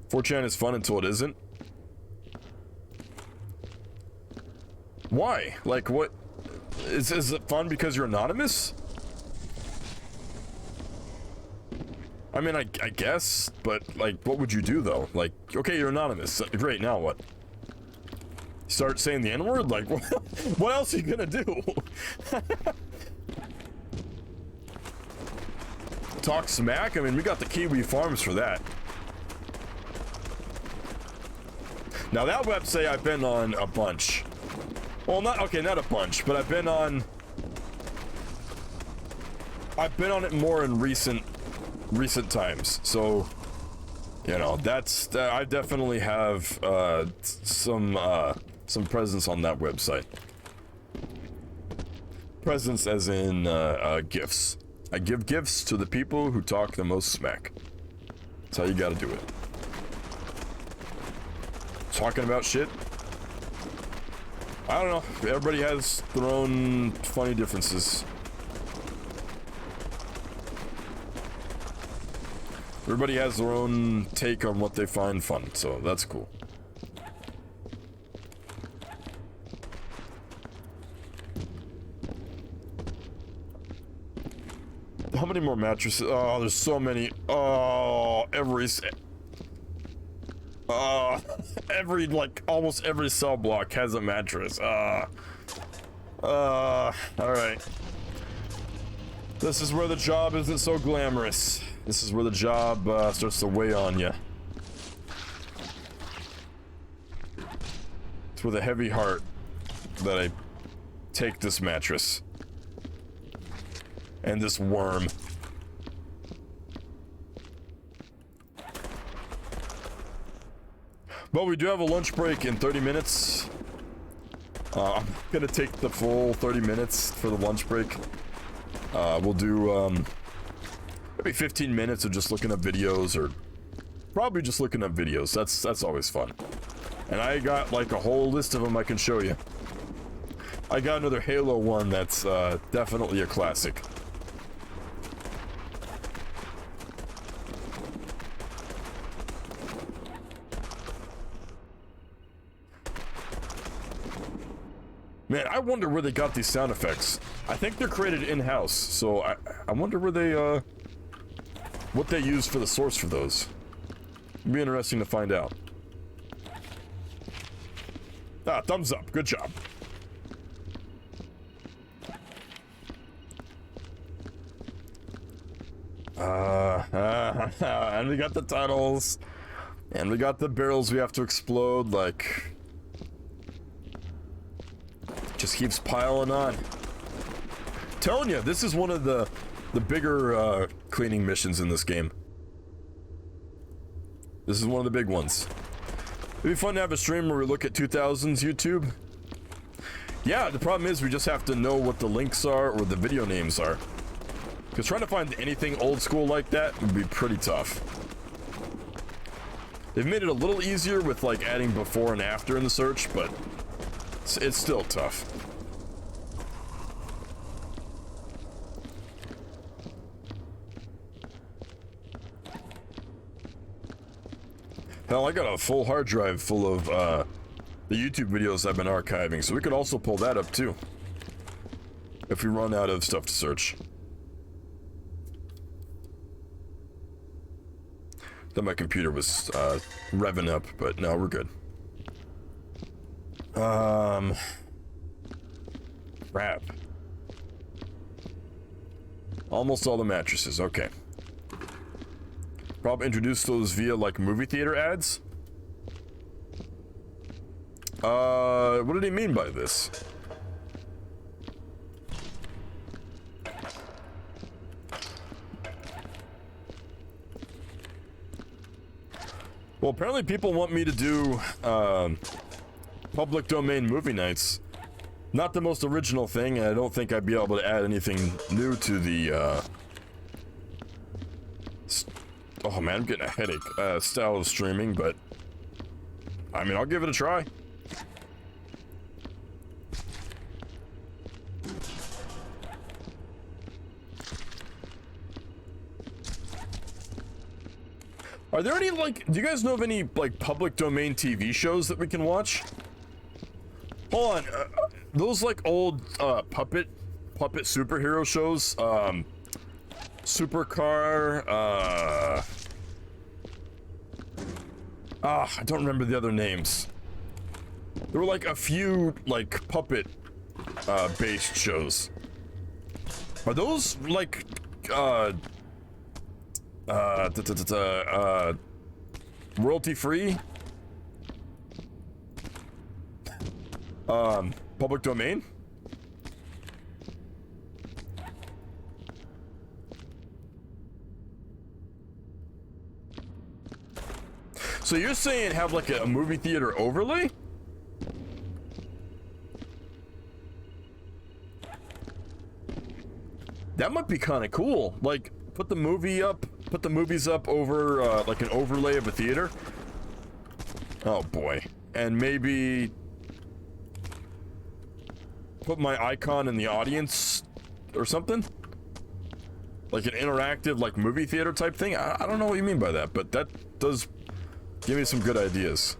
4chan is fun until it isn't. Why? Like, what? Is it fun because you're anonymous? I mean, I guess, but, like, what would you do, though? Like, okay, you're anonymous. Great, now what? Start saying the N-word? Like, what else are you gonna do? Talk smack? I mean, we got the Kiwi Farms for that. Now, that website I've been on a bunch. Well, not a bunch, but I've been on it more in recent times, so you know that's I definitely have some presence on that website. Presence as in gifts. I give gifts to the people who talk the most smack. That's how you gotta do it. Talking about shit, I don't know, everybody has their own funny differences. Everybody has their own take on what they find fun, so that's cool. How many more mattresses? Oh, there's so many. Oh, every, like, almost every cell block has a mattress. Alright. This is where the job isn't so glamorous. This is where the job starts to weigh on you. It's with a heavy heart that I take this mattress. And this worm. But we do have a lunch break in 30 minutes. I'm gonna take the full 30 minutes for the lunch break. We'll do maybe 15 minutes of just looking up videos, or probably just looking up videos. That's always fun. And I got like a whole list of them I can show you. I got another Halo one that's definitely a classic. Man, I wonder where they got these sound effects. I think they're created in-house, so I wonder where they, what they use for the source for those. It'd be interesting to find out. Ah, thumbs up. Good job. And we got the tunnels. And we got the barrels we have to explode, like... Just keeps piling on. Telling you, this is one of the bigger cleaning missions in this game. This is one of the big ones. It'd be fun to have a stream where we look at 2000s YouTube. Yeah, the problem is we just have to know what the links are or the video names are. Because trying to find anything old school like that would be pretty tough. They've made it a little easier with like adding before and after in the search, but it's still tough. Hell, I got a full hard drive full of the YouTube videos I've been archiving, so we could also pull that up too. If we run out of stuff to search. Then my computer was revving up, but no, we're good. Crap. Almost all the mattresses, okay. Probably introduce those via like movie theater ads. What did he mean by this? Well, apparently people want me to do public domain movie nights. Not the most original thing, and I don't think I'd be able to add anything new to the oh man, I'm getting a headache style of streaming, but I mean, I'll give it a try. Are there any, like, do you guys know of any, like, public domain TV shows that we can watch? Hold on, those, like, old, puppet superhero shows, Supercar, I don't remember the other names. There were, like, a few, like, puppet, based shows. Are those, like, royalty free? Public domain? So you're saying have like a movie theater overlay? That might be kind of cool. Like, put the movies up over like an overlay of a theater. Oh boy. And maybe put my icon in the audience or something, like an interactive like movie theater type thing. I don't know what you mean by that, but that does give me some good ideas.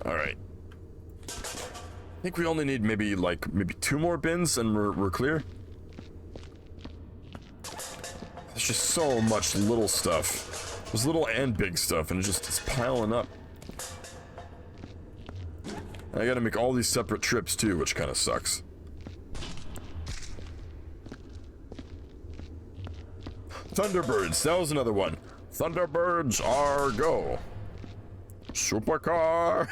All right, I think we only need maybe two more bins and we're clear. There's just so much little stuff. There's little and big stuff, and it's piling up. And I gotta make all these separate trips too, which kind of sucks. Thunderbirds, that was another one. Thunderbirds are go. Supercar.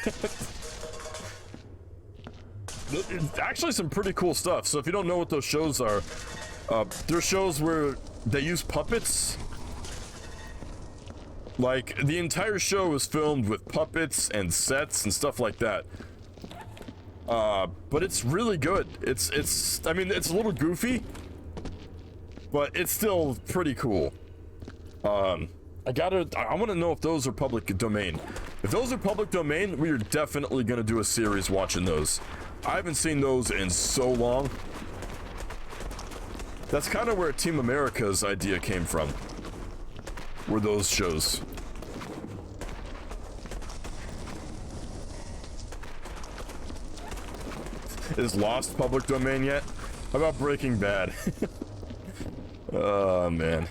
it's actually some pretty cool stuff. So if you don't know what those shows are, they're shows where they use puppets. Like, the entire show is filmed with puppets and sets and stuff like that. But it's really good. I mean, it's a little goofy, but it's still pretty cool. I want to know if those are public domain. If those are public domain, we are definitely going to do a series watching those. I haven't seen those in so long. That's kind of where Team America's idea came from. Were those shows. Is Lost public domain yet? How about Breaking Bad? Oh, man.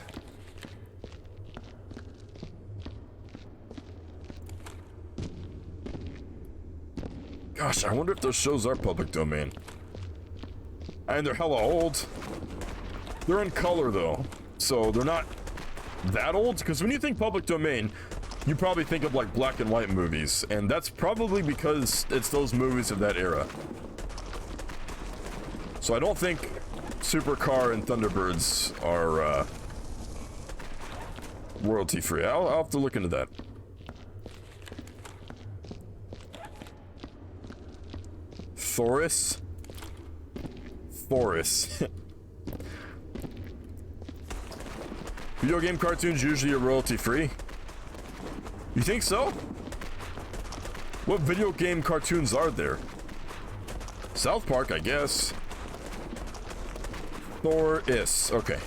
Gosh, I wonder if those shows are public domain. And they're hella old. They're in color, though. So they're not that old. Because when you think public domain, you probably think of, like, black and white movies. And that's probably because it's those movies of that era. So I don't think Supercar and Thunderbirds are royalty free. I'll have to look into that. Thoris? Thoris. Video game cartoons usually are royalty free? You think so? What video game cartoons are there? South Park, I guess. Thoris. Okay.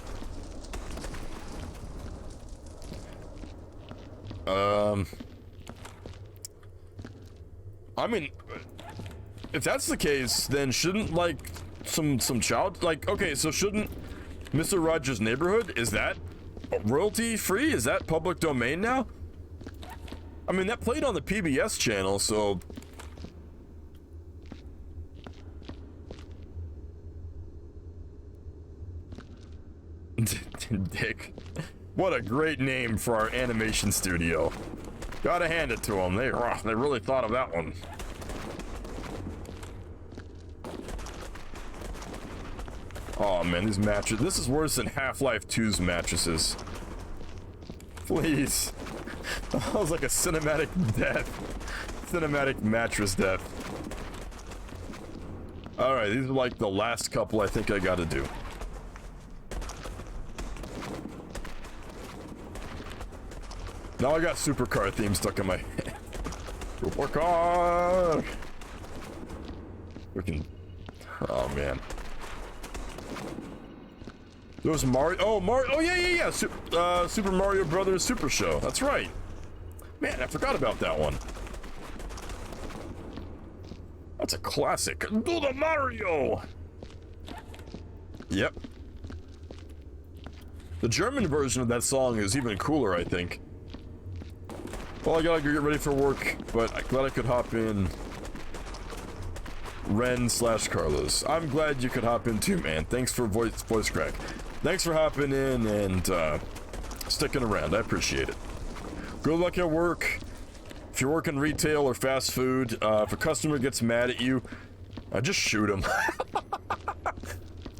I mean, if that's the case, then shouldn't, like, some child, like, okay, so shouldn't Mr. Rogers' Neighborhood, is that royalty free? Is that public domain now? I mean, that played on the PBS channel, so Dick. What a great name for our animation studio. Gotta hand it to them. They really thought of that one. Oh man, these mattresses. This is worse than Half-Life 2's mattresses. Please. That was like a cinematic death. Cinematic mattress death. Alright, these are like the last couple I think I gotta do. Now I got Supercar theme stuck in my head. Supercar! Freaking. Oh man. There was Mario. Oh, Mario. Oh, yeah. Super Mario Brothers Super Show. That's right. Man, I forgot about that one. That's a classic. Do the Mario! Yep. The German version of that song is even cooler, I think. Well, I gotta go get ready for work, but I'm glad I could hop in. Ren/Carlos. I'm glad you could hop in too, man. Thanks for voice crack. Thanks for hopping in and sticking around. I appreciate it. Good luck at work. If you're working retail or fast food, if a customer gets mad at you, just shoot him.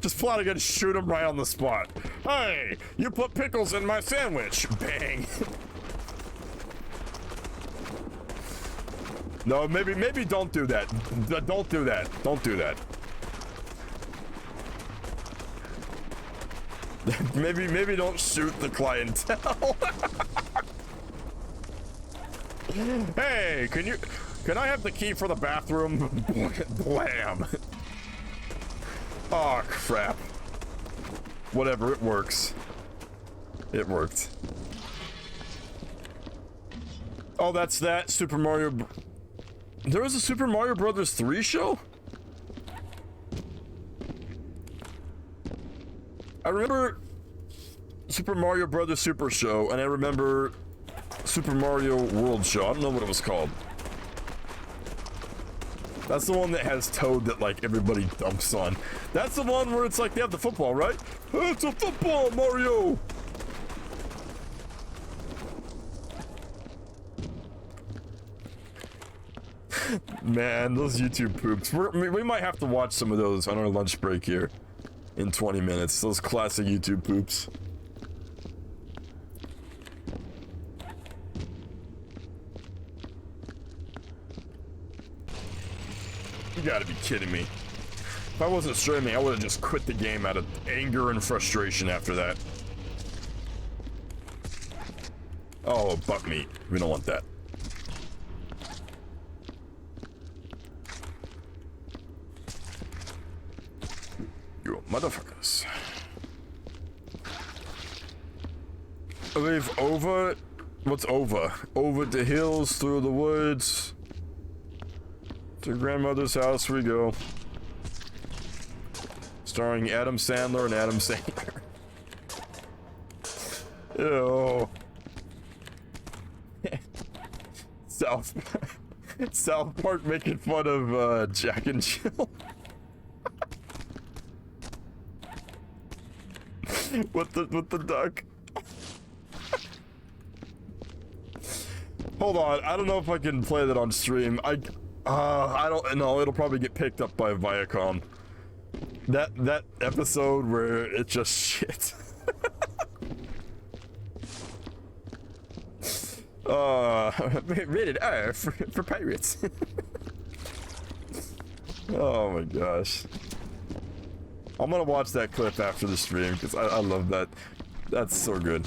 Just flat out shoot him right on the spot. Hey, you put pickles in my sandwich. Bang. No, maybe don't do that. Don't do that. Don't do that. maybe don't shoot the clientele. Hey, can I have the key for the bathroom? Blam. Oh crap. Whatever, it works. It worked. Oh, that's that Super Mario. There was a Super Mario Brothers 3 show? I remember Super Mario Brothers Super Show, and I remember Super Mario World Show. I don't know what it was called. That's the one that has Toad that, like, everybody dumps on. That's the one where it's like they have the football, right? It's a football, Mario! Man, those YouTube poops. We might have to watch some of those on our lunch break here in 20 minutes. Those classic YouTube poops. You gotta be kidding me. If I wasn't streaming, I would have just quit the game out of anger and frustration after that. Oh, buck meat. We don't want that. You motherfuckers. We've over... What's over? Over the hills, through the woods. To grandmother's house we go. Starring Adam Sandler and Adam Sandler. Ew. South Park making fun of Jack and Jill. with the duck. Hold on, I don't know if I can play that on stream. I don't know. It'll probably get picked up by Viacom. That episode where it's just shit. Rated R for pirates. Oh my gosh. I'm gonna watch that clip after the stream because I love that. That's so good.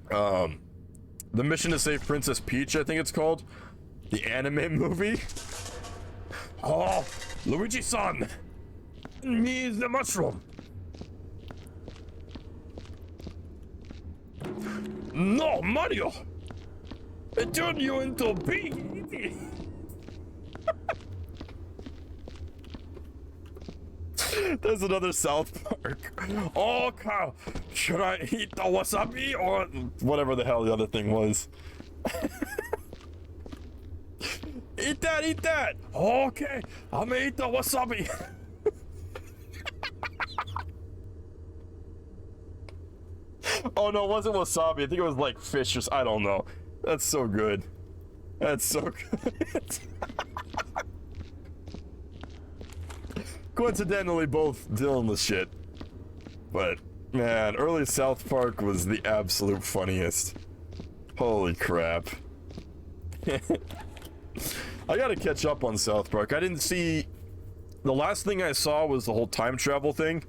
The Mission to Save Princess Peach, I think it's called. The anime movie. Oh, Luigi-san! Me the mushroom. No, Mario! It turned you into a pig! There's another South Park. Oh, cow! Should I eat the wasabi or whatever the hell the other thing was? Eat that, eat that! Okay, I'm gonna eat the wasabi. Oh no, it wasn't wasabi. I think it was like fish or I don't know. That's so good. That's so good. Coincidentally, both dealing with shit. But, man, early South Park was the absolute funniest. Holy crap. I gotta catch up on South Park. I didn't see... The last thing I saw was the whole time travel thing.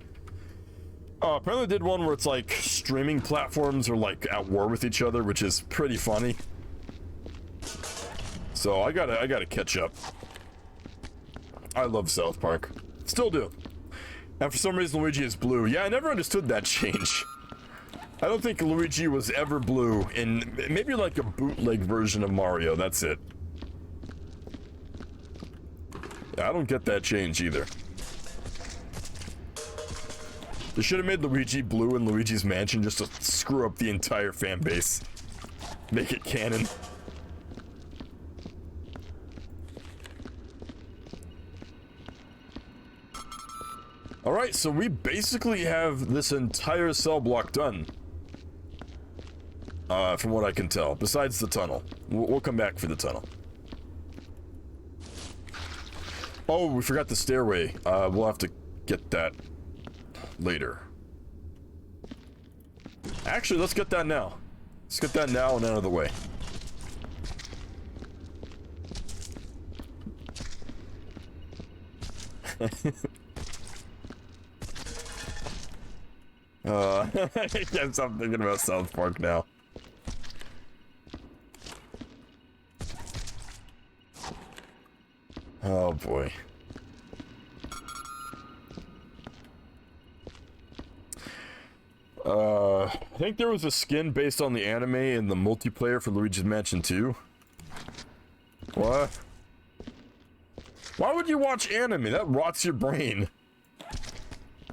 Apparently they did one where it's like streaming platforms are like at war with each other, which is pretty funny. So I gotta catch up. I love South Park. Still do. And for some reason Luigi is blue. Yeah, I never understood that change. I don't think Luigi was ever blue in maybe like a bootleg version of Mario, that's it. Yeah, I don't get that change either. They should have made Luigi blue in Luigi's Mansion just to screw up the entire fan base. Make it canon. Alright, so we basically have this entire cell block done. From what I can tell, besides the tunnel. We'll come back for the tunnel. Oh, we forgot the stairway. We'll have to get that later. Actually, let's get that now. Let's get that now and out of the way. I guess I'm thinking about South Park now. Oh boy. I think there was a skin based on the anime in the multiplayer for Luigi's Mansion 2. What? Why would you watch anime? That rots your brain.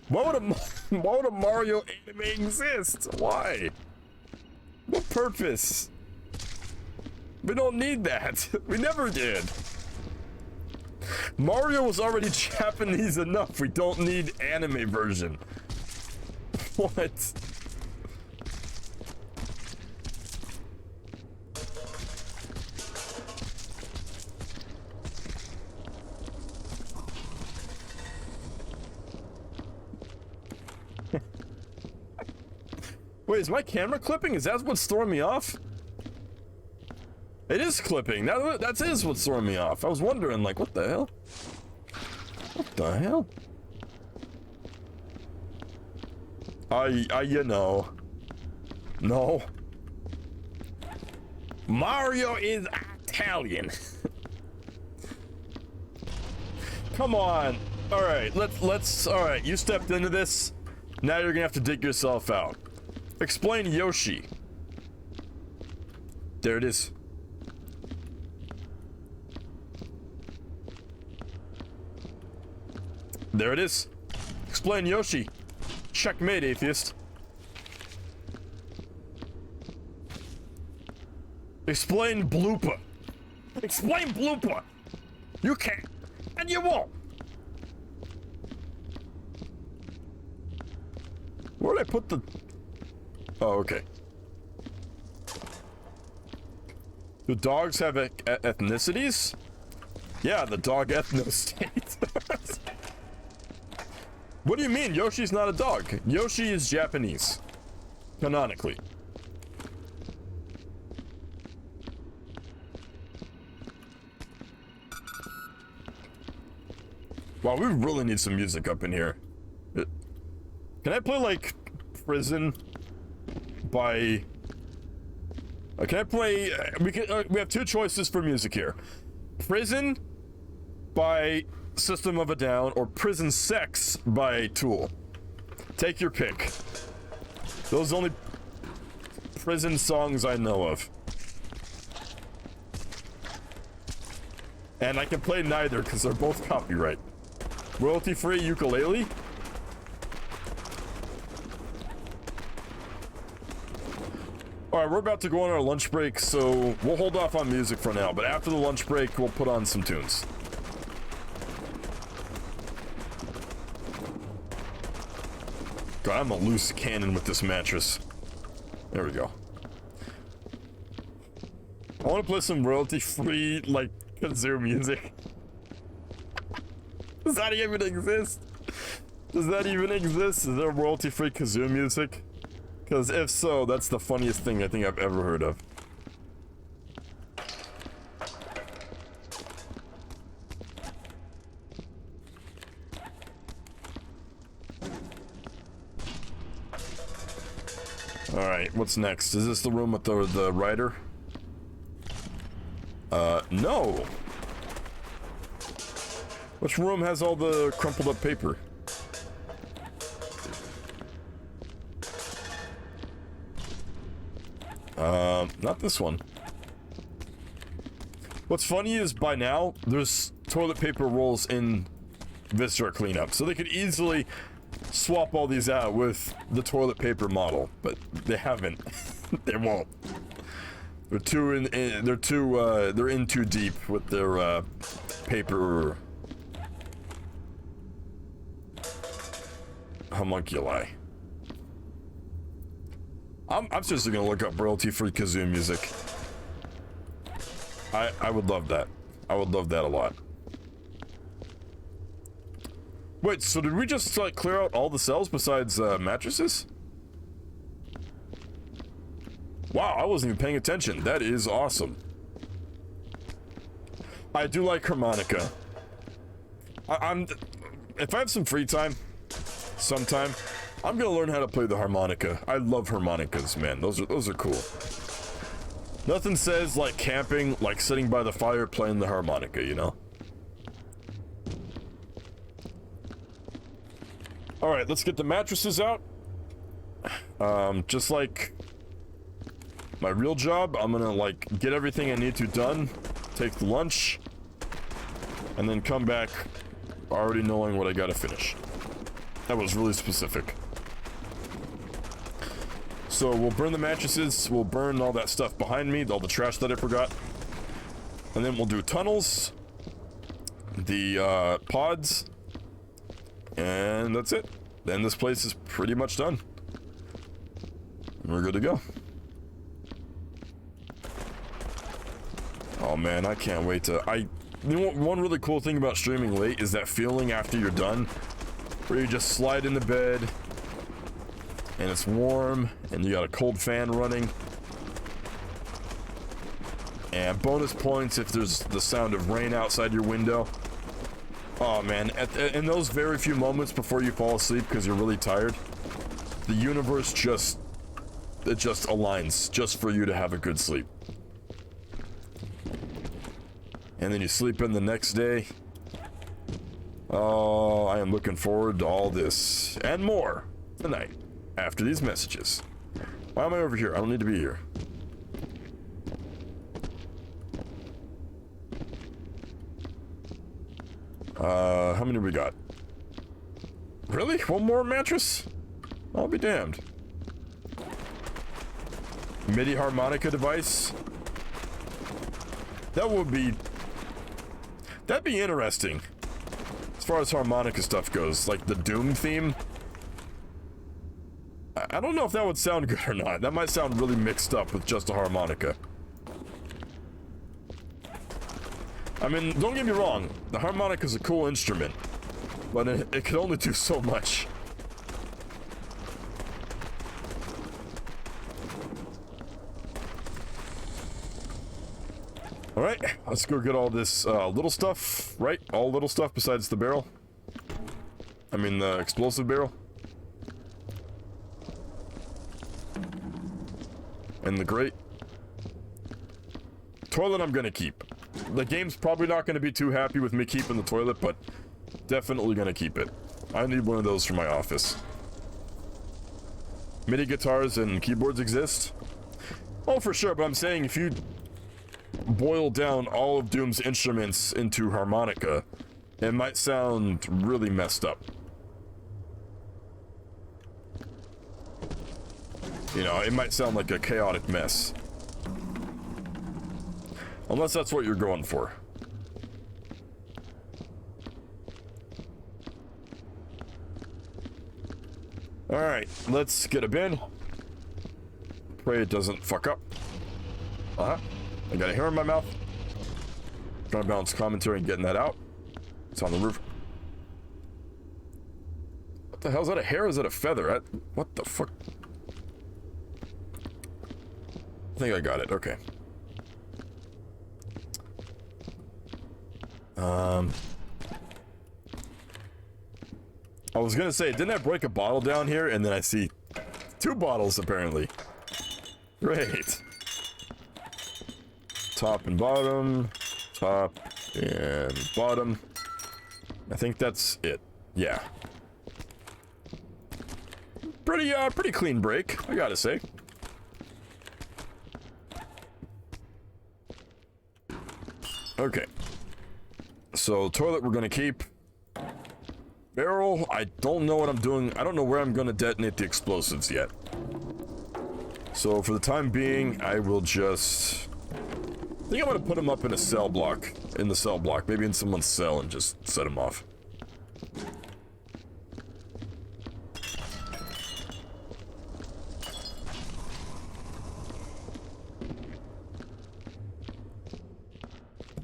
Why would a Mario anime exist? Why? What purpose? We don't need that. We never did. Mario was already Japanese enough. We don't need anime version. What? Wait, is my camera clipping? Is that what's throwing me off? It is clipping. That is what's throwing me off. I was wondering, like, what the hell? What the hell? You know. No. Mario is Italian. Come on. All right, let's. All right, you stepped into this. Now you're gonna have to dig yourself out. Explain Yoshi. There it is. There it is. Explain Yoshi. Checkmate, atheist. Explain Blooper. Explain Blooper. You can't, and you won't. Where'd I put the... Oh, okay. Do dogs have ethnicities? Yeah, the dog ethno state. What do you mean? Yoshi's not a dog. Yoshi is Japanese. Canonically. Wow, we really need some music up in here. Can I play, like, Prison by... can I play... we have two choices for music here. Prison by System of a Down or Prison Sex by Tool. Take your pick. Those are the only prison songs I know of. And I can play neither because they're both copyright. Royalty-free ukulele? Alright, we're about to go on our lunch break, so we'll hold off on music for now, but after the lunch break, we'll put on some tunes. God, I'm a loose cannon with this mattress. There we go. I want to play some royalty-free, like, kazoo music. Does that even exist? Does that even exist? Is there royalty-free kazoo music? Because if so, that's the funniest thing I think I've ever heard of. Alright, what's next? Is this the room with the writer? No! Which room has all the crumpled up paper? Not this one. What's funny is by now, there's toilet paper rolls in Viscera cleanup, so they could easily swap all these out with the toilet paper model, but they haven't. They won't. They're in too deep with their paper homunculi. I'm seriously gonna look up royalty-free kazoo music. I would love that. I would love that a lot. Wait, so did we just like clear out all the cells besides mattresses? Wow, I wasn't even paying attention. That is awesome. I do like harmonica. If I have some free time, sometime, I'm gonna learn how to play the harmonica. I love harmonicas, man. Those are cool. Nothing says like camping, like sitting by the fire playing the harmonica, you know? Alright, let's get the mattresses out. Just like my real job, I'm gonna like get everything I need to done, take the lunch, and then come back already knowing what I gotta finish. That was really specific. So we'll burn the mattresses, we'll burn all that stuff behind me, all the trash that I forgot. And then we'll do tunnels, the pods, and that's it. Then this place is pretty much done. We're good to go. Oh man, I can't wait to... You know what, one really cool thing about streaming late is that feeling after you're done, where you just slide into bed, And it's warm, and you got a cold fan running. And bonus points if there's the sound of rain outside your window. Oh man, in those very few moments before you fall asleep because you're really tired, the universe just aligns just for you to have a good sleep. And then you sleep in the next day. Oh, I am looking forward to all this and more tonight after these messages. Why am I over here? I don't need to be here. How many we got? Really? One more mattress? I'll be damned. MIDI harmonica device? That'd be interesting. As far as harmonica stuff goes, like the Doom theme. I don't know if that would sound good or not. That might sound really mixed up with just a harmonica. I mean, don't get me wrong, the harmonica's a cool instrument, but it can only do so much. Alright, let's go get all this little stuff, right? All little stuff besides the barrel. I mean, the explosive barrel. And the grate. Toilet I'm gonna keep. The game's probably not gonna be too happy with me keeping the toilet, but definitely gonna keep it. I need one of those for my office. MIDI guitars and keyboards exist? Oh, for sure, but I'm saying if you boil down all of Doom's instruments into harmonica, it might sound really messed up. You know, it might sound like a chaotic mess. Unless that's what you're going for. Alright, let's get a bin. Pray it doesn't fuck up. Uh-huh. I got a hair in my mouth. Trying to balance commentary and getting that out. It's on the roof. What the hell is that? A hair or is that a feather? What the fuck? I think I got it. Okay. I was gonna say, didn't I break a bottle down here? And then I see 2 bottles apparently. Great. Top and bottom. Top and bottom. I think that's it. Yeah. Pretty clean break, I gotta say. Okay. So, toilet we're gonna keep. Barrel, I don't know what I'm doing. I don't know where I'm gonna detonate the explosives yet. So, for the time being, I will just... I think I'm gonna put them up in a cell block. In the cell block. Maybe in someone's cell and just set them off.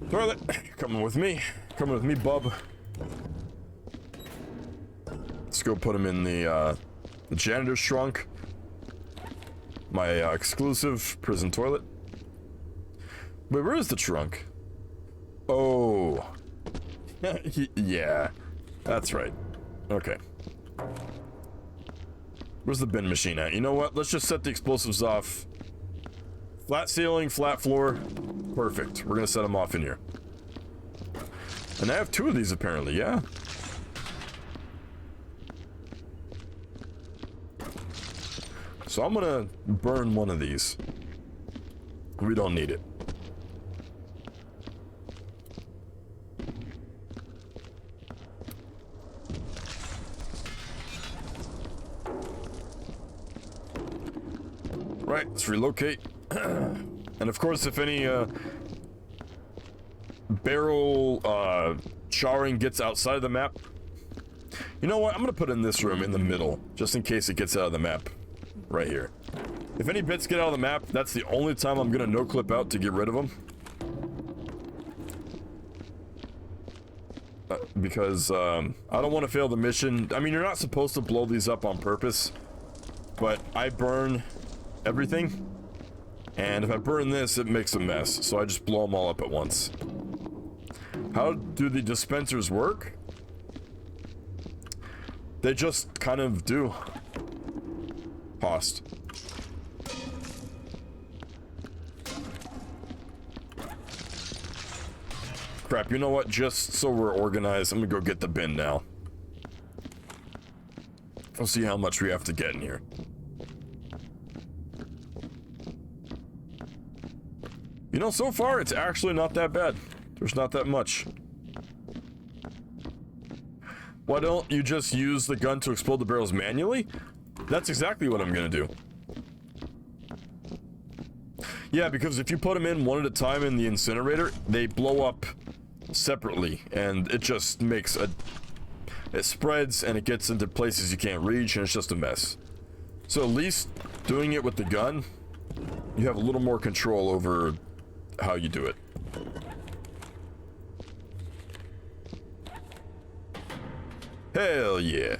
Toilet, coming with me. Coming with me, bub. Let's go put him in the janitor's trunk. My exclusive prison toilet. Wait, where is the trunk? Oh. Yeah, that's right. Okay. Where's the bin machine at? You know what? Let's just set the explosives off. Flat ceiling, flat floor. Perfect. We're gonna set them off in here. And I have 2 of these apparently, yeah. So I'm gonna burn one of these. We don't need it. Right, let's relocate. And of course, if any barrel charring gets outside of the map, you know what? I'm gonna put it in this room in the middle, just in case it gets out of the map. Right here. If any bits get out of the map, that's the only time I'm gonna no-clip out to get rid of them. Because I don't want to fail the mission. I mean, you're not supposed to blow these up on purpose, but I burn everything. And if I burn this, it makes a mess. So I just blow them all up at once. How do the dispensers work? They just kind of do. Paused. Crap, you know what? Just so we're organized, I'm gonna go get the bin now. I'll see how much we have to get in here. You know, so far, it's actually not that bad. There's not that much. Why don't you just use the gun to explode the barrels manually? That's exactly what I'm gonna do. Yeah, because if you put them in one at a time in the incinerator, they blow up separately, and it just makes a... It spreads, and it gets into places you can't reach, and it's just a mess. So at least doing it with the gun, you have a little more control over how you do it. Hell yeah.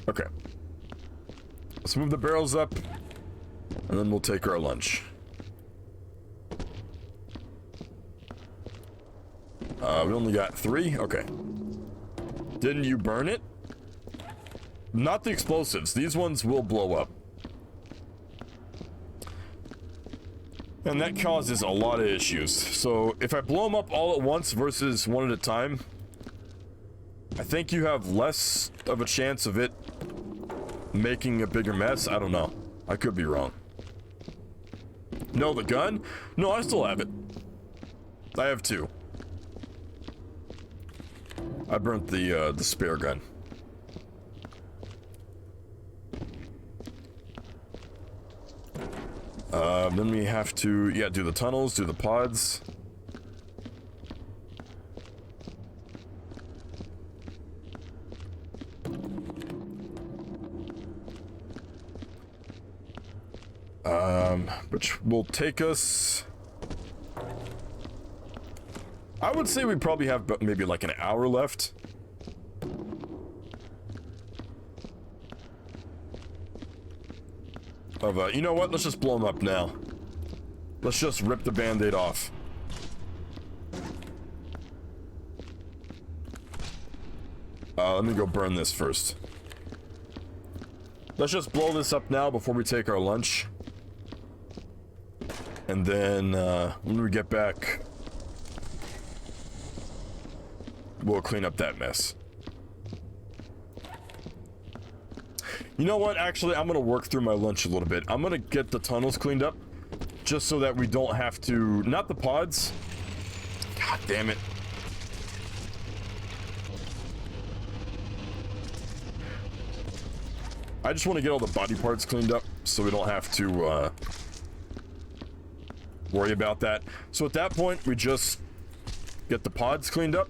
Okay. Let's move the barrels up, and then we'll take our lunch. We only got 3? Okay. Didn't you burn it? Not the explosives. These ones will blow up. And that causes a lot of issues. So if I blow them up all at once versus one at a time, I think you have less of a chance of it making a bigger mess. I don't know. I could be wrong. No, the gun? No, I still have it. I have 2. I burnt the spare gun. Then we have to, yeah, do the tunnels, do the pods. Which will take us... I would say we probably have maybe like an hour left. Of, you know what? Let's just blow them up now. Let's just rip the band-aid off. Let me go burn this first. Let's just blow this up now before we take our lunch. And then, when we get back, we'll clean up that mess. You know what? Actually, I'm gonna work through my lunch a little bit. I'm gonna get the tunnels cleaned up, just so that we don't have to... Not the pods. God damn it. I just want to get all the body parts cleaned up, so we don't have to, worry about that. So at that point, we just get the pods cleaned up.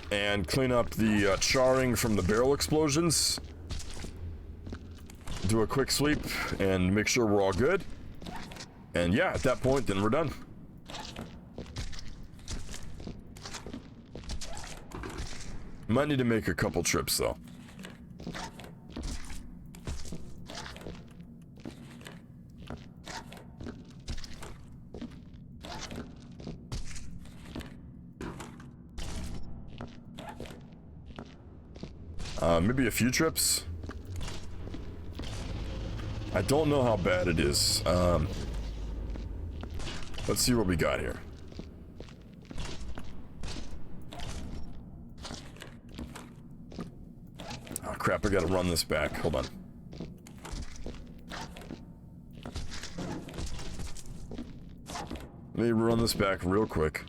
And clean up the charring from the barrel explosions. Do a quick sweep and make sure we're all good. And yeah, at that point, then we're done. Might need to make a couple trips though. Maybe a few trips. I don't know how bad it is. Let's see what we got here. Oh crap, I gotta run this back. Hold on. Let me run this back real quick.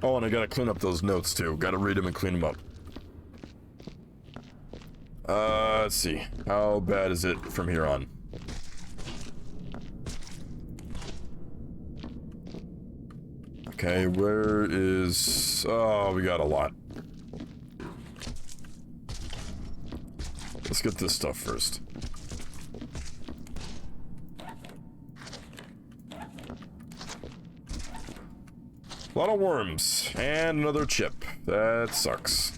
Oh, and I gotta clean up those notes too. Gotta read them and clean them up. Let's see. How bad is it from here on? Okay, where is... Oh, we got a lot. Let's get this stuff first. A lot of worms. And another chip. That sucks.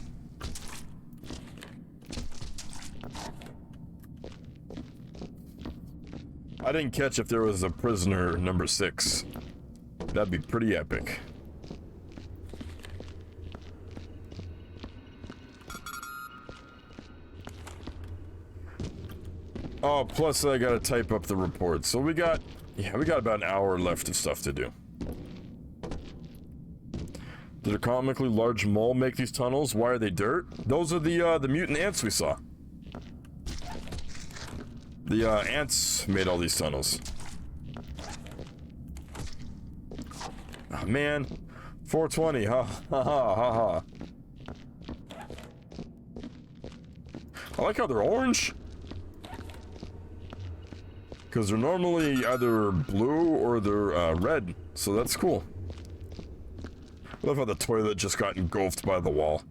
I didn't catch if there was a prisoner number 6. That'd be pretty epic. Oh, plus I gotta type up the report. So we got about an hour left of stuff to do. Did a comically large mole make these tunnels? Why are they dirt? Those are the mutant ants we saw. The ants made all these tunnels. Oh, man. 420. Ha ha ha ha ha. I like how they're orange. Because they're normally either blue or they're red. So that's cool. I love how the toilet just got engulfed by the wall.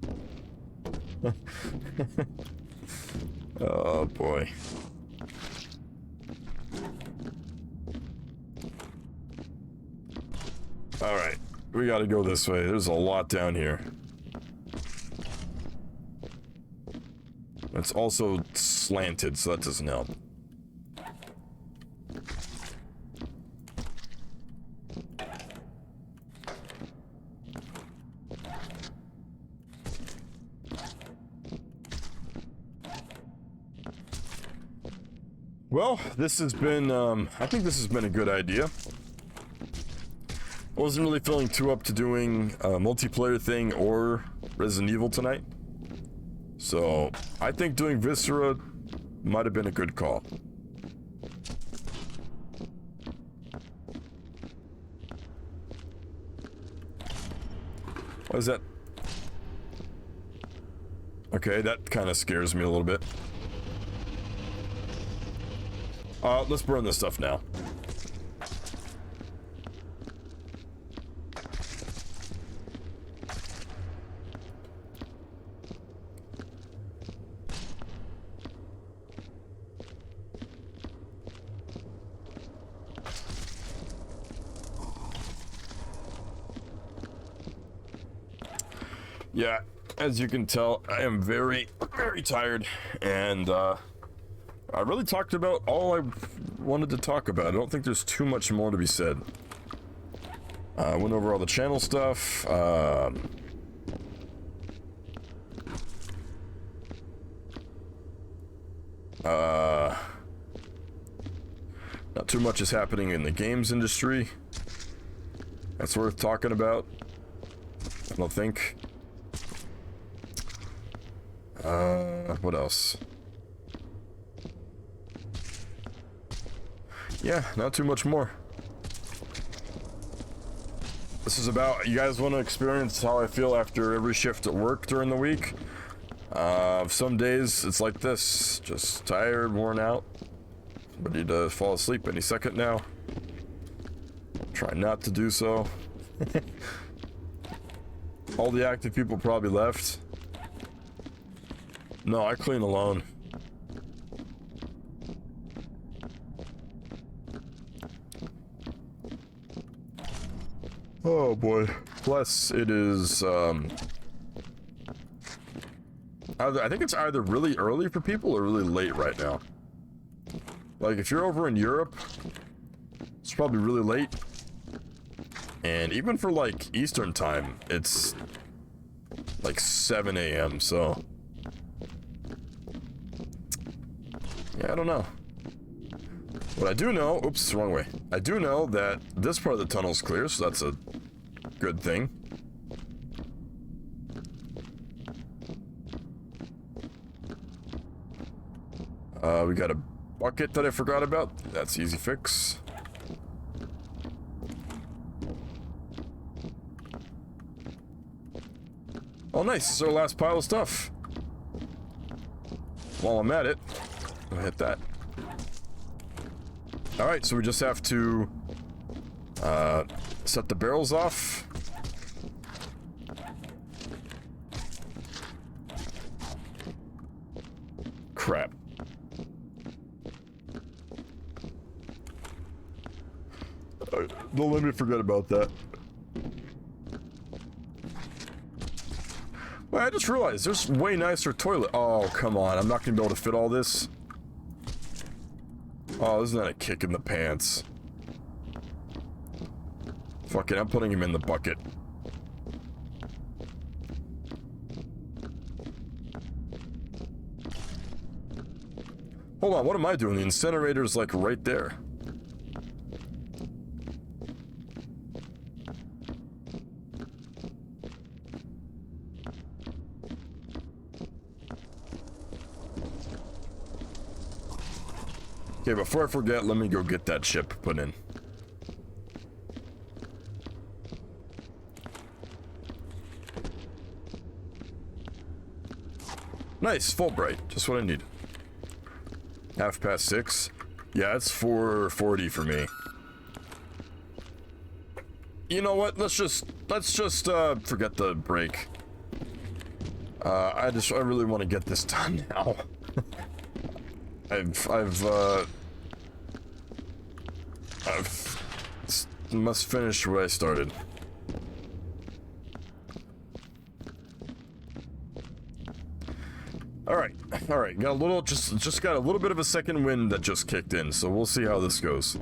Oh boy. Alright, we gotta go this way. There's a lot down here. It's also slanted, so that doesn't help. Well, this has been, I think this has been a good idea. I wasn't really feeling too up to doing a multiplayer thing or Resident Evil tonight. So, I think doing Viscera might have been a good call. What is that? Okay, that kind of scares me a little bit. Let's burn this stuff now. Yeah, as you can tell, I am very, very tired, and I really talked about all I wanted to talk about. I don't think there's too much more to be said. I went over all the channel stuff. Not too much is happening in the games industry. That's worth talking about. I don't think. What else? Yeah, not too much more. This is about, you guys want to experience how I feel after every shift at work during the week? Some days it's like this, just tired, worn out, ready to fall asleep any second now. Try not to do so. All the active people probably left. No, I clean alone. Oh boy. Plus, it is, I think it's either really early for people or really late right now. Like, if you're over in Europe, it's probably really late. And even for, like, Eastern time, it's like 7 a.m., so... yeah, I don't know. What I do know... oops, wrong way. I do know that this part of the tunnel's clear, so that's a good thing. We got a bucket that I forgot about. That's easy fix. Oh, nice. This is our last pile of stuff. While I'm at it, I'll hit that. Alright, so we just have to set the barrels off. Crap. Don't let me forget about that. I just realized there's way nicer toilet. Oh, come on. I'm not going to be able to fit all this. Oh, isn't that a kick in the pants? Fuck it, I'm putting him in the bucket. Hold on, what am I doing? The incinerator's like right there. Okay, before I forget, let me go get that chip put in. Nice, Fulbright. Just what I need. 6:30. Yeah, it's 4:40 for me. You know what? Let's just forget the break. I really want to get this done now. I've must finish what I started. All right. Got a little, just got a little bit of a second wind that just kicked in, so we'll see how this goes.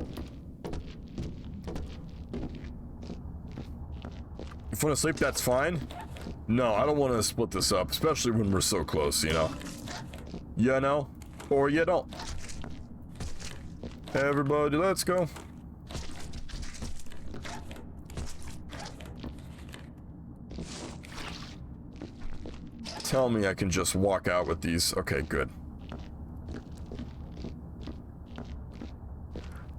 If you want to sleep, that's fine. No, I don't want to split this up, especially when we're so close, you know. You know, or you don't. Everybody, let's go. Tell me I can just walk out with these. Okay, good.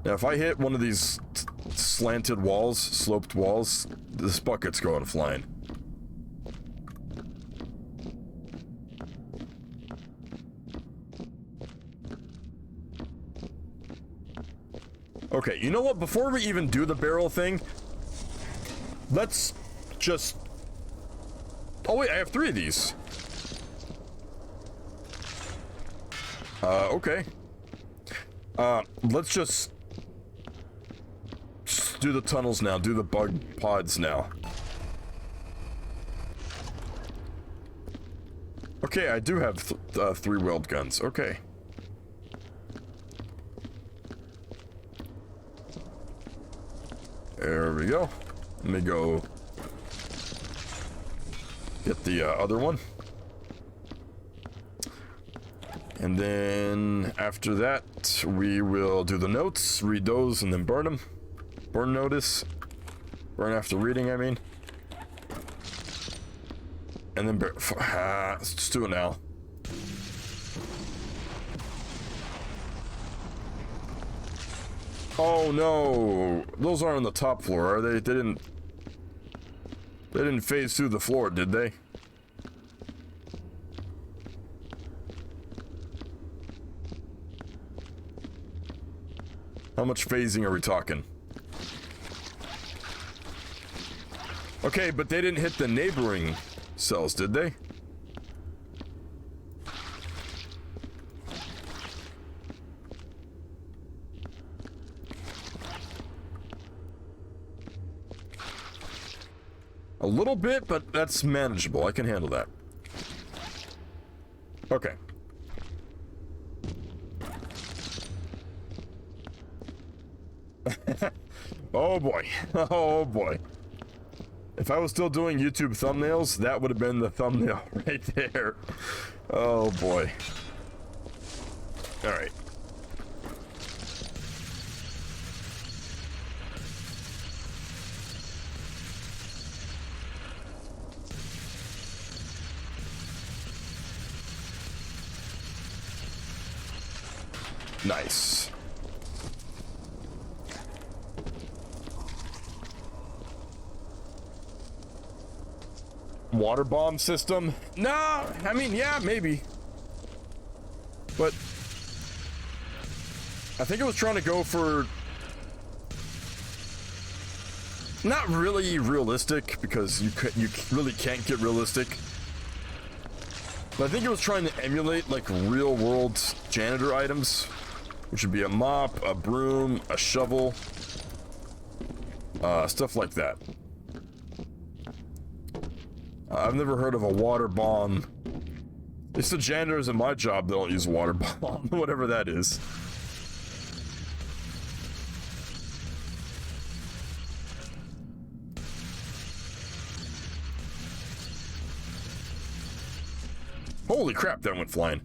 Now, if I hit one of these slanted walls, sloped walls, this bucket's going flying. Okay, you know what? Before we even do the barrel thing, let's just... Oh wait, I have 3 of these. Okay. Let's just do the tunnels now, do the bug pods now. Okay, I do have 3 weld guns, okay. There we go. Let me go get the other one. And then after that, we will do the notes, read those, and then burn them. Burn notice. Burn after reading, I mean. And then let's just do it now. Oh no, those aren't on the top floor, are they? They didn't phase through the floor, did they? How much phasing are we talking? Okay, but they didn't hit the neighboring cells, did they? A little bit, but that's manageable. I can handle that. Okay. Oh boy. Oh boy. If I was still doing YouTube thumbnails, that would have been the thumbnail right there. Oh boy. All right. Nice. Water bomb system? No, I mean, yeah, maybe. But I think it was trying to go for not really realistic, because you really can't get realistic. But I think it was trying to emulate like real world janitor items, which would be a mop, a broom, a shovel, stuff like that. I've never heard of a water bomb. It's the janitors in my job that don't use a water bomb, whatever that is. Holy crap, that went flying.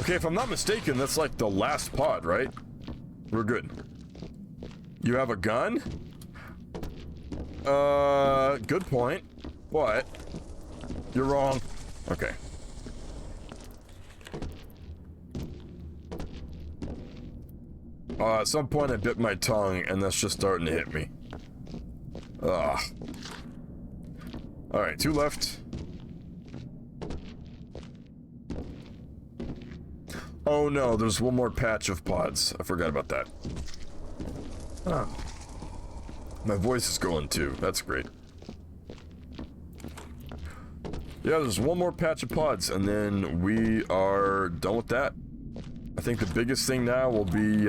Okay, if I'm not mistaken, that's like the last pod, right? We're good. You have a gun? Good point. But you're wrong. Okay. At some point I bit my tongue and that's just starting to hit me. Ugh. Alright, 2 left. Oh no, there's one more patch of pods. I forgot about that. Ah. My voice is going too. That's great. Yeah, there's one more patch of pods, and then we are done with that. I think the biggest thing now will be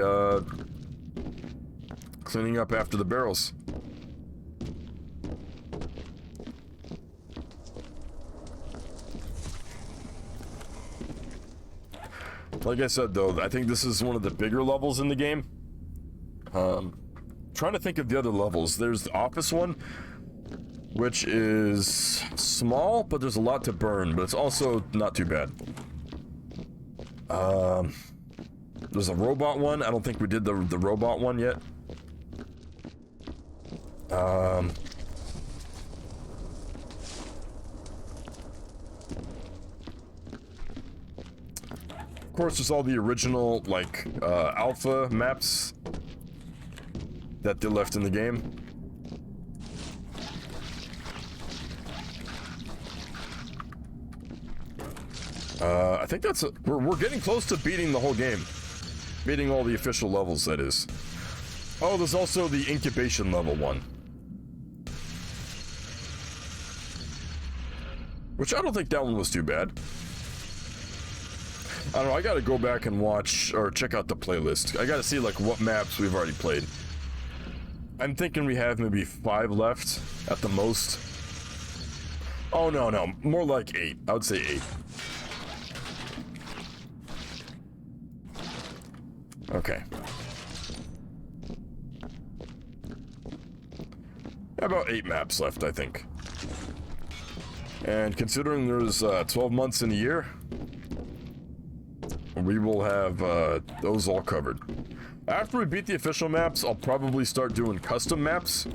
cleaning up after the barrels. Like I said, though, I think this is one of the bigger levels in the game. Trying to think of the other levels. There's the office one, which is small, but there's a lot to burn, but it's also not too bad. There's a robot one. I don't think we did the robot one yet. Of course, there's all the original, like, alpha maps that they left in the game. I think that's we're getting close to beating the whole game. Beating all the official levels, that is. Oh, there's also the incubation level one. Which I don't think that one was too bad. I don't know, I gotta go back and watch, or check out the playlist. I gotta see, like, what maps we've already played. I'm thinking we have maybe 5 left, at the most. Oh, no, more like 8. I would say 8. Okay. About 8 maps left, I think. And considering there's 12 months in a year, we will have those all covered. After we beat the official maps, I'll probably start doing custom maps.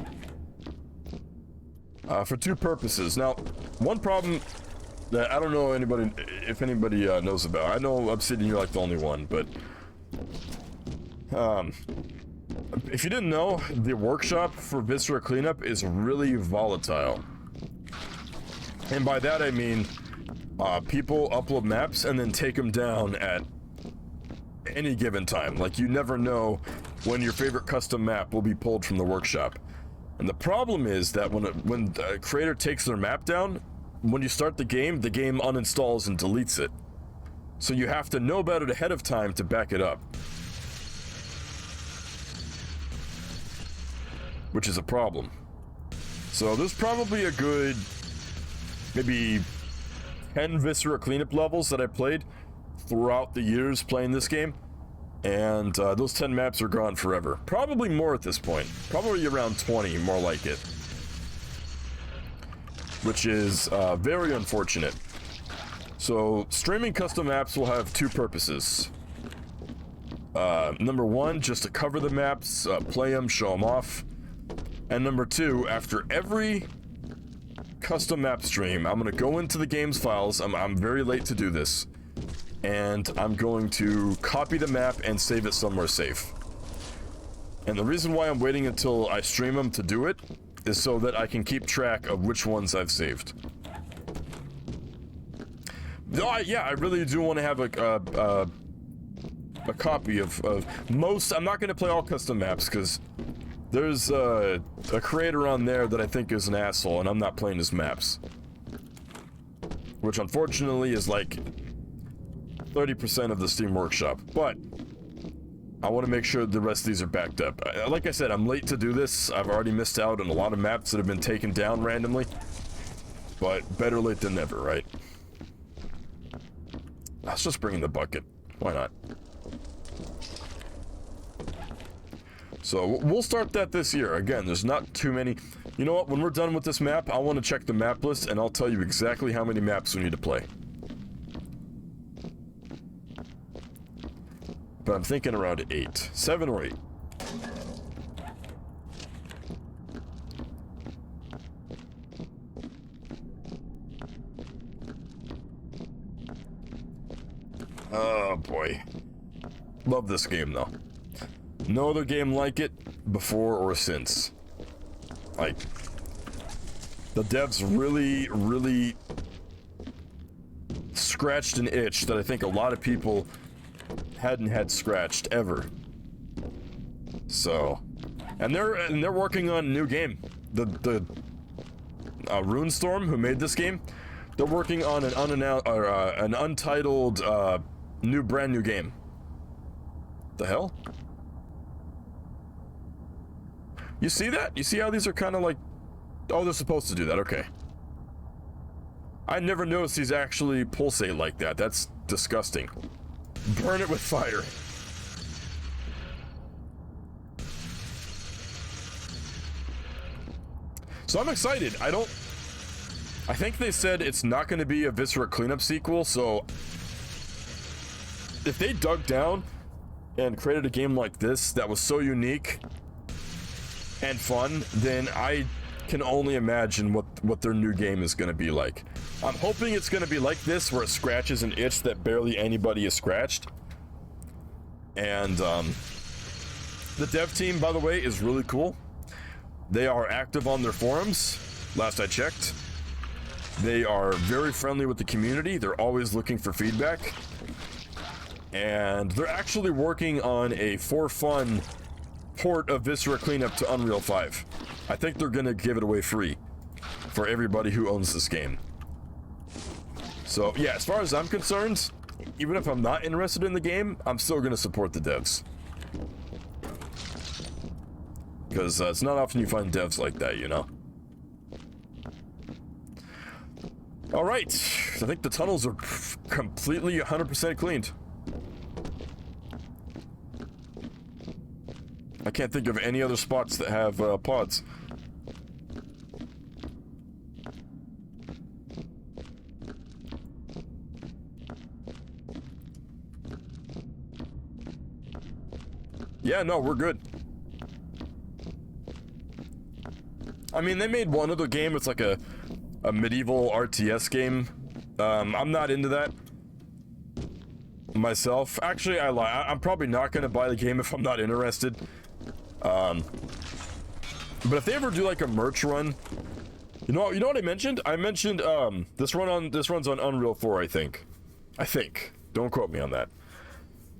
For 2 purposes. Now, one problem that I don't know if anybody knows about. I know I'm sitting here like the only one, but if you didn't know, the workshop for Viscera cleanup is really volatile. And by that I mean people upload maps and then take them down at any given time. Like, you never know when your favorite custom map will be pulled from the workshop. And the problem is that when a creator takes their map down, when you start the game uninstalls and deletes it. So you have to know about it ahead of time to back it up. Which is a problem. So there's probably a good maybe 10 Viscera cleanup levels that I played throughout the years playing this game, and those 10 maps are gone forever. Probably more at this point. Probably around 20, more like it. Which is very unfortunate. So streaming custom maps will have 2 purposes. Number 1, just to cover the maps, play them, show them off. And number 2, after every custom map stream, I'm going to go into the game's files. I'm very late to do this. And I'm going to copy the map and save it somewhere safe. And the reason why I'm waiting until I stream them to do it is so that I can keep track of which ones I've saved. No, yeah, I really do want to have a copy of most. I'm not going to play all custom maps because there's a creator on there that I think is an asshole, and I'm not playing his maps. Which unfortunately is like 30% of the Steam Workshop, but I want to make sure the rest of these are backed up. Like I said, I'm late to do this. I've already missed out on a lot of maps that have been taken down randomly, but better late than never, right? Let's just bring in the bucket. Why not? So we'll start that this year. Again, there's not too many. You know what? When we're done with this map, I want to check the map list, and I'll tell you exactly how many maps we need to play. But I'm thinking around 8. 7 or 8. Oh boy. Love this game though. No other game like it before or since. Like, the devs really scratched an itch that I think a lot of people hadn't had scratched ever. So, and they're working on a new game. The Runestorm, who made this game, they're working on an untitled brand new game. The hell? You see that? You see how these are kind of like... Oh, they're supposed to do that. Okay. I never noticed these actually pulsate like that. That's disgusting. Burn it with fire. So I'm excited. I think they said it's not going to be a Viscera cleanup sequel, so if they dug down and created a game like this that was so unique and fun, then I can only imagine what their new game is going to be like. I'm hoping it's going to be like this, where it scratches an itch that barely anybody has scratched. And the dev team, by the way, is really cool. They are active on their forums, last I checked. They are very friendly with the community. They're always looking for feedback. And they're actually working on a for fun port of Viscera Cleanup to Unreal 5. I think they're gonna give it away free for everybody who owns this game. So yeah, as far as I'm concerned, even if I'm not interested in the game, I'm still gonna support the devs. Because it's not often you find devs like that, you know? Alright, I think the tunnels are completely 100% cleaned. I can't think of any other spots that have pods. Yeah, no, we're good. I mean, they made one other game. It's like a medieval RTS game. I'm not into that myself. Actually, I lie. I'm probably not going to buy the game if I'm not interested. But if they ever do like a merch run, you know what I mentioned? I mentioned this runs on Unreal 4, I think. Don't quote me on that.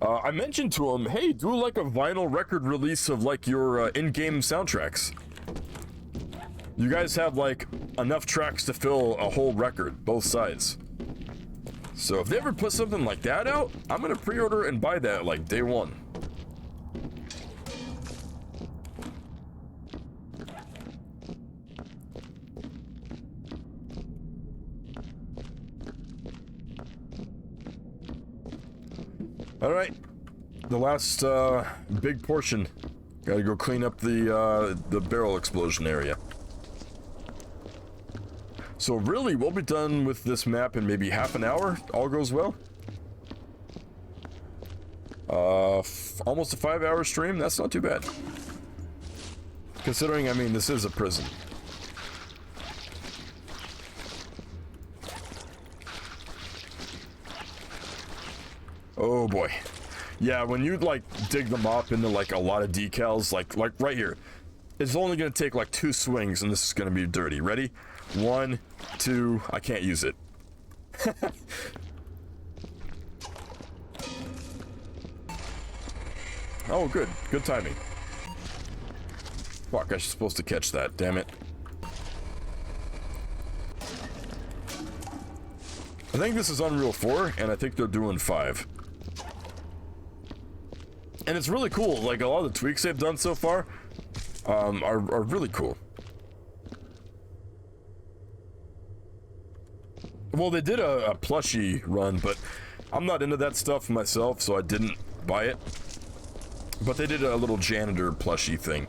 I mentioned to him, hey, do like a vinyl record release of like your in-game soundtracks. You guys have like enough tracks to fill a whole record, both sides. So if they ever put something like that out, I'm gonna pre-order and buy that like day one. All right, the last big portion. Gotta go clean up the barrel explosion area. So really, we'll be done with this map in maybe half an hour. All goes well. Almost a 5-hour stream. That's not too bad. Considering, I mean, this is a prison. Oh boy. Yeah, when you like dig them up into like a lot of decals, like right here, it's only gonna take like 2 swings and this is gonna be dirty. Ready? 1, 2, I can't use it. Oh, good. Good timing. Fuck, I was supposed to catch that, damn it. I think this is Unreal 4, and I think they're doing 5. And it's really cool. Like, a lot of the tweaks they've done so far are really cool. Well, they did a plushie run, but I'm not into that stuff myself, so I didn't buy it. But they did a little janitor plushie thing.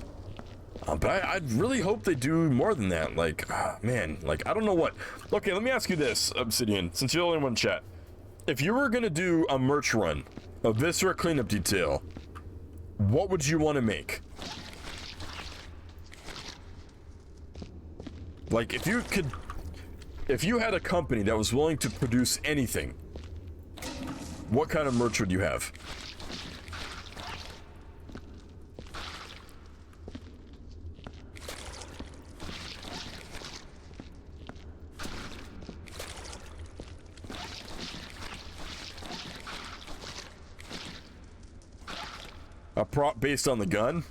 But I really hope they do more than that. Like, man, like, I don't know what. Okay, let me ask you this, Obsidian, since you're the only one in chat. If you were gonna do a merch run, a Viscera cleanup detail, what would you want to make? Like, if you had a company that was willing to produce anything, what kind of merch would you have? A prop based on the gun?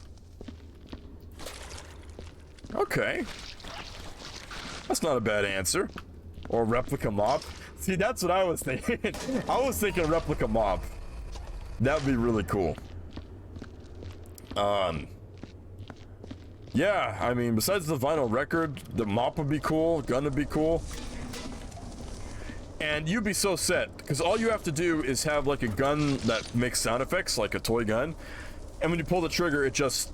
Okay. That's not a bad answer. Or a replica mop. See, that's what I was thinking. I was thinking replica mop. That would be really cool. Yeah, I mean, besides the vinyl record, the mop would be cool, gun would be cool. And you'd be so set, because all you have to do is have like a gun that makes sound effects, like a toy gun. And when you pull the trigger, it just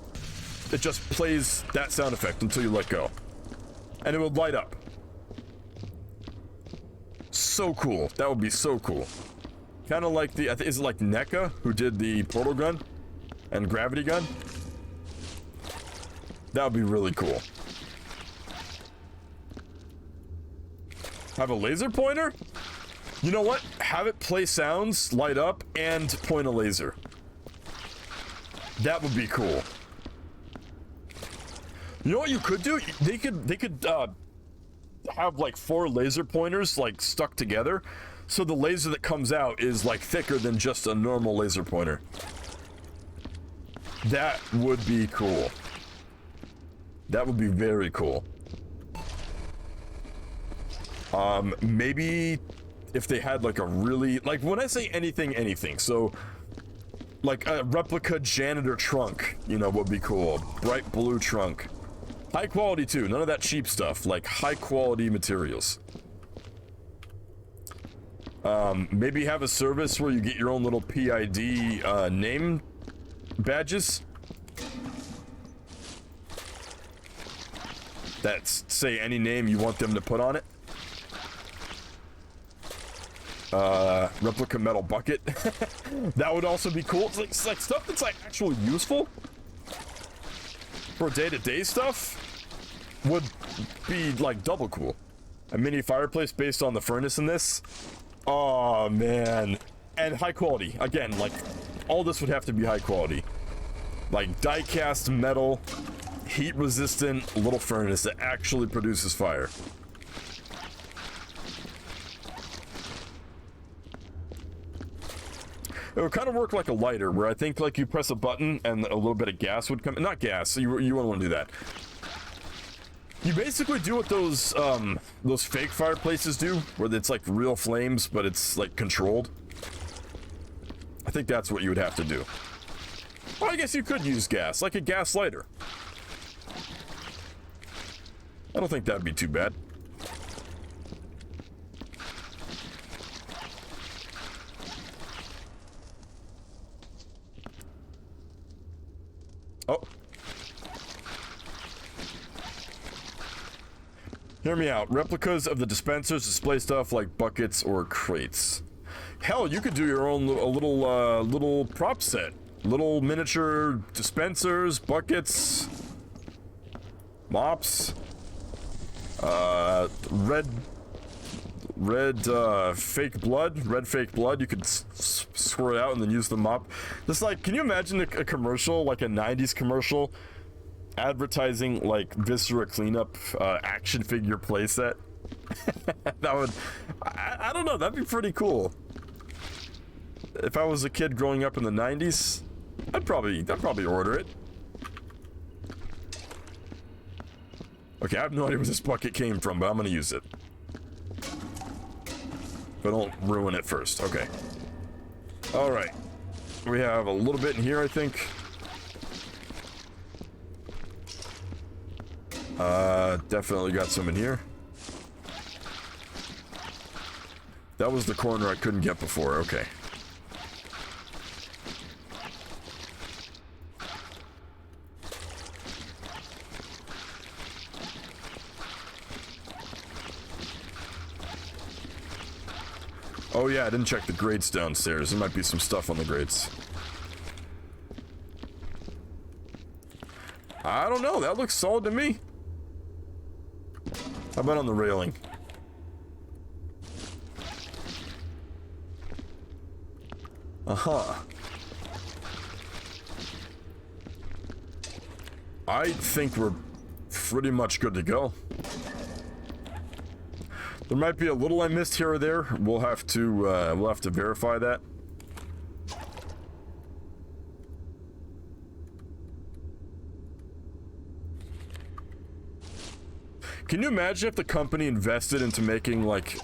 plays that sound effect until you let go. And it would light up. So cool. That would be so cool. Kind of like is it like NECA, who did the portal gun and gravity gun? That would be really cool. Have a laser pointer? You know what? Have it play sounds, light up, and point a laser. That would be cool. You know what you could do? They could have like 4 laser pointers like stuck together, so the laser that comes out is like thicker than just a normal laser pointer. That would be cool. That would be very cool. Maybe if they had like a really, like, when I say anything, so like a replica janitor trunk, you know, would be cool. Bright blue trunk. High quality too, none of that cheap stuff, like high quality materials. Maybe have a service where you get your own little PID name badges that say any name you want them to put on it. Replica metal bucket. That would also be cool. It's like stuff that's like actually useful for day-to-day stuff would be like double cool. A mini fireplace based on the furnace in this. Oh man. And high quality. Again, like all this would have to be high quality. Like die-cast metal, heat resistant little furnace that actually produces fire. It would kind of work like a lighter, where I think like you press a button and a little bit of gas would come. Not gas, so you wouldn't want to do that. You basically do what those fake fireplaces do, where it's like real flames, but it's like controlled. I think that's what you would have to do. Well, I guess you could use gas, like a gas lighter. I don't think that'd be too bad. Oh. Hear me out. Replicas of the dispensers display stuff like buckets or crates. Hell, you could do your own little prop set. Little miniature dispensers, buckets, mops, red fake blood. You could squirt it out and then use the mop. Just like, can you imagine a commercial, like a 90s commercial, advertising like Viscera cleanup action figure playset? That would, I don't know, that'd be pretty cool. If I was a kid growing up in the 90s, I'd probably order it. Okay, I have no idea where this bucket came from, but I'm gonna use it. If I don't ruin it first. Okay. Alright. We have a little bit in here, I think. Definitely got some in here. That was the corner I couldn't get before. Okay. Oh yeah, I didn't check the grates downstairs. There might be some stuff on the grates. I don't know. That looks solid to me. How about on the railing? Uh-huh. I think we're pretty much good to go. There might be a little I missed here or there. We'll have to verify that. Can you imagine if the company invested into making like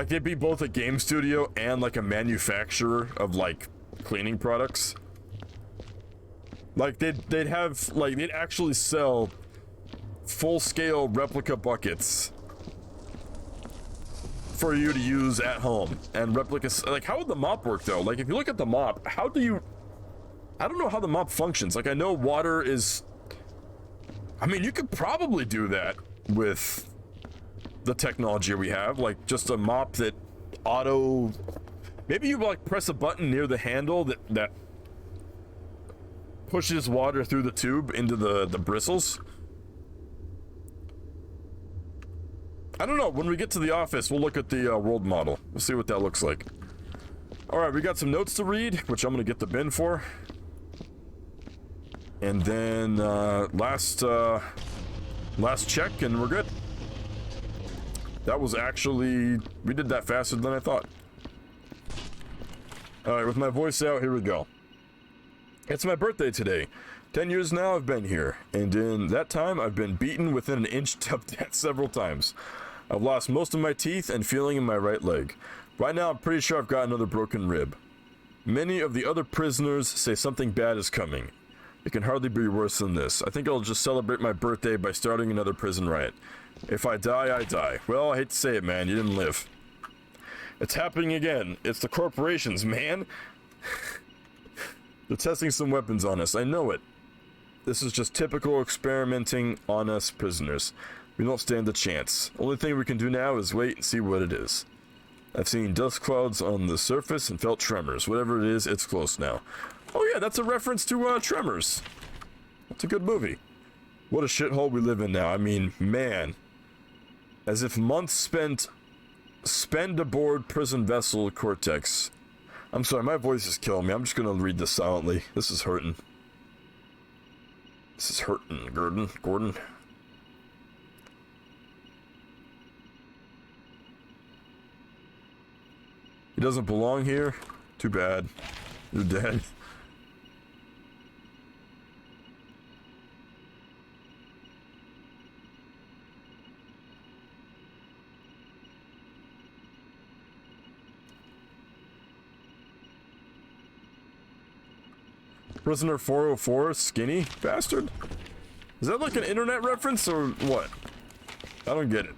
they'd be both a game studio and like a manufacturer of like cleaning products? Like they'd have like they'd actually sell full-scale replica buckets for you to use at home, and replicas. Like, how would the mop work though? Like, if you look at the mop, how do you? I don't know how the mop functions. Like, I know water is. I mean, you could probably do that with the technology we have, like just a mop that auto. Maybe you like press a button near the handle that pushes water through the tube into the bristles. I don't know. When we get to the office, we'll look at the world model. We'll see what that looks like. All right, we got some notes to read, which I'm gonna get the bin for. And then last check, and we're good. That was actually, we did that faster than I thought. All right, with my voice out, here we go. It's my birthday today. 10 years now I've been here, and in that time I've been beaten within an inch of death several times. I've lost most of my teeth and feeling in my right leg. Right now I'm pretty sure I've got another broken rib. Many of the other prisoners say something bad is coming. It can hardly be worse than this. I think I'll just celebrate my birthday by starting another prison riot. If I die, I die. Well, I hate to say it, man, you didn't live. It's happening again. It's the corporations, man. They're testing some weapons on us, I know it. This is just typical experimenting on us prisoners. We don't stand a chance. Only thing we can do now is wait and see what it is. I've seen dust clouds on the surface and felt tremors. Whatever it is, it's close now. Oh yeah, that's a reference to Tremors. That's a good movie. What a shithole we live in now. I mean, man. As if months spend aboard prison vessel Cortex. I'm sorry, my voice is killing me. I'm just gonna read this silently. This is hurting. This is hurting, Gordon. He doesn't belong here. Too bad. You're dead. Prisoner 404, skinny bastard? Is that like an internet reference or what? I don't get it.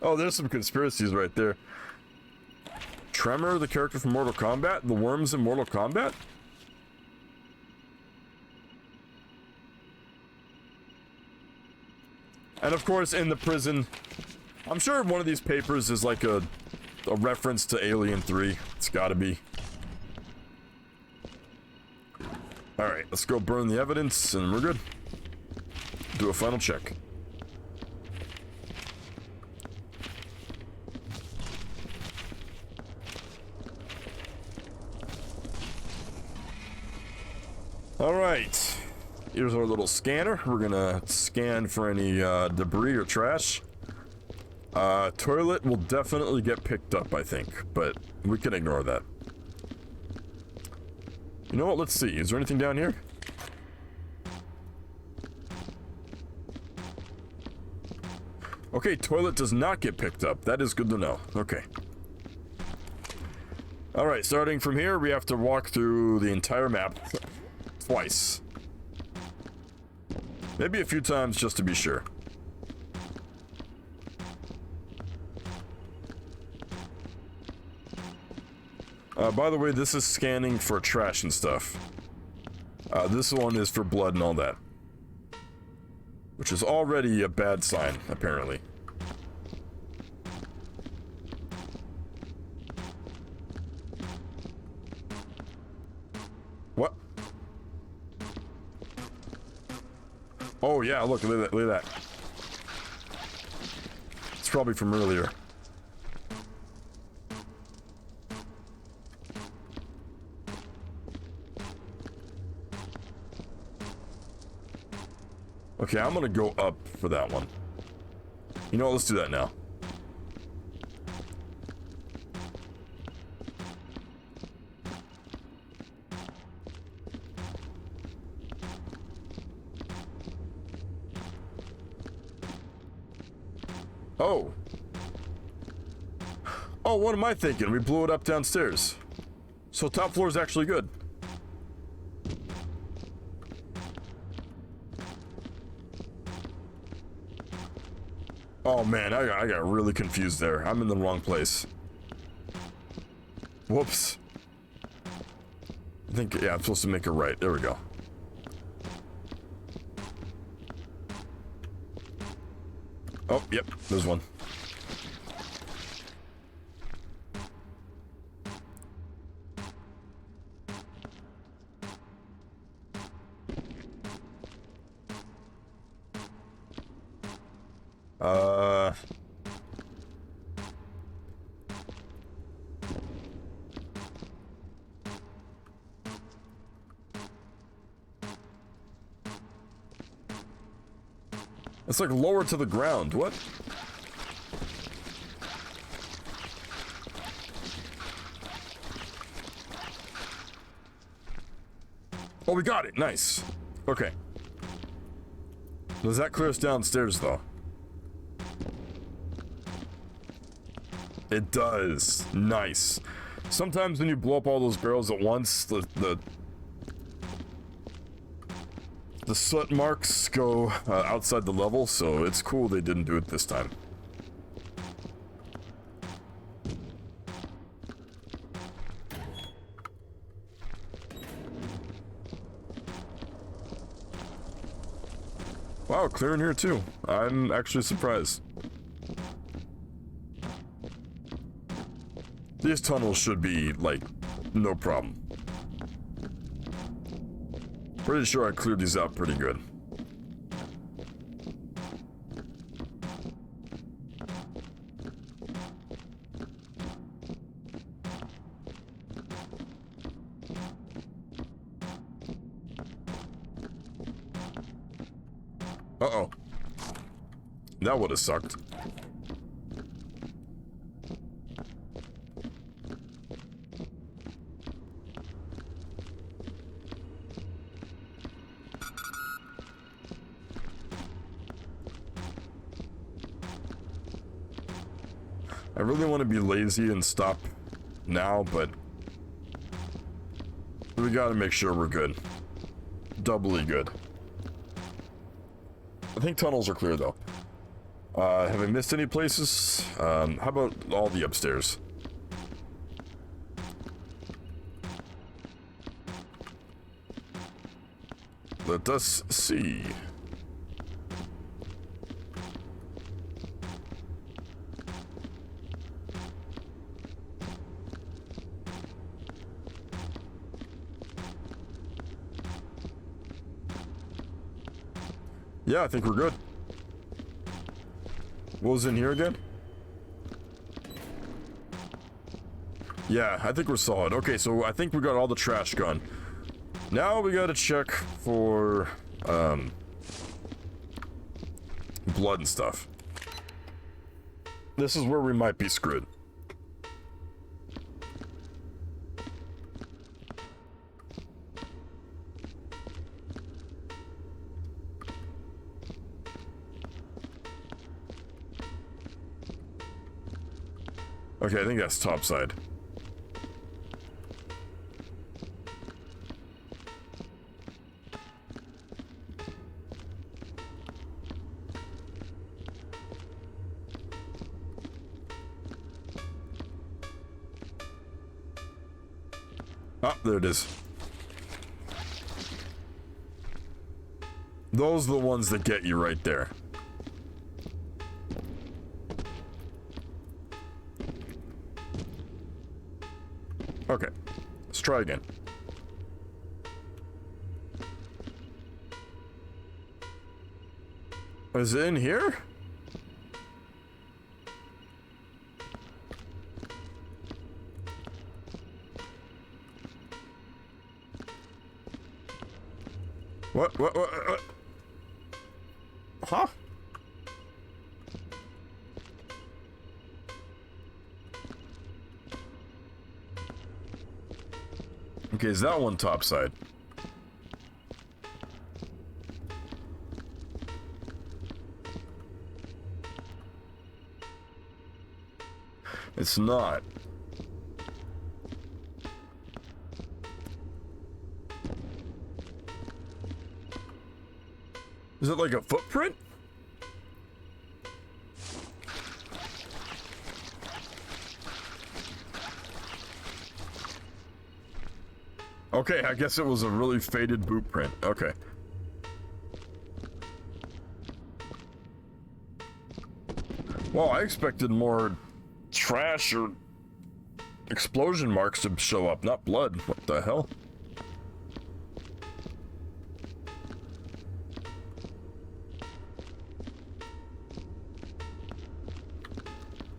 Oh, there's some conspiracies right there. Tremor, the character from Mortal Kombat? The worms in Mortal Kombat? And of course, in the prison, I'm sure one of these papers is like a reference to Alien 3. It's gotta be. Alright, let's go burn the evidence and we're good. Do a final check. Alright. Here's our little scanner. We're gonna scan for any debris or trash. Toilet will definitely get picked up, I think, but we can ignore that. You know what? Let's see. Is there anything down here? Okay, toilet does not get picked up. That is good to know. Okay. Alright, starting from here, we have to walk through the entire map twice. Maybe a few times just to be sure. By the way, this is scanning for trash and stuff. This one is for blood and all that. Which is already a bad sign, apparently. What? Oh yeah, look at that. It's probably from earlier. Okay, I'm gonna go up for that one. You know what, let's do that now. Oh. Oh, what am I thinking? We blew it up downstairs. So top floor is actually good. Oh man, I got really confused there. I'm in the wrong place. Whoops. I think, yeah, I'm supposed to make a right. There we go. Oh, yep, there's one. It's like lower to the ground. What? Oh, we got it. Nice. Okay. Does that clear us downstairs, though? It does. Nice. Sometimes when you blow up all those barrels at once, the soot marks go outside the level, so it's cool they didn't do it this time. Wow, clear in here too. I'm actually surprised. These tunnels should be, like, no problem. Pretty sure I cleared these out pretty good. Uh-oh. That would have sucked. I really want to be lazy and stop now, but we gotta make sure we're good. Doubly good. I think tunnels are clear, though. Have I missed any places? How about all the upstairs? Let us see. Yeah, I think we're good. What was in here again? Yeah, I think we're solid. Okay, so I think we got all the trash gone. Now we gotta check for, blood and stuff. This is where we might be screwed. Okay, I think that's top side. Ah, there it is. Those are the ones that get you right there. Okay, let's try again. Is it in here? What? Huh? Okay, is that one topside? It's not. Is it like a footprint? Okay, I guess it was a really faded boot print. Okay. Well, I expected more trash or explosion marks to show up, not blood. What the hell?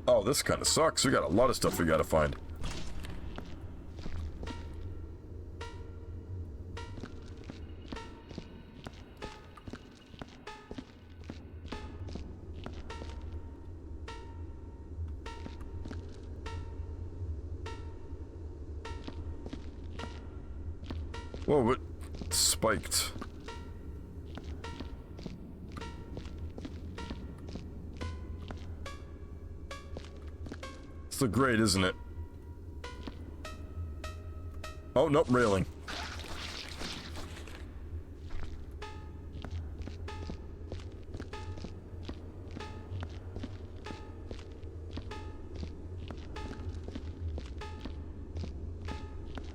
Oh, this kind of sucks. We got a lot of stuff we gotta find. Whoa, what? Spiked. It's the grate, isn't it? Oh, nope, railing.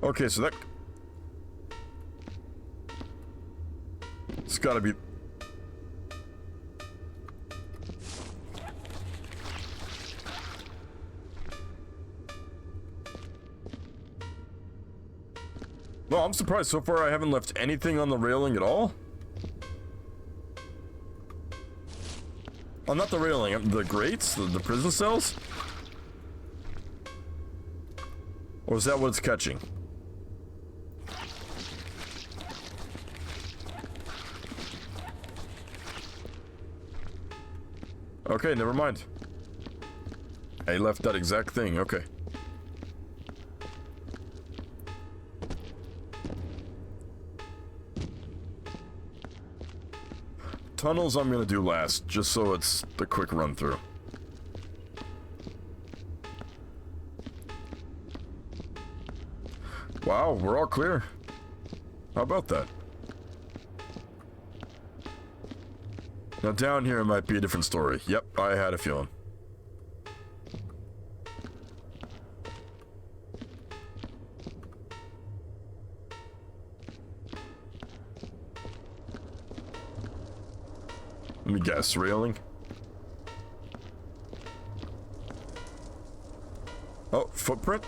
Okay, so that... It's gotta be... Well, I'm surprised so far I haven't left anything on the railing at all. Oh, not the railing, the grates? The prison cells? Or is that what it's catching? Okay, never mind. I left that exact thing, okay. Tunnels I'm gonna do last, just so it's the quick run through. Wow, we're all clear. How about that? Now down here might be a different story. Yep, I had a feeling. Let me guess, railing? Oh, footprint?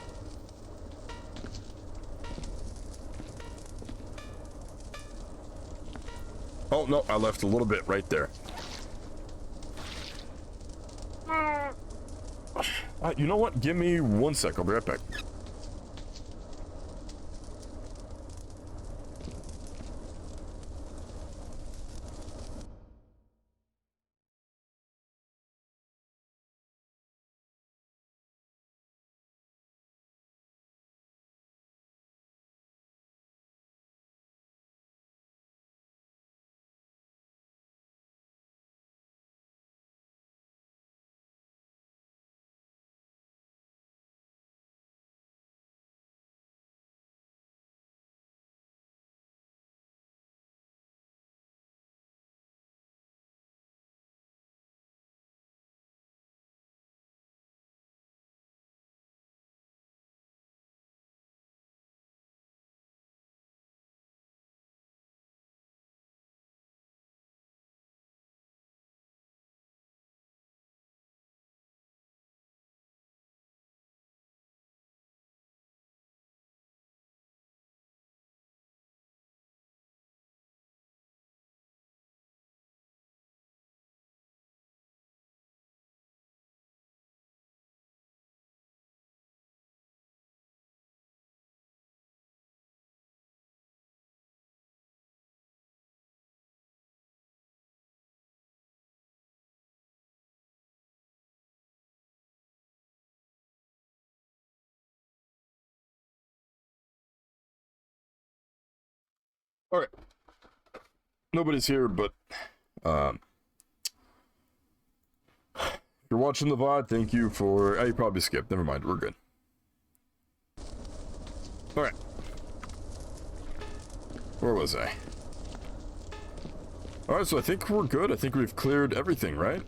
Oh, no, I left a little bit right there. You know what? Give me 1 sec. I'll be right back. Alright. Nobody's here, but if you're watching the VOD, thank you for... you probably skipped. Never mind, we're good. Alright. Where was I? Alright, so I think we're good. I think we've cleared everything, right?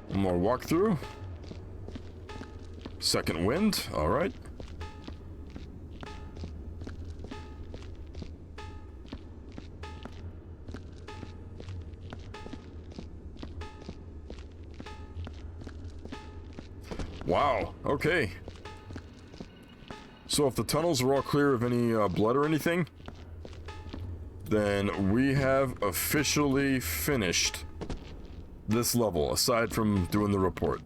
One more walkthrough. Second wind, alright. Wow, okay. So if the tunnels are all clear of any blood or anything, then we have officially finished this level, aside from doing the report.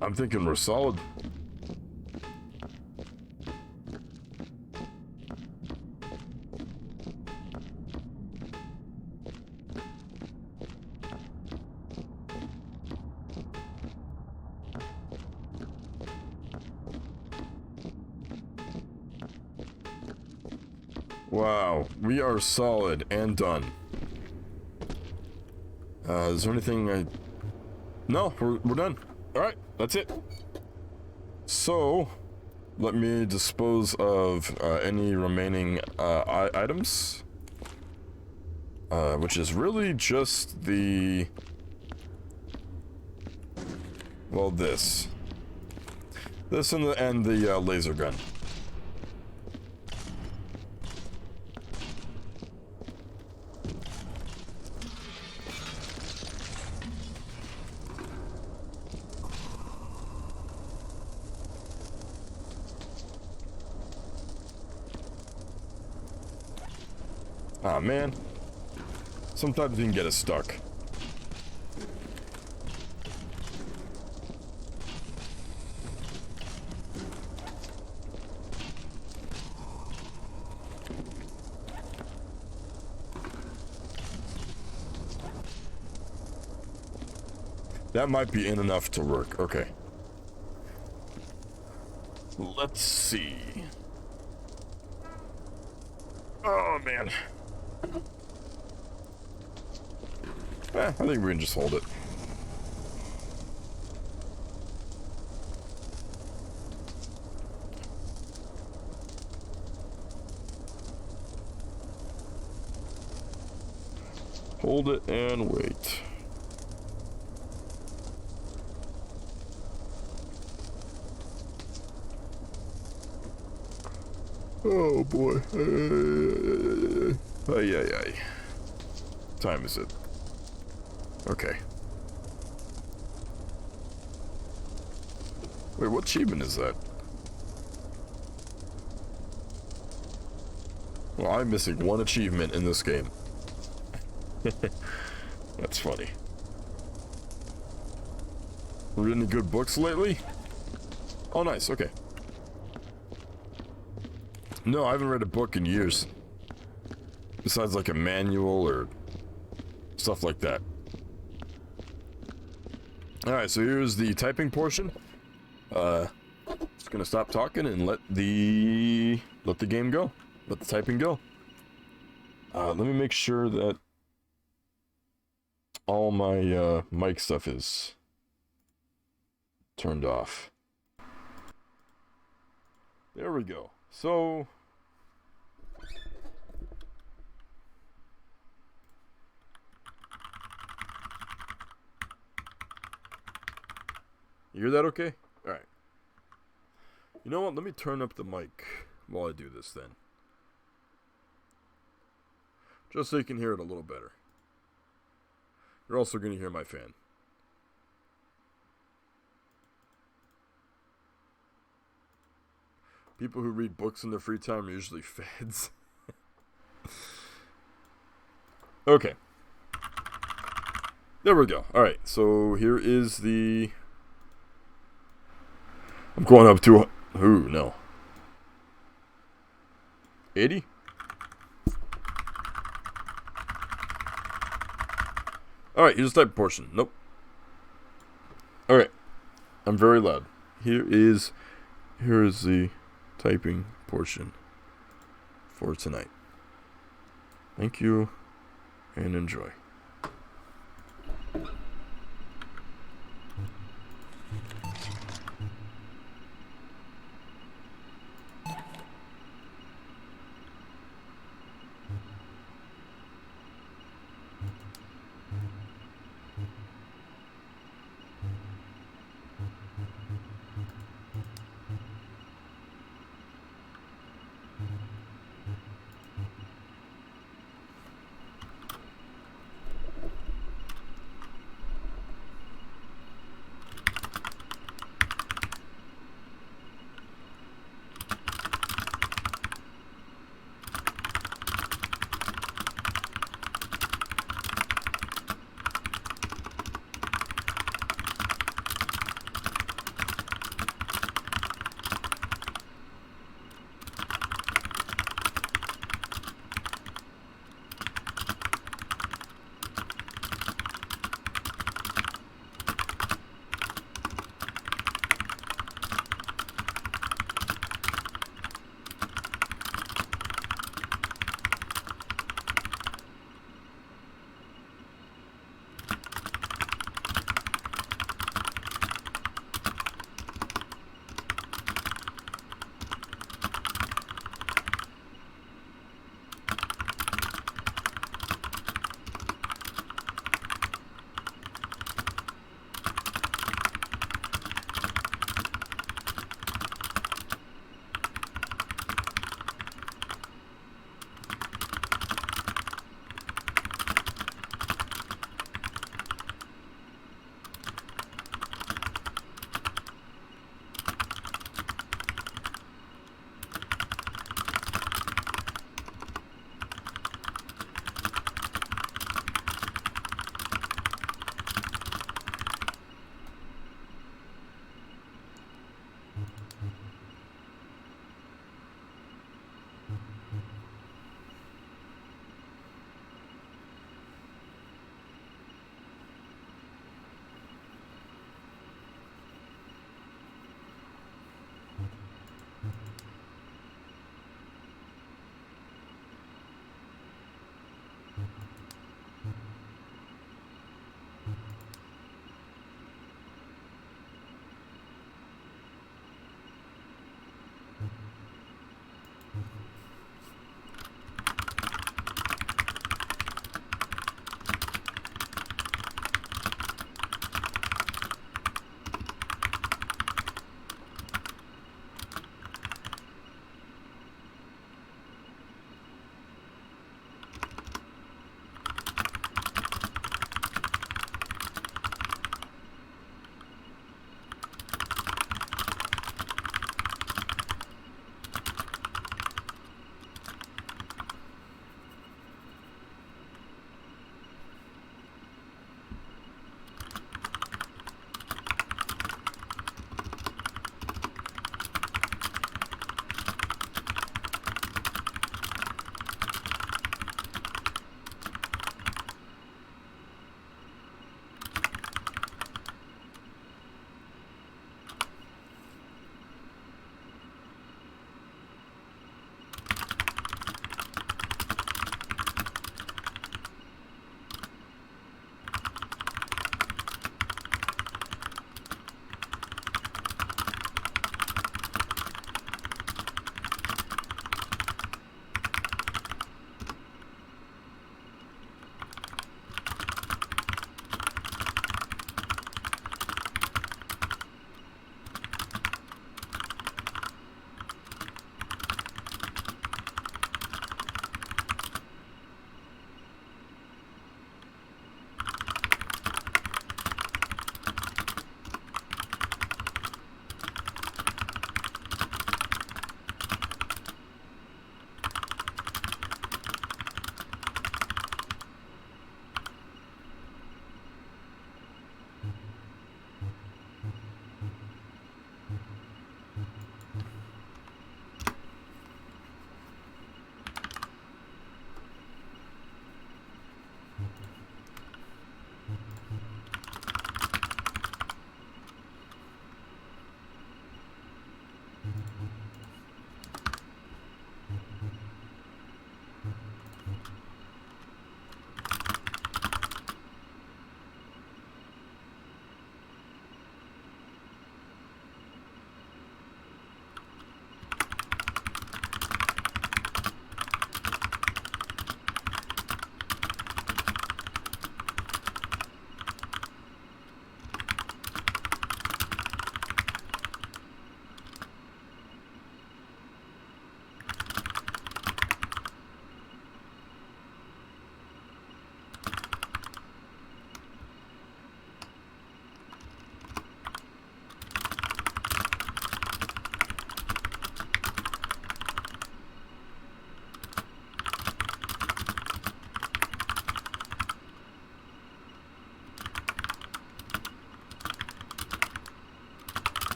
I'm thinking we're solid. Wow, we are solid and done. Is there anything I... No, we're done. Alright, that's it. So, let me dispose of any remaining items. Which is really just the... Well, this. This and the laser gun. Ah, man. Sometimes you can get us stuck. That might be in enough to work. Okay. Let's see. Oh, man. I think we can just hold it. Hold it and wait. Oh boy. Ay, ay, ay. Time is it? Okay. Wait, what achievement is that? Well, I'm missing one achievement in this game. That's funny. Read any good books lately? Oh, nice, okay. No, I haven't read a book in years. Besides like a manual or stuff like that. Alright, so here's the typing portion. Just gonna stop talking and let the game go. Let the typing go. Let me make sure that all my mic stuff is turned off. There we go. So you hear that okay? Alright. You know what? Let me turn up the mic while I do this then. Just so you can hear it a little better. You're also going to hear my fan. People who read books in their free time are usually feds. Okay. There we go. Alright, so here is the... I'm going up to... Ooh, no. 80? Alright, here's the type portion. Nope. Alright. I'm very loud. Here is the typing portion for tonight. Thank you, and enjoy.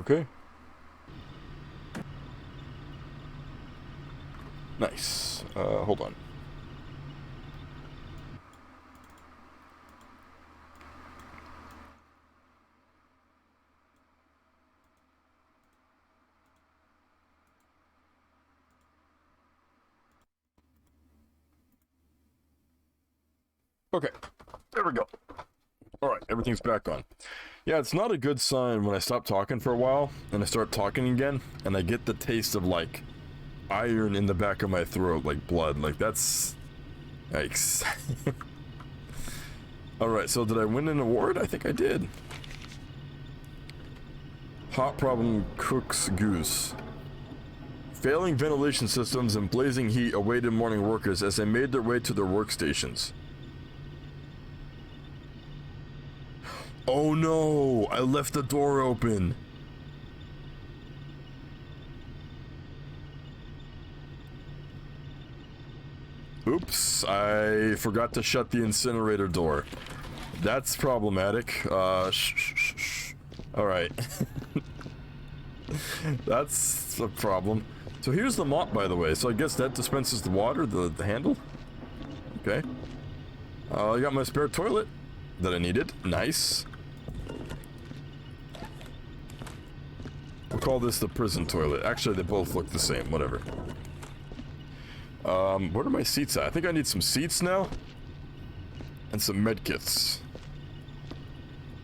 Okay. Nice. Hold on. Okay, there we go. All right, everything's back on. Yeah, it's not a good sign when I stop talking for a while and I start talking again and I get the taste of like iron in the back of my throat, like blood. Like that's... Yikes. All right, so did I win an award? I think I did. Hot problem cooks goose. Failing ventilation systems and blazing heat awaited morning workers as they made their way to their workstations. Oh no! I left the door open! Oops, I forgot to shut the incinerator door. That's problematic. Shh. Alright. That's a problem. So here's the mop, by the way. So I guess that dispenses the water, the handle. Okay. I got my spare toilet that I needed. Nice. We'll call this the prison toilet. Actually, they both look the same. Whatever. Where are my seats at? I think I need some seats now. And some medkits.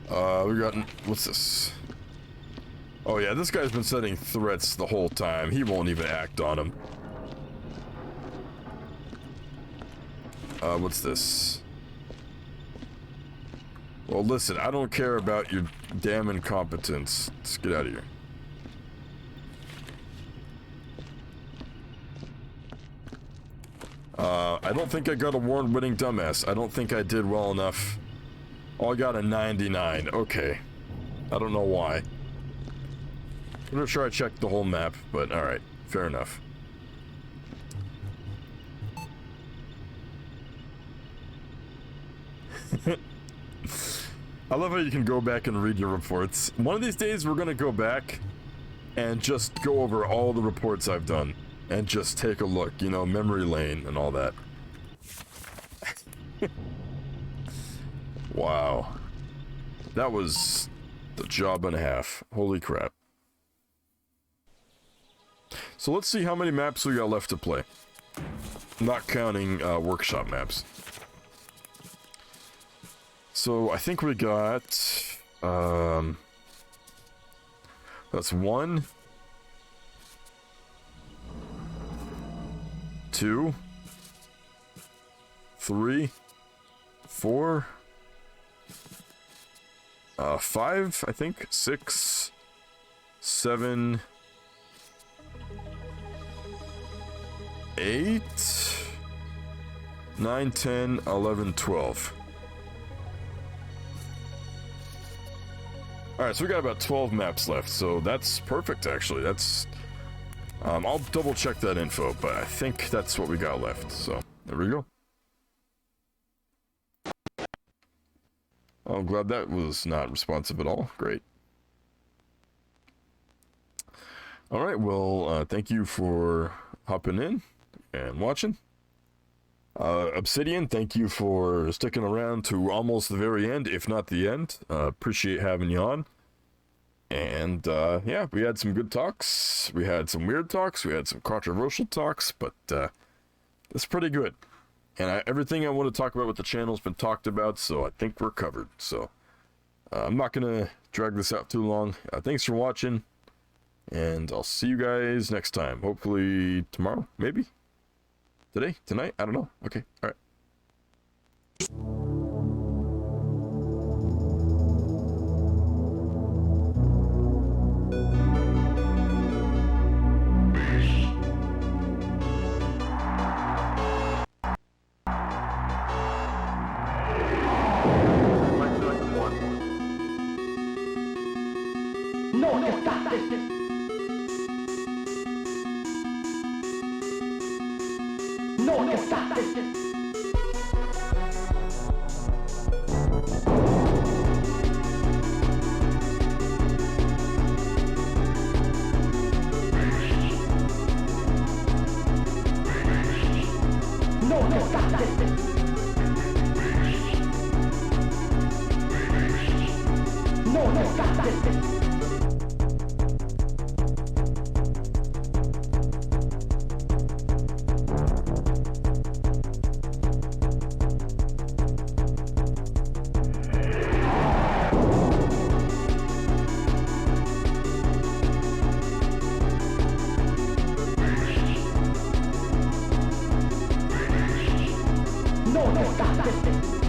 We got... What's this? Oh yeah, this guy's been setting threats the whole time. He won't even act on them. What's this? Well, listen, I don't care about your damn incompetence. Let's get out of here. I don't think I got award-winning dumbass. I don't think I did well enough. Oh, I got a 99. Okay. I don't know why. I'm not sure I checked the whole map, but alright. Fair enough. I love how you can go back and read your reports. One of these days, we're gonna go back and just go over all the reports I've done. And just take a look, you know, memory lane and all that. Wow. That was the job and a half. Holy crap. So let's see how many maps we got left to play. Not counting workshop maps. So I think we got... that's 1... 2, 3, 4, 5, I think, 6, 7, 8, 9, 10, 11, 12. Alright, so we got about 12 maps left, so that's perfect actually. That's... I'll double check that info, but I think that's what we got left, so there we go. I'm glad that was not responsive at all. Great. Alright, well, thank you for hopping in and watching. Obsidian, thank you for sticking around to almost the very end, if not the end. Appreciate having you on. And, yeah, we had some good talks, we had some weird talks, we had some controversial talks, but, it's pretty good. And everything I want to talk about with the channel has been talked about, so I think we're covered. So, I'm not gonna drag this out too long. Thanks for watching, and I'll see you guys next time. Hopefully tomorrow, maybe? Today? Tonight? I don't know. Okay, alright. No, stop this. Non estate. Non estate. Non estate.